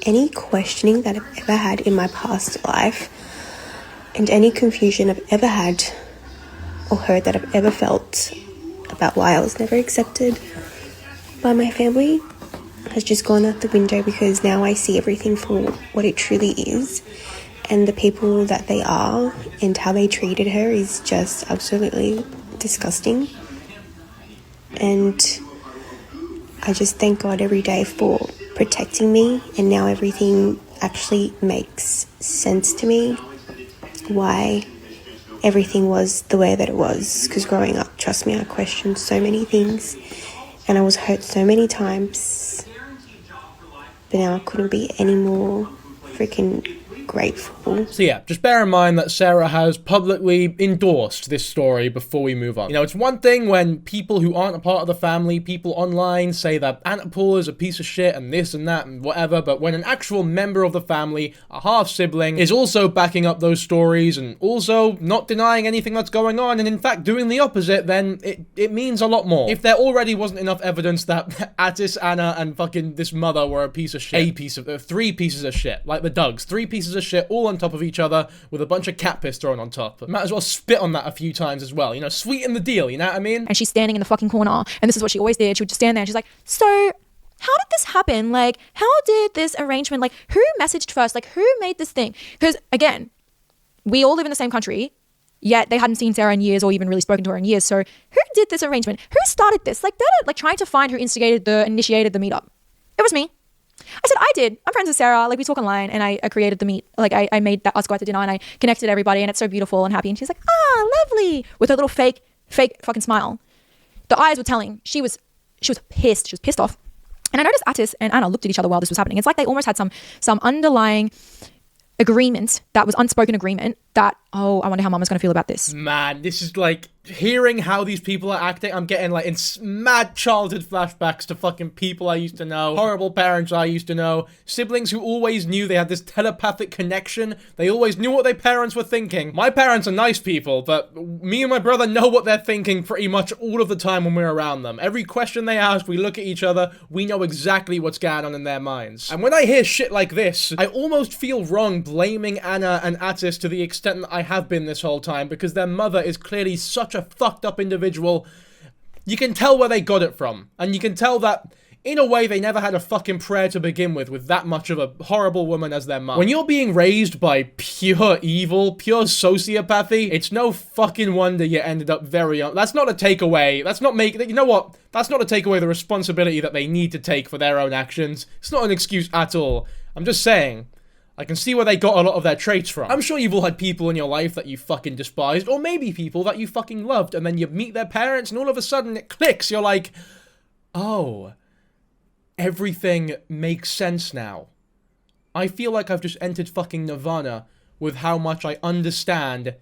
any questioning that I've ever had in my past life, and any confusion I've ever had or heard that I've ever felt about why I was never accepted by my family has just gone out the window, because now I see everything for what it truly is, and the people that they are and how they treated her is just absolutely disgusting. And I just thank God every day for protecting me, and now everything actually makes sense to me why everything was the way that it was. Because growing up, trust me, I questioned so many things and I was hurt so many times, but now I couldn't be any more freaking grateful. So yeah, just bear in mind that Sarah has publicly endorsed this story before we move on. It's one thing when people who aren't a part of the family, people online, say that Anapol is a piece of shit and this and that and whatever, but when an actual member of the family, a half-sibling, is also backing up those stories and also not denying anything that's going on, and in fact doing the opposite, then it means a lot more. If there already wasn't enough evidence that Atis, Anna, and fucking this mother were a piece of shit, three pieces of shit, like the Dougs, 3 pieces of shit all on top of each other with a bunch of cat piss thrown on top. Might as well spit on that a few times as well, sweeten the deal, you know what I mean? And she's standing in the fucking corner, and this is what she always did. She would just stand there and she's like, so how did this happen? How did this arrangement, who messaged first? Who made this thing? Because again, we all live in the same country, yet they hadn't seen Sarah in years or even really spoken to her in years. So who did this arrangement? Who started this? They're trying to find who initiated the meetup. It was me. I said, I did. I'm friends with Sarah. We talk online, and I created the meet. I made us go out to dinner, and I connected everybody, and it's so beautiful and happy. And she's like, lovely, with her little fake fucking smile. The eyes were telling. She was pissed. She was pissed off. And I noticed Atis and Anna looked at each other while this was happening. It's like they almost had some underlying agreement that was unspoken agreement that, I wonder how Mama's going to feel about this. Man, this is hearing how these people are acting, I'm getting mad childhood flashbacks to fucking people I used to know, horrible parents I used to know, siblings who always knew they had this telepathic connection, they always knew what their parents were thinking. My parents are nice people, but me and my brother know what they're thinking pretty much all of the time when we're around them. Every question they ask, we look at each other, we know exactly what's going on in their minds. And when I hear shit like this, I almost feel wrong blaming Anna and Atis to the extent that I have been this whole time, because their mother is clearly such a fucked up individual. You can tell where they got it from, and you can tell that in a way they never had a fucking prayer to begin with that much of a horrible woman as their mum. When you're being raised by pure evil, pure sociopathy, it's no fucking wonder you ended up very that's not a takeaway. That's not you know what? That's not a take away the responsibility that they need to take for their own actions. It's not an excuse at all. I'm just saying, I can see where they got a lot of their traits from. I'm sure you've all had people in your life that you fucking despised, or maybe people that you fucking loved, and then you meet their parents and all of a sudden it clicks. You're like, oh, everything makes sense now. I feel like I've just entered fucking Nirvana with how much I understand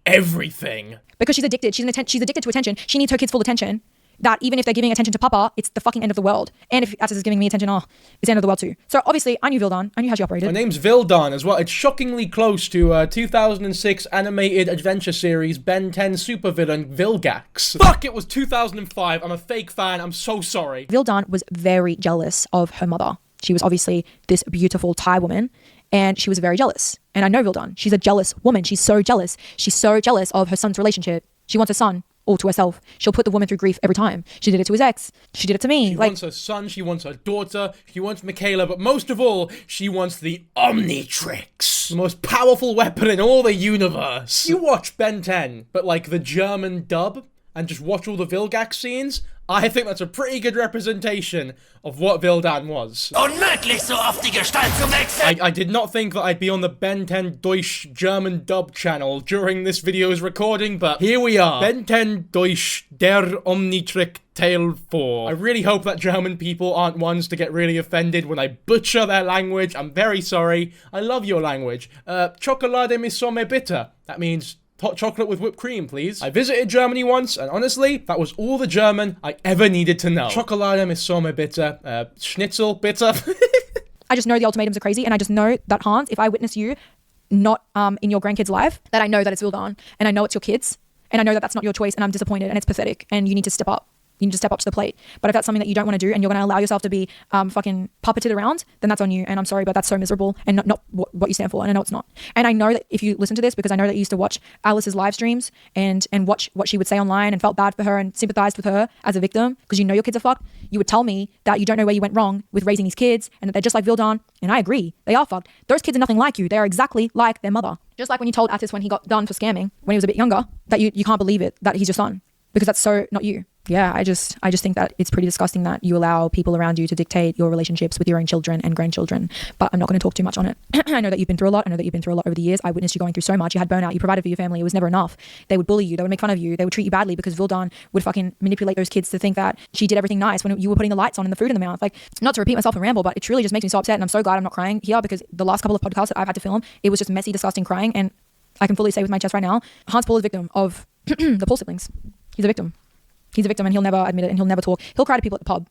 everything. Because she's addicted. She's addicted to attention. She needs her kids' full attention. That even if they're giving attention to Papa, it's the fucking end of the world. And if Atis is giving me attention, it's the end of the world too. So obviously, I knew Vildan. I knew how she operated. My name's Vildan as well. It's shockingly close to 2006 animated adventure series Ben 10 supervillain Vilgax. Fuck, it was 2005. I'm a fake fan. I'm so sorry. Vildan was very jealous of her mother. She was obviously this beautiful Thai woman, and she was very jealous. And I know Vildan. She's a jealous woman. She's so jealous. She's so jealous of her son's relationship. She wants a son all to herself. She'll put the woman through grief every time. She did it to his ex. She did it to me. She wants her son, she wants her daughter, she wants Mikaela, but most of all, she wants the Omnitrix. The most powerful weapon in all the universe. You watch Ben 10, but like the German dub, and just watch all the Vilgax scenes, I think that's a pretty good representation of what Vildan was. Unmöglich, so oft die Gestalt zu wechseln! I did not think that I'd be on the Ben 10 Deutsch German dub channel during this video's recording, but here we are. Ben 10 Deutsch Der Omnitrix Teil 4. I really hope that German people aren't ones to get really offended when I butcher their language. I'm very sorry. I love your language. Chocolade mit Sommer bitter. That means hot chocolate with whipped cream, please. I visited Germany once, and honestly, that was all the German I ever needed to know. Chocolade mit Sommer bitter. Schnitzel bitter. I just know the ultimatums are crazy, and I just know that, Hans, if I witness you not in your grandkid's life, that I know that it's Vildan, and I know it's your kids, and I know that that's not your choice, and I'm disappointed, and it's pathetic, and you need to step up. You need to step up to the plate. But if that's something that you don't want to do and you're going to allow yourself to be fucking puppeted around, then that's on you. And I'm sorry, but that's so miserable and not what you stand for. And I know it's not. And I know that if you listen to this, because I know that you used to watch Alice's live streams and watch what she would say online and felt bad for her and sympathized with her as a victim, because you know your kids are fucked, you would tell me that you don't know where you went wrong with raising these kids and that they're just like Vildan. And I agree. They are fucked. Those kids are nothing like you. They are exactly like their mother. Just like when you told Atis when he got done for scamming, when he was a bit younger, that you can't believe it, that he's your son. Because that's so not you. Yeah, I just think that it's pretty disgusting that you allow people around you to dictate your relationships with your own children and grandchildren. But I'm not going to talk too much on it. I know that you've been through a lot. I know that you've been through a lot over the years. I witnessed you going through so much. You had burnout. You provided for your family. It was never enough. They would bully you. They would make fun of you. They would treat you badly because Vildan would fucking manipulate those kids to think that she did everything nice when you were putting the lights on and the food in the mouth. Like, not to repeat myself and ramble, but it truly just makes me so upset. And I'm so glad I'm not crying here, because the last couple of podcasts that I've had to film, it was just messy, disgusting crying. And I can fully say with my chest right now, Hans Paul is a victim of the Paul siblings. He's a victim. He's a victim, and he'll never admit it, and he'll never talk. He'll cry to people at the pub,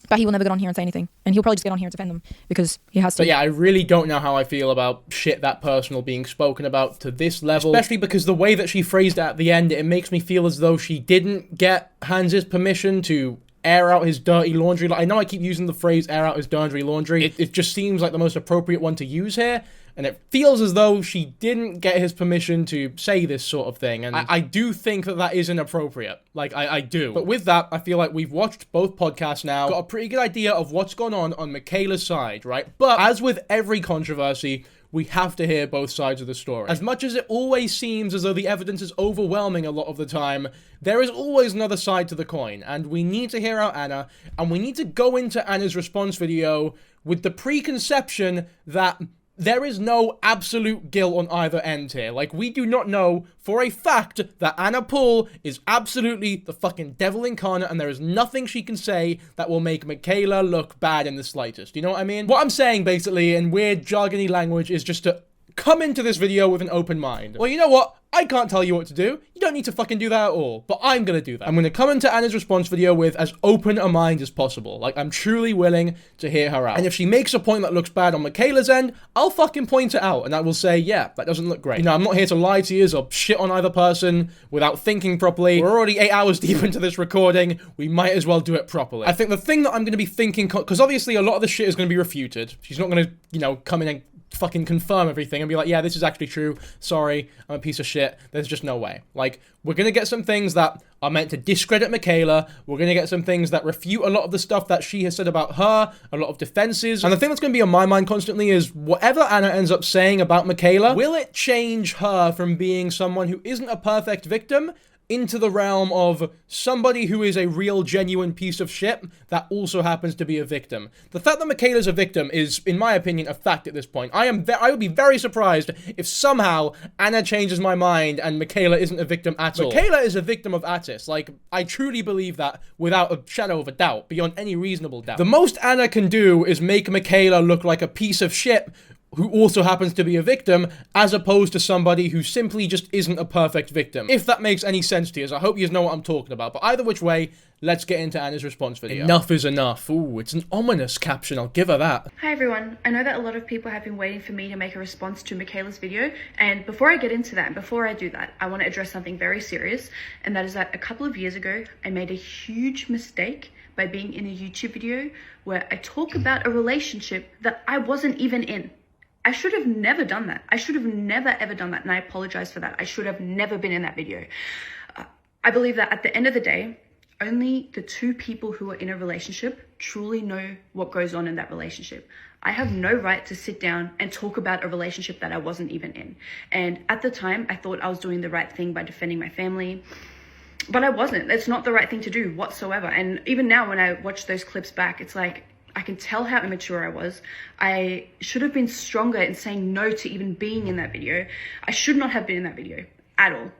but he will never get on here and say anything. And he'll probably just get on here and defend them because he has to. But yeah, I really don't know how I feel about shit that personal being spoken about to this level. Especially because the way that she phrased it at the end, it makes me feel as though she didn't get Hans's permission to air out his dirty laundry. Like, I know I keep using the phrase air out his dirty laundry. It just seems like the most appropriate one to use here. And it feels as though she didn't get his permission to say this sort of thing. And I do think that is inappropriate. Like, I do. But with that, I feel like we've watched both podcasts now, got a pretty good idea of what's gone on Mikaela's side, right? But as with every controversy, we have to hear both sides of the story. As much as it always seems as though the evidence is overwhelming a lot of the time, there is always another side to the coin. And we need to hear out Anna, and we need to go into Anna's response video with the preconception that there is no absolute guilt on either end here. Like, we do not know for a fact that Anna Paul is absolutely the fucking devil incarnate, and there is nothing she can say that will make Mikaela look bad in the slightest. You know what I mean? What I'm saying, basically, in weird jargony language, is just to come into this video with an open mind. Well, you know what? I can't tell you what to do. You don't need to fucking do that at all. But I'm gonna do that. I'm gonna come into Anna's response video with as open a mind as possible. Like, I'm truly willing to hear her out. And if she makes a point that looks bad on Mikaela's end, I'll fucking point it out. And I will say, yeah, that doesn't look great. You know, I'm not here to lie to you or shit on either person without thinking properly. We're already 8 hours deep into this recording. We might as well do it properly. I think the thing that I'm gonna be thinking, because obviously a lot of the shit is gonna be refuted. She's not gonna, you know, come in and fucking confirm everything and be like, yeah, this is actually true. Sorry, I'm a piece of shit. There's just no way. Like, we're gonna get some things that are meant to discredit Mikaela. We're gonna get some things that refute a lot of the stuff that she has said about her, a lot of defenses. And the thing that's gonna be on my mind constantly is whatever Anna ends up saying about Mikaela, will it change her from being someone who isn't a perfect victim into the realm of somebody who is a real, genuine piece of shit that also happens to be a victim? The fact that Mikaela's a victim is, in my opinion, a fact at this point. I would be very surprised if somehow Anna changes my mind and Mikaela isn't a victim at all. Mikaela is a victim of Atis. Like, I truly believe that without a shadow of a doubt, beyond any reasonable doubt. The most Anna can do is make Mikaela look like a piece of shit who also happens to be a victim, as opposed to somebody who simply just isn't a perfect victim. If that makes any sense to you, I hope you know what I'm talking about. But either which way, let's get into Anna's response video. Enough is enough. Ooh, it's an ominous caption, I'll give her that. Hi everyone, I know that a lot of people have been waiting for me to make a response to Mikaela's video, and before I get into that, and before I do that, I want to address something very serious, and that is that a couple of years ago, I made a huge mistake by being in a YouTube video where I talk about a relationship that I wasn't even in. I should have never done that. I should have never ever done that, and I apologize for that. I should have never been in that video. I believe that at the end of the day, only the two people who are in a relationship truly know what goes on in that relationship. I have no right to sit down and talk about a relationship that I wasn't even in. And at the time, I thought I was doing the right thing by defending my family, but I wasn't. It's not the right thing to do whatsoever. And even now, when I watch those clips back, it's like, I can tell how immature I was. I should have been stronger in saying no to even being in that video. I should not have been in that video at all.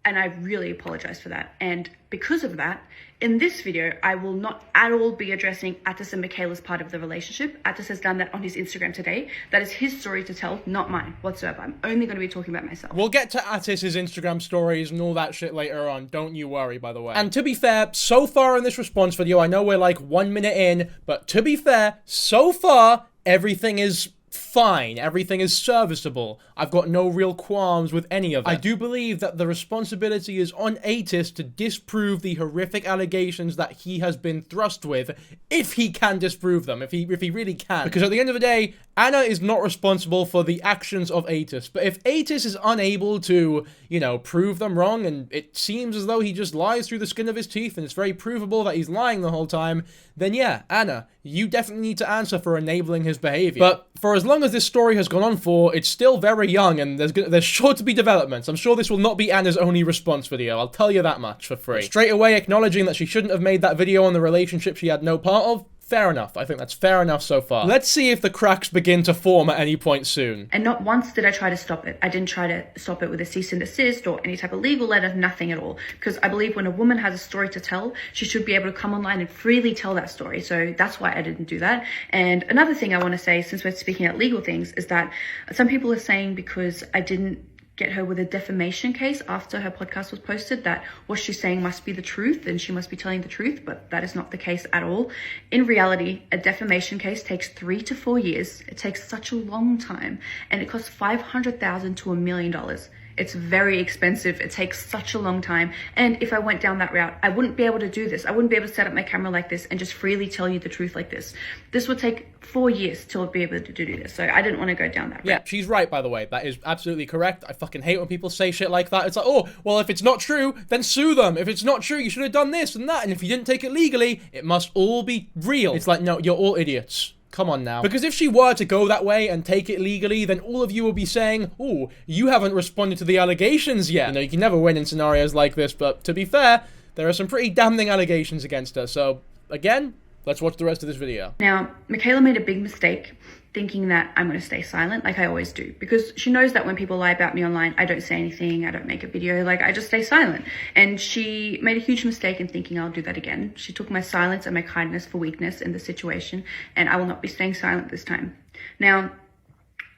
And I really apologize for that. And because of that, in this video, I will not at all be addressing Atis and Mikaela's part of the relationship. Atis has done that on his Instagram today. That is his story to tell, not mine whatsoever. I'm only going to be talking about myself. We'll get to Atis' Instagram stories and all that shit later on. Don't you worry, by the way. And to be fair, so far in this response video, I know we're like 1 minute in, but to be fair, so far, everything is fine. Everything is serviceable. I've got no real qualms with any of it. I do believe that the responsibility is on Atis to disprove the horrific allegations that he has been thrust with, if he can disprove them, if he really can. Because at the end of the day, Anna is not responsible for the actions of Atis. But if Atis is unable to, you know, prove them wrong, and it seems as though he just lies through the skin of his teeth, and it's very provable that he's lying the whole time, then yeah, Anna, you definitely need to answer for enabling his behavior. But for as long as this story has gone on for, it's still very young, and there's sure to be developments. I'm sure this will not be Anna's only response video, I'll tell you that much for free. But straight away acknowledging that she shouldn't have made that video on the relationship she had no part of, fair enough. I think that's fair enough so far. Let's see if the cracks begin to form at any point soon. And not once did I try to stop it. I didn't try to stop it with a cease and desist or any type of legal letter, nothing at all. Because I believe when a woman has a story to tell, she should be able to come online and freely tell that story. So that's why I didn't do that. And another thing I want to say, since we're speaking at legal things, is that some people are saying because I didn't get her with a defamation case after her podcast was posted, that what she's saying must be the truth and she must be telling the truth, but that is not the case at all. In reality, a defamation case takes 3 to 4 years. It takes such a long time, and it costs $500,000 to $1 million. It's very expensive. It takes such a long time. And if I went down that route, I wouldn't be able to do this. I wouldn't be able to set up my camera like this and just freely tell you the truth like this. This would take 4 years to be able to do this. So I didn't want to go down that route. Yeah, she's right, by the way. That is absolutely correct. I fucking hate when people say shit like that. It's like, oh, well, if it's not true, then sue them. If it's not true, you should have done this and that. And if you didn't take it legally, it must all be real. It's like, no, you're all idiots. Come on now. Because if she were to go that way and take it legally, then all of you will be saying, oh, you haven't responded to the allegations yet. You know, you can never win in scenarios like this, but to be fair, there are some pretty damning allegations against her. So, again, let's watch the rest of this video. Now, Mikaela made a big mistake thinking that I'm going to stay silent like I always do, because she knows that when people lie about me online, I don't say anything, I don't make a video, like I just stay silent. And she made a huge mistake in thinking I'll do that again. She took my silence and my kindness for weakness in the situation, and I will not be staying silent this time. Now,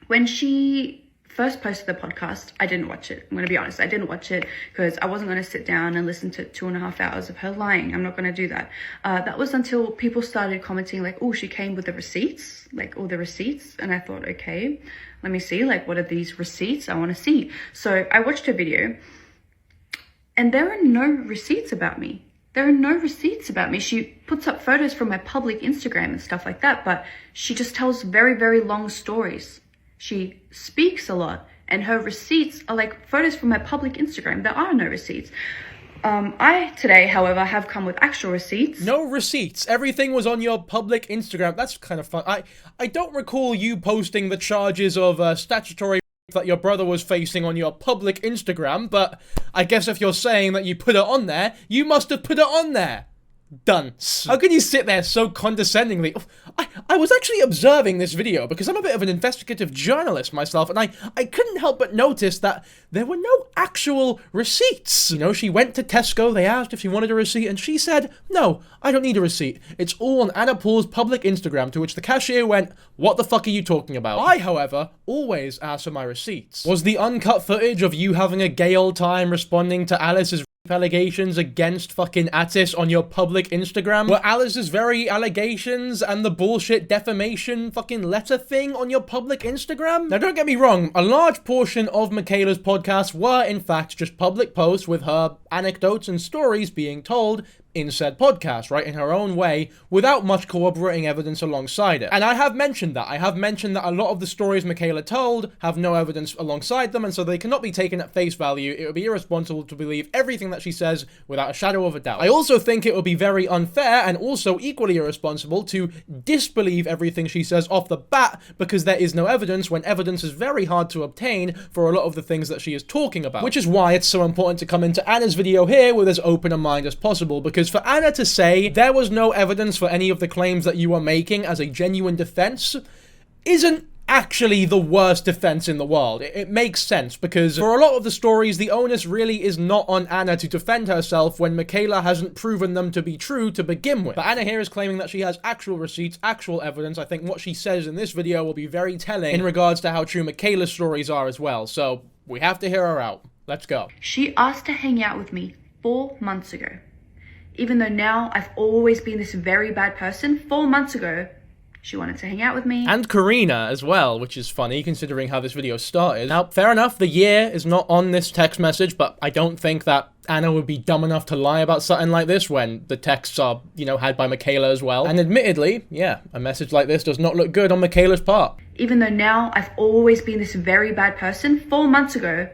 when she first posted the podcast, I didn't watch it. I'm going to be honest, I didn't watch it because I wasn't going to sit down and listen to 2.5 hours of her lying. I'm not going to do that. That was until people started commenting like, oh, she came with the receipts, like all the receipts. And I thought, okay, let me see, like, what are these receipts? I want to see. So I watched her video and there are no receipts about me. There are no receipts about me. She puts up photos from my public Instagram and stuff like that, but she just tells very, very long stories. She speaks a lot, and her receipts are like photos from my public Instagram. There are no receipts. I today, however, have come with actual receipts. No receipts. Everything was on your public Instagram. That's kind of fun. I don't recall you posting the charges of statutory that your brother was facing on your public Instagram, but I guess if you're saying that you put it on there, you must have put it on there. Dunce. How can you sit there so condescendingly? I was actually observing this video because I'm a bit of an investigative journalist myself, and I couldn't help but notice that there were no actual receipts. You know, she went to Tesco, they asked if she wanted a receipt, and she said, no, I don't need a receipt. It's all on Anna Paul's public Instagram, to which the cashier went, what the fuck are you talking about? I, however, always ask for my receipts. Was the uncut footage of you having a gay old time responding to Alice's allegations against fucking Atis on your public Instagram? Were Alice's very allegations and the bullshit defamation fucking letter thing on your public Instagram? Now don't get me wrong, a large portion of Mikaela's podcasts were in fact just public posts with her anecdotes and stories being told in said podcast, right, in her own way, without much corroborating evidence alongside it. And I have mentioned that. I have mentioned that a lot of the stories Mikaela told have no evidence alongside them, and so they cannot be taken at face value. It would be irresponsible to believe everything that she says without a shadow of a doubt. I also think it would be very unfair and also equally irresponsible to disbelieve everything she says off the bat because there is no evidence, when evidence is very hard to obtain for a lot of the things that she is talking about. Which is why it's so important to come into Anna's video here with as open a mind as possible, because for Anna to say there was no evidence for any of the claims that you are making as a genuine defense isn't actually the worst defense in the world. It makes sense, because for a lot of the stories, the onus really is not on Anna to defend herself when Mikaela hasn't proven them to be true to begin with. But Anna here is claiming that she has actual receipts, actual evidence. I think what she says in this video will be very telling in regards to how true Mikaela's stories are as well. So we have to hear her out. Let's go. She asked to hang out with me 4 months ago. Even though now I've always been this very bad person, 4 months ago, she wanted to hang out with me. And Karina as well, which is funny considering how this video started. Now, fair enough, the year is not on this text message, but I don't think that Anna would be dumb enough to lie about something like this when the texts are, you know, had by Mikaela as well. And admittedly, yeah, a message like this does not look good on Mikaela's part. Even though now I've always been this very bad person, 4 months ago,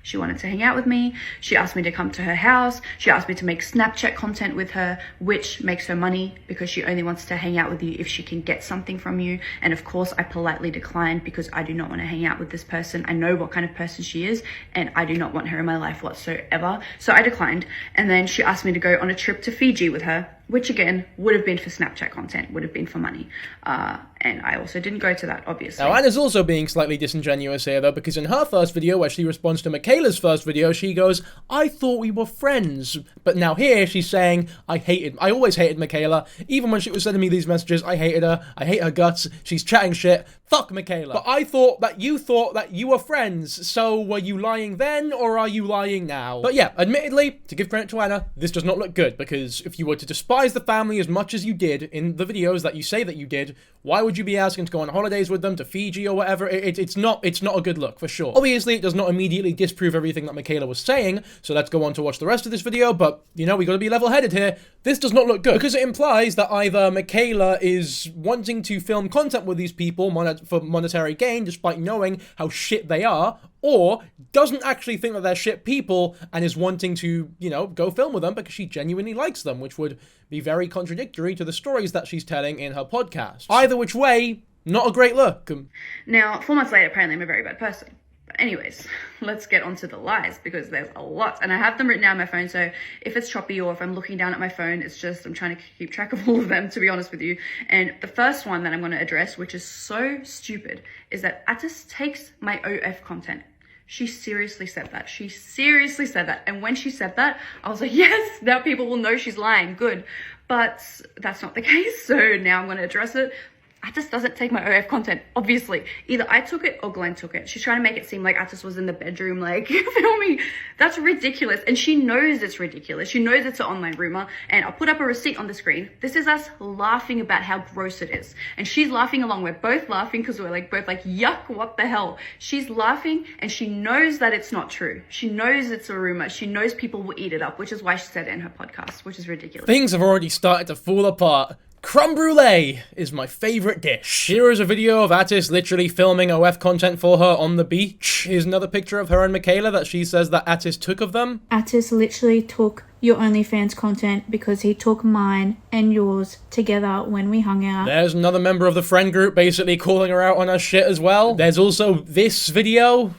she wanted to hang out with me. She asked me to come to her house. She asked me to make Snapchat content with her, which makes her money because she only wants to hang out with you if she can get something from you. And of course, I politely declined because I do not want to hang out with this person. I know what kind of person she is, and I do not want her in my life whatsoever. So I declined. And then she asked me to go on a trip to Fiji with her, which again would have been for Snapchat content, would have been for money. And I also didn't go to that, obviously. Now, Anna's also being slightly disingenuous here, though, because in her first video, where she responds to Mikaela's first video, she goes, I thought we were friends. But now here, she's saying, I always hated Mikaela. Even when she was sending me these messages, I hated her. I hate her guts. She's chatting shit. Fuck Mikaela. But I thought that you were friends. So were you lying then, or are you lying now? But yeah, admittedly, to give credit to Anna, this does not look good, because if you were to despise the family as much as you did in the videos that you say that you did, why would you be asking to go on holidays with them to Fiji or whatever? It's not a good look, for sure. Obviously, it does not immediately disprove everything that Mikaela was saying, so let's go on to watch the rest of this video, but, you know, we gotta be level-headed here. This does not look good, because it implies that either Mikaela is wanting to film content with these people for monetary gain, despite knowing how shit they are, or doesn't actually think that they're shit people and is wanting to, you know, go film with them because she genuinely likes them, which would be very contradictory to the stories that she's telling in her podcast. Either which way, not a great look. Now, 4 months later, apparently I'm a very bad person. But anyways, let's get onto the lies, because there's a lot. And I have them written down on my phone, so if it's choppy or if I'm looking down at my phone, it's just I'm trying to keep track of all of them, to be honest with you. And the first one that I'm going to address, which is so stupid, is that Atis takes my OF content. She seriously said that. She seriously said that. And when she said that, I was like, yes, now people will know she's lying. Good. But that's not the case. So now I'm going to address it. Atis doesn't take my OF content, obviously. Either I took it or Glenn took it. She's trying to make it seem like Atis was in the bedroom, like, you feel me? That's ridiculous. And she knows it's ridiculous. She knows it's an online rumor. And I'll put up a receipt on the screen. This is us laughing about how gross it is. And she's laughing along. We're both laughing because we're like both like, yuck, what the hell? She's laughing and she knows that it's not true. She knows it's a rumor. She knows people will eat it up, which is why she said it in her podcast, which is ridiculous. Things have already started to fall apart. Creme brulee is my favorite dish. Here is a video of Atis literally filming OF content for her on the beach. Here's another picture of her and Mikaela that she says that Atis took of them. Atis literally took your OnlyFans content because he took mine and yours together when we hung out. There's another member of the friend group basically calling her out on her shit as well. There's also this video.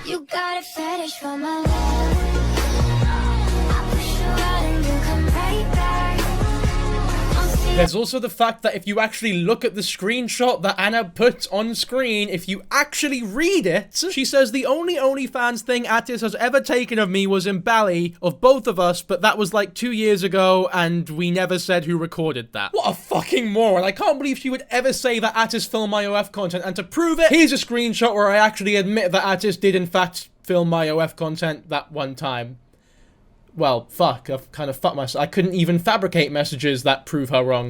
You got a fetish for my love. There's also the fact that if you actually look at the screenshot that Anna puts on screen, if you actually read it, she says the only OnlyFans thing Atis has ever taken of me was in Bali, of both of us, but that was like 2 years ago, and we never said who recorded that. What a fucking moron. I can't believe she would ever say that Atis filmed my OF content, and to prove it, here's a screenshot where I actually admit that Atis did in fact film my OF content that one time. Well, fuck, I've kind of fucked myself. I couldn't even fabricate messages that prove her wrong.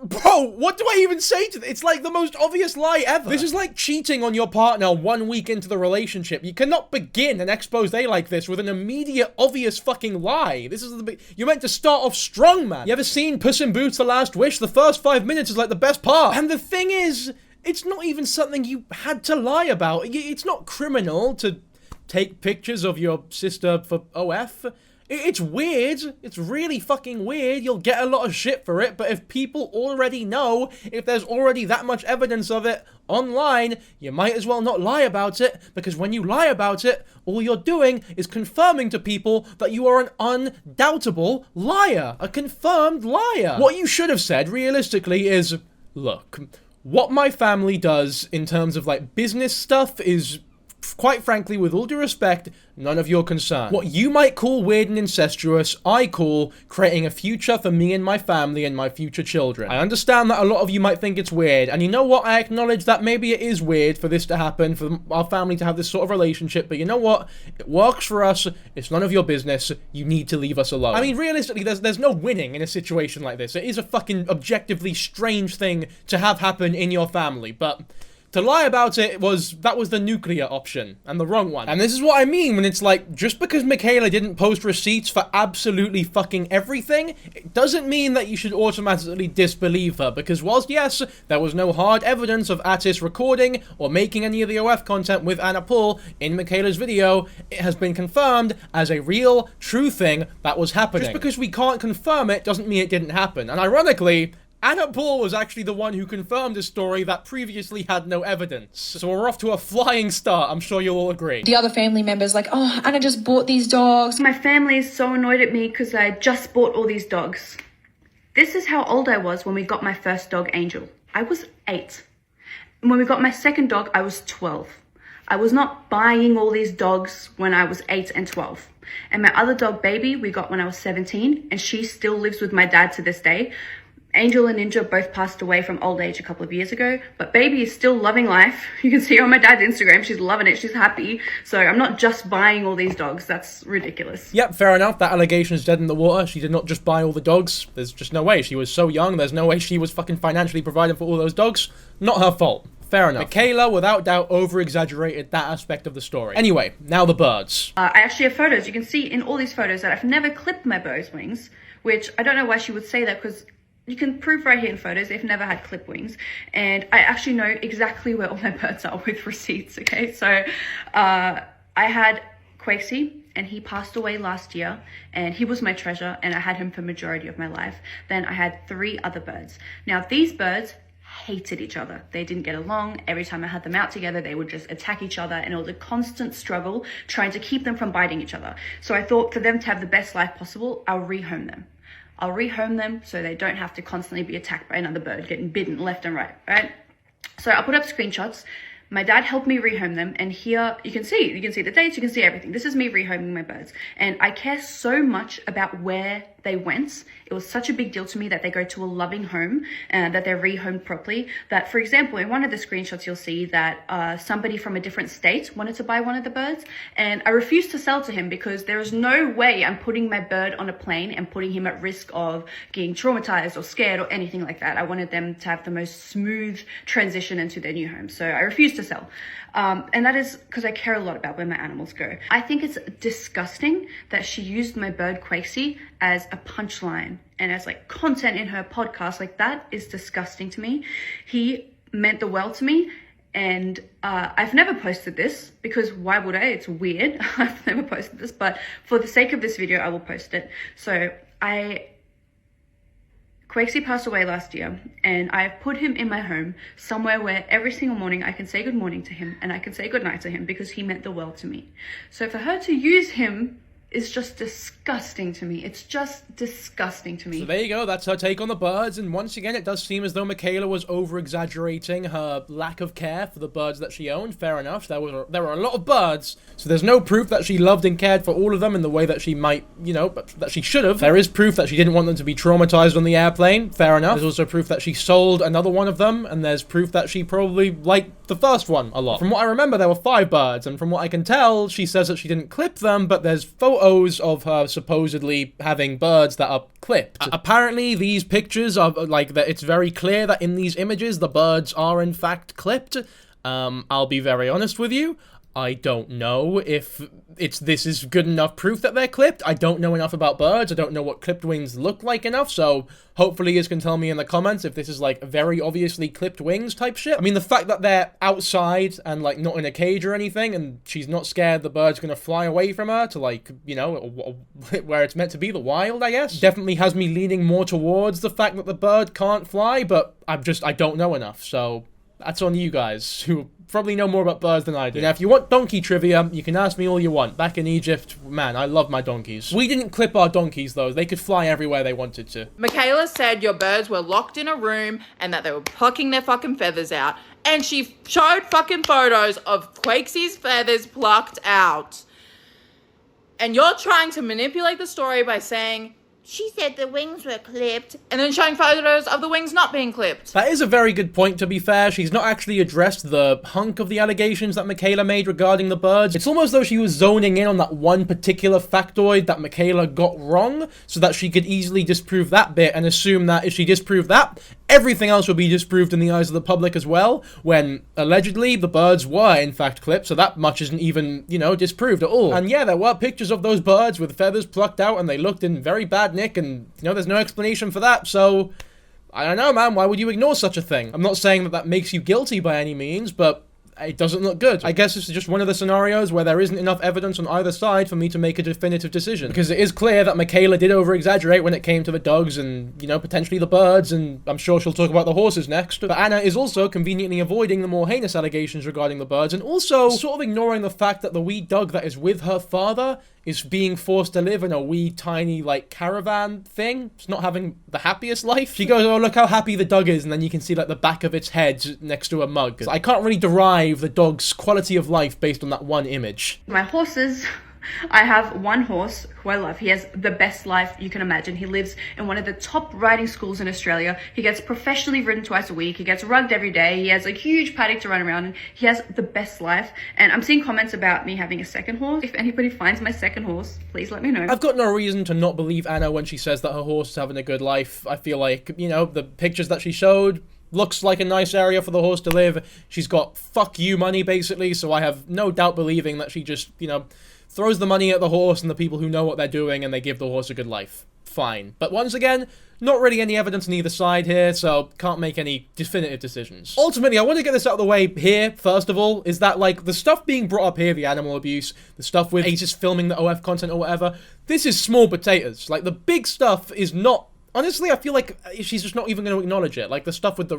Bro, what do I even say to this? It's like the most obvious lie ever. This is like cheating on your partner 1 week into the relationship. You cannot begin an expose like this with an immediate, obvious fucking lie. This is you're meant to start off strong, man. You ever seen Puss in Boots: The Last Wish? The first 5 minutes is like the best part. And the thing is, it's not even something you had to lie about. It's not criminal to take pictures of your sister for OF. It's weird. It's really fucking weird. You'll get a lot of shit for it, but if people already know, if there's already that much evidence of it online, you might as well not lie about it, because when you lie about it, all you're doing is confirming to people that you are an undoubtable liar. A confirmed liar. What you should have said, realistically, is, look, what my family does in terms of, like, business stuff is, quite frankly, with all due respect, none of your concern. What you might call weird and incestuous, I call creating a future for me and my family and my future children. I understand that a lot of you might think it's weird, and you know what? I acknowledge that maybe it is weird for this to happen, for our family to have this sort of relationship, but you know what? It works for us. It's none of your business. You need to leave us alone. I mean, realistically, there's no winning in a situation like this. It is a fucking objectively strange thing to have happen in your family, but to lie about it that was the nuclear option, and the wrong one. And this is what I mean when it's like, just because Mikaela didn't post receipts for absolutely fucking everything, it doesn't mean that you should automatically disbelieve her, because whilst yes, there was no hard evidence of Atis recording or making any of the OF content with Anna Paul in Mikaela's video, it has been confirmed as a real, true thing that was happening. Just because we can't confirm it doesn't mean it didn't happen, and ironically, Anna Paul was actually the one who confirmed a story that previously had no evidence. So we're off to a flying start, I'm sure you'll all agree. The other family members like, oh, Anna just bought these dogs. My family is so annoyed at me because I just bought all these dogs. This is how old I was when we got my first dog, Angel. I was 8. And when we got my second dog, I was 12. I was not buying all these dogs when I was 8 and 12. And my other dog, Baby, we got when I was 17, and she still lives with my dad to this day. Angel and Ninja both passed away from old age a couple of years ago, but Baby is still loving life. You can see her on my dad's Instagram. She's loving it. She's happy. So I'm not just buying all these dogs. That's ridiculous. Yep, fair enough. That allegation is dead in the water. She did not just buy all the dogs. There's just no way. She was so young. There's no way she was fucking financially providing for all those dogs. Not her fault. Fair enough. Mikaela, without doubt, over-exaggerated that aspect of the story. Anyway, now the birds. I actually have photos. You can see in all these photos that I've never clipped my bird's wings, which I don't know why she would say that, because you can prove right here in photos they've never had clip wings, and I actually know exactly where all my birds are with receipts. Okay, so I had Quakesy, and he passed away last year, and he was my treasure, and I had him for majority of my life. Then I had 3 other birds. Now these birds hated each other. They didn't get along. Every time I had them out together, they would just attack each other, and it was a constant struggle trying to keep them from biting each other. So I thought, for them to have the best life possible, I'll rehome them. I'll rehome them so they don't have to constantly be attacked by another bird, getting bitten left and right? So I'll put up screenshots. My dad helped me rehome them, and here you can see the dates, you can see everything. This is me rehoming my birds, and I care so much about where they went. It was such a big deal to me that they go to a loving home and that they're rehomed properly, that, for example, in one of the screenshots you'll see that somebody from a different state wanted to buy one of the birds, and I refused to sell to him because there is no way I'm putting my bird on a plane and putting him at risk of getting traumatized or scared or anything like that. I wanted them to have the most smooth transition into their new home, so I refused to sell. And that is because I care a lot about where my animals go. I think it's disgusting that she used my bird Quakesy as a punchline and as like content in her podcast. Like, that is disgusting to me. He meant the world to me, and I've never posted this because why would I? It's weird. I've never posted this, but for the sake of this video, I will post it. So Quakesy passed away last year, and I've put him in my home somewhere where every single morning I can say good morning to him and I can say good night to him because he meant the world to me. So for her to use him is just disgusting to me. It's just disgusting to me. So there you go, that's her take on the birds, and once again, it does seem as though Mikaela was over-exaggerating her lack of care for the birds that she owned. Fair enough, there were a lot of birds, so there's no proof that she loved and cared for all of them in the way that she might, you know, that she should have. There is proof that she didn't want them to be traumatized on the airplane. Fair enough. There's also proof that she sold another one of them, and there's proof that she probably liked the first one a lot. From what I remember, there were 5 birds, and from what I can tell, she says that she didn't clip them, but there's photos photos of her supposedly having birds that are clipped. Apparently, these pictures are like that. It's very clear that in these images, the birds are in fact clipped. I'll be very honest with you. I don't know if this is good enough proof that they're clipped. I don't know enough about birds. I don't know what clipped wings look like enough, so hopefully you can tell me in the comments if this is like very obviously clipped wings type shit. I mean, the fact that they're outside and like not in a cage or anything, and she's not scared the bird's gonna fly away from her to like, you know, where it's meant to be, the wild, I guess, definitely has me leaning more towards the fact that the bird can't fly, but I don't know enough, so that's on you guys, who probably know more about birds than I do. Now, if you want donkey trivia, you can ask me all you want. Back in Egypt, man, I love my donkeys. We didn't clip our donkeys, though. They could fly everywhere they wanted to. Mikaela said your birds were locked in a room and that they were plucking their fucking feathers out. And she showed fucking photos of Quakesy's feathers plucked out. And you're trying to manipulate the story by saying, she said the wings were clipped, and then showing photos of the wings not being clipped. That is a very good point, to be fair. She's not actually addressed the hunk of the allegations that Mikaela made regarding the birds. It's almost though she was zoning in on that one particular factoid that Mikaela got wrong, so that she could easily disprove that bit and assume that if she disproved that, everything else would be disproved in the eyes of the public as well, when allegedly the birds were in fact clipped, so that much isn't even, you know, disproved at all. And yeah, there were pictures of those birds with feathers plucked out and they looked in very bad nick, and, you know, there's no explanation for that, so I don't know, man, why would you ignore such a thing? I'm not saying that that makes you guilty by any means, but it doesn't look good. I guess this is just one of the scenarios where there isn't enough evidence on either side for me to make a definitive decision. Because it is clear that Mikaela did over-exaggerate when it came to the dogs and, you know, potentially the birds, and I'm sure she'll talk about the horses next. But Anna is also conveniently avoiding the more heinous allegations regarding the birds, and also sort of ignoring the fact that the wee dog that is with her father is being forced to live in a wee tiny, like, caravan thing. It's not having the happiest life. She goes, oh, look how happy the dog is, and then you can see, like, the back of its head next to a mug. So I can't really derive the dog's quality of life based on that one image. My horses, I have one horse who I love. He has the best life you can imagine. He lives in one of the top riding schools in Australia. He gets professionally ridden twice a week. He gets rugged every day. He has a huge paddock to run around, and he has the best life. And I'm seeing comments about me having a second horse. If anybody finds my second horse, please let me know. I've got no reason to not believe Anna when she says that her horse is having a good life. I feel like, you know, the pictures that she showed looks like a nice area for the horse to live. She's got fuck you money, basically, so I have no doubt believing that she just, you know, throws the money at the horse and the people who know what they're doing and they give the horse a good life. Fine. But once again, not really any evidence on either side here, so can't make any definitive decisions. Ultimately, I want to get this out of the way here, first of all, is that, like, the stuff being brought up here, the animal abuse, the stuff with Atis filming the OF content or whatever, this is small potatoes. Like, the big stuff is not... Honestly, I feel like she's just not even going to acknowledge it. Like, the stuff with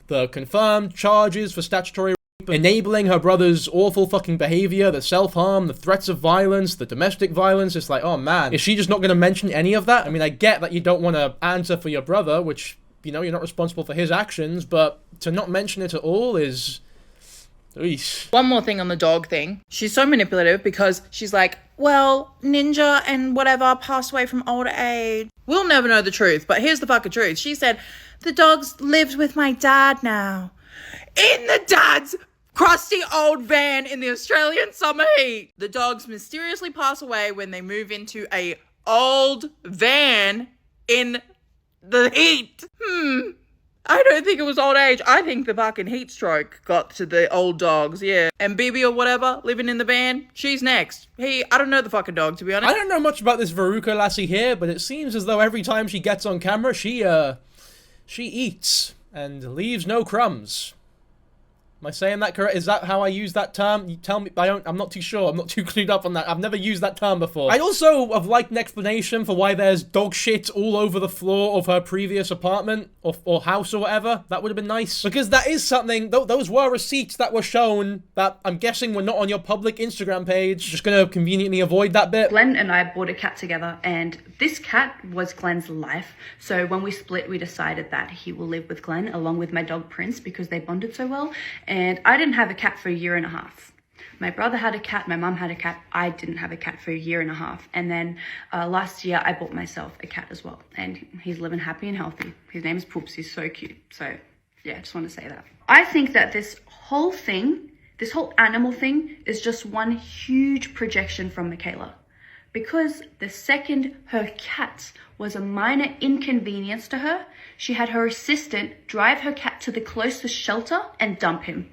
the confirmed charges for statutory rape, enabling her brother's awful fucking behavior, the self-harm, the threats of violence, the domestic violence. It's like, oh man, is she just not going to mention any of that? I mean, I get that you don't want to answer for your brother, which, you know, you're not responsible for his actions, but to not mention it at all is... Eesh. One more thing on the dog thing. She's so manipulative because she's like, well, Ninja and whatever passed away from old age. We'll never know the truth, but here's the fucking truth. She said, the dogs lived with my dad now. In the dad's crusty old van in the Australian summer heat. The dogs mysteriously pass away when they move into a old van in the heat. I don't think it was old age. I think the fucking heat stroke got to the old dogs, yeah. And Bibi or whatever, living in the van, she's next. I don't know the fucking dog, to be honest. I don't know much about this Veruca lassie here, but it seems as though every time she gets on camera, she eats and leaves no crumbs. Am I saying that correct? Is that how I use that term? You tell me. I'm not too sure. I'm not too clued up on that. I've never used that term before. I'd also have liked an explanation for why there's dog shit all over the floor of her previous apartment or house or whatever. That would have been nice. Because that is something, those were receipts that were shown that I'm guessing were not on your public Instagram page. Just gonna conveniently avoid that bit. Glenn and I bought a cat together, and this cat was Glenn's life. So when we split, we decided that he will live with Glenn along with my dog Prince because they bonded so well. And I didn't have a cat for a year and a half. My brother had a cat, my mum had a cat. I didn't have a cat for a year and a half. And then last year I bought myself a cat as well. And he's living happy and healthy. His name is Poops, he's so cute. So yeah, I just want to say that. I think that this whole thing, this whole animal thing is just one huge projection from Mikaela. because the second her cat was a minor inconvenience to her, she had her assistant drive her cat to the closest shelter and dump him.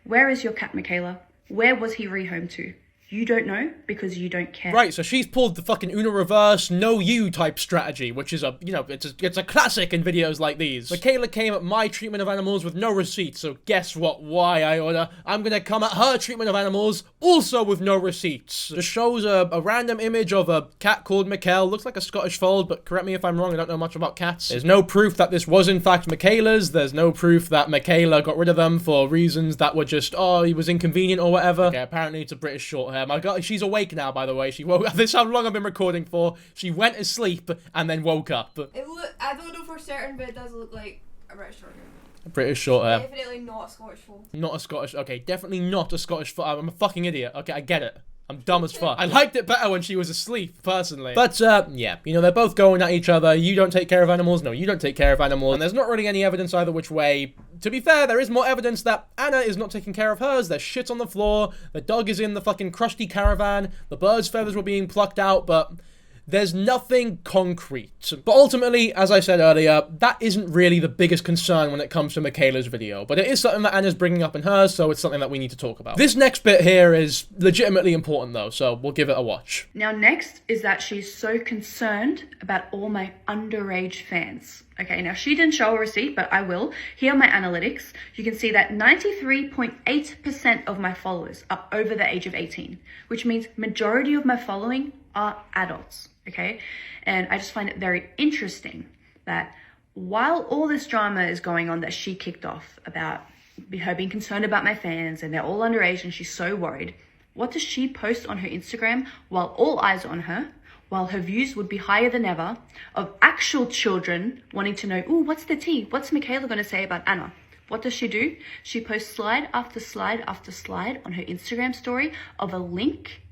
Where is your cat, Mikaela? Where was he rehomed to? You don't know because you don't care. Right, so she's pulled the fucking Uno reverse, no you type strategy, which is it's a classic in videos like these. Mikaela came at my treatment of animals with no receipts, so guess what? Why I order? I'm gonna come at her treatment of animals also with no receipts. Just shows a random image of a cat called Mikael, looks like a Scottish fold, but correct me if I'm wrong, I don't know much about cats. There's no proof that this was in fact Mikaela's, there's no proof that Mikaela got rid of them for reasons that were just, oh, he was inconvenient or whatever. Okay, apparently it's a British short hair. My God, she's awake now, by the way. She woke up. This is how long I've been recording for. She went to sleep and then woke up. I don't know for certain, but it does look like a British short hair. British short hair. Definitely not a Scottish fold. Not a Scottish. Okay, definitely not a Scottish. I'm a fucking idiot. Okay, I get it. I'm dumb as fuck. I liked it better when she was asleep, personally. But, yeah, they're both going at each other. You don't take care of animals. No, you don't take care of animals. And there's not really any evidence either which way. To be fair, there is more evidence that Anna is not taking care of hers. There's shit on the floor. The dog is in the fucking crusty caravan. The bird's feathers were being plucked out, but there's nothing concrete. But ultimately, as I said earlier, that isn't really the biggest concern when it comes to Mikaela's video. But it is something that Anna's bringing up in hers, so it's something that we need to talk about. This next bit here is legitimately important though, so we'll give it a watch. Now next is that she's so concerned about all my underage fans. Okay, now she didn't show a receipt, but I will. Here are my analytics. You can see that 93.8% of my followers are over the age of 18, which means majority of my following are adults, okay? And I just find it very interesting that while all this drama is going on that she kicked off about her being concerned about my fans and they're all underage and she's so worried, what does she post on her Instagram while all eyes are on her, while her views would be higher than ever, of actual children wanting to know, ooh, what's the tea? What's Mikaela going to say about Anna? What does she do? She posts slide after slide after slide on her Instagram story of a link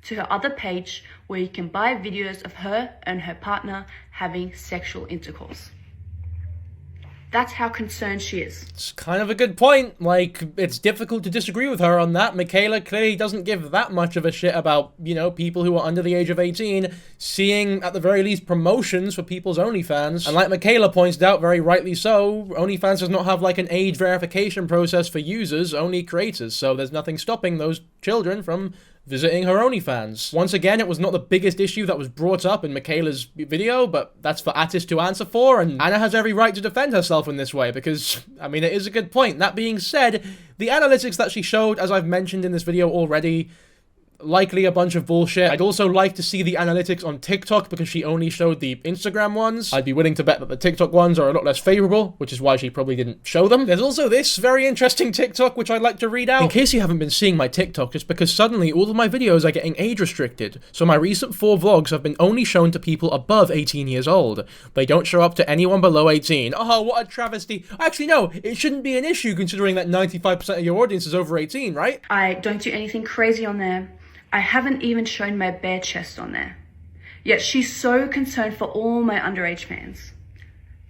to her other page where you can buy videos of her and her partner having sexual intercourse. That's how concerned she is. It's kind of a good point. Like, it's difficult to disagree with her on that. Mikaela clearly doesn't give that much of a shit about, people who are under the age of 18 seeing, at the very least, promotions for people's OnlyFans. And like Mikaela points out, very rightly so, OnlyFans does not have, like, an age verification process for users, only creators. So there's nothing stopping those children from visiting her OnlyFans. Once again, it was not the biggest issue that was brought up in Mikaela's video, but that's for Atis to answer for, and Anna has every right to defend herself in this way, because, it is a good point. That being said, the analytics that she showed, as I've mentioned in this video already, likely a bunch of bullshit. I'd also like to see the analytics on TikTok because she only showed the Instagram ones. I'd be willing to bet that the TikTok ones are a lot less favorable, which is why she probably didn't show them. There's also this very interesting TikTok, which I'd like to read out. In case you haven't been seeing my TikTok, it's because suddenly all of my videos are getting age restricted. So my recent 4 vlogs have been only shown to people above 18 years old. They don't show up to anyone below 18. Oh, what a travesty. Actually, no, it shouldn't be an issue considering that 95% of your audience is over 18, right? I don't do anything crazy on there. I haven't even shown my bare chest on there. Yet she's so concerned for all my underage fans.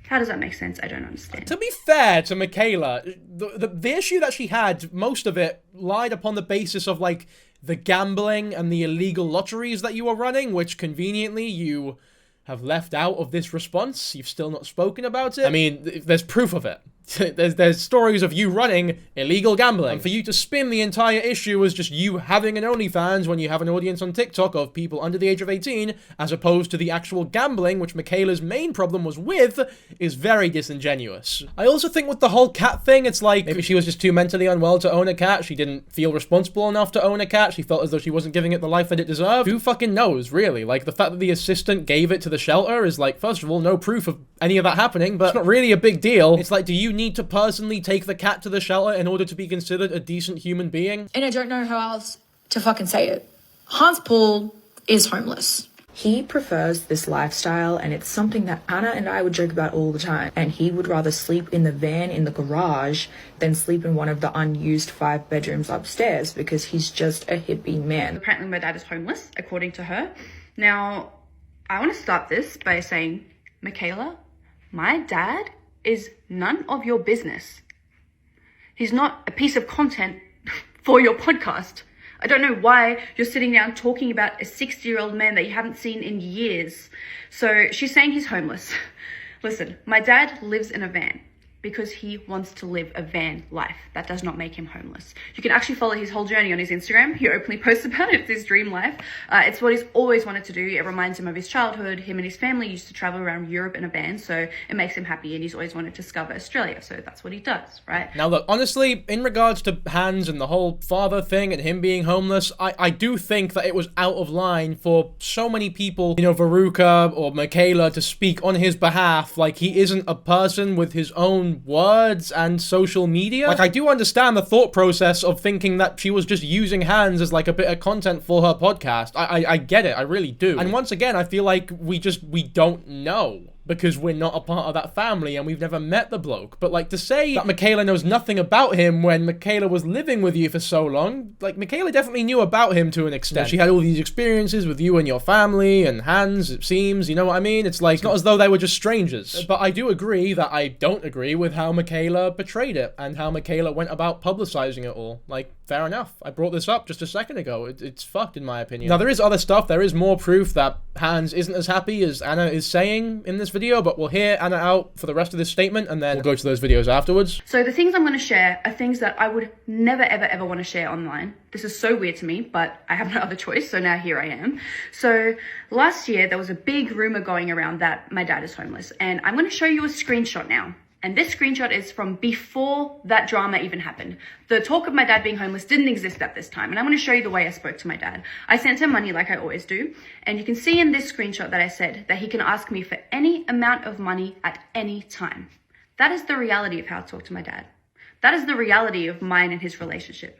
How does that make sense? I don't understand. To be fair to Mikaela, the issue that she had, most of it lied upon the basis of, like, the gambling and the illegal lotteries that you were running, which conveniently you have left out of this response. You've still not spoken about it. There's proof of it. There's stories of you running illegal gambling. And for you to spin the entire issue as just you having an OnlyFans when you have an audience on TikTok of people under the age of 18, as opposed to the actual gambling, which Mikaela's main problem was with, is very disingenuous. I also think with the whole cat thing, it's like, maybe she was just too mentally unwell to own a cat. She didn't feel responsible enough to own a cat. She felt as though she wasn't giving it the life that it deserved. Who fucking knows, really? Like, the fact that the assistant gave it to the shelter is like, first of all, no proof of any of that happening, but it's not really a big deal. It's like, do you need to personally take the cat to the shelter in order to be considered a decent human being? And I don't know how else to fucking say it. Hans Paul is homeless. He prefers this lifestyle, and it's something that Anna and I would joke about all the time. And he would rather sleep in the van in the garage than sleep in one of the unused 5 bedrooms upstairs because he's just a hippie man. Apparently my dad is homeless, according to her. Now, I want to start this by saying, Mikaela, my dad is none of your business. He's not a piece of content for your podcast. I don't know why you're sitting down talking about a 60-year-old man that you haven't seen in years. So she's saying he's homeless. Listen, my dad lives in a van because he wants to live a van life. That does not make him homeless. You can actually follow his whole journey on his Instagram. He openly posts about it. It's his dream life. It's what he's always wanted to do. It reminds him of his childhood. Him and his family used to travel around Europe in a van, so it makes him happy, and he's always wanted to discover Australia, so that's what he does, right? Now look, honestly, in regards to Hans and the whole father thing and him being homeless, I do think that it was out of line for so many people, you know, Veruca or Mikaela, to speak on his behalf like he isn't a person with his own words and social media. Like, I do understand the thought process of thinking that she was just using Hans as like a bit of content for her podcast. I get it, I really do. And once again, I feel like we don't know, because we're not a part of that family and we've never met the bloke. But like, to say that Mikaela knows nothing about him when Mikaela was living with you for so long, like, Mikaela definitely knew about him to an extent. She had all these experiences with you and your family and Hans, it seems, you know what I mean? It's like, it's not as though they were just strangers. But I do agree that I don't agree with how Mikaela portrayed it and how Mikaela went about publicizing it all. Like, fair enough. I brought this up just a second ago. It's fucked in my opinion. Now, there is other stuff. There is more proof that Hans isn't as happy as Anna is saying in this video, but we'll hear Anna out for the rest of this statement and then we'll go to those videos afterwards. So the things I'm going to share are things that I would never, ever, ever want to share online. This is so weird to me, but I have no other choice, so now here I am. So last year, there was a big rumor going around that my dad is homeless, and I'm going to show you a screenshot now. And this screenshot is from before that drama even happened. The talk of my dad being homeless didn't exist at this time. And I'm going to show you the way I spoke to my dad. I sent him money like I always do. And you can see in this screenshot that I said that he can ask me for any amount of money at any time. That is the reality of how I talk to my dad. That is the reality of mine and his relationship.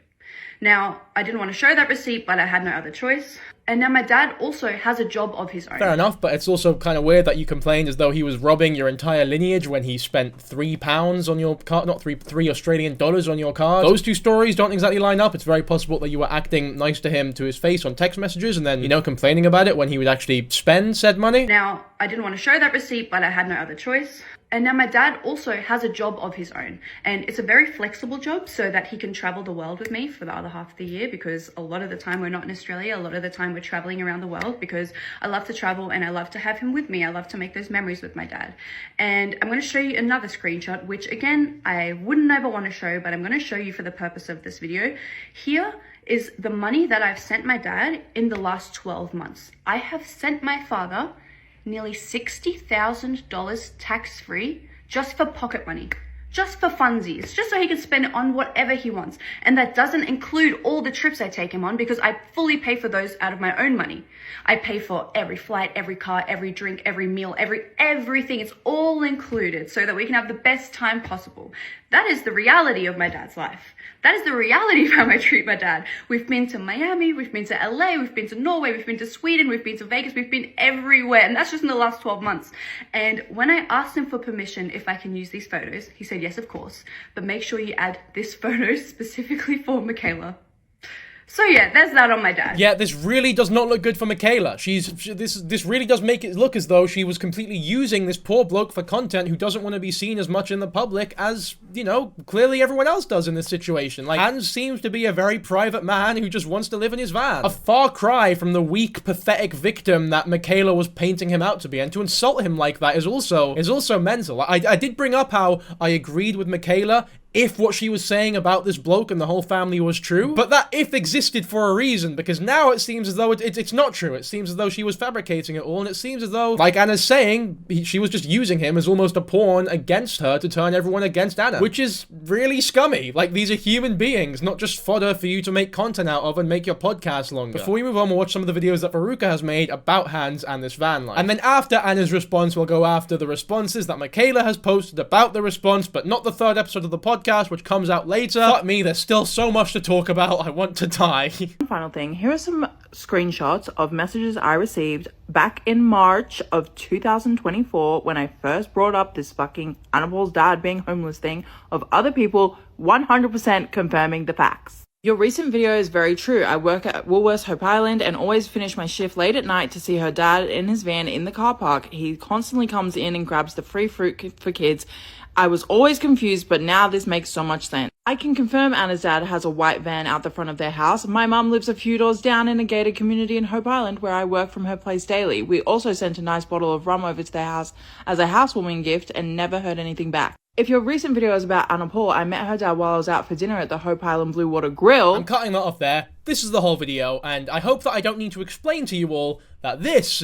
Now, I didn't want to show that receipt, but I had no other choice. And now my dad also has a job of his own. Fair enough, but it's also kind of weird that you complained as though he was robbing your entire lineage when he spent £3 on your card, not three Australian dollars on your card. Those two stories don't exactly line up. It's very possible that you were acting nice to him to his face on text messages and then, you know, complaining about it when he would actually spend said money. Now, I didn't want to show that receipt, but I had no other choice. And now my dad also has a job of his own, and it's a very flexible job so that he can travel the world with me for the other half of the year, because a lot of the time we're not in Australia, a lot of the time we're traveling around the world, because I love to travel and I love to have him with me. I love to make those memories with my dad. And I'm going to show you another screenshot, which again, I wouldn't ever want to show, but I'm going to show you for the purpose of this video. Here is the money that I've sent my dad in the last 12 months. I have sent my father nearly $60,000 tax-free just for pocket money, just for funsies, just so he can spend it on whatever he wants. And that doesn't include all the trips I take him on, because I fully pay for those out of my own money. I pay for every flight, every car, every drink, every meal, everything. It's all included so that we can have the best time possible. That is the reality of my dad's life. That is the reality of how I treat my dad. We've been to Miami, we've been to LA, we've been to Norway, we've been to Sweden, we've been to Vegas, we've been everywhere. And that's just in the last 12 months. And when I asked him for permission if I can use these photos, he said, yes, of course. But make sure you add this photo specifically for Mikaela. So yeah, there's that on my dad. Yeah, this really does not look good for Mikaela. This really does make it look as though she was completely using this poor bloke for content who doesn't want to be seen as much in the public as, you know, clearly everyone else does in this situation. Like, Hans seems to be a very private man who just wants to live in his van. A far cry from the weak, pathetic victim that Mikaela was painting him out to be, and to insult him like that is also mental. I did bring up how I agreed with Mikaela if what she was saying about this bloke and the whole family was true, but that if existed for a reason, because now it seems as though it's not true. It seems as though she was fabricating it all, and it seems as though, like Anna's saying, she was just using him as almost a pawn against her to turn everyone against Anna, which is really scummy. Like, these are human beings, not just fodder for you to make content out of and make your podcast longer. Before we move on, we'll watch some of the videos that Veruca has made about Hans and this van life. And then after Anna's response, we'll go after the responses that Mikaela has posted about the response, but not the third episode of the podcast, which comes out later. Fuck me, there's still so much to talk about. I want to die. Final thing, here are some screenshots of messages I received back in March of 2024 when I first brought up this fucking Anna Paul's dad being homeless thing, of other people 100% confirming the facts. Your recent video is very true. I work at Woolworths Hope Island and always finish my shift late at night to see her dad in his van in the car park. He constantly comes in and grabs the free fruit for kids I was always confused, but now this makes so much sense. I can confirm Anna's dad has a white van out the front of their house. My mum lives a few doors down in a gated community in Hope Island where I work from her place daily. We also sent a nice bottle of rum over to their house as a housewarming gift and never heard anything back. If your recent video is about Anna Paul, I met her dad while I was out for dinner at the Hope Island Blue Water Grill. I'm cutting that off there. This is the whole video, and I hope that I don't need to explain to you all that this...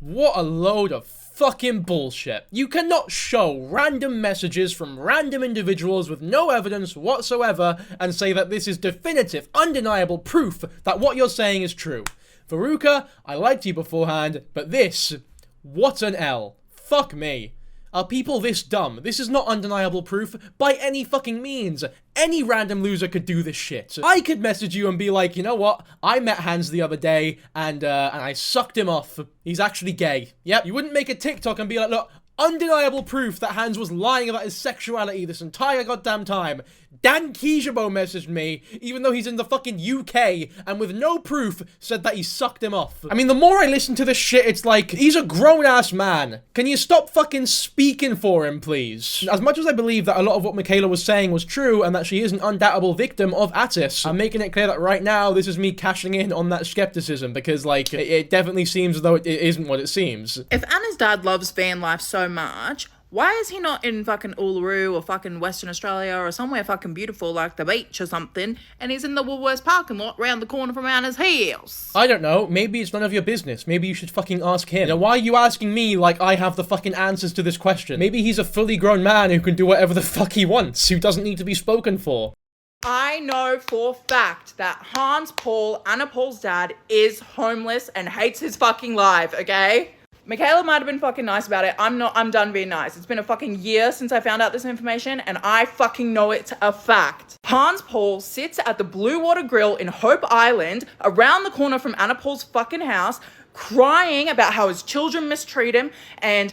What a load of fucking bullshit. You cannot show random messages from random individuals with no evidence whatsoever and say that this is definitive, undeniable proof that what you're saying is true. Veruca, I liked you beforehand, but this... What an L. Fuck me. Are people this dumb? This is not undeniable proof by any fucking means. Any random loser could do this shit. I could message you and be like, you know what? I met Hans the other day and I sucked him off. He's actually gay. Yep. You wouldn't make a TikTok and be like, look, undeniable proof that Hans was lying about his sexuality this entire goddamn time. Dankyjabo messaged me, even though he's in the fucking UK, and with no proof, said that he sucked him off. I mean, the more I listen to this shit, it's like, he's a grown-ass man. Can you stop fucking speaking for him, please? As much as I believe that a lot of what Mikaela was saying was true, and that she is an undoubtable victim of Atis, I'm making it clear that right now, this is me cashing in on that skepticism, because, like, it definitely seems as though it isn't what it seems. If Anna's dad loves van life so much, why is he not in fucking Uluru or fucking Western Australia or somewhere fucking beautiful like the beach or something, and he's in the Woolworths parking lot round the corner from Anna's house? I don't know. Maybe it's none of your business. Maybe you should fucking ask him. You know, why are you asking me like I have the fucking answers to this question? Maybe he's a fully grown man who can do whatever the fuck he wants, who doesn't need to be spoken for. I know for a fact that Hans Paul, Anna Paul's dad, is homeless and hates his fucking life, okay? Mikaela might have been fucking nice about it. I'm done being nice. It's been a fucking year since I found out this information, and I fucking know it's a fact. Hans Paul sits at the Blue Water Grill in Hope Island, around the corner from Anna Paul's fucking house, crying about how his children mistreat him, and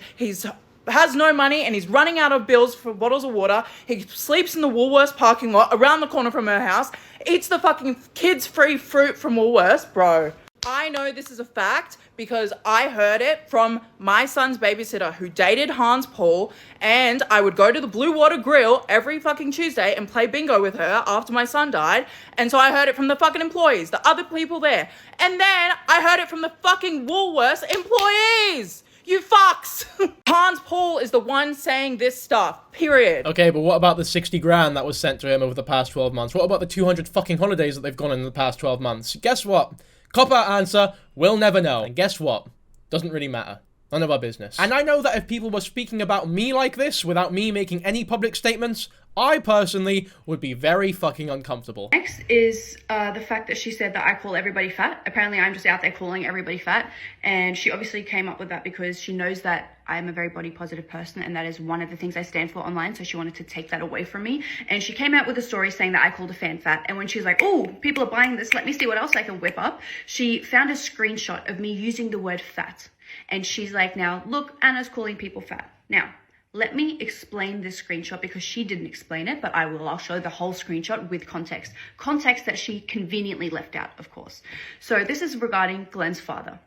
has no money, and he's running out of bills for bottles of water. He sleeps in the Woolworths parking lot, around the corner from her house, eats the fucking kids-free fruit from Woolworths, bro. I know this is a fact because I heard it from my son's babysitter who dated Hans Paul, and I would go to the Blue Water Grill every fucking Tuesday and play bingo with her after my son died, and so I heard it from the fucking employees, the other people there, and then I heard it from the fucking Woolworths employees! You fucks! Hans Paul is the one saying this stuff, period. Okay, but what about the 60 grand that was sent to him over the past 12 months? What about the 200 fucking holidays that they've gone in the past 12 months? Guess what? Cop-out answer, we'll never know. And guess what? Doesn't really matter. None of our business. And I know that if people were speaking about me like this, without me making any public statements, I personally would be very fucking uncomfortable. Next is the fact that she said that I call everybody fat. Apparently I'm just out there calling everybody fat, and she obviously came up with that because she knows that I am a very body positive person, and that is one of the things I stand for online, so she wanted to take that away from me. And she came out with a story saying that I called a fan fat, and when she's like, oh, people are buying this, let me see what else I can whip up, she found a screenshot of me using the word fat. And she's like, now, look, Anna's calling people fat. Now, let me explain this screenshot because she didn't explain it, but I will. I'll show the whole screenshot with context. Context that she conveniently left out, of course. So this is regarding Glenn's father.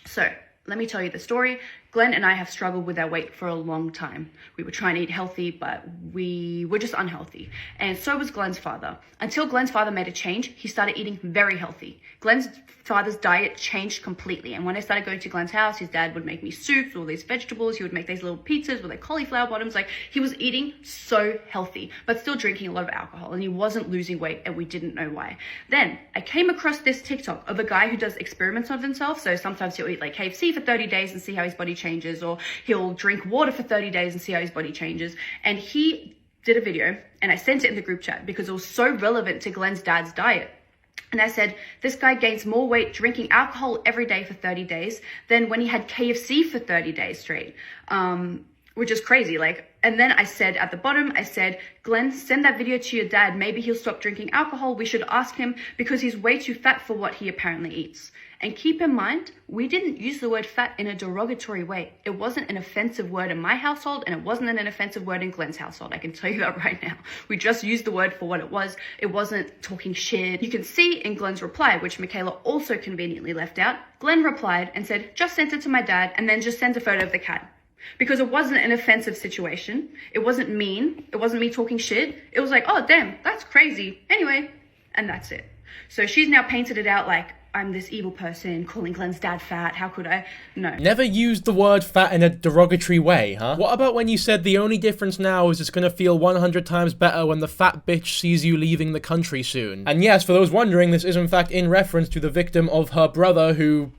So let me tell you the story. Glenn and I have struggled with our weight for a long time. We were trying to eat healthy, but we were just unhealthy. And so was Glenn's father. Until Glenn's father made a change, he started eating very healthy. Glenn's father's diet changed completely. And when I started going to Glenn's house, his dad would make me soups, all these vegetables. He would make these little pizzas with like cauliflower bottoms. Like, he was eating so healthy, but still drinking a lot of alcohol. And he wasn't losing weight, and we didn't know why. Then I came across this TikTok of a guy who does experiments on himself. So sometimes he'll eat like KFC for 30 days and see how his body changes, or he'll drink water for 30 days and see how his body changes. And he did a video, and I sent it in the group chat because it was so relevant to Glenn's dad's diet. And I said, this guy gains more weight drinking alcohol every day for 30 days than when he had KFC for 30 days straight, which is crazy. Like, and then I said at the bottom, I said, Glenn, send that video to your dad. Maybe he'll stop drinking alcohol. We should ask him because he's way too fat for what he apparently eats. And keep in mind, we didn't use the word fat in a derogatory way. It wasn't an offensive word in my household, and it wasn't an offensive word in Glenn's household. I can tell you that right now. We just used the word for what it was. It wasn't talking shit. You can see in Glenn's reply, which Mikaela also conveniently left out, Glenn replied and said, just sent it to my dad, and then just sent a photo of the cat. Because it wasn't an offensive situation. It wasn't mean. It wasn't me talking shit. It was like, oh, damn, that's crazy. Anyway, and that's it. So she's now painted it out like, I'm this evil person calling Glenn's dad fat. How could I? No. Never used the word fat in a derogatory way, huh? What about when you said the only difference now is it's gonna feel 100 times better when the fat bitch sees you leaving the country soon? And yes, for those wondering, this is in fact in reference to the victim of her brother who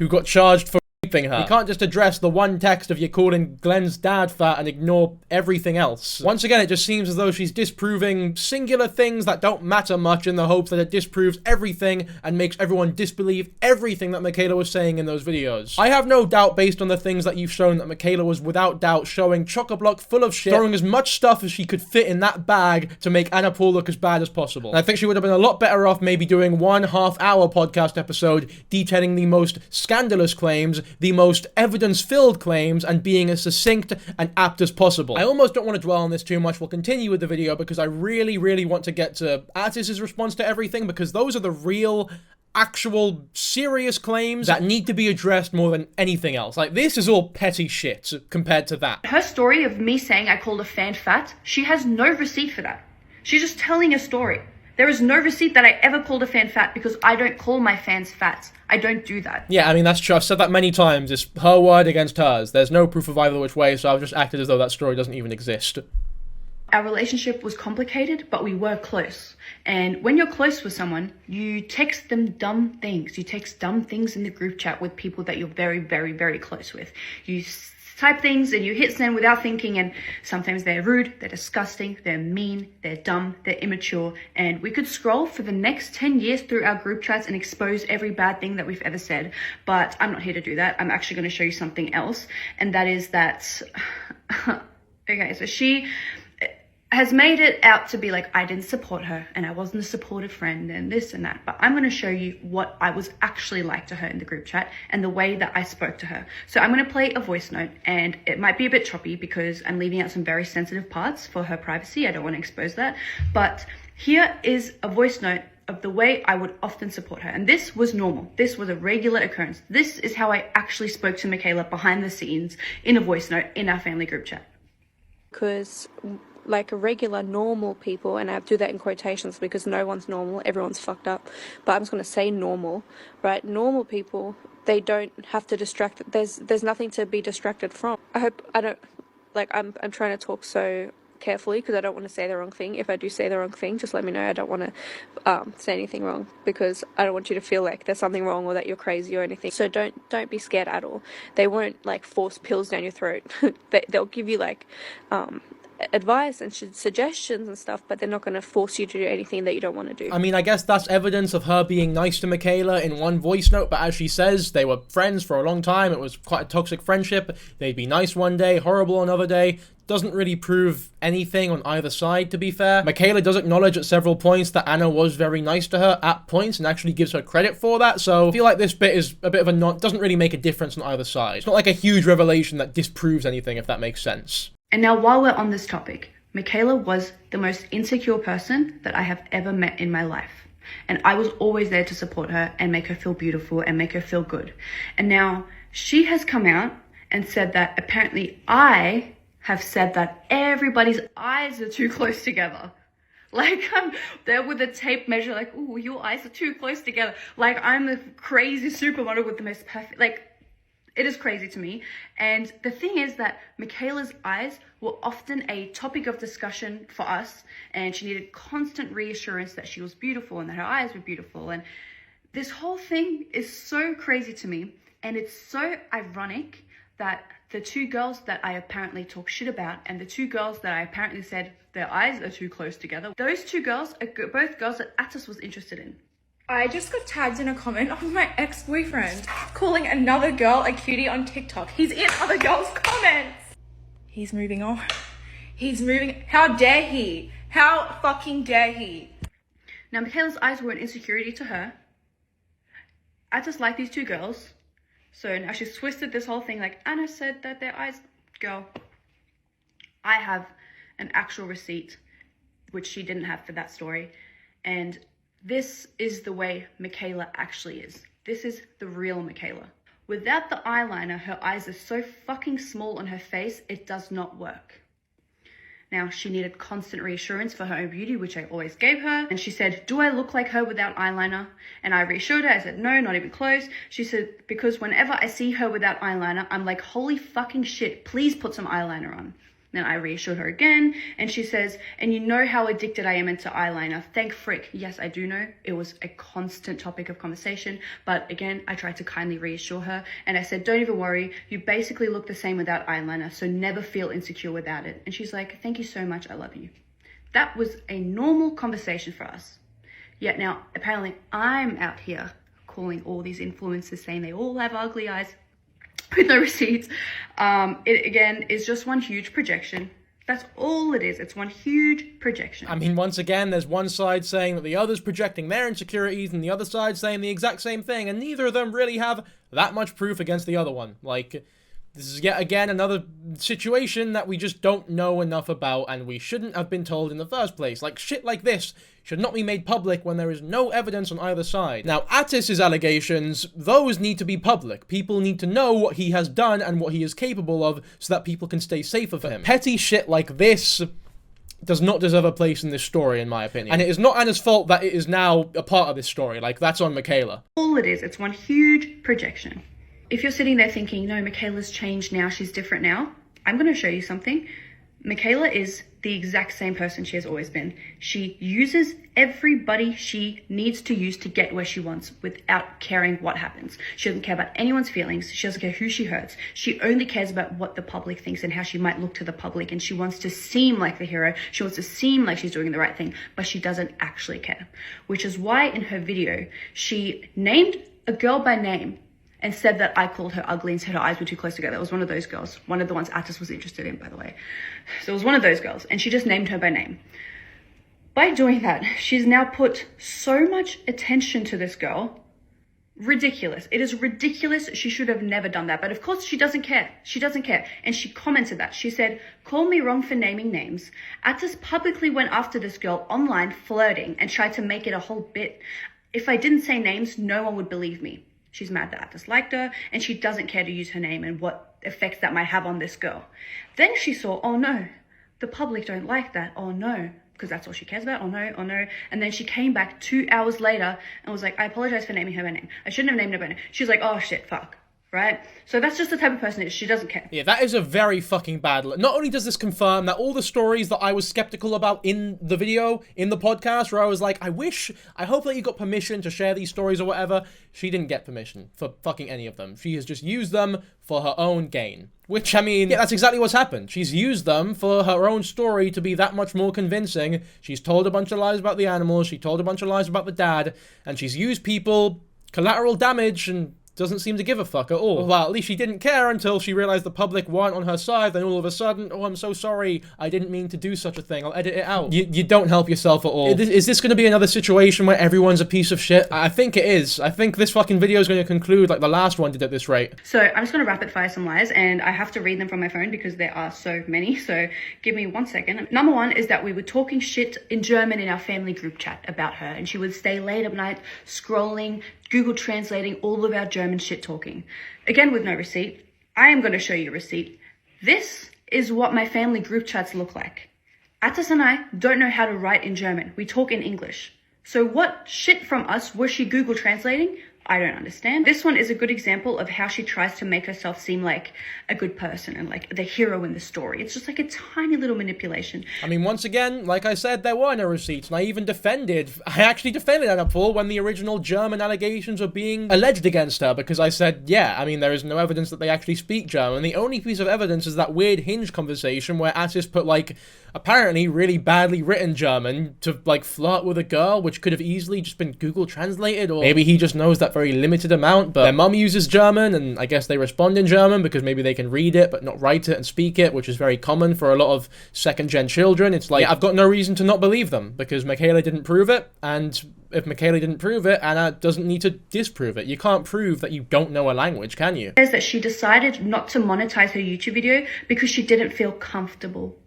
got charged for raping her. You can't just address the one text of you calling Glenn's dad fat and ignore everything else. Once again, it just seems as though she's disproving singular things that don't matter much in the hope that it disproves everything and makes everyone disbelieve everything that Mikaela was saying in those videos. I have no doubt, based on the things that you've shown, that Mikaela was without doubt showing chock-a-block full of shit, throwing as much stuff as she could fit in that bag to make Anna Paul look as bad as possible. And I think she would have been a lot better off maybe doing 1.5 hour podcast episode detailing the most scandalous claims, the most evidence-filled claims, and being as succinct and apt as possible. I almost don't want to dwell on this too much. We'll continue with the video because I really, really want to get to Atis' response to everything, because those are the real, actual, serious claims that need to be addressed more than anything else. Like, this is all petty shit compared to that. Her story of me saying I called a fan fat, she has no receipt for that. She's just telling a story. There is no receipt that I ever called a fan fat because I don't call my fans fat. I don't do that. Yeah, I mean, that's true. I've said that many times. It's her word against hers. There's no proof of either which way, so I've just acted as though that story doesn't even exist. Our relationship was complicated, but we were close. And when you're close with someone, you text them dumb things. You text dumb things in the group chat with people that you're very, very, very close with. You type things and you hit send without thinking, and sometimes they're rude, they're disgusting, they're mean, they're dumb, they're immature, and we could scroll for the next 10 years through our group chats and expose every bad thing that we've ever said, but I'm not here to do that. I'm actually going to show you something else, and that is that okay, so she has made it out to be like I didn't support her and I wasn't a supportive friend and this and that, but I'm going to show you what I was actually like to her in the group chat and the way that I spoke to her. So I'm going to play a voice note, and it might be a bit choppy because I'm leaving out some very sensitive parts for her privacy. I don't want to expose that, but here is a voice note of the way I would often support her. And this was normal. This was a regular occurrence. This is how I actually spoke to Mikaela behind the scenes in a voice note in our family group chat. Because like regular normal people, and I do that in quotations because no one's normal, everyone's fucked up, but I'm just going to say normal, right? Normal people, they don't have to distract, there's nothing to be distracted from. I hope I don't, like, I'm trying to talk so carefully because I don't want to say the wrong thing. If I do say the wrong thing, just let me know. I don't want to say anything wrong because I don't want you to feel like there's something wrong or that you're crazy or anything. So don't be scared at all. They won't like force pills down your throat. They'll give you like advice and suggestions and stuff, but they're not going to force you to do anything that you don't want to do. I mean, I guess that's evidence of her being nice to Mikaela in one voice note, but as she says, they were friends for a long time. It was quite a toxic friendship. They'd be nice one day, horrible another day. Doesn't really prove anything on either side, to be fair. Mikaela does acknowledge at several points that Anna was very nice to her at points and actually gives her credit for that, so I feel like this bit is a bit of a doesn't really make a difference on either side. It's not like a huge revelation that disproves anything, if that makes sense. And now while we're on this topic, Mikaela was the most insecure person that I have ever met in my life. And I was always there to support her and make her feel beautiful and make her feel good. And now she has come out and said that apparently I have said that everybody's eyes are too close together. Like I'm there with a tape measure like, ooh, your eyes are too close together. Like I'm the crazy supermodel with the most perfect, like, it is crazy to me. And the thing is that Mikaela's eyes were often a topic of discussion for us, and she needed constant reassurance that she was beautiful and that her eyes were beautiful. And this whole thing is so crazy to me, and it's so ironic that the two girls that I apparently talk shit about and the two girls that I apparently said their eyes are too close together, those two girls are both girls that Atis was interested in. I just got tagged in a comment of my ex-boyfriend calling another girl a cutie on TikTok. He's in other girls' comments. He's moving on. He's moving. How dare he? How fucking dare he? Now, Mikaela's eyes were an insecurity to her. Atis liked these two girls. So now she's twisted this whole thing like, Anna said that their eyes... Girl, I have an actual receipt, which she didn't have for that story. And this is the way Mikaela actually is. This is the real Mikaela. Without the eyeliner, her eyes are so fucking small on her face, it does not work. Now, she needed constant reassurance for her own beauty, which I always gave her. And she said, do I look like her without eyeliner? And I reassured her. I said, no, not even close. She said, because whenever I see her without eyeliner, I'm like, holy fucking shit, please put some eyeliner on. Then I reassured her again, and she says, and you know how addicted I am into eyeliner. Thank frick. Yes, I do know. It was a constant topic of conversation, but again, I tried to kindly reassure her, and I said, don't even worry. You basically look the same without eyeliner, so never feel insecure without it. And she's like, thank you so much. I love you. That was a normal conversation for us. Yet now, apparently, I'm out here calling all these influencers saying they all have ugly eyes with no receipts. It again is just one huge projection. That's all it is. It's one huge projection. I mean, once again, there's one side saying that the other's projecting their insecurities and the other side saying the exact same thing, and neither of them really have that much proof against the other one. Like, this is yet again another situation that we just don't know enough about, and we shouldn't have been told in the first place. Like, shit like this should not be made public when there is no evidence on either side. Now, Atis' allegations, those need to be public. People need to know what he has done and what he is capable of so that people can stay safer for him. Petty shit like this does not deserve a place in this story, in my opinion. And it is not Anna's fault that it is now a part of this story. Like, that's on Mikaela. All it is, it's one huge projection. If you're sitting there thinking, no, Mikaela's changed now, she's different now, I'm going to show you something. Mikaela is the exact same person she has always been. She uses everybody she needs to use to get where she wants without caring what happens. She doesn't care about anyone's feelings. She doesn't care who she hurts. She only cares about what the public thinks and how she might look to the public. And she wants to seem like the hero. She wants to seem like she's doing the right thing, but she doesn't actually care. Which is why in her video, she named a girl by name and said that I called her ugly and said her eyes were too close together. It was one of those girls. One of the ones Atis was interested in, by the way. So it was one of those girls, and she just named her by name. By doing that, she's now put so much attention to this girl. Ridiculous. It is ridiculous. She should have never done that. But of course, she doesn't care. She doesn't care. And she commented that. She said, call me wrong for naming names. Atis publicly went after this girl online flirting and tried to make it a whole bit. If I didn't say names, no one would believe me. She's mad that Atis liked her, and she doesn't care to use her name and what effects that might have on this girl. Then she saw, oh no, the public don't like that. Oh no, because that's all she cares about. Oh no, oh no. And then she came back 2 hours later and was like, I apologize for naming her by name. I shouldn't have named her by name. She's like, oh shit, fuck. Right? So that's just the type of person it is. She doesn't care. Yeah, that is a very fucking bad look. Not only does this confirm that all the stories that I was skeptical about in the video, in the podcast, where I was like, I hope that you got permission to share these stories or whatever, she didn't get permission for fucking any of them. She has just used them for her own gain. Which, I mean, yeah, that's exactly what's happened. She's used them for her own story to be that much more convincing. She's told a bunch of lies about the animals, she told a bunch of lies about the dad, and she's used people, collateral damage, and doesn't seem to give a fuck at all. Well, at least she didn't care until she realized the public weren't on her side, then all of a sudden, oh, I'm so sorry, I didn't mean to do such a thing, I'll edit it out. You don't help yourself at all. Is this going to be another situation where everyone's a piece of shit? I think it is. I think this fucking video is going to conclude like the last one did at this rate. So I'm just going to rapid fire some lies, and I have to read them from my phone because there are so many, so give me 1 second. Number one is that we were talking shit in German in our family group chat about her, and she would stay late at night scrolling, Google translating all of our German shit talking. Again, with no receipt. I am going to show you a receipt. This is what my family group chats look like. Atis and I don't know how to write in German. We talk in English. So what shit from us was she Google translating? I don't understand. This one is a good example of how she tries to make herself seem like a good person and like the hero in the story. It's just like a tiny little manipulation. I mean, once again, like I said, there were no receipts, and I actually defended Anna Paul when the original German allegations were being alleged against her, because I said, yeah, I mean, there is no evidence that they actually speak German. The only piece of evidence is that weird Hinge conversation where Atis put, like, apparently really badly written German to, like, flirt with a girl, which could have easily just been Google translated, or maybe he just knows that very limited amount, but their mum uses German, and I guess they respond in German because maybe they can read it but not write it and speak it, which is very common for a lot of second-gen children. It's like, yeah, I've got no reason to not believe them, because Mikaela didn't prove it, and if Mikaela didn't prove it, Anna doesn't need to disprove it. You can't prove that you don't know a language, can you? Says that she decided not to monetize her YouTube video because she didn't feel comfortable.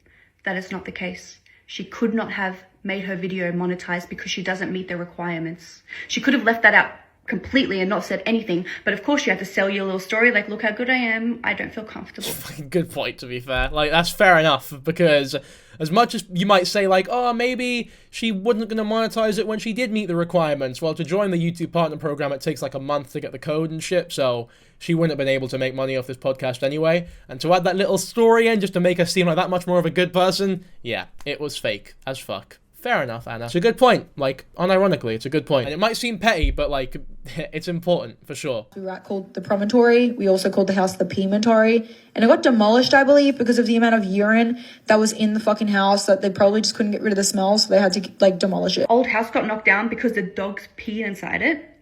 That is not the case. She could not have made her video monetized because she doesn't meet the requirements. She could have left that out completely and not said anything. But of course you have to sell your little story, like, look how good I am. I don't feel comfortable. Good point, to be fair. Like, that's fair enough, because as much as you might say, like, oh, maybe she wasn't going to monetize it when she did meet the requirements. Well, to join the YouTube Partner Program, it takes like a month to get the code and shit, so she wouldn't have been able to make money off this podcast anyway. And to add that little story in just to make her seem like that much more of a good person, yeah, it was fake as fuck. Fair enough, Anna. It's a good point. Like, unironically, it's a good point. And it might seem petty, but, like, it's important, for sure. We were called the Promontory. We also called the house the Pimentory. And it got demolished, I believe, because of the amount of urine that was in the fucking house, that they probably just couldn't get rid of the smell, so they had to, like, demolish it. Old house got knocked down because the dogs peed inside it.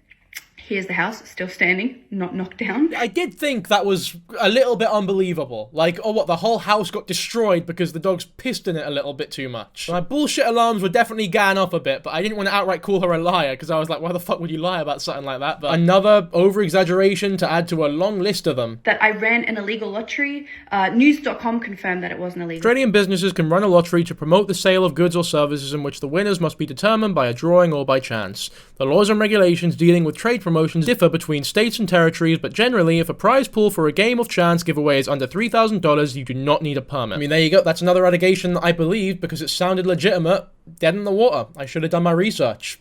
Here's the house, still standing, not knocked down. I did think that was a little bit unbelievable. Like, oh, what, the whole house got destroyed because the dogs pissed in it a little bit too much. My bullshit alarms were definitely going off a bit, but I didn't want to outright call her a liar, because I was like, why the fuck would you lie about something like that? But another over-exaggeration to add to a long list of them. That I ran an illegal lottery. News.com confirmed that it wasn't illegal. Australian businesses can run a lottery to promote the sale of goods or services in which the winners must be determined by a drawing or by chance. The laws and regulations dealing with trade promotions differ between states and territories, but generally, if a prize pool for a game of chance giveaway is under $3,000, you do not need a permit. I mean, there you go. That's another allegation that I believed because it sounded legitimate. Dead in the water. I should have done my research.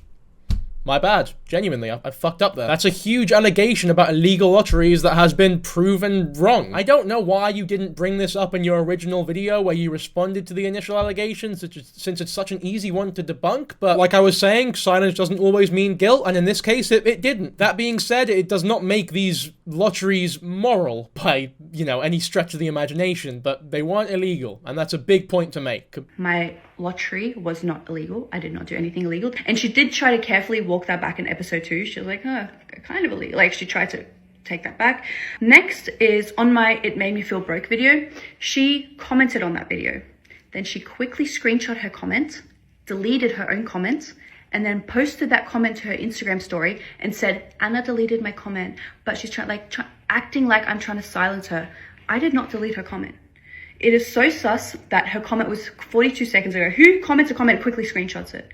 My bad. Genuinely, I fucked up there. That's a huge allegation about illegal lotteries that has been proven wrong. I don't know why you didn't bring this up in your original video where you responded to the initial allegations, since it's such an easy one to debunk, but like I was saying, silence doesn't always mean guilt, and in this case, it didn't. That being said, it does not make these lotteries moral by, you know, any stretch of the imagination, but they weren't illegal, and that's a big point to make. My lottery was not illegal. I did not do anything illegal. And she did try to carefully walk that back in episode 2. She was like, oh, kind of illegal. Like, she tried to take that back. Next is on my It Made Me Feel Broke video. She commented on that video. Then she quickly screenshot her comment, deleted her own comment, and then posted that comment to her Instagram story and said, Anna deleted my comment, but she's acting like I'm trying to silence her. I did not delete her comment. It is so sus that her comment was 42 seconds ago. Who comments a comment quickly screenshots it?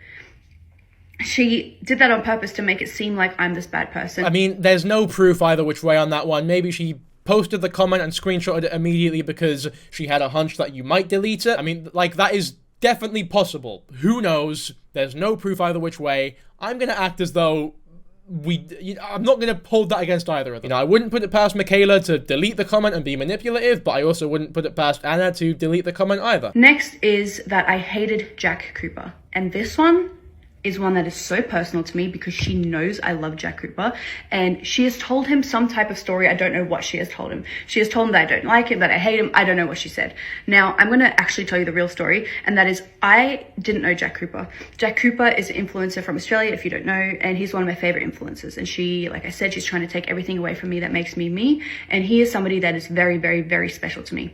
She did that on purpose to make it seem like I'm this bad person. I mean, there's no proof either which way on that one. Maybe she posted the comment and screenshotted it immediately because she had a hunch that you might delete it. I mean, like, that is definitely possible. Who knows? There's no proof either which way. I'm gonna act as though I'm not going to hold that against either of them. You know, I wouldn't put it past Mikaela to delete the comment and be manipulative, but I also wouldn't put it past Anna to delete the comment either. Next is that I hated Jack Cooper. And this one is one that is so personal to me because she knows I love Jack Cooper, and she has told him some type of story. I don't know what she has told him. She has told him that I don't like him, that I hate him. I don't know what she said. Now, I'm going to actually tell you the real story, and that is I didn't know Jack Cooper. Jack Cooper is an influencer from Australia, if you don't know, and he's one of my favorite influencers. And she, like I said, she's trying to take everything away from me that makes me me, and he is somebody that is very, very, very special to me.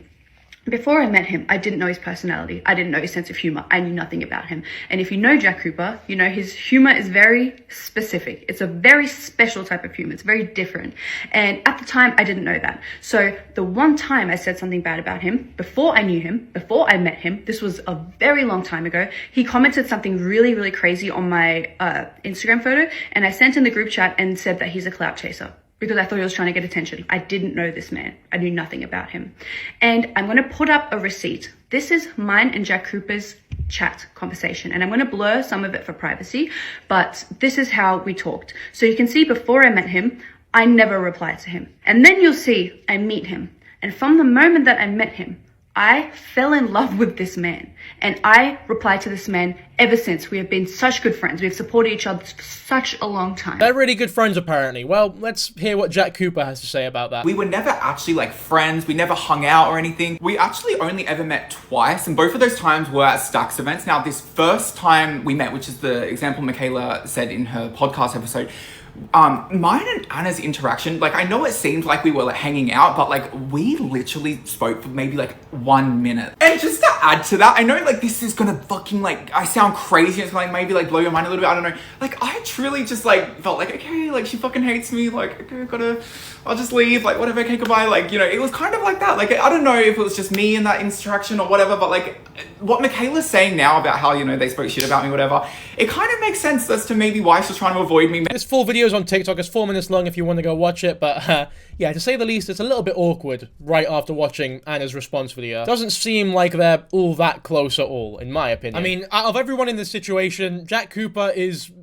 Before I met him, I didn't know his personality. I didn't know his sense of humor. I knew nothing about him. And if you know Jack Cooper, you know his humor is very specific. It's a very special type of humor. It's very different. And at the time, I didn't know that. So the one time I said something bad about him, before I knew him, before I met him, this was a very long time ago, he commented something really, really crazy on my Instagram photo. And I sent in the group chat and said that he's a clout chaser, because I thought he was trying to get attention. I didn't know this man. I knew nothing about him. And I'm going to put up a receipt. This is mine and Jack Cooper's chat conversation, and I'm going to blur some of it for privacy, but this is how we talked. So you can see before I met him, I never replied to him. And then you'll see I meet him. And from the moment that I met him, I fell in love with this man, and I replied to this man ever since. We have been such good friends. We have supported each other for such a long time. They're really good friends, apparently. Well, let's hear what Jack Cooper has to say about that. We were never actually like friends. We never hung out or anything. We actually only ever met twice, and both of those times were at Stacks events. Now, this first time we met, which is the example Mikaela said in her podcast episode, mine and Anna's interaction, like, I know it seemed like we were like hanging out, but like we literally spoke for maybe like 1 minute. And just to add to that, I know like this is gonna fucking like, I sound crazy, it's gonna like maybe like blow your mind a little bit, I don't know. Like I truly just like felt like, okay, like she fucking hates me, like okay, I'll just leave, like whatever, okay, goodbye. Like, you know, it was kind of like that. Like, I don't know if it was just me in that interaction or whatever, but like what Mikaela's saying now about how, you know, they spoke shit about me, whatever, it kind of makes sense as to maybe why she's trying to avoid me. This full video is on TikTok. It's 4 minutes long if you want to go watch it, but yeah, to say the least, it's a little bit awkward right after watching Anna's response video. Doesn't seem like they're all that close at all, in my opinion. I mean, out of everyone in this situation, Jack Cooper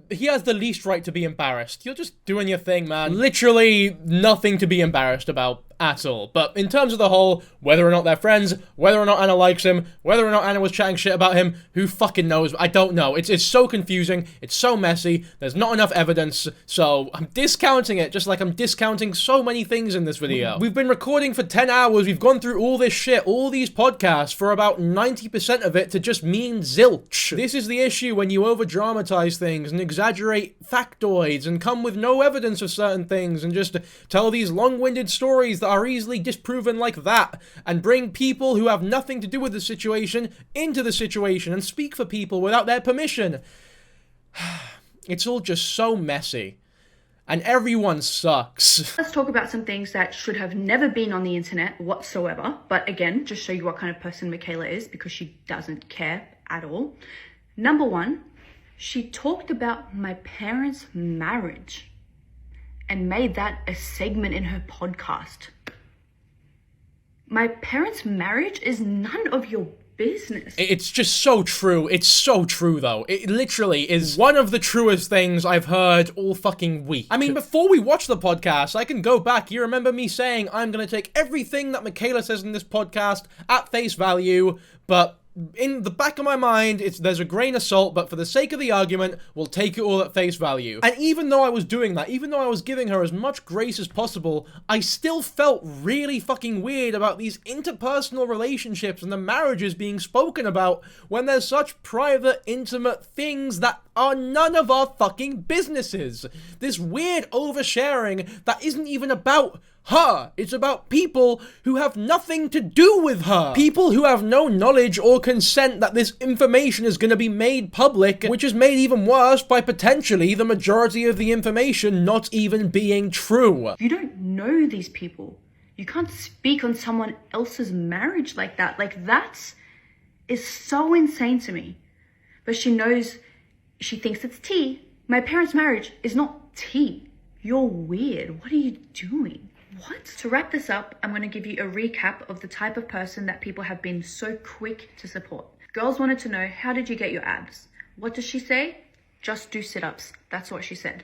he has the least right to be embarrassed. You're just doing your thing, man. Literally nothing to be embarrassed about at all. But in terms of the whole, whether or not they're friends, whether or not Anna likes him, whether or not Anna was chatting shit about him, who fucking knows? I don't know. It's so confusing. It's so messy. There's not enough evidence. So I'm discounting it, just like I'm discounting so many things in this video. We've been recording for 10 hours. We've gone through all this shit, all these podcasts, for about 90% of it to just mean zilch. This is the issue when you over-dramatize things and exaggerate factoids and come with no evidence of certain things and just tell these long-winded stories that are easily disproven like that, and bring people who have nothing to do with the situation into the situation and speak for people without their permission. It's all just so messy. And everyone sucks. Let's talk about some things that should have never been on the internet whatsoever. But again, just show you what kind of person Mikaela is, because she doesn't care at all. Number one, she talked about my parents' marriage and made that a segment in her podcast. My parents' marriage is none of your business. It's just so true. It's so true, though. It literally is one of the truest things I've heard all fucking week. I mean, before we watch the podcast, I can go back. You remember me saying I'm gonna take everything that Mikaela says in this podcast at face value, but in the back of my mind, there's a grain of salt, but for the sake of the argument, we'll take it all at face value. And even though I was doing that, even though I was giving her as much grace as possible, I still felt really fucking weird about these interpersonal relationships and the marriages being spoken about when there's such private, intimate things that are none of our fucking businesses. This weird oversharing that isn't even about her. It's about people who have nothing to do with her. People who have no knowledge or consent that this information is going to be made public, which is made even worse by potentially the majority of the information not even being true. You don't know these people. You can't speak on someone else's marriage like that. Like, that is so insane to me. But she knows, she thinks it's tea. My parents' marriage is not tea. You're weird. What are you doing? What? To wrap this up, I'm going to give you a recap of the type of person that people have been so quick to support. Girls wanted to know, how did you get your abs? What does she say? Just do sit-ups. That's what she said.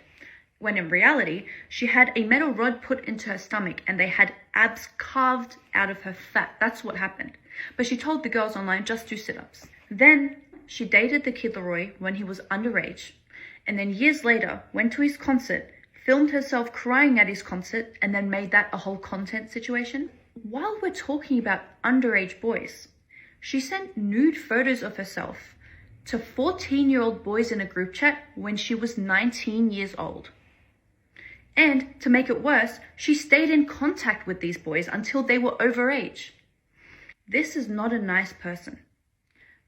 When in reality, she had a metal rod put into her stomach and they had abs carved out of her fat. That's what happened. But she told the girls online, just do sit-ups. Then she dated the Kid Laroi when he was underage. And then years later, went to his concert, filmed herself crying at his concert, and then made that a whole content situation. While we're talking about underage boys, she sent nude photos of herself to 14-year-old boys in a group chat when she was 19 years old. And to make it worse, she stayed in contact with these boys until they were overage. This is not a nice person.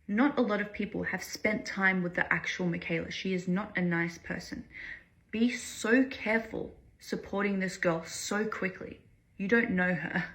Not a lot of people have spent time with the actual Mikaela. She is not a nice person. Be so careful supporting this girl so quickly. You don't know her.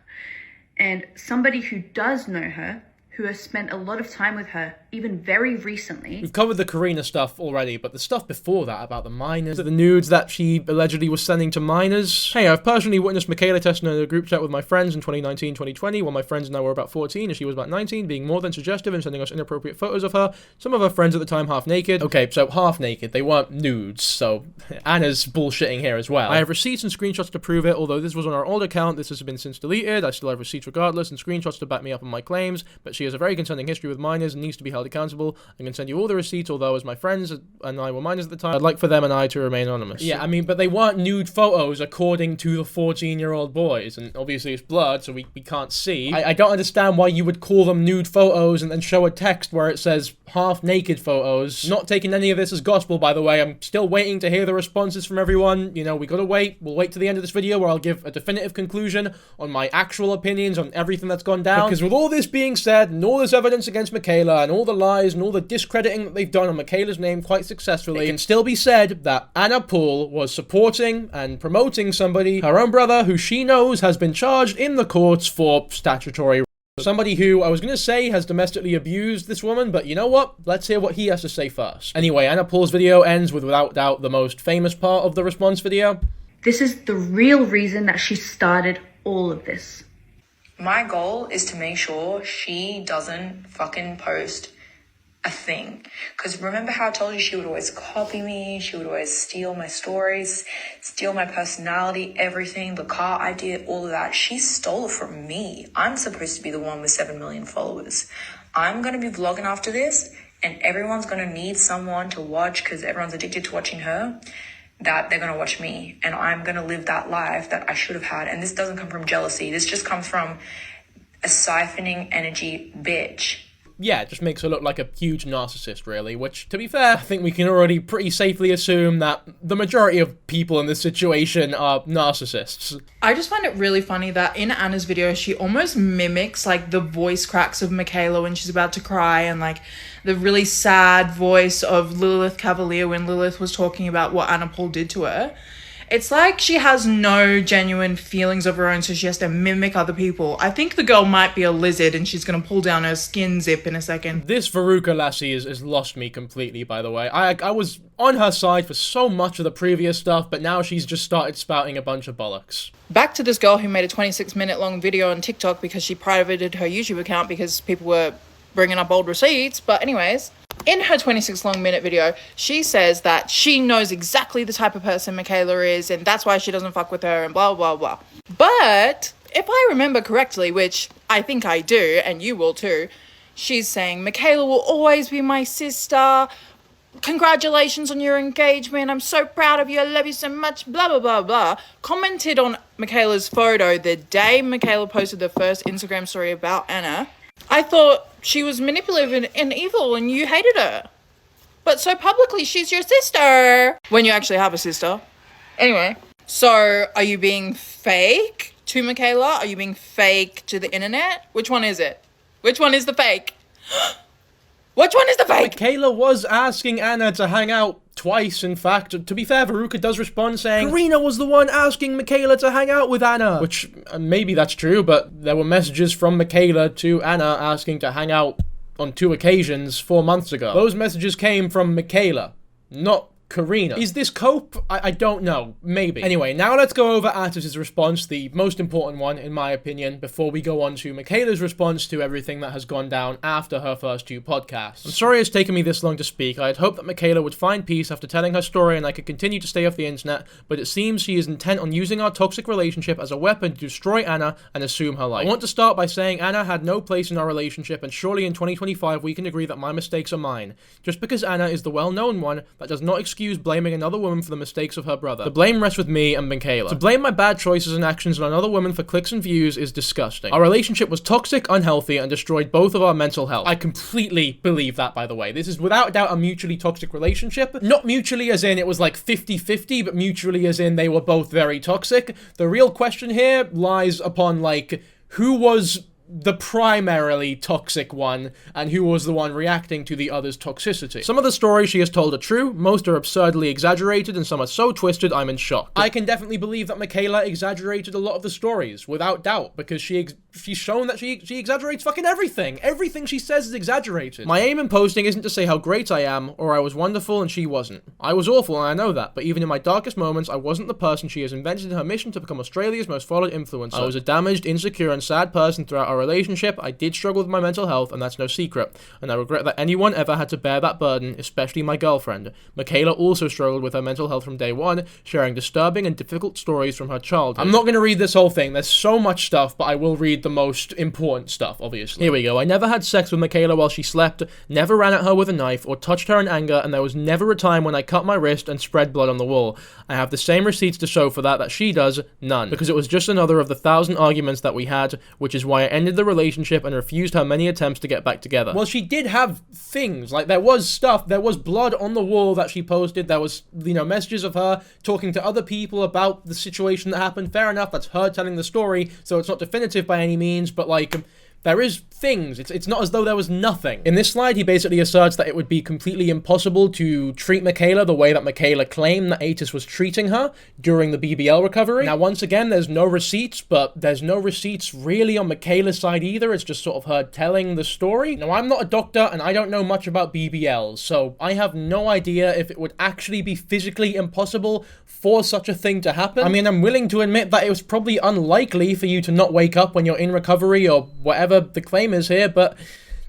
And somebody who does know her, who has spent a lot of time with her, even very recently. We've covered the Karina stuff already, but the stuff before that about the minors, the nudes that she allegedly was sending to minors. Hey, I've personally witnessed Mikaela Testa in a group chat with my friends in 2019, 2020, when my friends and I were about 14 and she was about 19, being more than suggestive and sending us inappropriate photos of her. Some of her friends at the time half naked. Okay, so half naked. They weren't nudes, so Anna's bullshitting here as well. I have receipts and screenshots to prove it, although this was on our old account. This has been since deleted. I still have receipts regardless and screenshots to back me up on my claims, but she has a very concerning history with minors and needs to be held held accountable. I can send you all the receipts, although as my friends and I were minors at the time, I'd like for them and I to remain anonymous. Yeah, I mean, but they weren't nude photos according to the 14-year-old boys, and obviously it's blurred, so we can't see. I don't understand why you would call them nude photos and then show a text where it says half-naked photos. Not taking any of this as gospel, by the way. I'm still waiting to hear the responses from everyone. You know, we gotta wait. We'll wait to the end of this video where I'll give a definitive conclusion on my actual opinions on everything that's gone down. Because with all this being said, and all this evidence against Mikaela, and all the lies, and all the discrediting that they've done on Mikaela's name quite successfully, it can still be said that Anna Poole was supporting and promoting somebody, her own brother, who she knows has been charged in the courts for statutory. Somebody who, I was going to say, has domestically abused this woman, but you know what? Let's hear what he has to say first. Anyway, Anna Poole's video ends with, without doubt, the most famous part of the response video. This is the real reason that she started all of this. My goal is to make sure she doesn't fucking post a thing. Because remember how I told you she would always copy me, she would always steal my stories, steal my personality, everything, the car idea, all of that. She stole it from me. I'm supposed to be the one with 7 million followers. I'm going to be vlogging after this, and everyone's going to need someone to watch because everyone's addicted to watching her, that they're going to watch me. And I'm going to live that life that I should have had. And this doesn't come from jealousy. This just comes from a siphoning energy bitch. Yeah, it just makes her look like a huge narcissist, really, which, to be fair, I think we can already pretty safely assume that the majority of people in this situation are narcissists. I just find it really funny that in Anna's video, she almost mimics, like, the voice cracks of Mikaela when she's about to cry, and, like, the really sad voice of Lilith Cavalier when Lilith was talking about what Anna Poole did to her. It's like she has no genuine feelings of her own, so she has to mimic other people. I think the girl might be a lizard and she's gonna pull down her skin zip in a second. This Veruca lassie has lost me completely, by the way. I was on her side for so much of the previous stuff, but now she's just started spouting a bunch of bollocks. Back to this girl who made a 26-minute long video on TikTok because she privated her YouTube account because people were bringing up old receipts. But anyways, in her 26-minute video, she says that she knows exactly the type of person Mikaela is, and that's why she doesn't fuck with her, and blah, blah, blah. But if I remember correctly, which I think I do, and you will too, she's saying, Mikaela will always be my sister. Congratulations on your engagement. I'm so proud of you. I love you so much. Blah, blah, blah, blah. Commented on Mikaela's photo the day Mikaela posted the first Instagram story about Anna. I thought she was manipulative and evil and you hated her. But so publicly, she's your sister. When you actually have a sister. Anyway, so are you being fake to Mikaela? Are you being fake to the internet? Which one is it? Which one is the fake? Which one is the fake? Mikaela was asking Anna to hang out twice, in fact. To be fair, Veruca does respond saying, Karina was the one asking Mikaela to hang out with Anna. Which, maybe that's true, but there were messages from Mikaela to Anna asking to hang out on 2 occasions 4 months ago. Those messages came from Mikaela, not Karina. Is this cope? I don't know. Maybe. Anyway, now let's go over Atis' response, the most important one, in my opinion, before we go on to Mikaela's response to everything that has gone down after her first 2 podcasts. I'm sorry it's taken me this long to speak. I had hoped that Mikaela would find peace after telling her story and I could continue to stay off the internet, but it seems she is intent on using our toxic relationship as a weapon to destroy Anna and assume her life. I want to start by saying Anna had no place in our relationship, and surely in 2025 we can agree that my mistakes are mine. Just because Anna is the well-known one, that does not excuse blaming another woman for the mistakes of her brother. The blame rests with me and Mikaela. To blame my bad choices and actions on another woman for clicks and views is disgusting. Our relationship was toxic, unhealthy, and destroyed both of our mental health. I completely believe that, by the way. This is without doubt a mutually toxic relationship. Not mutually as in it was like 50-50, but mutually as in they were both very toxic. The real question here lies upon, like, who was the primarily toxic one, and who was the one reacting to the other's toxicity. Some of the stories she has told are true, most are absurdly exaggerated, and some are so twisted I'm in shock. I can definitely believe that Mikaela exaggerated a lot of the stories, without doubt, because she's shown that she exaggerates fucking everything. Everything she says is exaggerated. My aim in posting isn't to say how great I am, or I was wonderful and she wasn't. I was awful and I know that, but even in my darkest moments, I wasn't the person she has invented in her mission to become Australia's most followed influencer. I was a damaged, insecure, and sad person throughout our our relationship, I did struggle with my mental health, and that's no secret. And I regret that anyone ever had to bear that burden, especially my girlfriend. Mikaela also struggled with her mental health from day one, sharing disturbing and difficult stories from her childhood. I'm not going to read this whole thing. There's so much stuff, but I will read the most important stuff, obviously. Here we go. I never had sex with Mikaela while she slept, never ran at her with a knife, or touched her in anger, and there was never a time when I cut my wrist and spread blood on the wall. I have the same receipts to show for that she does, none. Because it was just another of the 1,000 arguments that we had, which is why I ended the relationship and refused her many attempts to get back together. Well, she did have things, like there was stuff, there was blood on the wall that she posted, there was, you know, messages of her talking to other people about the situation that happened. Fair enough, that's her telling the story, so it's not definitive by any means, but like, there is things. It's not as though there was nothing. In this slide, he basically asserts that it would be completely impossible to treat Mikaela the way that Mikaela claimed that Atis was treating her during the BBL recovery. Now, once again, there's no receipts, but there's no receipts really on Mikaela's side either. It's just sort of her telling the story. Now, I'm not a doctor, and I don't know much about BBLs, so I have no idea if it would actually be physically impossible for such a thing to happen. I mean, I'm willing to admit that it was probably unlikely for you to not wake up when you're in recovery or whatever the claim is here, but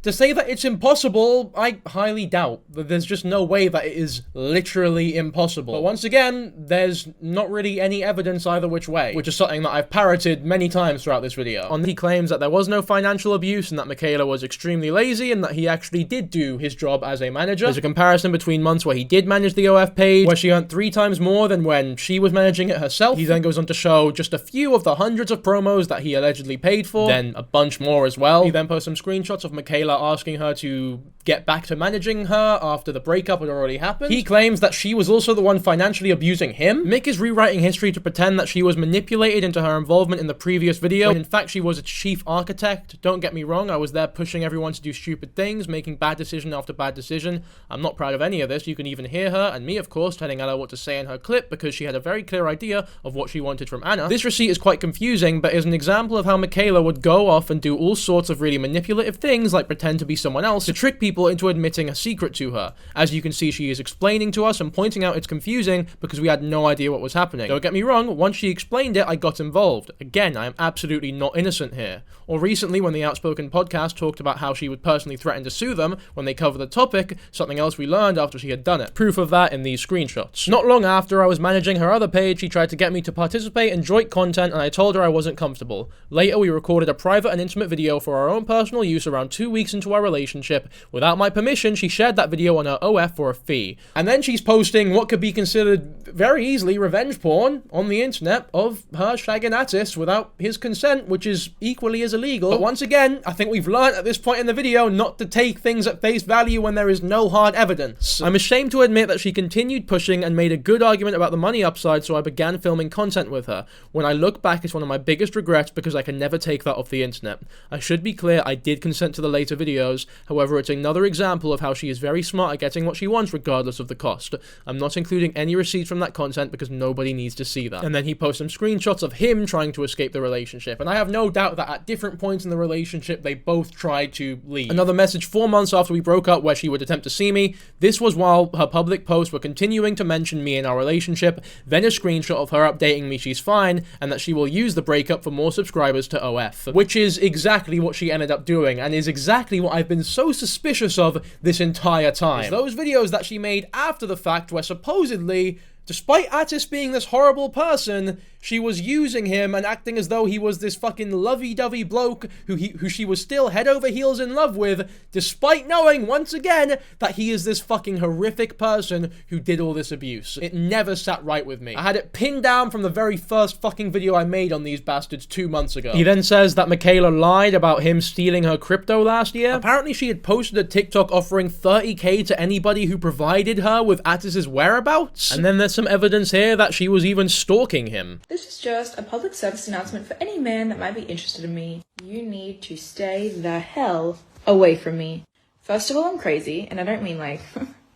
to say that it's impossible, I highly doubt. There's just no way that it is literally impossible. But once again, there's not really any evidence either which way, which is something that I've parroted many times throughout this video. He claims that there was no financial abuse and that Mikaela was extremely lazy and that he actually did do his job as a manager. There's a comparison between months where he did manage the OF page, where she earned 3 times more than when she was managing it herself. He then goes on to show just a few of the hundreds of promos that he allegedly paid for, then a bunch more as well. He then posts some screenshots of Mikaela asking her to get back to managing her after the breakup had already happened. He claims that she was also the one financially abusing him. Mick is rewriting history to pretend that she was manipulated into her involvement in the previous video, when in fact she was its chief architect. Don't get me wrong, I was there pushing everyone to do stupid things, making bad decision after bad decision. I'm not proud of any of this. You can even hear her, and me of course, telling Ella what to say in her clip because she had a very clear idea of what she wanted from Anna. This receipt is quite confusing, but is an example of how Mikaela would go off and do all sorts of really manipulative things, like pretend to be someone else to trick people into admitting a secret to her. As you can see, she is explaining to us and pointing out it's confusing because we had no idea what was happening. Don't get me wrong, once she explained it, I got involved. Again, I am absolutely not innocent here. Or recently, when the Outspoken podcast talked about how she would personally threaten to sue them when they cover the topic, something else we learned after she had done it. Proof of that in these screenshots. Not long after I was managing her other page, she tried to get me to participate in joint content and I told her I wasn't comfortable. Later, we recorded a private and intimate video for our own personal use around 2 weeks into our relationship. Without my permission, she shared that video on her OF for a fee. And then she's posting what could be considered very easily revenge porn on the internet of her shagging Atis without his consent, which is equally as illegal. But once again, I think we've learned at this point in the video not to take things at face value when there is no hard evidence. I'm ashamed to admit that she continued pushing and made a good argument about the money upside, so I began filming content with her. When I look back, it's one of my biggest regrets because I can never take that off the internet. I should be clear, I did consent to the later videos. However, it's another example of how she is very smart at getting what she wants regardless of the cost. I'm not including any receipts from that content because nobody needs to see that. And then he posts some screenshots of him trying to escape the relationship, and I have no doubt that at different points in the relationship they both tried to leave. Another message 4 months after we broke up where she would attempt to see me. This was while her public posts were continuing to mention me in our relationship, then a screenshot of her updating me she's fine and that she will use the breakup for more subscribers to OF, which is exactly what she ended up doing and is exactly what I've been so suspicious of this entire time. It's those videos that she made after the fact where supposedly, despite Atis being this horrible person, she was using him and acting as though he was this fucking lovey-dovey bloke who she was still head over heels in love with, despite knowing, once again, that he is this fucking horrific person who did all this abuse. It never sat right with me. I had it pinned down from the very first fucking video I made on these bastards 2 months ago. He then says that Mikaela lied about him stealing her crypto last year. Apparently she had posted a TikTok offering 30k to anybody who provided her with Atis's whereabouts. And then there's some evidence here that she was even stalking him. This is just a public service announcement for any man that might be interested in me. You need to stay the hell away from me. First of all, I'm crazy, and I don't mean like,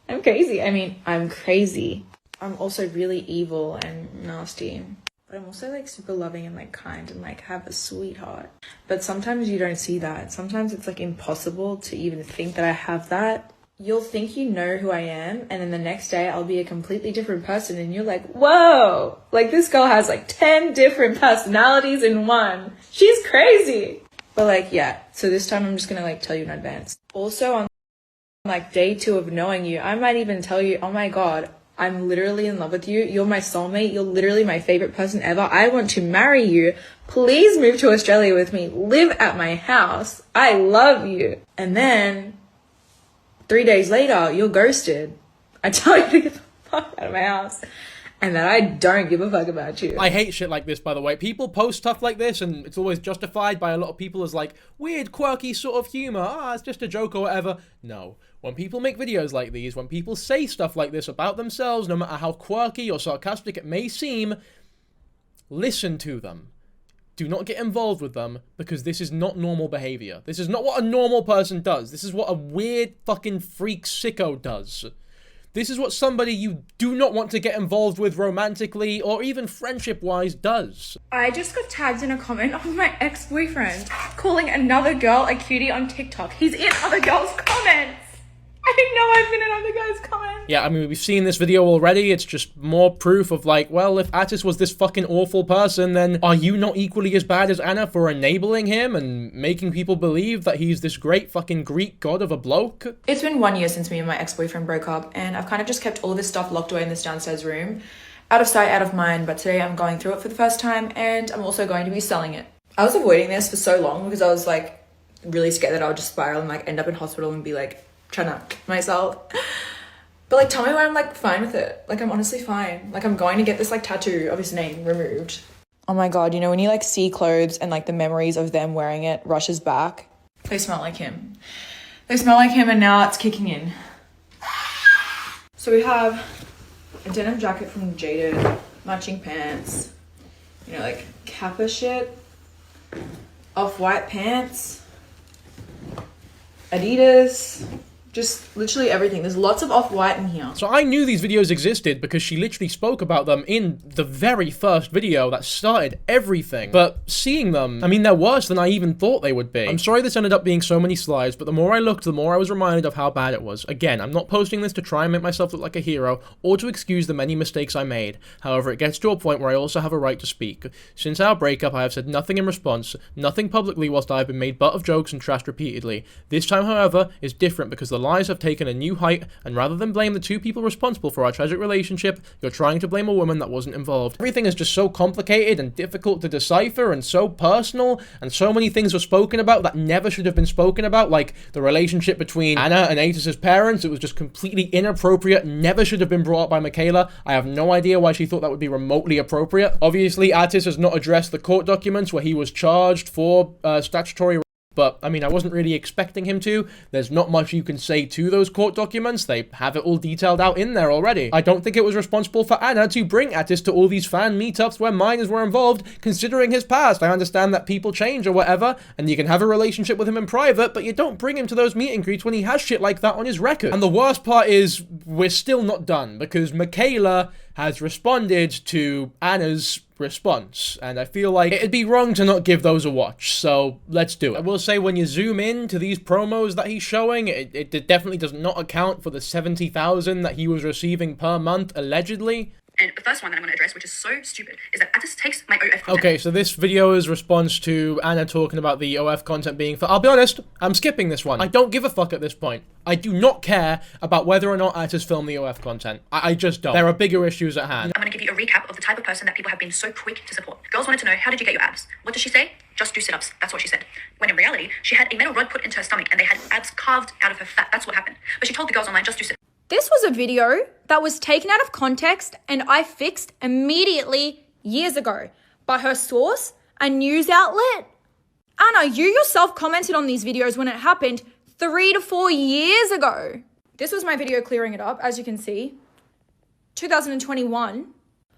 I'm crazy. I mean, I'm crazy. I'm also really evil and nasty. But I'm also like super loving and like kind and like have a sweetheart. But sometimes you don't see that. Sometimes it's like impossible to even think that I have that. You'll think you know who I am, and then the next day I'll be a completely different person, and you're like, whoa, like this girl has like 10 different personalities in one. She's crazy. But like, yeah, so this time I'm just gonna like tell you in advance. Also on like day 2 of knowing you, I might even tell you, oh my god, I'm literally in love with you. You're my soulmate. You're literally my favorite person ever. I want to marry you. Please move to Australia with me. Live at my house. I love you. And then 3 days later, you're ghosted. I tell you to get the fuck out of my house. And that I don't give a fuck about you. I hate shit like this, by the way. People post stuff like this, and it's always justified by a lot of people as like, weird, quirky sort of humor. It's just a joke or whatever. No. When people make videos like these, when people say stuff like this about themselves, no matter how quirky or sarcastic it may seem, listen to them. Do not get involved with them, because this is not normal behavior. This is not what a normal person does. This is what a weird fucking freak sicko does. This is what somebody you do not want to get involved with romantically or even friendship-wise does. I just got tagged in a comment of my ex-boyfriend calling another girl a cutie on TikTok. He's in other girls' comments. I didn't know I've been in other guys' comments. Yeah, I mean, we've seen this video already. It's just more proof of like, well, if Atis was this fucking awful person, then are you not equally as bad as Anna for enabling him and making people believe that he's this great fucking Greek god of a bloke? It's been 1 year since me and my ex-boyfriend broke up, and I've kind of just kept all this stuff locked away in this downstairs room. Out of sight, out of mind, but today I'm going through it for the first time, and I'm also going to be selling it. I was avoiding this for so long because I was like really scared that I would just spiral and like end up in hospital and be like trying to kill myself. But like, tell me why I'm like fine with it. Like, I'm honestly fine. Like, I'm going to get this like tattoo of his name removed. Oh my god, you know when you like see clothes and like the memories of them wearing it rushes back? They smell like him. They smell like him, and now it's kicking in. So we have a denim jacket from Jaded, matching pants, you know, like Kappa shit, off-white pants, Adidas, just literally everything. There's lots of off-white in here. So I knew these videos existed because she literally spoke about them in the very first video that started everything. But seeing them, I mean, they're worse than I even thought they would be. I'm sorry this ended up being so many slides, but the more I looked, the more I was reminded of how bad it was. Again, I'm not posting this to try and make myself look like a hero or to excuse the many mistakes I made. However, it gets to a point where I also have a right to speak. Since our breakup, I have said nothing in response, nothing publicly whilst I have been made butt of jokes and trashed repeatedly. This time, however, is different because the lies have taken a new height, and rather than blame the two people responsible for our tragic relationship, you're trying to blame a woman that wasn't involved. Everything is just so complicated and difficult to decipher and so personal, and so many things were spoken about that never should have been spoken about, like the relationship between Anna and Atis' parents. It was just completely inappropriate, never should have been brought up by Mikaela. I have no idea why she thought that would be remotely appropriate. Obviously, Atis has not addressed the court documents where he was charged for statutory. But, I mean, I wasn't really expecting him to. There's not much you can say to those court documents. They have it all detailed out in there already. I don't think it was responsible for Anna to bring Atis to all these fan meetups where minors were involved, considering his past. I understand that people change or whatever, and you can have a relationship with him in private, but you don't bring him to those meet and greets when he has shit like that on his record. And the worst part is, we're still not done, because Mikaela has responded to Anna's response, and I feel like it'd be wrong to not give those a watch, so let's do it. I will say, when you zoom in to these promos that he's showing, it definitely does not account for the 70,000 that he was receiving per month, allegedly. And the first one that I'm going to address, which is so stupid, is that Atis takes my OF content. Okay, so this video is response to Anna talking about the OF content being for. I'll be honest, I'm skipping this one. I don't give a fuck at this point. I do not care about whether or not Atis filmed the OF content. I just don't. There are bigger issues at hand. I'm going to give you a recap of the type of person that people have been so quick to support. Girls wanted to know, how did you get your abs? What does she say? Just do sit-ups. That's what she said. When in reality, she had a metal rod put into her stomach and they had abs carved out of her fat. That's what happened. But she told the girls online, just do sit-ups. This was a video that was taken out of context and I fixed immediately years ago by her source, a news outlet. Anna, you yourself commented on these videos when it happened 3 to 4 years ago. This was my video clearing it up, as you can see. 2021.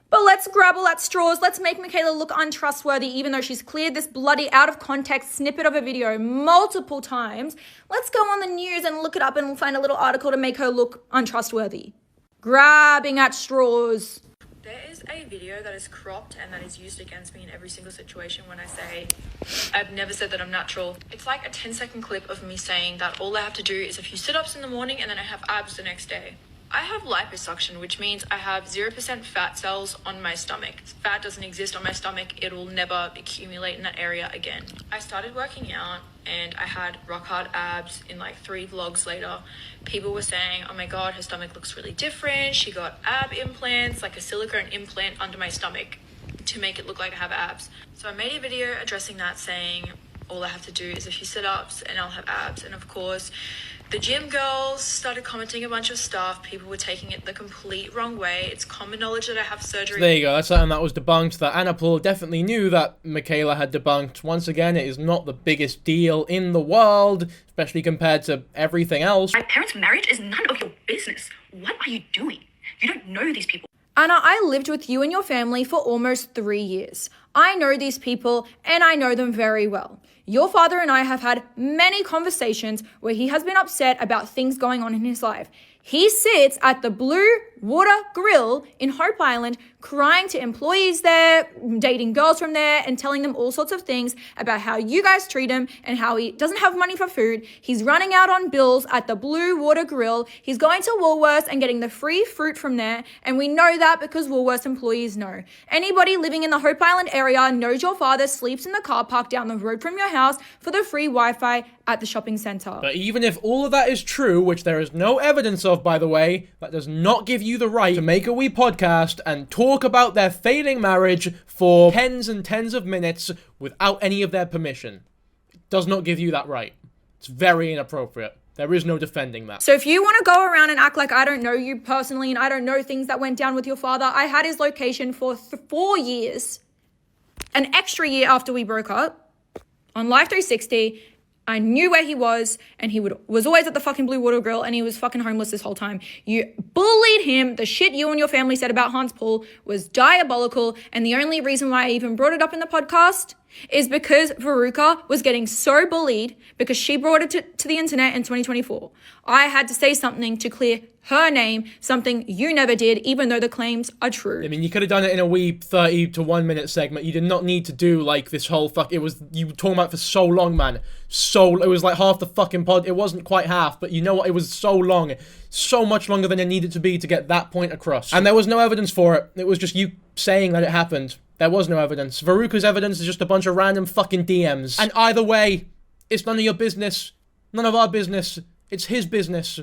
But let's grabble at straws. Let's make Mikaela look untrustworthy, even though she's cleared this bloody out of context snippet of a video multiple times. Let's go on the news and look it up and we'll find a little article to make her look untrustworthy. Grabbing at straws. There is a video that is cropped and that is used against me in every single situation when I say, I've never said that I'm natural. It's like a 10-second clip of me saying that all I have to do is a few sit-ups in the morning and then I have abs the next day. I have liposuction, which means I have 0% fat cells on my stomach. Fat doesn't exist on my stomach. It will never accumulate in that area again. I started working out and I had rock hard abs in like 3 vlogs later. People were saying, oh my God, her stomach looks really different. She got ab implants, like a silicone implant under my stomach to make it look like I have abs. So I made a video addressing that, saying all I have to do is a few sit-ups and I'll have abs. And of course, the gym girls started commenting a bunch of stuff. People were taking it the complete wrong way. It's common knowledge that I have surgery. There you go, that's something that was debunked, that Anna Paul definitely knew that Mikaela had debunked. Once again, it is not the biggest deal in the world, especially compared to everything else. My parents' marriage is none of your business. What are you doing? You don't know these people. Anna, I lived with you and your family for almost 3 years. I know these people and I know them very well. Your father and I have had many conversations where he has been upset about things going on in his life. He sits at the Blue Water Grill in Hope Island crying to employees there, dating girls from there, and telling them all sorts of things about how you guys treat him and how he doesn't have money for food. He's running out on bills at the Blue Water Grill. He's going to Woolworths and getting the free fruit from there, and we know that because Woolworths employees know. Anybody living in the Hope Island area knows your father sleeps in the car park down the road from your house for the free Wi-Fi at the shopping center. But even if all of that is true, which there is no evidence of, by the way, that does not give you the right to make a wee podcast and talk about their failing marriage for tens and tens of minutes without any of their permission. It does not give you that right. It's very inappropriate. There is no defending that. So if you want to go around and act like I don't know you personally and I don't know things that went down with your father, I had his location for 4 years, an extra year after we broke up, on Life 360. I knew where he was, and he was always at the fucking Blue Water Grill, and he was fucking homeless this whole time. You bullied him. The shit you and your family said about Hans Paul was diabolical, and the only reason why I even brought it up in the podcast is because Veruca was getting so bullied because she brought it to the internet in 2024. I had to say something to clear her name, something you never did, even though the claims are true. I mean, you could have done it in a wee 30 to 1 minute segment. You did not need to do like this whole you were talking about it for so long, man. It was like half the fucking pod. It wasn't quite half, but you know what? It was so long. So much longer than it needed to be to get that point across. And there was no evidence for it. It was just you saying that it happened. There was no evidence. Veruca's evidence is just a bunch of random fucking DMs. And either way, it's none of your business. None of our business. It's his business.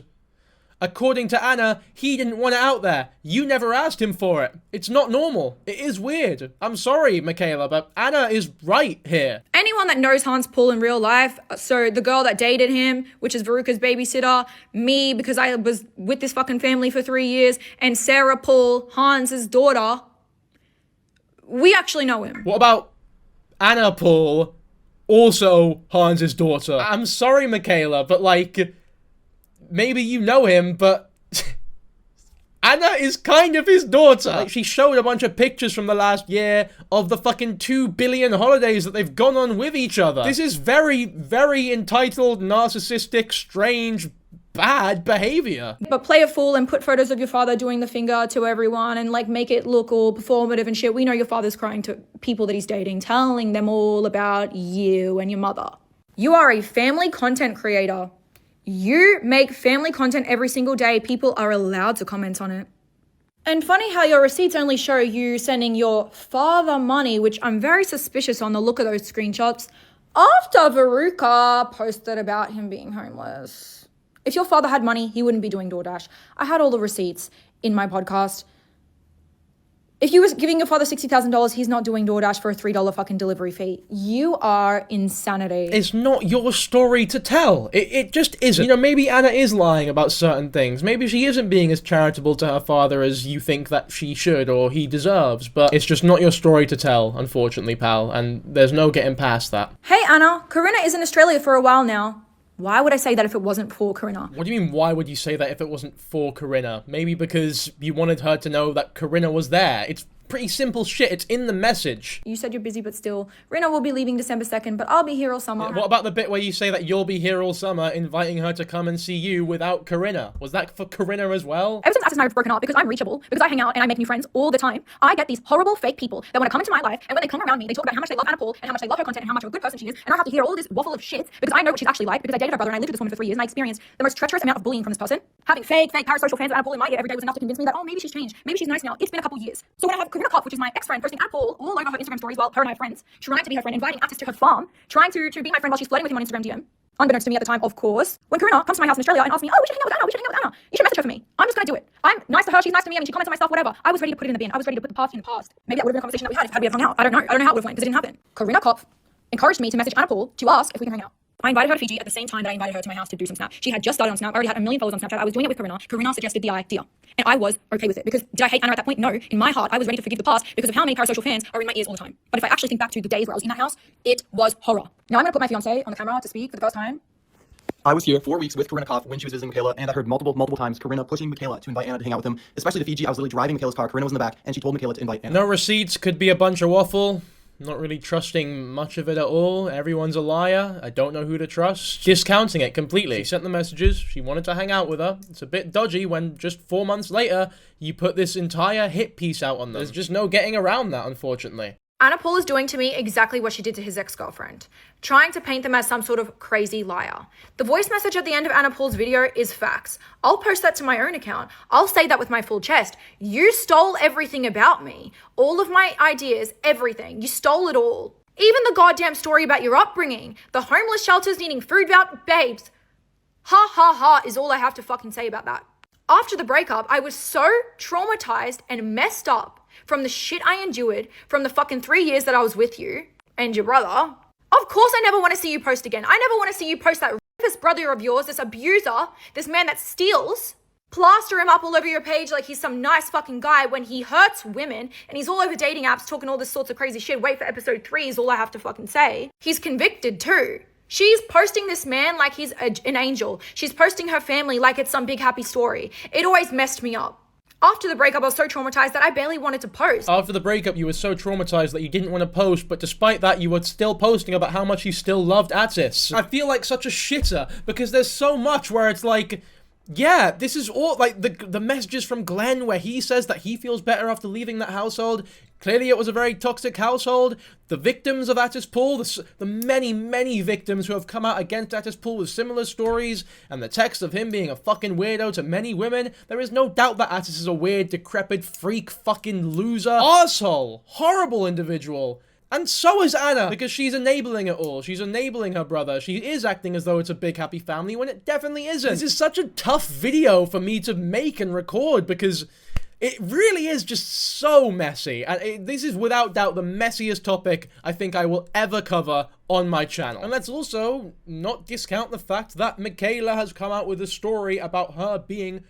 According to Anna, he didn't want it out there. You never asked him for it. It's not normal. It is weird. I'm sorry, Mikaela, but Anna is right here. Anyone that knows Hans Paul in real life, so the girl that dated him, which is Veruca's babysitter, me, because I was with this fucking family for 3 years, and Sarah Paul, Hans's daughter, we actually know him. What about Anna Paul, also Hans's daughter? I'm sorry, Mikaela, but like, maybe you know him, but Anna is kind of his daughter. Like, she showed a bunch of pictures from the last year of the fucking 2 billion holidays that they've gone on with each other. This is very, very entitled, narcissistic, strange, bad behavior. But play a fool and put photos of your father doing the finger to everyone and like make it look all performative and shit. We know your father's crying to people that he's dating, telling them all about you and your mother. You are a family content creator. You make family content every single day. People are allowed to comment on it. And funny how your receipts only show you sending your father money, which I'm very suspicious on the look of those screenshots, after Veruca posted about him being homeless. If your father had money, he wouldn't be doing DoorDash. I had all the receipts in my podcast. If you was giving your father $60,000, he's not doing DoorDash for a $3 fucking delivery fee. You are insanity. It's not your story to tell. It just isn't. You know, maybe Anna is lying about certain things. Maybe she isn't being as charitable to her father as you think that she should or he deserves. But it's just not your story to tell, unfortunately, pal. And there's no getting past that. Hey, Anna. Corinna is in Australia for a while now. Why would I say that if it wasn't for Corinna? What do you mean, why would you say that if it wasn't for Corinna? Maybe because you wanted her to know that Corinna was there. It's pretty simple shit. It's in the message. You said you're busy, but still, Rina will be leaving December 2nd, but I'll be here all summer. What about the bit where you say that you'll be here all summer, inviting her to come and see you without Corinna? Was that for Corinna as well? Ever since Atis and I have broken up, because I'm reachable, because I hang out and I make new friends all the time, I get these horrible fake people that want to come into my life, and when they come around me, they talk about how much they love Anna Paul and how much they love her content and how much of a good person she is, and I have to hear all this waffle of shit because I know what she's actually like, because I dated her brother and I lived with this woman for 3 years and I experienced the most treacherous amount of bullying from this person. Having fake parasocial fans of Anna Paul in my ear every day was enough to convince me that, oh, maybe she's changed, maybe she's nice now. It's been a couple years. So when I have Corinna Kopp, which is my ex-friend, posting Anna Paul all over her Instagram stories while her and I are friends, trying to be her friend, inviting Atis to her farm, trying to be my friend while she's flirting with him on Instagram DM. Unbeknownst to me at the time, of course. When Corinna comes to my house in Australia and asks me, oh, we should hang out with Anna, you should message her for me. I'm just gonna do it. I'm nice to her, she's nice to me, I mean, she comments on my stuff, whatever. I was ready to put it in the bin. I was ready to put the past in the past. Maybe that would have been a conversation that we had if we had hung out. I don't know how it would have went, because it didn't happen. Corinna Kopp encouraged me to message Anna Paul to ask if we can hang out. I invited her to Fiji at the same time that I invited her to my house to do some Snap. She had just started on Snap. I already had 1 million followers on Snapchat. I was doing it with Corinna. Corinna suggested the idea. And I was okay with it. Because did I hate Anna at that point? No. In my heart, I was ready to forgive the past because of how many parasocial fans are in my ears all the time. But if I actually think back to the days where I was in that house, it was horror. Now I'm going to put my fiancé on the camera to speak for the first time. I was here 4 weeks with Corinna Kopp when she was visiting Mikaela, and I heard multiple times Corinna pushing Mikaela to invite Anna to hang out with them, especially to Fiji. I was literally driving Mikaela's car, Corinna was in the back, and she told Mikaela to invite Anna. No receipts, could be a bunch of waffle. Not really trusting much of it at all. Everyone's a liar. I don't know who to trust. Discounting it completely. She sent the messages. She wanted to hang out with her. It's a bit dodgy when just 4 months later, you put this entire hit piece out on them. There's just no getting around that, unfortunately. Anna Paul is doing to me exactly what she did to his ex-girlfriend, trying to paint them as some sort of crazy liar. The voice message at the end of Anna Paul's video is facts. I'll post that to my own account. I'll say that with my full chest. You stole everything about me. All of my ideas, everything. You stole it all. Even the goddamn story about your upbringing. The homeless shelters needing food vouchers. Babes. Ha ha ha is all I have to fucking say about that. After the breakup, I was so traumatized and messed up from the shit I endured from the fucking 3 years that I was with you and your brother. Of course I never want to see you post again. I never want to see you post that rapist brother of yours, this abuser, this man that steals. Plaster him up all over your page like he's some nice fucking guy when he hurts women and he's all over dating apps talking all this sorts of crazy shit. Wait for episode 3 is all I have to fucking say. He's convicted too. She's posting this man like he's an angel. She's posting her family like it's some big happy story. It always messed me up. After the breakup, I was so traumatized that I barely wanted to post. After the breakup, you were so traumatized that you didn't want to post, but despite that, you were still posting about how much you still loved Atis. I feel like such a shitter, because there's so much where it's like, yeah, this is all, like, the messages from Glenn where he says that he feels better after leaving that household. Clearly it was a very toxic household. The victims of Atis Paul, the many, many victims who have come out against Atis Paul with similar stories, and the text of him being a fucking weirdo to many women, there is no doubt that Atis is a weird, decrepit, freak, fucking loser, arsehole, horrible individual. And so is Anna, because she's enabling it all. She's enabling her brother. She is acting as though it's a big happy family when it definitely isn't. This is such a tough video for me to make and record because it really is just so messy. And this is without doubt the messiest topic I think I will ever cover on my channel. And let's also not discount the fact that Mikaela has come out with a story about her being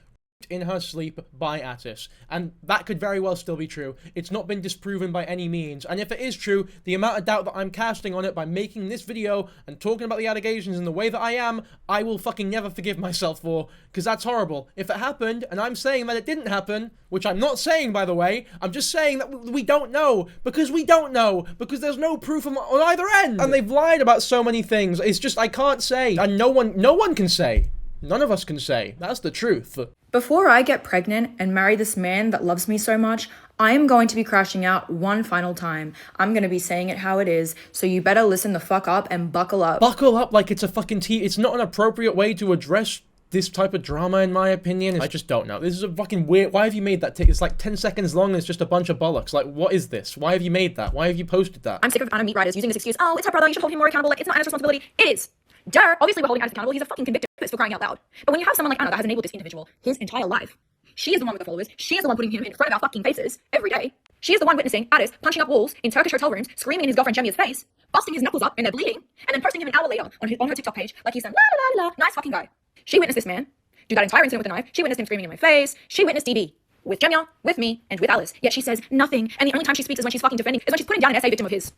in her sleep by Atis, and that could very well still be true. It's not been disproven by any means, and if it is true, the amount of doubt that I'm casting on it by making this video and talking about the allegations in the way that I am, I will fucking never forgive myself for, because that's horrible. If it happened, and I'm saying that it didn't happen, which I'm not saying, by the way, I'm just saying that we don't know, because we don't know, because there's no proof on either end, and they've lied about so many things. It's just, I can't say, and no one can say. None of us can say. That's the truth. Before I get pregnant and marry this man that loves me so much, I am going to be crashing out one final time. I'm going to be saying it how it is, so you better listen the fuck up and buckle up. Buckle up like it's a fucking It's not an appropriate way to address this type of drama, in my opinion. I just don't know. This is a fucking weird... Why have you made that? It's like 10 seconds long and it's just a bunch of bollocks. Like, what is this? Why have you made that? Why have you posted that? I'm sick of Anna meat riders using this excuse, oh, it's her brother, you should hold him more accountable, like, it's not Anna's responsibility. It is. Duh, obviously we're holding Atis accountable, he's a fucking convicted rapist for crying out loud. But when you have someone like Anna that has enabled this individual his entire life, she is the one with the followers, she is the one putting him in front of our fucking faces every day. She is the one witnessing Atis punching up walls in Turkish hotel rooms, screaming in his girlfriend Jemia's face, busting his knuckles up and they're bleeding, and then posting him an hour later on her TikTok page like he's some la la la nice fucking guy. She witnessed this man do that entire incident with a knife, she witnessed him screaming in my face, she witnessed DB. With Jemia, with me, and with Alice. Yet she says nothing, and the only time she speaks is when she's fucking defending, is when she's putting down an SA victim of his.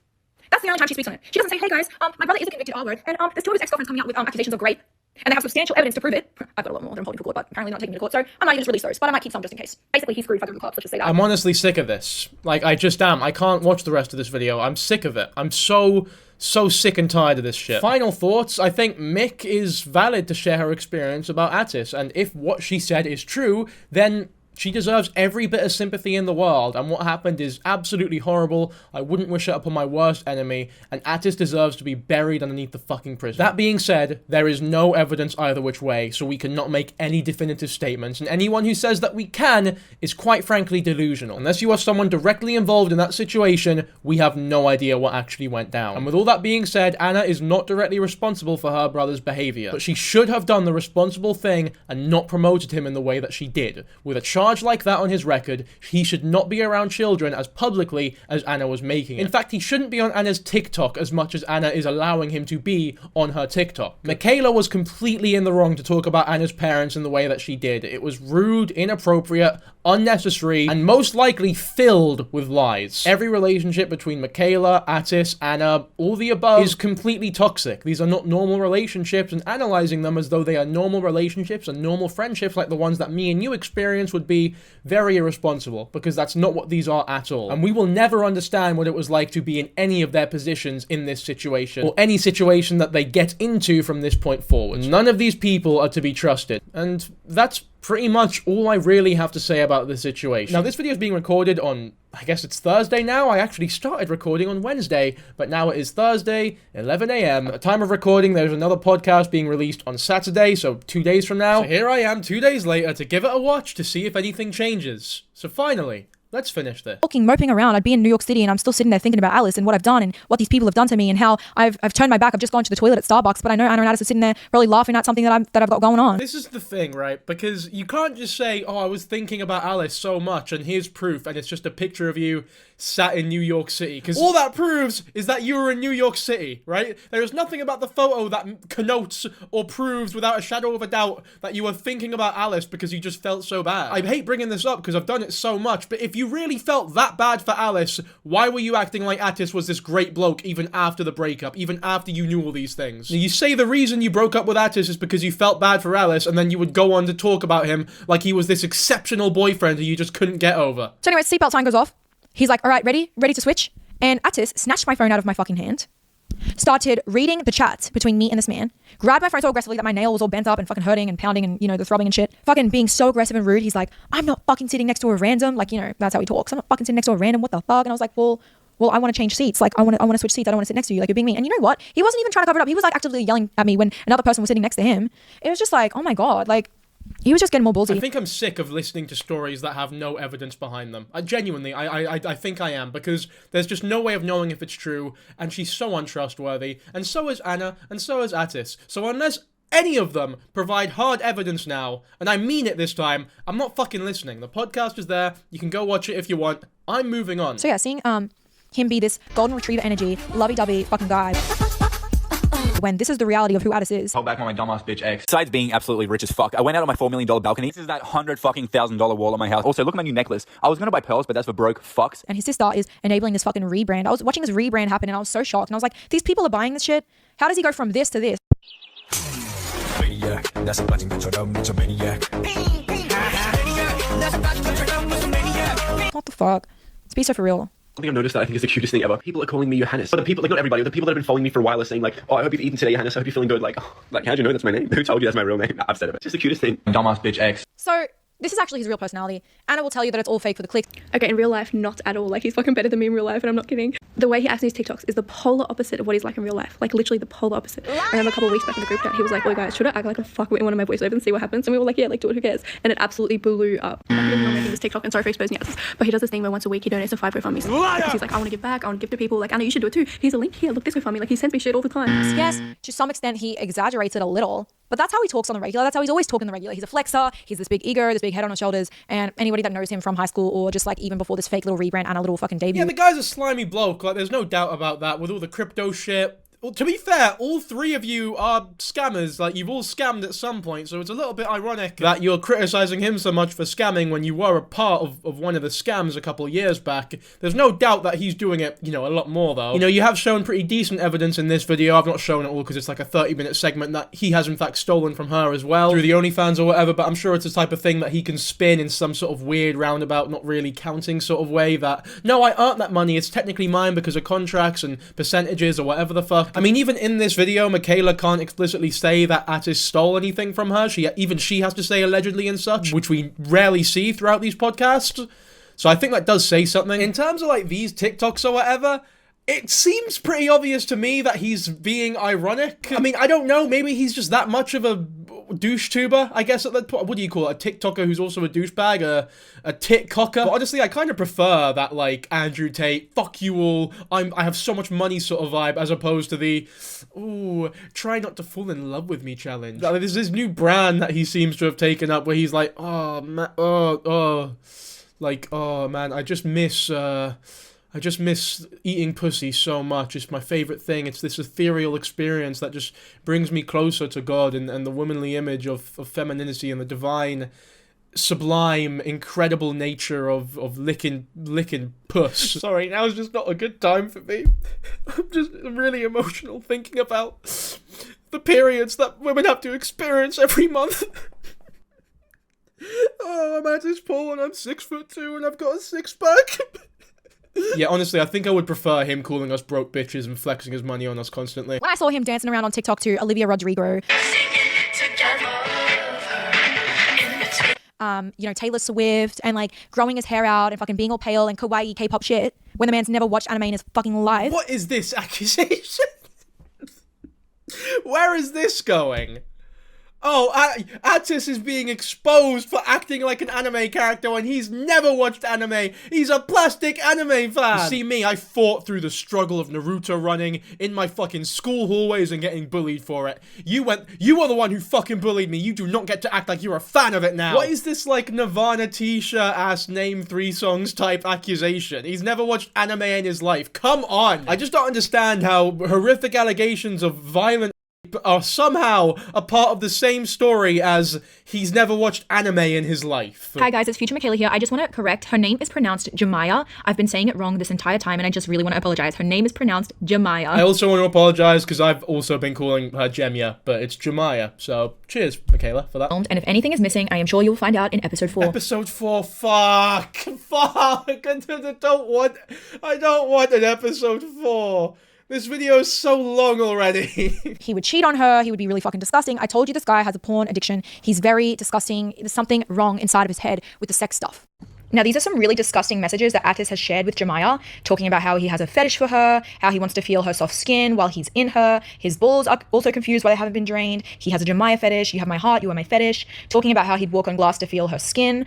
That's the only time she speaks on it. She doesn't say, hey guys, my brother is a convicted R-word, and there's two of his ex-girlfriends coming out with accusations of rape, and they have substantial evidence to prove it. I've got a lot more that I'm holding for court, but apparently not taking me to court, so I might even just release those, but I might keep some just in case. Basically, he's screwed if I go to the cops, let's just say that. I'm honestly sick of this. Like, I just am. I can't watch the rest of this video. I'm sick of it. I'm so sick and tired of this shit. Final thoughts. I think Mick is valid to share her experience about Atis, and if what she said is true, then she deserves every bit of sympathy in the world, and what happened is absolutely horrible. I wouldn't wish it upon my worst enemy, and Atis deserves to be buried underneath the fucking prison. That being said, there is no evidence either which way, so we cannot make any definitive statements, and anyone who says that we can is quite frankly delusional. Unless you are someone directly involved in that situation, we have no idea what actually went down. And with all that being said, Anna is not directly responsible for her brother's behavior, but she should have done the responsible thing and not promoted him in the way that she did. With a charge like that on his record, he should not be around children as publicly as Anna was making it. In fact, he shouldn't be on Anna's TikTok as much as Anna is allowing him to be on her TikTok. Mikaela was completely in the wrong to talk about Anna's parents in the way that she did. It was rude, inappropriate, unnecessary, and most likely filled with lies. Every relationship between Mikaela, Atis, Anna, all the above is completely toxic. These are not normal relationships, and analyzing them as though they are normal relationships and normal friendships like the ones that me and you experience would be very irresponsible, because that's not what these are at all. And we will never understand what it was like to be in any of their positions in this situation, or any situation that they get into from this point forward. None of these people are to be trusted. And that's pretty much all I really have to say about this situation. Now, this video is being recorded on, I guess it's Thursday now. I actually started recording on Wednesday, but now it is Thursday, 11 a.m. At the time of recording, there's another podcast being released on Saturday, so 2 days from now. So here I am 2 days later to give it a watch to see if anything changes. So finally, let's finish this. Moping around, I'd be in New York City and I'm still sitting there thinking about Alice and what I've done and what these people have done to me and how I've turned my back. I've just gone to the toilet at Starbucks, but I know Anna and Alice are sitting there probably laughing at something that I've got going on. This is the thing, right? Because you can't just say, oh, I was thinking about Alice so much and here's proof, and it's just a picture of you sat in New York City. Because all that proves is that you were in New York City, right? There is nothing about the photo that connotes or proves without a shadow of a doubt that you were thinking about Alice because you just felt so bad. I hate bringing this up because I've done it so much, but if you really felt that bad for Alice, why were you acting like Atis was this great bloke even after the breakup, even after you knew all these things? Now, you say the reason you broke up with Atis is because you felt bad for Alice, and then you would go on to talk about him like he was this exceptional boyfriend who you just couldn't get over. So anyway, seatbelt sign goes off. He's like, all right, ready to switch? And Atis snatched my phone out of my fucking hand, started reading the chats between me and this man, grabbed my phone so aggressively that my nail was all bent up and fucking hurting and pounding and, you know, the throbbing and shit. Fucking being so aggressive and rude. He's like, I'm not fucking sitting next to a random. Like, you know, that's how he talks. I'm not fucking sitting next to a random. What the fuck? And I was like, well, I want to change seats. Like, I want to switch seats. I don't want to sit next to you. Like, you're being mean. And you know what? He wasn't even trying to cover it up. He was like actively yelling at me when another person was sitting next to him. It was just like, oh my God, like, he was just getting more ballsy. I think I'm sick of listening to stories that have no evidence behind them. Genuinely, I think I am, because there's just no way of knowing if it's true, and she's so untrustworthy, and so is Anna, and so is Atis. So unless any of them provide hard evidence now, and I mean it this time, I'm not fucking listening. The podcast is there. You can go watch it if you want. I'm moving on. So yeah, seeing him be this golden retriever energy, lovey-dovey fucking guy, when this is the reality of who Atis is. Hold back on my dumbass bitch ex. Besides being absolutely rich as fuck, I went out on my $4 million balcony. This is that $100,000 wall at my house. Also, look at my new necklace. I was gonna buy pearls, but that's for broke fucks. And his sister is enabling this fucking rebrand. I was watching this rebrand happen and I was so shocked. And I was like, these people are buying this shit? How does he go from this to this? What the fuck? Let's be so for real. Something I've noticed that I think is the cutest thing ever. People are calling me Johannes. But the people, like not everybody, the people that have been following me for a while are saying like, oh, I hope you've eaten today, Johannes. I hope you're feeling good. Like, oh, like, how'd you know that's my name? Who told you that's my real name? I've said it. It's just the cutest thing. Dumbass bitch ex. So this is actually his real personality. Anna will tell you that it's all fake for the clicks. Okay, in real life, not at all. Like, he's fucking better than me in real life, and I'm not kidding. The way he acts in his TikToks is the polar opposite of what he's like in real life. Like, literally the polar opposite. I remember a couple of weeks back in the group chat, he was like, oh guys, should I act like a fuck in one of my voiceovers and see what happens? And we were like, yeah, like, do it, who cares? And it absolutely blew up. Like, he doesn't know making this TikTok, and sorry for exposing Atis, but he does this thing where once a week he donates a $5 GoFundMe. Because he's like, I want to give back, I want to give to people. Like, Anna, you should do it too. Here's a link here, look, this GoFundMe. Like, he sends me shit all the time. Yes, to some extent he exaggerates it a little, but that's how he talks on the regular. That's how he's always talking on the regular. He's a flexer, he's this big ego, this big head on his shoulders, and anybody that knows him from high school or just like even before this fake little rebrand and a little fucking debut. Yeah, the guy's a slimy bloke. Like, there's no doubt about that. With all the crypto shit, to be fair, all three of you are scammers. Like, you've all scammed at some point, so it's a little bit ironic that you're criticizing him so much for scamming when you were a part of one of the scams a couple of years back. There's no doubt that he's doing it, you know, a lot more, though. You know, you have shown pretty decent evidence in this video. I've not shown it all because it's like a 30-minute segment that he has, in fact, stolen from her as well, through the OnlyFans or whatever, but I'm sure it's the type of thing that he can spin in some sort of weird, roundabout, not really counting sort of way that, no, I earned that money, it's technically mine because of contracts and percentages or whatever the fuck. I mean, even in this video, Mikaela can't explicitly say that Atis stole anything from her. Even she has to say allegedly and such, which we rarely see throughout these podcasts. So I think that does say something. In terms of, like, these TikToks or whatever, it seems pretty obvious to me that he's being ironic. I mean, I don't know, maybe he's just that much of a douche tuber, I guess, at that point. What do you call it? A TikToker who's also a douchebag? A tit-cocker? But honestly, I kind of prefer that, like, Andrew Tate, fuck you all, I have so much money sort of vibe, as opposed to the, ooh, try not to fall in love with me challenge. Like, there's this new brand that he seems to have taken up where he's like, oh, man, oh, man, I just miss eating pussy so much. It's my favorite thing. It's this ethereal experience that just brings me closer to God and the womanly image of femininity and the divine, sublime, incredible nature of licking puss. Sorry, now's just not a good time for me. I'm really emotional thinking about the periods that women have to experience every month. Oh, I'm at this pool and I'm 6'2" and I've got a six-pack. Yeah, honestly, I think I would prefer him calling us broke bitches and flexing his money on us constantly. When I saw him dancing around on TikTok to Olivia Rodrigo, you know, Taylor Swift, and like growing his hair out and fucking being all pale and kawaii K-pop shit, when the man's never watched anime in his fucking life. What is this accusation? Where is this going? Oh, Atis is being exposed for acting like an anime character when he's never watched anime. He's a plastic anime fan. You see me, I fought through the struggle of Naruto running in my fucking school hallways and getting bullied for it. You were the one who fucking bullied me. You do not get to act like you're a fan of it now. What is this, like, Nirvana t-shirt ass name 3 songs type accusation? He's never watched anime in his life. Come on. I just don't understand how horrific allegations of violent are somehow a part of the same story as he's never watched anime in his life. Hi guys, it's Future Mikaela here. I just want to correct, her name is pronounced Jemiah. I've been saying it wrong this entire time and I just really want to apologize. Her name is pronounced Jemiah. I also want to apologize because I've also been calling her Jemia, but it's Jemiah. So cheers, Mikaela, for that. And if anything is missing, I am sure you'll find out in episode 4. Episode 4, fuck. I don't want an episode 4. This video is so long already. He would cheat on her. He would be really fucking disgusting. I told you this guy has a porn addiction. He's very disgusting. There's something wrong inside of his head with the sex stuff. Now, these are some really disgusting messages that Atis has shared with Jemiah, talking about how he has a fetish for her, how he wants to feel her soft skin while he's in her. His balls are also confused why they haven't been drained. He has a Jemiah fetish. You have my heart, you are my fetish. Talking about how he'd walk on glass to feel her skin.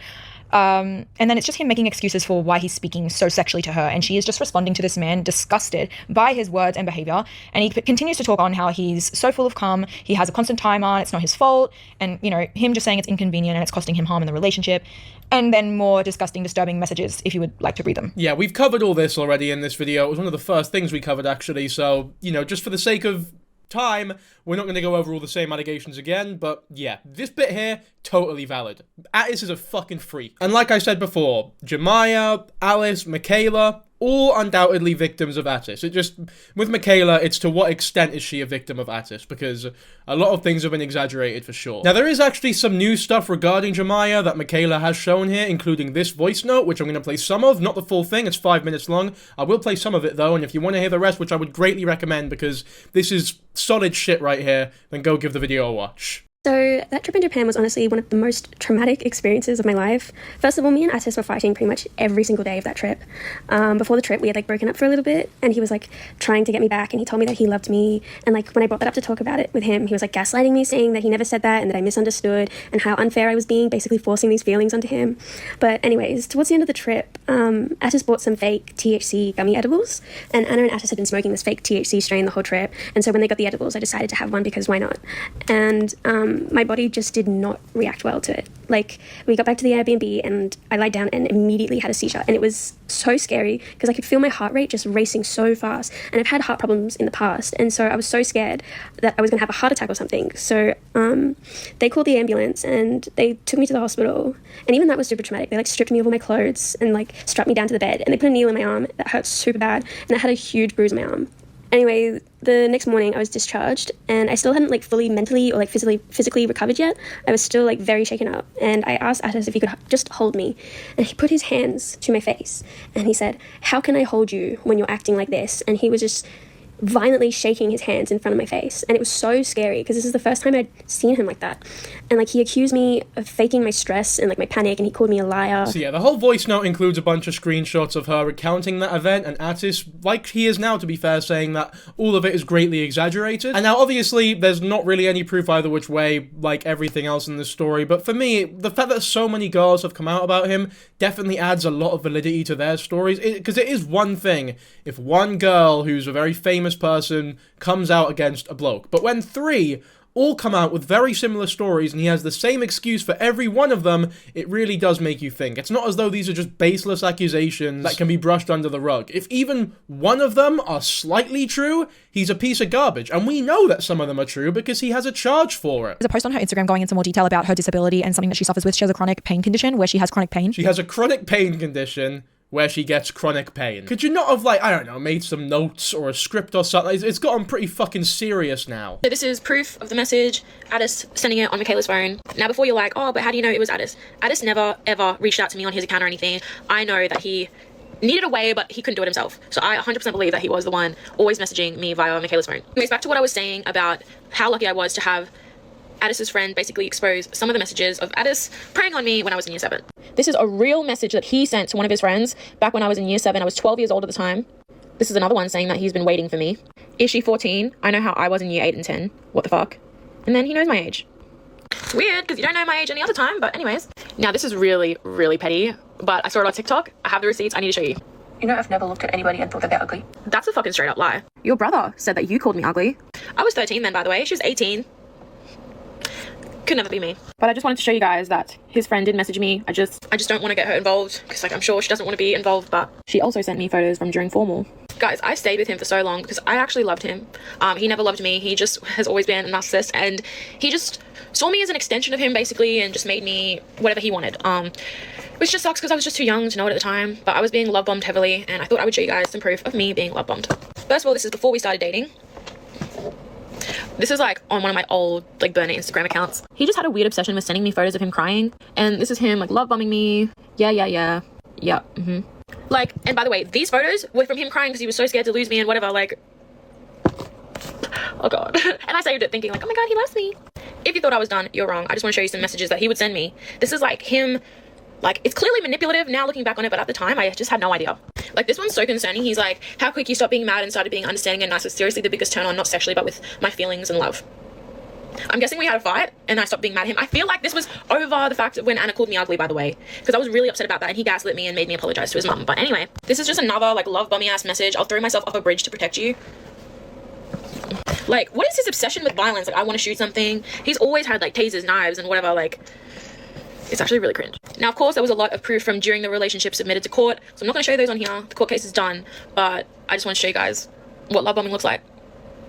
And then it's just him making excuses for why he's speaking so sexually to her, and she is just responding to this man, disgusted by his words and behavior. And he continues to talk on how he's so full of cum, he has a constant timer, it's not his fault, and, you know, him just saying it's inconvenient and it's costing him harm in the relationship. And then more disgusting, disturbing messages, if you would like to read them. Yeah, we've covered all this already in this video. It was one of the first things we covered, actually, so, you know, just for the sake of time, we're not going to go over all the same allegations again, but yeah, this bit here, totally valid. Atis is a fucking freak. And like I said before, Jemiah, Alice, Mikaela, all undoubtedly victims of Atis. With Mikaela, it's to what extent is she a victim of Atis, because a lot of things have been exaggerated for sure. Now, there is actually some new stuff regarding Jemiah that Mikaela has shown here, including this voice note, which I'm going to play some of, not the full thing, it's 5 minutes long. I will play some of it though, and if you want to hear the rest, which I would greatly recommend because this is solid shit right here, then go give the video a watch. So that trip in Japan was honestly one of the most traumatic experiences of my life. First of all, me and Atis were fighting pretty much every single day of that trip. Before the trip, we had like broken up for a little bit, and he was like trying to get me back, and he told me that he loved me. And like when I brought that up to talk about it with him, he was like gaslighting me, saying that he never said that and that I misunderstood and how unfair I was being, basically forcing these feelings onto him. But anyways, towards the end of the trip, Atis bought some fake THC gummy edibles, and Anna and Atis had been smoking this fake THC strain the whole trip. And so when they got the edibles, I decided to have one because why not? And my body just did not react well to it. Like, we got back to the Airbnb and I lied down and immediately had a seizure, and it was so scary because I could feel my heart rate just racing so fast, and I've had heart problems in the past, and so I was so scared that I was going to have a heart attack or something. So they called the ambulance and they took me to the hospital, and even that was super traumatic. They like stripped me of all my clothes and like strapped me down to the bed, and they put a needle in my arm that hurt super bad, and I had a huge bruise on my arm. Anyway, the next morning I was discharged, and I still hadn't like fully mentally or like physically recovered yet. I was still like very shaken up, and I asked Atis if he could just hold me, and he put his hands to my face and he said, "How can I hold you when you're acting like this?" And he was just violently shaking his hands in front of my face, and it was so scary because this is the first time I'd seen him like that. And like, he accused me of faking my stress and like my panic, and he called me a liar. So yeah, the whole voice note includes a bunch of screenshots of her recounting that event, and Atis, like he is now to be fair, saying that all of it is greatly exaggerated. And now obviously there's not really any proof either which way, like everything else in this story, but for me, the fact that so many girls have come out about him definitely adds a lot of validity to their stories, because it is one thing if one girl who's a very famous person comes out against a bloke, but when 3 all come out with very similar stories and he has the same excuse for every one of them, it really does make you think. It's not as though these are just baseless accusations that can be brushed under the rug. If even one of them are slightly true, he's a piece of garbage, and we know that some of them are true because he has a charge for it. There's a post on her Instagram going into more detail about her disability and something that she suffers with. She has a chronic pain condition where she has chronic pain. She has a chronic pain condition where she gets chronic pain. Could you not have, like, I don't know, made some notes or a script or something? It's gotten pretty fucking serious now. So this is proof of the message, Atis sending it on Mikaela's phone. Now before you're like, oh, but how do you know it was Atis? Atis never, ever reached out to me on his account or anything. I know that he needed a way, but he couldn't do it himself. So I 100% believe that he was the one always messaging me via Mikaela's phone. Anyways, back to what I was saying about how lucky I was to have Atis's friend basically expose some of the messages of Atis preying on me when I was in year 7. This is a real message that he sent to one of his friends back when I was in year 7. I was 12 years old at the time. This is another one saying that he's been waiting for me. Is she 14? I know how I was in year 8 and 10. What the fuck? And then he knows my age. It's weird because you don't know my age any other time, but anyways. Now this is really, really petty, but I saw it on TikTok. I have the receipts. I need to show you. You know, I've never looked at anybody and thought that they're ugly. That's a fucking straight up lie. Your brother said that you called me ugly. I was 13 then, by the way. She was 18. Could never be me. But I just wanted to show you guys that his friend did message me. I just don't want to get her involved because like I'm sure she doesn't want to be involved, but she also sent me photos from during formal. Guys, I stayed with him for so long because I actually loved him. He never loved me. He just has always been a narcissist, and he just saw me as an extension of him basically and just made me whatever he wanted. Which just sucks because I was just too young to know it at the time, but I was being love bombed heavily, and I thought I would show you guys some proof of me being love bombed. First of all, this is before we started dating. This is like on one of my old like burner Instagram accounts. He just had a weird obsession with sending me photos of him crying, and this is him like love bombing me. Yeah. Like, and by the way, these photos were from him crying because he was so scared to lose me and whatever, like, oh god. And I saved it thinking like, oh my god, he loves me. If you thought I was done, you're wrong. I just want to show you some messages that he would send me. This is like him, like, it's clearly manipulative now looking back on it, but at the time I just had no idea. Like, this one's so concerning. He's like, how quick you stopped being mad and started being understanding and nice was seriously the biggest turn on, not sexually, but with my feelings and love. I'm guessing we had a fight and I stopped being mad at him. I feel like this was over the fact of when Anna called me ugly, by the way, because I was really upset about that, and he gaslit me and made me apologize to his mum. But anyway, this is just another like love bummy ass message. I'll throw myself off a bridge to protect you. Like, what is his obsession with violence? Like, I want to shoot something. He's always had like tasers, knives, and whatever. Like, it's actually really cringe. Now, of course, there was a lot of proof from during the relationship submitted to court, so I'm not going to show you those on here. The court case is done, but I just want to show you guys what love bombing looks like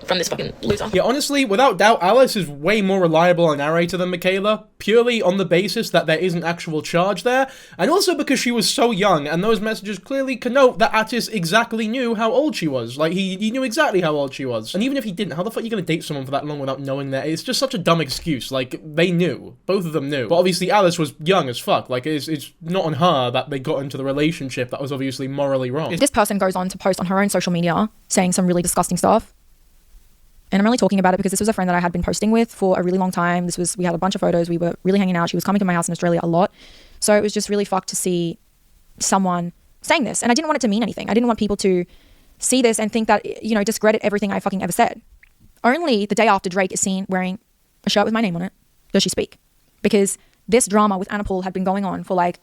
from this fucking loser. Yeah, honestly, without doubt, Alice is way more reliable a narrator than Mikaela, purely on the basis that there is an actual charge there, and also because she was so young, and those messages clearly connote that Atis exactly knew how old she was. Like, he knew exactly how old she was. And even if he didn't, how the fuck are you gonna date someone for that long without knowing that? It's just such a dumb excuse. Like, they knew. Both of them knew. But obviously Alice was young as fuck. Like, it's not on her that they got into the relationship that was obviously morally wrong. This person goes on to post on her own social media saying some really disgusting stuff. And I'm only talking about it because this was a friend that I had been posting with for a really long time. We had a bunch of photos. We were really hanging out. She was coming to my house in Australia a lot. So it was just really fucked to see someone saying this. And I didn't want it to mean anything. I didn't want people to see this and think that, you know, discredit everything I fucking ever said. Only the day after Drake is seen wearing a shirt with my name on it does she speak. Because this drama with Anna Paul had been going on for like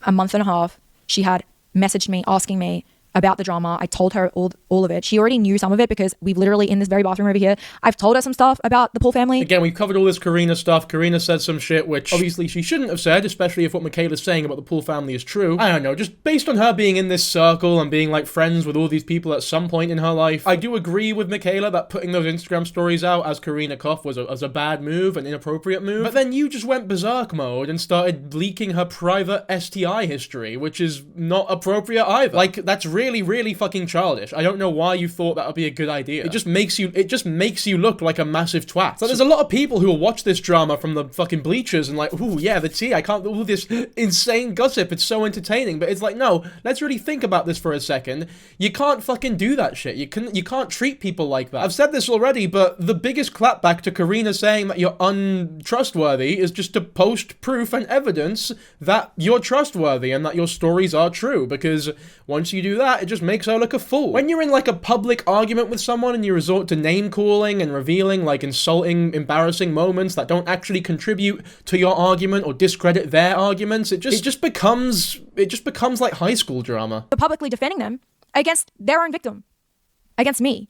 a month and a half. She had messaged me asking me about the drama. I told her all of it. She already knew some of it because we've literally, in this very bathroom over here, I've told her some stuff about the Paul family. Again, we've covered all this Karina stuff. Karina said some shit which obviously she shouldn't have said, especially if what Mikaela's saying about the Paul family is true. I don't know, just based on her being in this circle and being like friends with all these people at some point in her life, I do agree with Mikaela that putting those Instagram stories out as Karina Koff was a bad move, an inappropriate move. But then you just went berserk mode and started leaking her private STI history, which is not appropriate either. Like, that's really, really fucking childish. I don't know why you thought that would be a good idea. It just makes you look like a massive twat. So there's a lot of people who will watch this drama from the fucking bleachers and like, ooh, yeah, the tea, I can't, all this insane gossip, it's so entertaining. But it's like, no, let's really think about this for a second. You can't fucking do that shit. You can't treat people like that. I've said this already, but the biggest clapback to Karina saying that you're untrustworthy is just to post proof and evidence that you're trustworthy and that your stories are true, because once you do that, it just makes her look a fool. When you're in like a public argument with someone and you resort to name calling and revealing like insulting, embarrassing moments that don't actually contribute to your argument or discredit their arguments, it just becomes like high school drama. For publicly defending them against their own victim, against me.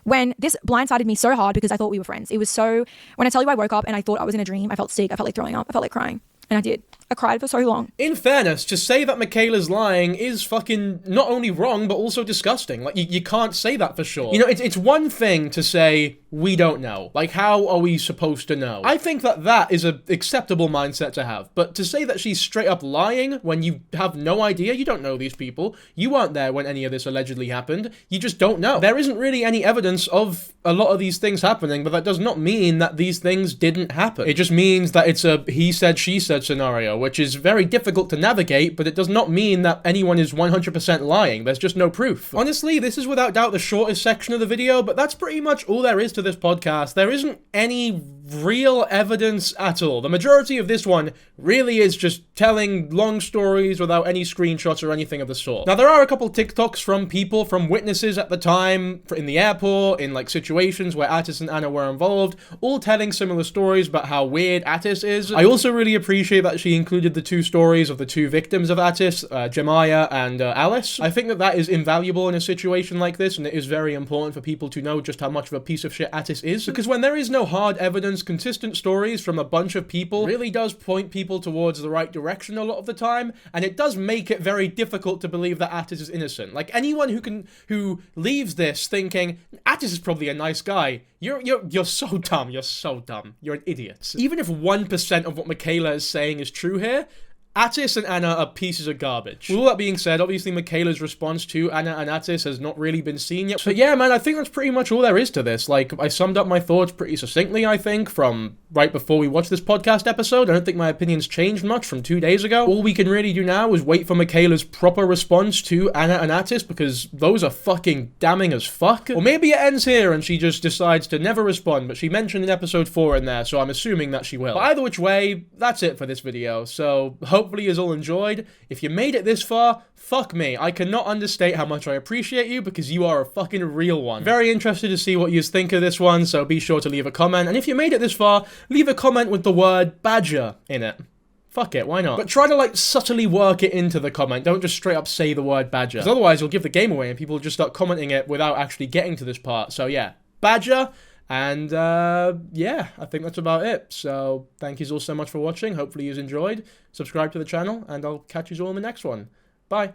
When this blindsided me so hard because I thought we were friends. It was so, when I tell you I woke up and I thought I was in a dream, I felt sick, I felt like throwing up, I felt like crying. And I did. I cried for so long. In fairness, to say that Mikaela's lying is fucking not only wrong, but also disgusting. Like, you can't say that for sure. You know, it's one thing to say, we don't know. Like, how are we supposed to know? I think that is an acceptable mindset to have. But to say that she's straight up lying when you have no idea, you don't know these people, you weren't there when any of this allegedly happened, you just don't know. There isn't really any evidence of a lot of these things happening, but that does not mean that these things didn't happen. It just means that it's a he said, she said scenario, which is very difficult to navigate, but it does not mean that anyone is 100% lying. There's just no proof. Honestly, this is without doubt the shortest section of the video, but that's pretty much all there is to this podcast. There isn't any real evidence at all. The majority of this one really is just telling long stories without any screenshots or anything of the sort. Now, there are a couple TikToks from people, from witnesses at the time, in the airport, in like situations where Atis and Anna were involved, all telling similar stories about how weird Atis is. I also really appreciate that she included the two stories of the two victims of Atis, Jemiah and Alice. I think that is invaluable in a situation like this, and it is very important for people to know just how much of a piece of shit Atis is, because when there is no hard evidence, consistent stories from a bunch of people really does point people towards the right direction a lot of the time, and it does make it very difficult to believe that Atis is innocent. Like, anyone who leaves this thinking Atis is probably a nice guy, you're so dumb. You're so dumb. You're an idiot. Even if 1% of what Mikaela is saying is true here, Atis and Anna are pieces of garbage. With all that being said, obviously Mikaela's response to Anna and Atis has not really been seen yet. But yeah, man, I think that's pretty much all there is to this. Like, I summed up my thoughts pretty succinctly, I think, from right before we watched this podcast episode. I don't think my opinions changed much from 2 days ago. All we can really do now is wait for Mikaela's proper response to Anna and Atis, because those are fucking damning as fuck. Or maybe it ends here and she just decides to never respond, but she mentioned in episode 4 in there, so I'm assuming that she will. But either which way, that's it for this video. So hopefully you all enjoyed. If you made it this far, fuck me. I cannot understate how much I appreciate you, because you are a fucking real one. Very interested to see what you think of this one, so be sure to leave a comment. And if you made it this far, leave a comment with the word badger in it. Fuck it, why not? But try to, like, subtly work it into the comment. Don't just straight up say the word badger, because otherwise you'll give the game away and people will just start commenting it without actually getting to this part. So yeah, badger. And, yeah, I think that's about it. So, thank you all so much for watching. Hopefully you've enjoyed. Subscribe to the channel, and I'll catch you all in the next one.